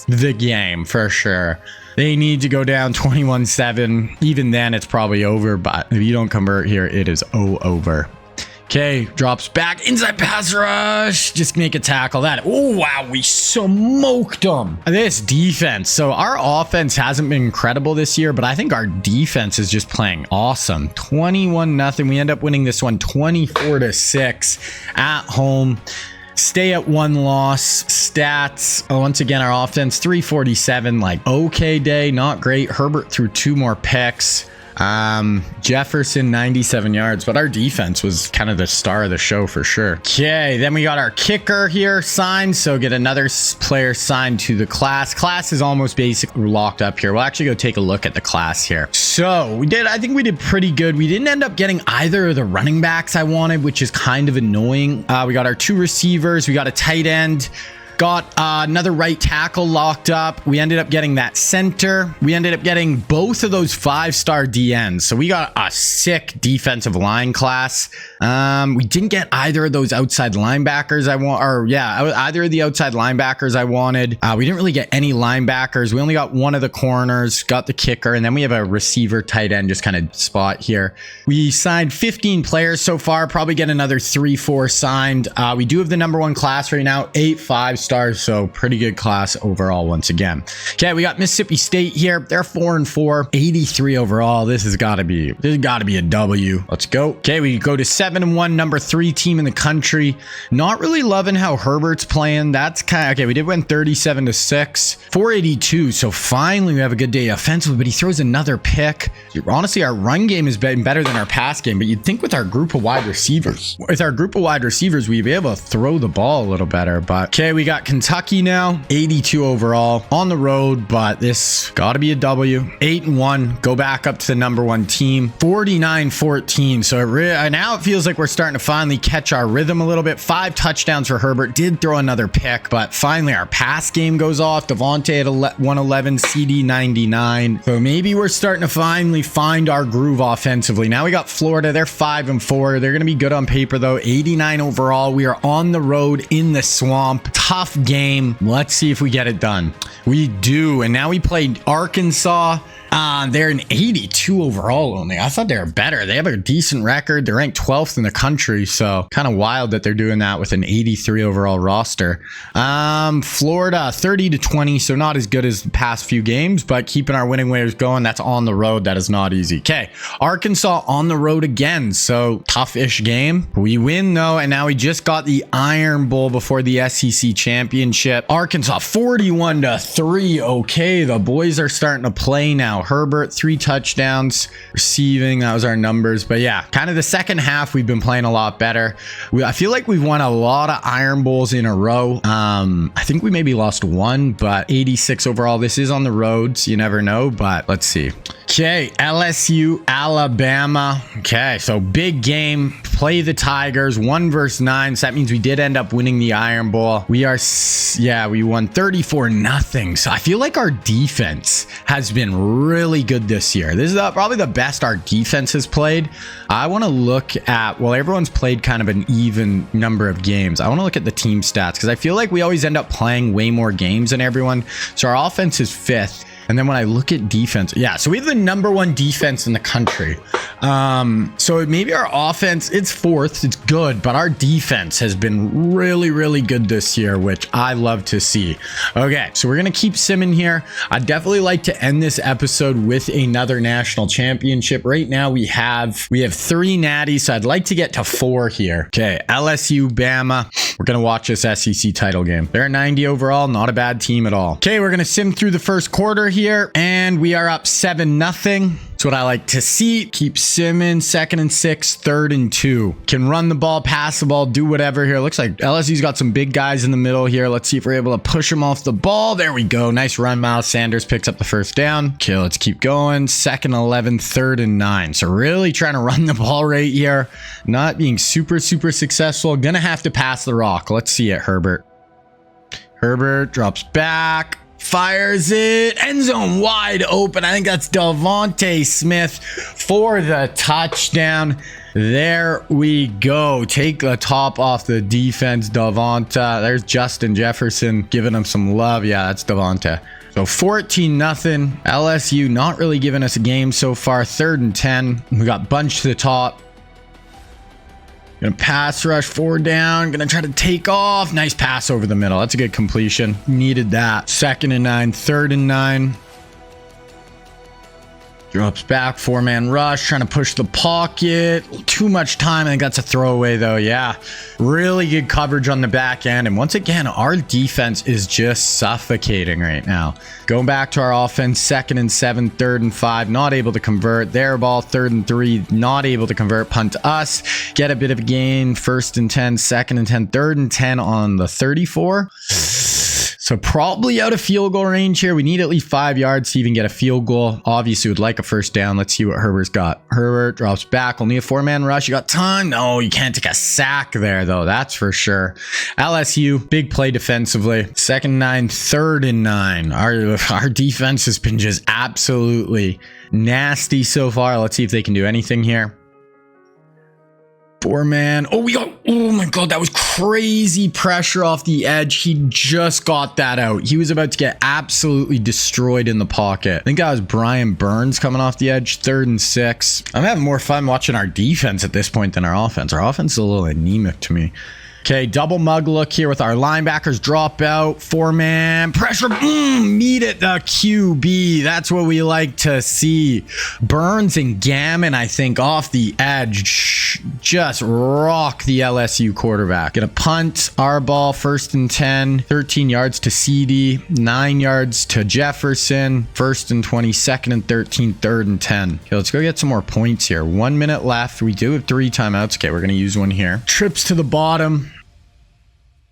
the game for sure. They need to go down 21-7. Even then, it's probably over. But if you don't convert here, it is over. Okay, drops back. Inside pass rush. Just make a tackle. Oh, wow. We smoked them. This defense. So our offense hasn't been incredible this year, but I think our defense is just playing awesome. 21-0. We end up winning this one 24-6 at home. Stay at 1 loss. Stats. Once again, our offense 347. Okay day, not great. Herbert threw 2 more picks. Jefferson 97 yards, but our defense was kind of the star of the show for sure. Okay, then we got our kicker here signed, so get another player signed to the class. Class is almost basically locked up here. We'll actually go take a look at the class here. So I think we did pretty good. We didn't end up getting either of the running backs I wanted, which is kind of annoying. We got our 2 receivers. We got a tight end. Got another right tackle locked up. We ended up getting that center. We ended up getting both of those 5-star DNs. So we got a sick defensive line class. We didn't get either of those outside linebackers either of the outside linebackers I wanted. We didn't really get any linebackers. We only got one of the corners, got the kicker, and then we have a receiver tight end just kind of spot here. We signed 15 players so far. Probably get another 3-4 signed. We do have the number 1 class right now, 8 5-stars, so pretty good class overall once again. Okay, we got Mississippi State here. They're 4-4, 83 overall. This has got to be a W. Let's go. Okay, we go to 7-1, number 3 team in the country. Not really loving how Herbert's playing. That's kind of okay. We did win 37-6, 482. So finally we have a good day offensively, but he throws another pick. Honestly, our run game has been better than our pass game, but you'd think with our group of wide receivers, we'd be able to throw the ball a little better. But okay, we got Kentucky now, 82 overall on the road, but this got to be a W. 8-1, go back up to the number 1 team, 49-14. So now it feels like we're starting to finally catch our rhythm a little bit. 5 touchdowns for Herbert, did throw another pick, but finally our pass game goes off. Devontae at 111, CD 99. So maybe we're starting to finally find our groove offensively. Now we got Florida, they're 5-4. They're going to be good on paper though, 89 overall. We are on the road in the swamp. Tough game. Let's see if we get it done. We do. And now we played Arkansas. They're an 82 overall only. I thought they were better. They have a decent record. They're ranked 12th in the country. So kind of wild that they're doing that with an 83 overall roster. Florida 30-20. So not as good as the past few games, but keeping our winning ways going. That's on the road. That is not easy. Okay. Arkansas on the road again. So tough-ish game. We win though. And now we just got the Iron Bowl before the SEC championship. Arkansas 41-3. Okay. The boys are starting to play now. now. Herbert, 3 touchdowns. Receiving, that was our numbers. But yeah, kind of the second half, we've been playing a lot better. I feel like we've won a lot of Iron Bowls in a row. I think we maybe lost one, but 86 overall. This is on the roads. You never know, but let's see. Okay, LSU, Alabama. Okay, so big game. Play the Tigers, 1 versus 9. So that means we did end up winning the Iron Bowl. We won 34-0. So I feel like our defense has been really good this year. This is probably the best our defense has played. I want to look at, well, everyone's played kind of an even number of games. I want to look at the team stats because I feel like we always end up playing way more games than everyone. So our offense is 5th. And then when I look at defense, yeah, so we have the #1 defense in the country. So maybe our offense, it's 4th, it's good, but our defense has been really, really good this year, which I love to see. Okay, so we're going to keep simming here. I'd definitely like to end this episode with another national championship. Right now we have 3 natties, so I'd like to get to 4 here. Okay, LSU, Bama. We're going to watch this SEC title game. They're 90 overall, not a bad team at all. Okay, we're going to sim through the first quarter here, and we are up 7-0. That's what I like to see. Keep simming. 2nd and 6, 3rd and 2. Can run the ball, pass the ball, do whatever here. Looks like LSU's got some big guys in the middle here. Let's see if we're able to push them off the ball. There we go. Nice run. Miles Sanders picks up the first down. Okay, let's keep going. 2nd, 11, 3rd and 9. So really trying to run the ball right here. Not being super successful. Gonna have to pass the rock. Let's see it, Herbert. Herbert drops back. Fires it. End zone wide open. I think that's Devontae Smith for the touchdown. There we go. Take the top off the defense, Devonta. There's Justin Jefferson giving him some love. Yeah, that's Devonta. So 14-0. LSU not really giving us a game so far. 3rd and 10. We got bunched to the top. Gonna pass rush, 4 down. Gonna try to take off. Nice pass over the middle. That's a good completion. Needed that. 2nd and 9, 3rd and 9. Drops back, 4-man rush, trying to push the pocket. Too much time. I think that's a throwaway though. Yeah, really good coverage on the back end. And once again, our defense is just suffocating right now. Going back to our offense, 2nd and 7, 3rd and 5, not able to convert. Their ball, 3rd and 3, not able to convert. Punt to us, get a bit of a gain. 1st and 10, 2nd and 10, 3rd and 10 on the 34. So probably out of field goal range here. We need at least 5 yards to even get a field goal. Obviously would like a first down. Let's see what Herbert's got. Herbert drops back. Only a 4-man rush. You got time? No, you can't take a sack there though. That's for sure. LSU, big play defensively. 2nd and 9, 3rd and 9. Our defense has been just absolutely nasty so far. Let's see if they can do anything here. 4-man. Oh my God, that was crazy pressure off the edge. He just got that out. He was about to get absolutely destroyed in the pocket. I think that was Brian Burns coming off the edge. 3rd and 6. I'm having more fun watching our defense at this point than our offense. Our offense is a little anemic to me. Okay, double mug look here with our linebackers drop out. 4-man pressure. Meet it, the QB. That's what we like to see. Burns and Gammon, I think, off the edge. Just rock the LSU quarterback. Gonna punt our ball. 1st and 10. 13 yards to CD. 9 yards to Jefferson. 1st and 20. 2nd and 13. 3rd and 10. Okay, let's go get some more points here. 1 minute left. We do have 3 timeouts. Okay, we're gonna use one here. Trips to the bottom.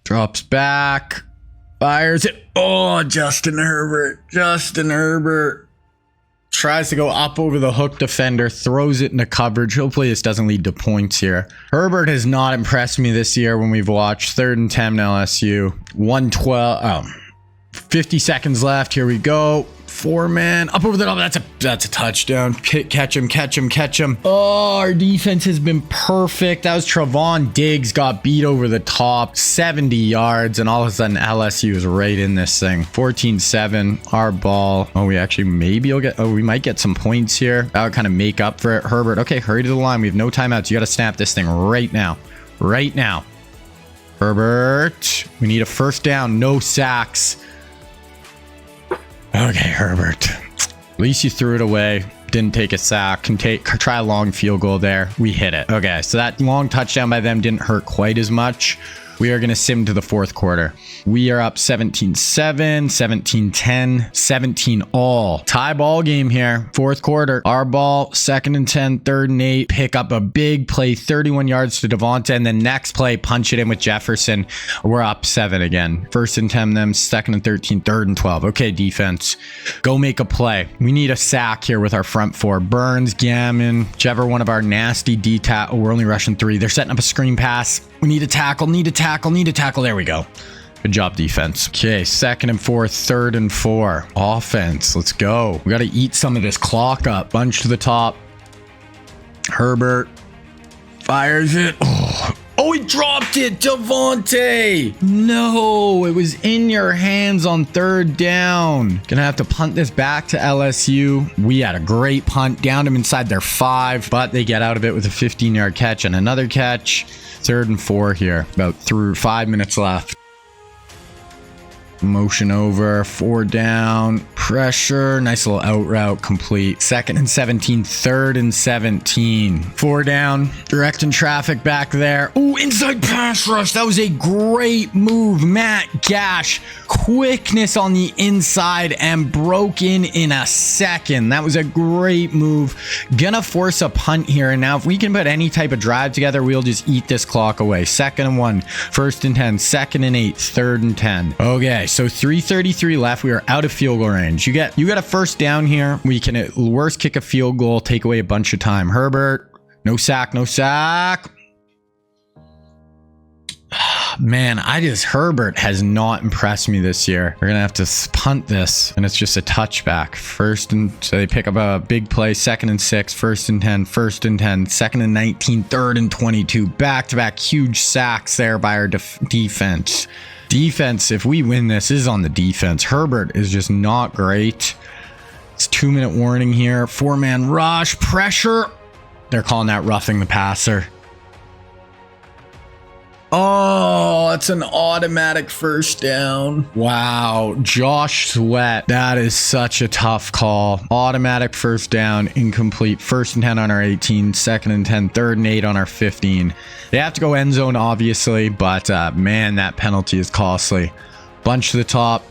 Drops back. Fires it. Oh, Justin Herbert. Tries to go up over the hook defender. Throws it into coverage. Hopefully this doesn't lead to points here. Herbert has not impressed me this year when we've watched. 3rd and 10 LSU. 112. 50 seconds left. Here we go. 4-man up over the top. That's a touchdown. Catch him. Oh, our defense has been perfect. That was Trevon Diggs got beat over the top, 70 yards, and all of a sudden LSU is right in this thing. 14-7, our ball. Oh, we might get some points here. That would kind of make up for it. Herbert, okay, hurry to the line. We have no timeouts. You got to snap this thing right now. Herbert, we need a first down, no sacks. Okay, Herbert. At least you threw it away. Didn't take a sack. Try a long field goal there. We hit it. Okay, so that long touchdown by them didn't hurt quite as much. We are going to sim to the fourth quarter. We are up 17-7, 17-10, 17 all. Tie ball game here. Fourth quarter. Our ball, 2nd and 10, 3rd and 8. Pick up a big play, 31 yards to Devonta, and then next play, punch it in with Jefferson. We're up 7 again. 1st and 10 them, 2nd and 13, 3rd and 12. Okay, defense. Go make a play. We need a sack here with our front 4. Burns, Gammon, whichever one of our nasty D-tackle. Oh, we're only rushing 3. They're setting up a screen pass. We need a tackle, need a tackle, need a tackle. There we go. Good job, defense. Okay, 2nd and 4, 3rd and 4. Offense, let's go. We got to eat some of this clock up. Bunch to the top. Herbert fires it. Oh, he dropped it. Devontae. No, it was in your hands on 3rd down. Gonna have to punt this back to LSU. We had a great punt. Downed them inside their 5, but they get out of it with a 15-yard catch and another catch. 3rd and 4 here. About 5 minutes left. Motion over, 4 down, pressure, nice little out route, complete. 2nd and 17, 3rd and 17. 4 down, directing traffic back there. Ooh, inside pass rush. That was a great move. Matt Gash, quickness on the inside and broke in a second. That was a great move. Gonna force a punt here. And now if we can put any type of drive together, we'll just eat this clock away. 2nd and 1, 1st and 10, 2nd and 8, 3rd and 10. Okay. So 3:33 left. We are out of field goal range. You got a 1st down here. We can at worst kick a field goal, take away a bunch of time. Herbert, no sack, no sack. Man, Herbert has not impressed me this year. We're gonna have to punt this, and it's just a touchback. So they pick up a big play. 2nd and 6, 1st and 10, 1st and 10, 2nd and 19, 3rd and 22. Back-to-back huge sacks there by our defense. Defense, if we win this is on the defense. Herbert is just not great. It's 2-minute warning here. 4-man rush, pressure. They're calling that roughing the passer. Oh, it's an automatic 1st down. Wow, Josh Sweat. That is such a tough call. Automatic 1st down, incomplete. 1st and 10 on our 18, 2nd and 10, 3rd and 8 on our 15. They have to go end zone, obviously, but man, that penalty is costly. Bunch to the top.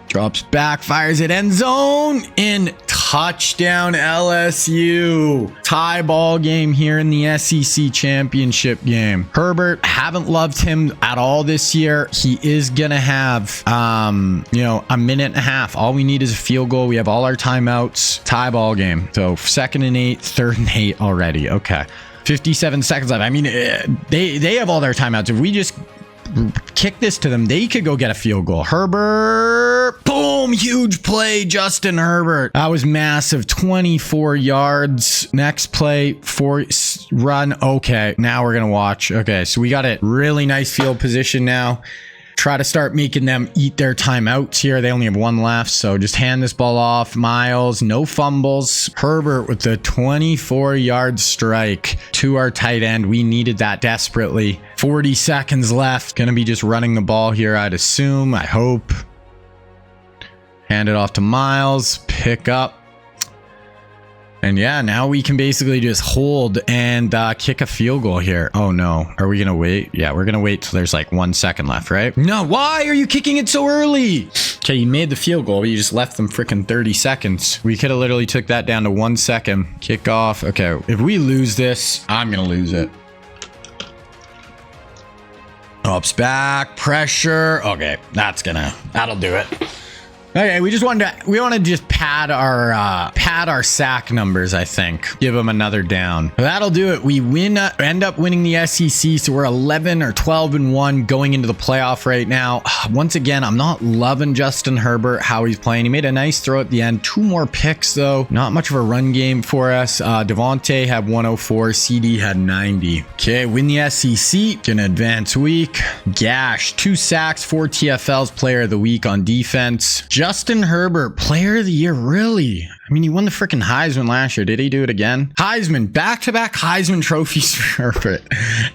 Drops back, fires it, end zone, in, touchdown LSU. Tie ball game here in the SEC championship game. Herbert, haven't loved him at all this year. He is gonna have, a minute and a half. All we need is a field goal. We have all our timeouts. Tie ball game. So 2nd and 8, 3rd and 8 already. Okay. 57 seconds left. I mean, they have all their timeouts. If we just kick this to them, they could go get a field goal. Herbert, boom, huge play, Justin Herbert. That was massive, 24 yards. Next play, 4 run. Okay, now we're gonna watch. Okay, so we got it. Really nice field position now. Try to start making them eat their timeouts here. They only have 1 left, so just hand this ball off. Miles, no fumbles. Herbert with the 24-yard strike to our tight end. We needed that desperately. 40 seconds left. Gonna be just running the ball here, I'd assume. I hope. Hand it off to Miles. Pick up. And yeah, now we can basically just hold and kick a field goal here. Oh no. Are we going to wait? Yeah, we're going to wait till there's like 1 second left, right? No, why are you kicking it so early? Okay, you made the field goal, but you just left them freaking 30 seconds. We could have literally took that down to 1 second. Kick off. Okay, if we lose this, I'm going to lose it. Ups back, pressure. Okay, that'll do it. Okay, we want to just pad our sack numbers, I think. Give them another down. That'll do it. We end up winning the SEC, so we're 11 or 12-1 going into the playoff right now. Once again, I'm not loving Justin Herbert, how he's playing. He made a nice throw at the end. 2 more picks, though. Not much of a run game for us. Devontae had 104. CD had 90. Okay, win the SEC. Gonna advance week. Gash, 2 sacks, 4 TFLs, player of the week on defense. Justin Herbert, player of the year, really? I mean, he won the freaking Heisman last year. Did he do it again? Heisman, back-to-back Heisman trophies for Herbert.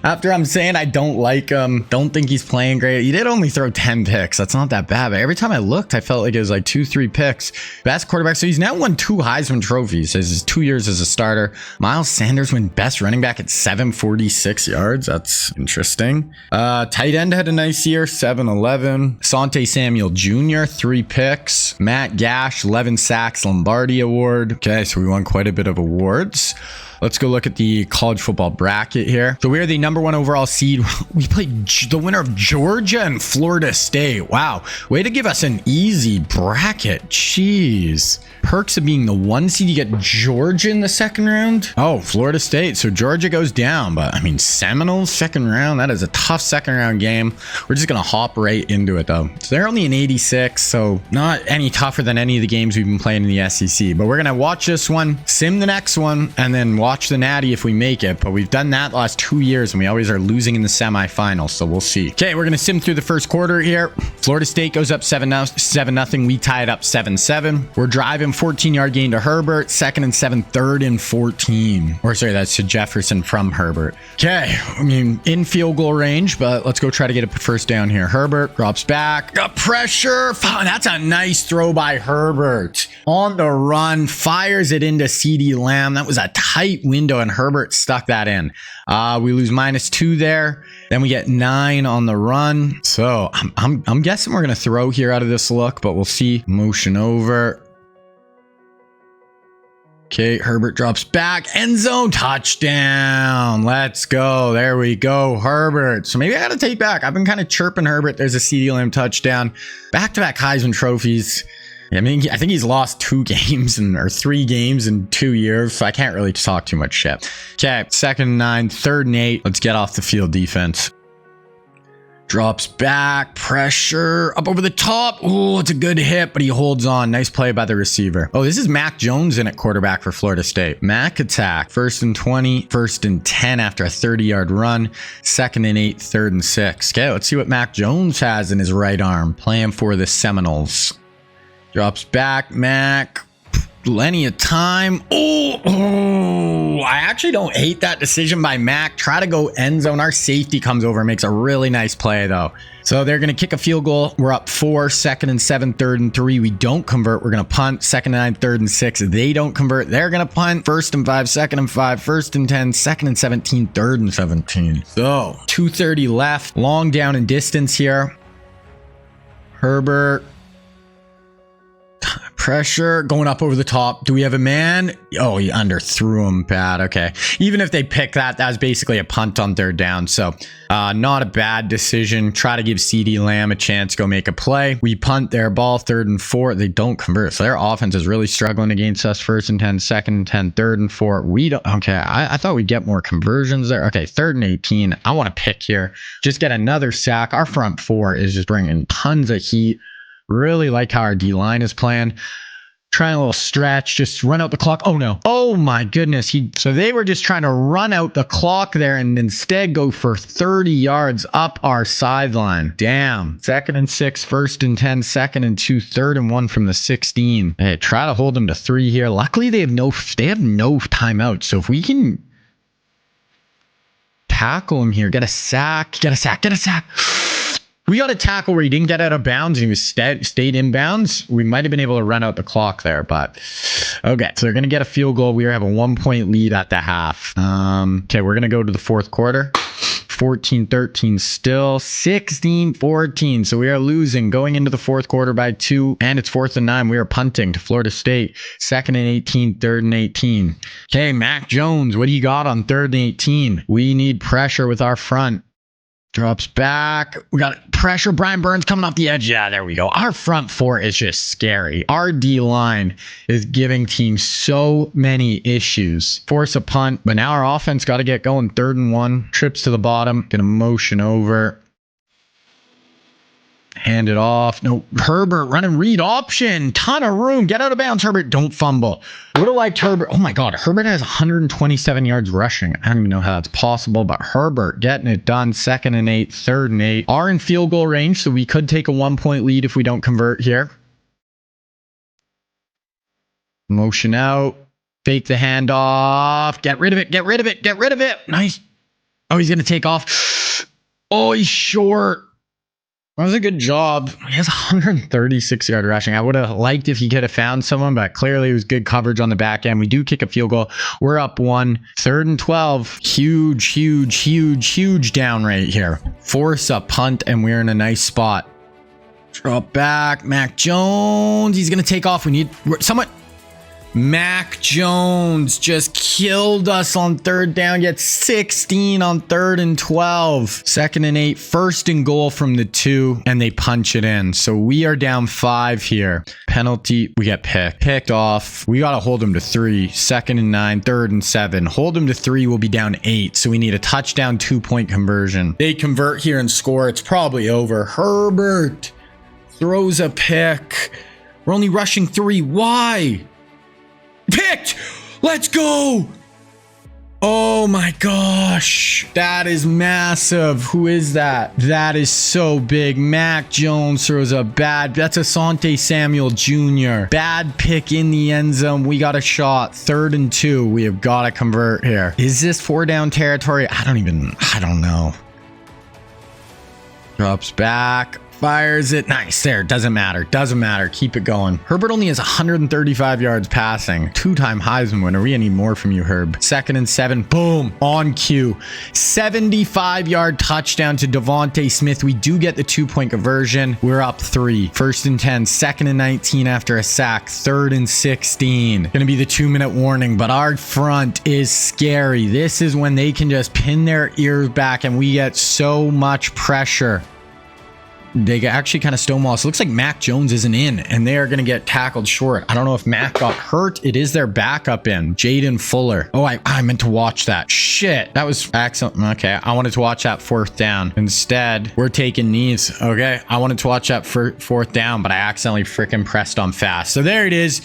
After I'm saying I don't like him, don't think he's playing great. He did only throw 10 picks. That's not that bad. But every time I looked, I felt like it was like 2-3 picks. Best quarterback. So he's now won 2 Heisman trophies. His 2 years as a starter. Miles Sanders won best running back at 746 yards. That's interesting. Tight end had a nice year, 711. Asante Samuel Jr., 3 picks. Matt Gash, 11 sacks, Lombardi Award. Okay, so we won quite a bit of awards. Let's go look at the college football bracket here. So we are the #1 overall seed. We played the winner of Georgia and Florida State. Wow. Way to give us an easy bracket. Jeez. Perks of being the 1 seed, you get Georgia in the second round. Oh, Florida State. So Georgia goes down, but I mean, Seminoles second round. That is a tough second round game. We're just going to hop right into it though. So they're only an 86, so not any tougher than any of the games we've been playing in the SEC. But we're going to watch this one, sim the next one, and then watch the Natty if we make it. But we've done that the last 2 years, and we always are losing in the semifinals, so we'll see. Okay, we're going to sim through the first quarter here. Florida State goes up 7-0. We tie it up 7-7. We're driving 14-yard gain to Herbert. 2nd and 7, 3rd and 14. Or sorry, that's to Jefferson from Herbert. Okay, I mean, in field goal range, but let's go try to get a first down here. Herbert drops back. Got pressure. That's a nice throw by Herbert. On the run, fires it into CeeDee Lamb. That was a tight window, and Herbert stuck that in. We lose -2 there. Then we get 9 on the run. So I'm guessing we're going to throw here out of this look, but we'll see. Motion over. Okay, Herbert drops back. End zone touchdown. Let's go. There we go. Herbert. So maybe I got to take back. I've been kind of chirping Herbert. There's a CeeDee Lamb touchdown. Back-to-back Heisman trophies. I mean, I think he's lost 2 games or 3 games in 2 years, so I can't really talk too much shit. Okay, 2nd and 9, 3rd and 8. Let's get off the field defense. Drops back, pressure, up over the top. Oh, it's a good hit, but he holds on. Nice play by the receiver. Oh, this is Mac Jones in at quarterback for Florida State. Mac attack, 1st and 20, 1st and 10 after a 30-yard run, 2nd and 8, 3rd and 6. Okay, let's see what Mac Jones has in his right arm. Playing for the Seminoles. Drops back, Mac. Plenty of time. Oh, I actually don't hate that decision by Mac. Try to go end zone. Our safety comes over and makes a really nice play, though. So they're going to kick a field goal. We're up 4, 2nd and 7, 3rd and 3. We don't convert. We're going to punt. 2nd and 9, 3rd and 6. They don't convert. They're going to punt. 1st and 5, 2nd and 5, 1st and 10, 2nd and 17, 3rd and 17. So 2:30 left. Long down and distance here. Herbert. Pressure going up over the top. Do we have a man? Oh, he underthrew him bad. Okay. Even if they pick that, that's basically a punt on 3rd down. So not a bad decision. Try to give CeeDee Lamb a chance to go make a play. We punt their ball 3rd and 4. They don't convert. So their offense is really struggling against us. 1st and 10, 2nd and 10, 3rd and 4. We don't. Okay. I thought we'd get more conversions there. Okay. 3rd and 18. I want to pick here. Just get another sack. Our front 4 is just bringing tons of heat. Really like how our D-line is playing. Trying a little stretch, just run out the clock. Oh no. Oh my goodness. So they were just trying to run out the clock there and instead go for 30 yards up our sideline. Damn. 2nd and 6, 1st and 10, 2nd and 2, 3rd and 1 from the 16. Hey, try to hold them to 3 here. Luckily they have no timeouts. So if we can tackle him here, get a sack. We got a tackle where he didn't get out of bounds and he was stayed inbounds. We might have been able to run out the clock there, but okay. So they're going to get a field goal. We have a 1-point lead at the half. Okay, we're going to go to the 4th quarter. 14-13 still. 16-14. So we are losing going into the 4th quarter by 2, and it's 4th and 9. We are punting to Florida State. 2nd and 18, 3rd and 18. Okay, Mac Jones, what do you got on 3rd and 18? We need pressure with our front. Drops back. We got pressure. Brian Burns coming off the edge. Yeah, there we go. Our front 4 is just scary. Our D-line is giving teams so many issues. Force a punt, but now our offense got to get going. 3rd and 1. Trips to the bottom. Gonna motion over. Hand it off. No, Herbert running read option. Ton of room. Get out of bounds, Herbert. Don't fumble. Would have liked Herbert. Oh my God. Herbert has 127 yards rushing. I don't even know how that's possible, but Herbert getting it done. 2nd and 8, 3rd and 8. Are in field goal range, so we could take a 1-point lead if we don't convert here. Motion out. Fake the handoff. Get rid of it. Get rid of it. Get rid of it. Nice. Oh, he's going to take off. Oh, he's short. That was a good job. He has 136-yard rushing. I would have liked if he could have found someone, but clearly it was good coverage on the back end. We do kick a field goal. We're up 1. 3rd and 12. Huge down right here. Force a punt, and we're in a nice spot. Drop back. Mac Jones. He's going to take off. We need someone. Mac Jones just killed us on 3rd down. Gets 16 on 3rd and 12. 2nd and 8. 1st and goal from the 2. And they punch it in. So we are down 5 here. Penalty. We get picked off. We got to hold him to 3. 2nd and 9. 3rd and 7. Hold him to 3. We'll be down 8. So we need a touchdown 2-point conversion. They convert here and score. It's probably over. Herbert throws a pick. We're only rushing 3. Why? Picked! Let's go! Oh my gosh. That is massive. Who is that? That is so big. Mac Jones throws a bad... That's Asante Samuel Jr. Bad pick in the end zone. We got a shot. 3rd and 2. We have got to convert here. Is this 4-down territory? I don't know. Drops back. Fires it. Nice. There. Doesn't matter. Doesn't matter. Keep it going. Herbert only has 135 yards passing. 2-time Heisman winner. We need more from you, Herb. 2nd and 7. Boom. On cue. 75-yard touchdown to Devontae Smith. We do get the 2-point conversion. We're up 3. 1st and 10. 2nd and 19 after a sack. 3rd and 16. Gonna be the 2-minute warning, but our front is scary. This is when they can just pin their ears back and we get so much pressure. They actually kind of stonewall. So it looks like Mac Jones isn't in, and they are going to get tackled short. I don't know if Mac got hurt. It is their backup in, Jaden Fuller. Oh, I meant to watch that. Shit. That was excellent. Okay. I wanted to watch that 4th down. Instead, we're taking knees. Okay. I wanted to watch that 4th down, but I accidentally freaking pressed on fast. So there it is.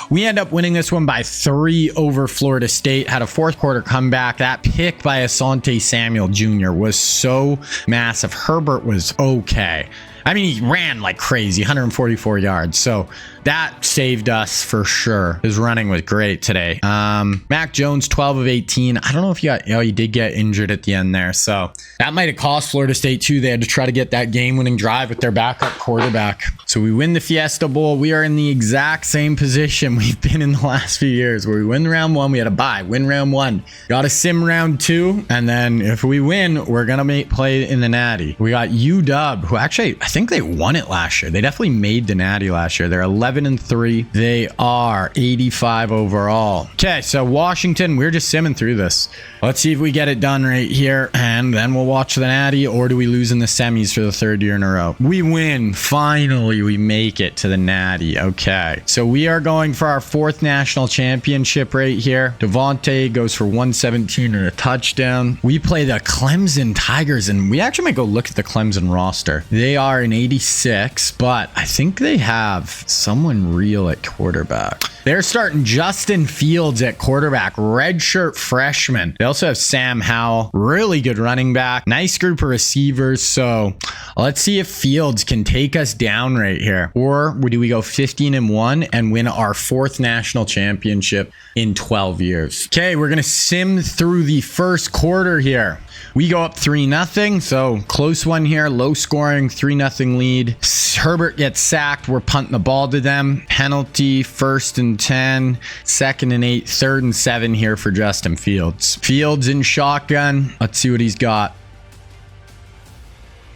We end up winning this one by 3 over Florida State. Had a 4th quarter comeback. That pick by Asante Samuel Jr. was so massive. Herbert was okay. I mean, he ran like crazy, 144 yards. So that saved us for sure. His running was great today. Mac Jones, 12 of 18. I don't know if he did get injured at the end there. So that might have cost Florida State too. They had to try to get that game-winning drive with their backup quarterback. So we win the Fiesta Bowl. We are in the exact same position we've been in the last few years, where we win round 1. We had a bye. Win round 1. Got a sim round 2. And then if we win, we're going to play in the Natty. We got UW, who actually, I think they won it last year. They definitely made the Natty last year. They're 11-3. They are 85 overall. Okay, so Washington, we're just simming through this. Let's see if we get it done right here, and then we'll watch the Natty, or do we lose in the semis for the 3rd year in a row? We win. Finally, we make it to the Natty. Okay, so we are going for our 4th national championship right here. Devontae goes for 117 and a touchdown. We play the Clemson Tigers, and we actually might go look at the Clemson roster. They are an 86, but I think they have someone real at quarterback. They're starting Justin Fields at quarterback, redshirt freshman. They also have Sam Howell, really good running back, nice group of receivers. So let's see if Fields can take us down right here, or do we go 15-1 and win our 4th national championship in 12 years? Okay, we're gonna sim through the 1st quarter here. We go up 3-0, so close one here, low scoring, 3-0 lead. Herbert gets sacked. We're punting the ball to them. Penalty, 1st and 10, 2nd and 8, 3rd and 7 here for Justin Fields. Fields in shotgun. Let's see what he's got.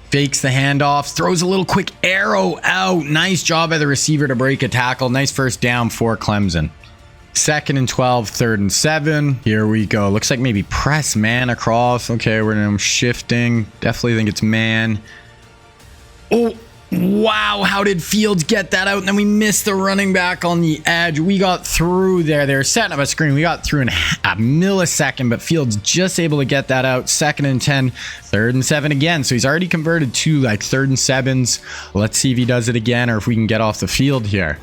Fakes the handoff, throws a little quick arrow out. Nice job by the receiver to break a tackle. Nice 1st down for Clemson. 2nd and 12, 3rd and 7. Here we go. Looks like maybe press man across. Okay, we're gonna shifting. Definitely think it's man. Oh, wow. How did Fields get that out? And then we missed the running back on the edge. We got through there. They were setting up a screen. We got through in a millisecond, but Fields just able to get that out. 2nd and 10, 3rd and 7 again. So he's already converted 2 like 3rd and 7s. Let's see if he does it again, or if we can get off the field here.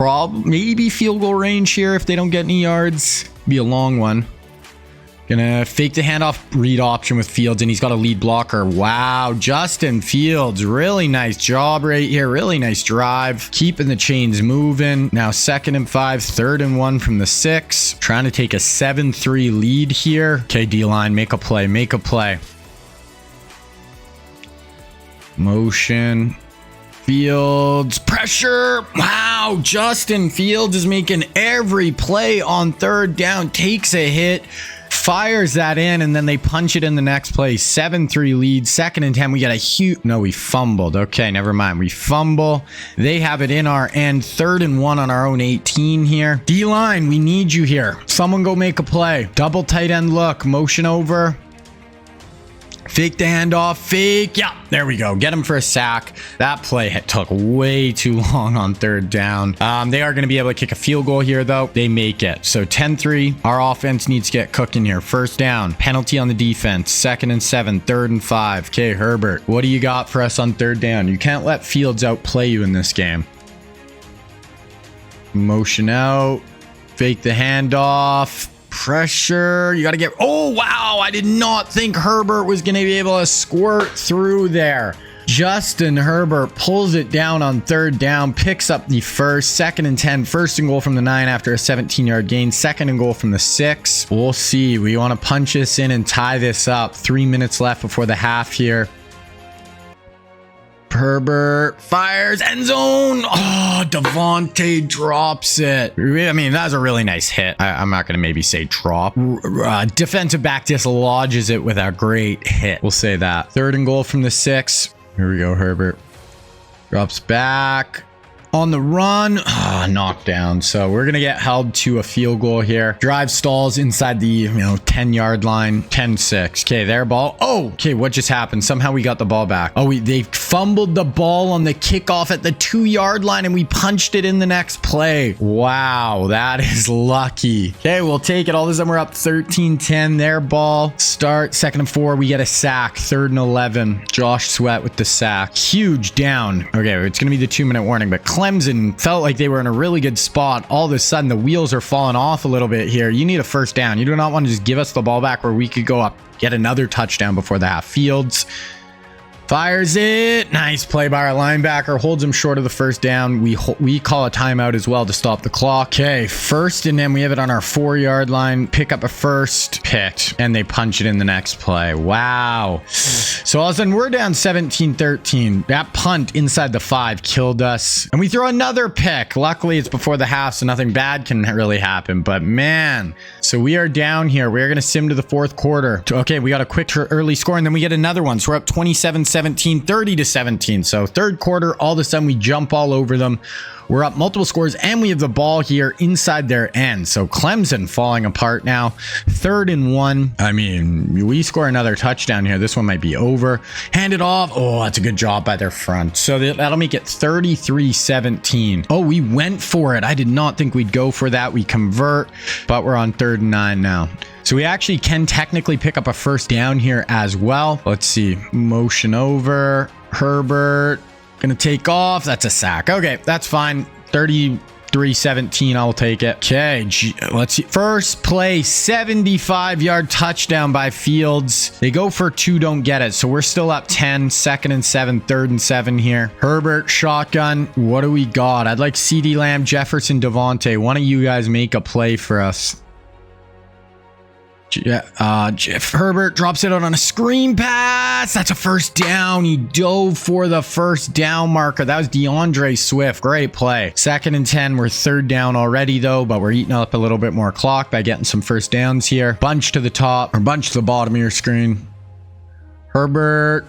Maybe field goal range here if they don't get any yards. Be a long one. Gonna fake the handoff read option with Fields, and he's got a lead blocker. Wow, Justin Fields, really nice job right here. Really nice drive. Keeping the chains moving. Now 2nd and 5, 3rd and 1 from the 6. Trying to take a 7-3 lead here. Okay, D-line, make a play, make a play. Motion. Fields, pressure. Wow, Justin Fields is making every play on 3rd down. Takes a hit. Fires that in, and then they punch it in the next play. 7-3 lead. 2nd and 10. We got a huge... No, we fumbled. Okay, never mind. We fumble. They have it in our end. 3rd and 1 on our own 18 here. D-line, we need you here. Someone go make a play. Double tight end look. Motion over. Fake the handoff. Fake. Yeah, there we go. Get him for a sack. That play took way too long on 3rd down. They are going to be able to kick a field goal here, though. They make it. So 10-3. Our offense needs to get cooking here. 1st down. Penalty on the defense. 2nd and 7. 3rd and 5. Okay, Herbert, what do you got for us on 3rd down? You can't let Fields outplay you in this game. Motion out. Fake the handoff. Pressure. You got to get... Oh, wow. I did not think Herbert was going to be able to squirt through there. Justin Herbert pulls it down on 3rd down, picks up the 1st, 2nd and 10, 1st and goal from the 9 after a 17-yard gain, 2nd and goal from the 6. We'll see. We want to punch this in and tie this up. 3 minutes left before the half here. Herbert fires, end zone. Oh, Devontae drops it. I mean, that was a really nice hit. I'm not going to maybe say drop. Defensive back dislodges it with a great hit. We'll say that. 3rd and goal from the 6. Here we go, Herbert. Drops back. On the run, knockdown. So we're going to get held to a field goal here. Drive stalls inside the 10-yard line. 10-6. Okay, their ball. Oh, okay, what just happened? Somehow we got the ball back. Oh, they fumbled the ball on the kickoff at the 2-yard line, and we punched it in the next play. Wow, that is lucky. Okay, we'll take it. All of a sudden, we're up 13-10. Their ball. Start. 2nd and 4. We get a sack. 3rd and 11. Josh Sweat with the sack. Huge down. Okay, it's going to be the 2-minute warning, but Clemson felt like they were in a really good spot. All of a sudden, the wheels are falling off a little bit here. You need a 1st down. You do not want to just give us the ball back where we could go up, get another touchdown before the half. Fields fires it. Nice play by our linebacker. Holds him short of the 1st down. We call a timeout as well to stop the clock. Okay, 1st and then we have it on our 4-yard line. Pick up a 1st. Picked. And they punch it in the next play. Wow. So all of a sudden, we're down 17-13. That punt inside the 5 killed us. And we throw another pick. Luckily, it's before the half, so nothing bad can really happen. But man, so we are down here. We're going to sim to the 4th quarter. Okay, we got a quick early score, and then we get another one. So we're up 27-17, 30-17. So 3rd quarter, all of a sudden, we jump all over them. We're up multiple scores, and we have the ball here inside their end. So Clemson falling apart now. 3rd and 1. I mean, we score another touchdown here. This one might be over. Hand it off. Oh, that's a good job by their front. So that'll make it 33-17. Oh, we went for it. I did not think we'd go for that. We convert, but we're on 3rd and 9 now. So we actually can technically pick up a 1st down here as well. Let's see. Motion over. Herbert. Gonna take off. That's a sack. Okay, that's fine. 33-17. I'll take it. Okay, let's see. First play, 75-yard touchdown by Fields. They go for 2, don't get it. So we're still up 10. 2nd and 7, 3rd and 7 here. Herbert, shotgun. What do we got? I'd like CeeDee Lamb, Jefferson, Devontae. One of you guys make a play for us. Jeff Herbert drops it out on a screen pass. That's a 1st down. He dove for the 1st down marker. That was DeAndre Swift. Great play. 2nd and 10. We're 3rd down already, though, but we're eating up a little bit more clock by getting some 1st downs here. Bunch to the top, or bunch to the bottom of your screen. Herbert.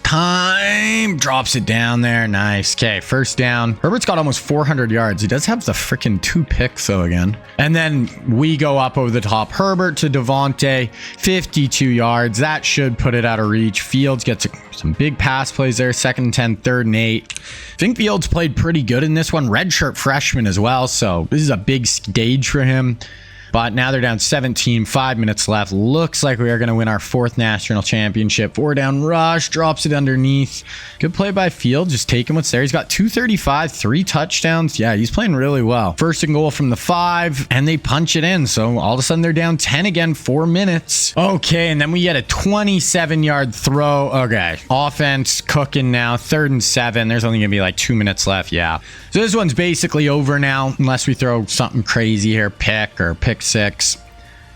Time. Drops it down there. Nice. Okay, 1st down. Herbert's got almost 400 yards. He does have the freaking 2 picks, though, again. And then we go up over the top. Herbert to Devontae. 52 yards. That should put it out of reach. Fields gets some big pass plays there. 2nd and 10, 3rd and 8. I think Fields played pretty good in this one. Redshirt freshman as well, so this is a big stage for him. but now they're down 17, 5 minutes left. Looks like we are going to win our 4th national championship. 4 down rush, drops it underneath. Good play by Field, just taking what's there. He's got 235, 3 touchdowns. Yeah, he's playing really well. 1st and goal from the 5, and they punch it in. So all of a sudden they're down 10 again, 4 minutes. Okay, and then we get a 27-yard throw. Okay, offense cooking now. 3rd and 7. There's only going to be like 2 minutes left. Yeah. So this one's basically over now, unless we throw something crazy here, pick or pick 6.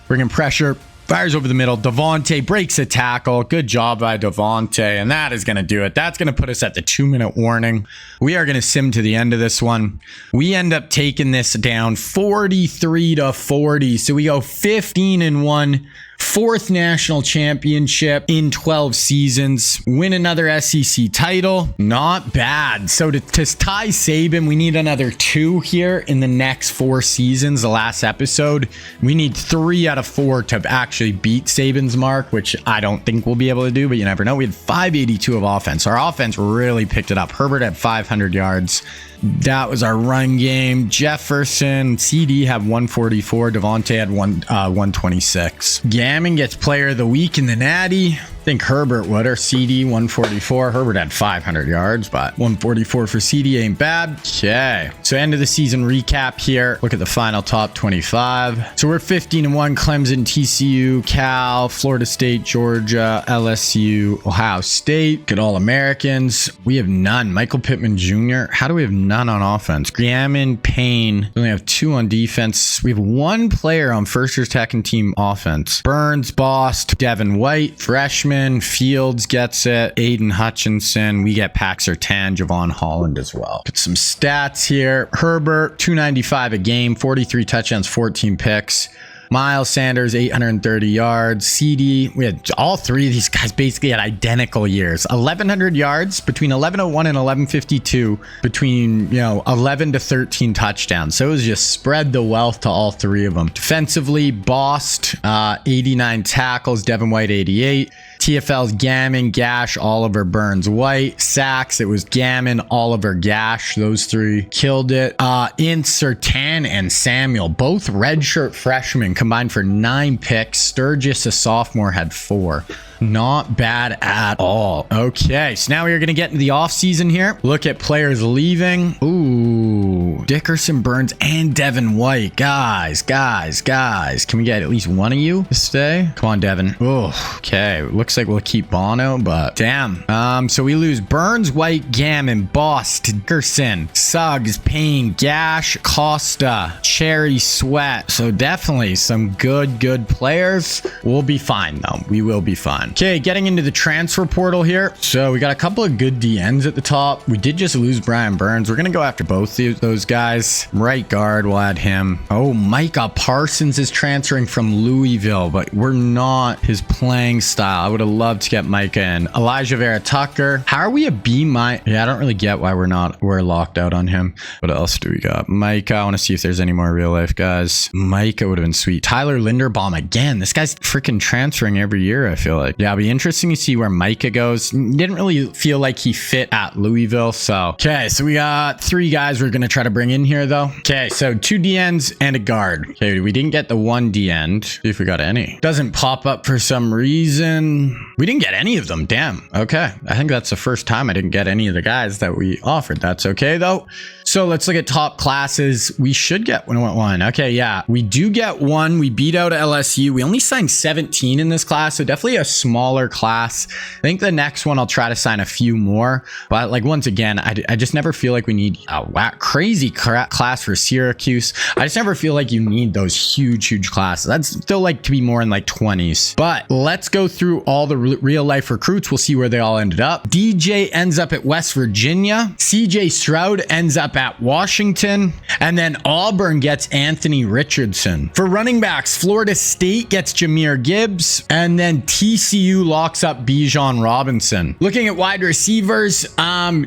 Bringing pressure. Fires over the middle. Devontae breaks a tackle. Good job by Devontae. And that is going to do it. That's going to put us at the 2-minute warning. We are going to sim to the end of this one. We end up taking this down 43-40. So we go 15-1. 4th national championship in 12 seasons. Win another SEC title. Not bad. So to tie Saban, we need another 2 here in the next 4 seasons. The last episode, we need 3 out of 4 to actually beat Saban's mark, which I don't think we'll be able to do, but you never know. We had 582 of offense. Our offense really picked it up. Herbert had 500 yards. That was our run game. Jefferson, CD had 144. Devontae had 126. Gammon gets player of the week in the Natty. I think Herbert would, or CD 144. Herbert had 500 yards, but 144 for CD ain't bad. Okay, so end of the season recap here. Look at the final top 25. So we're 15-1. Clemson, TCU, Cal, Florida State, Georgia, LSU, Ohio State. Good All-Americans. We have none. Michael Pittman Jr. How do we have none on offense? Gammon, Payne. We only have 2 on defense. We have 1 player on first or second team offense. Burns, Bost, Devin White, freshman. Fields gets it. Aiden Hutchinson. We get Paxer Tan, Javon Holland as well. Put some stats here. Herbert, 295 a game, 43 touchdowns, 14 picks. Miles Sanders, 830 yards. CD, we had all 3 of these guys basically had identical years. 1,100 yards between 1101 and 1152, between 11 to 13 touchdowns. So it was just spread the wealth to all 3 of them. Defensively, Bost, 89 tackles. Devin White, 88. TFL's Gammon, Gash, Oliver, Burns, White. Sacks, it was Gammon, Oliver, Gash. Those 3 killed it. Sertan and Samuel, both redshirt freshmen, combined for 9 picks. Sturgis, a sophomore, had 4. Not bad at all. Okay, so now we are going to get into the offseason here. Look at players leaving. Ooh, Dickerson, Burns, and Devin White. Guys. Can we get at least one of you to stay? Come on, Devin. Oh, okay. Looks like we'll keep Bono, but damn. So we lose Burns, White, Gammon, Boss, Dickerson, Suggs, Payne, Gash, Costa, Cherry, Sweat. So definitely some good players. We'll be fine, though. We will be fine. Okay, getting into the transfer portal here. So we got a couple of good DNs at the top. We did just lose Brian Burns. We're going to go after both those guys. Right guard, we'll add him. Oh, Micah Parsons is transferring from Louisville, but we're not his playing style. I would have loved to get Micah in. Elijah Vera Tucker. How are we a B-? Yeah, I don't really get why we're locked out on him. What else do we got? Micah. I want to see if there's any more real life guys. Micah would have been sweet. Tyler Linderbaum again. This guy's freaking transferring every year, I feel like. Yeah, it'll be interesting to see where Micah goes. Didn't really feel like he fit at Louisville. So, okay, so we got 3 guys we're going to try to bring in here, though. Okay, so 2 DNs and a guard. Okay, we didn't get the 1 DN. See if we got any. Doesn't pop up for some reason. We didn't get any of them. Damn. Okay, I think that's the first time I didn't get any of the guys that we offered. That's okay, though. So let's look at top classes. We should get one. Okay, yeah, we do get 1. We beat out LSU. We only signed 17 in this class, so definitely a smaller class. I think the next one I'll try to sign a few more, but like once again, I just never feel like we need a crazy class for Syracuse. I just never feel like you need those huge classes. I'd still like to be more in like 20s. But let's go through all the real life recruits. We'll see where they all ended up. DJ ends up at West Virginia. CJ Stroud ends up at Washington, and then Auburn gets Anthony Richardson. For running backs, Florida State gets Jahmyr Gibbs, and then TCU locks up Bijan Robinson. Looking at wide receivers,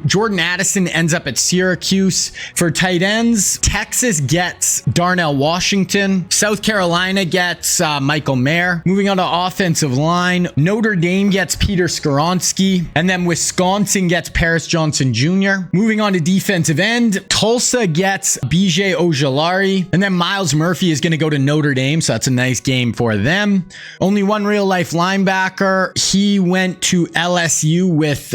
Jordan Addison ends up at Syracuse. For tight tight ends, Texas gets Darnell Washington. South Carolina gets Michael Mayer. Moving on to offensive line, Notre Dame gets Peter Skoronski. And then Wisconsin gets Paris Johnson Jr. Moving on to defensive end, Tulsa gets BJ Ojulari. And then Miles Murphy is going to go to Notre Dame, so that's a nice game for them. Only one real life linebacker. He went to LSU with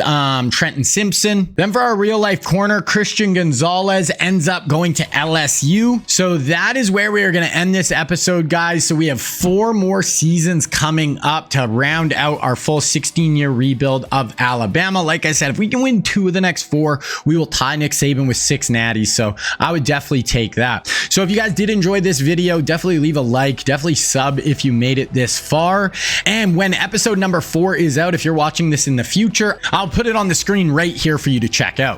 Trenton Simpson. Then for our real life corner, Christian Gonzalez ends up going to LSU. So that is where we are going to end this episode, guys. So we have 4 more seasons coming up to round out our full 16-year rebuild of Alabama. Like I said, if we can win 2 of the next 4, we will tie Nick Saban with 6 natties. So I would definitely take that. So if you guys did enjoy this video, definitely leave a like, definitely sub if you made it this far. And when episode number 4 is out, if you're watching this in the future, I'll put it on the screen right here for you to check out.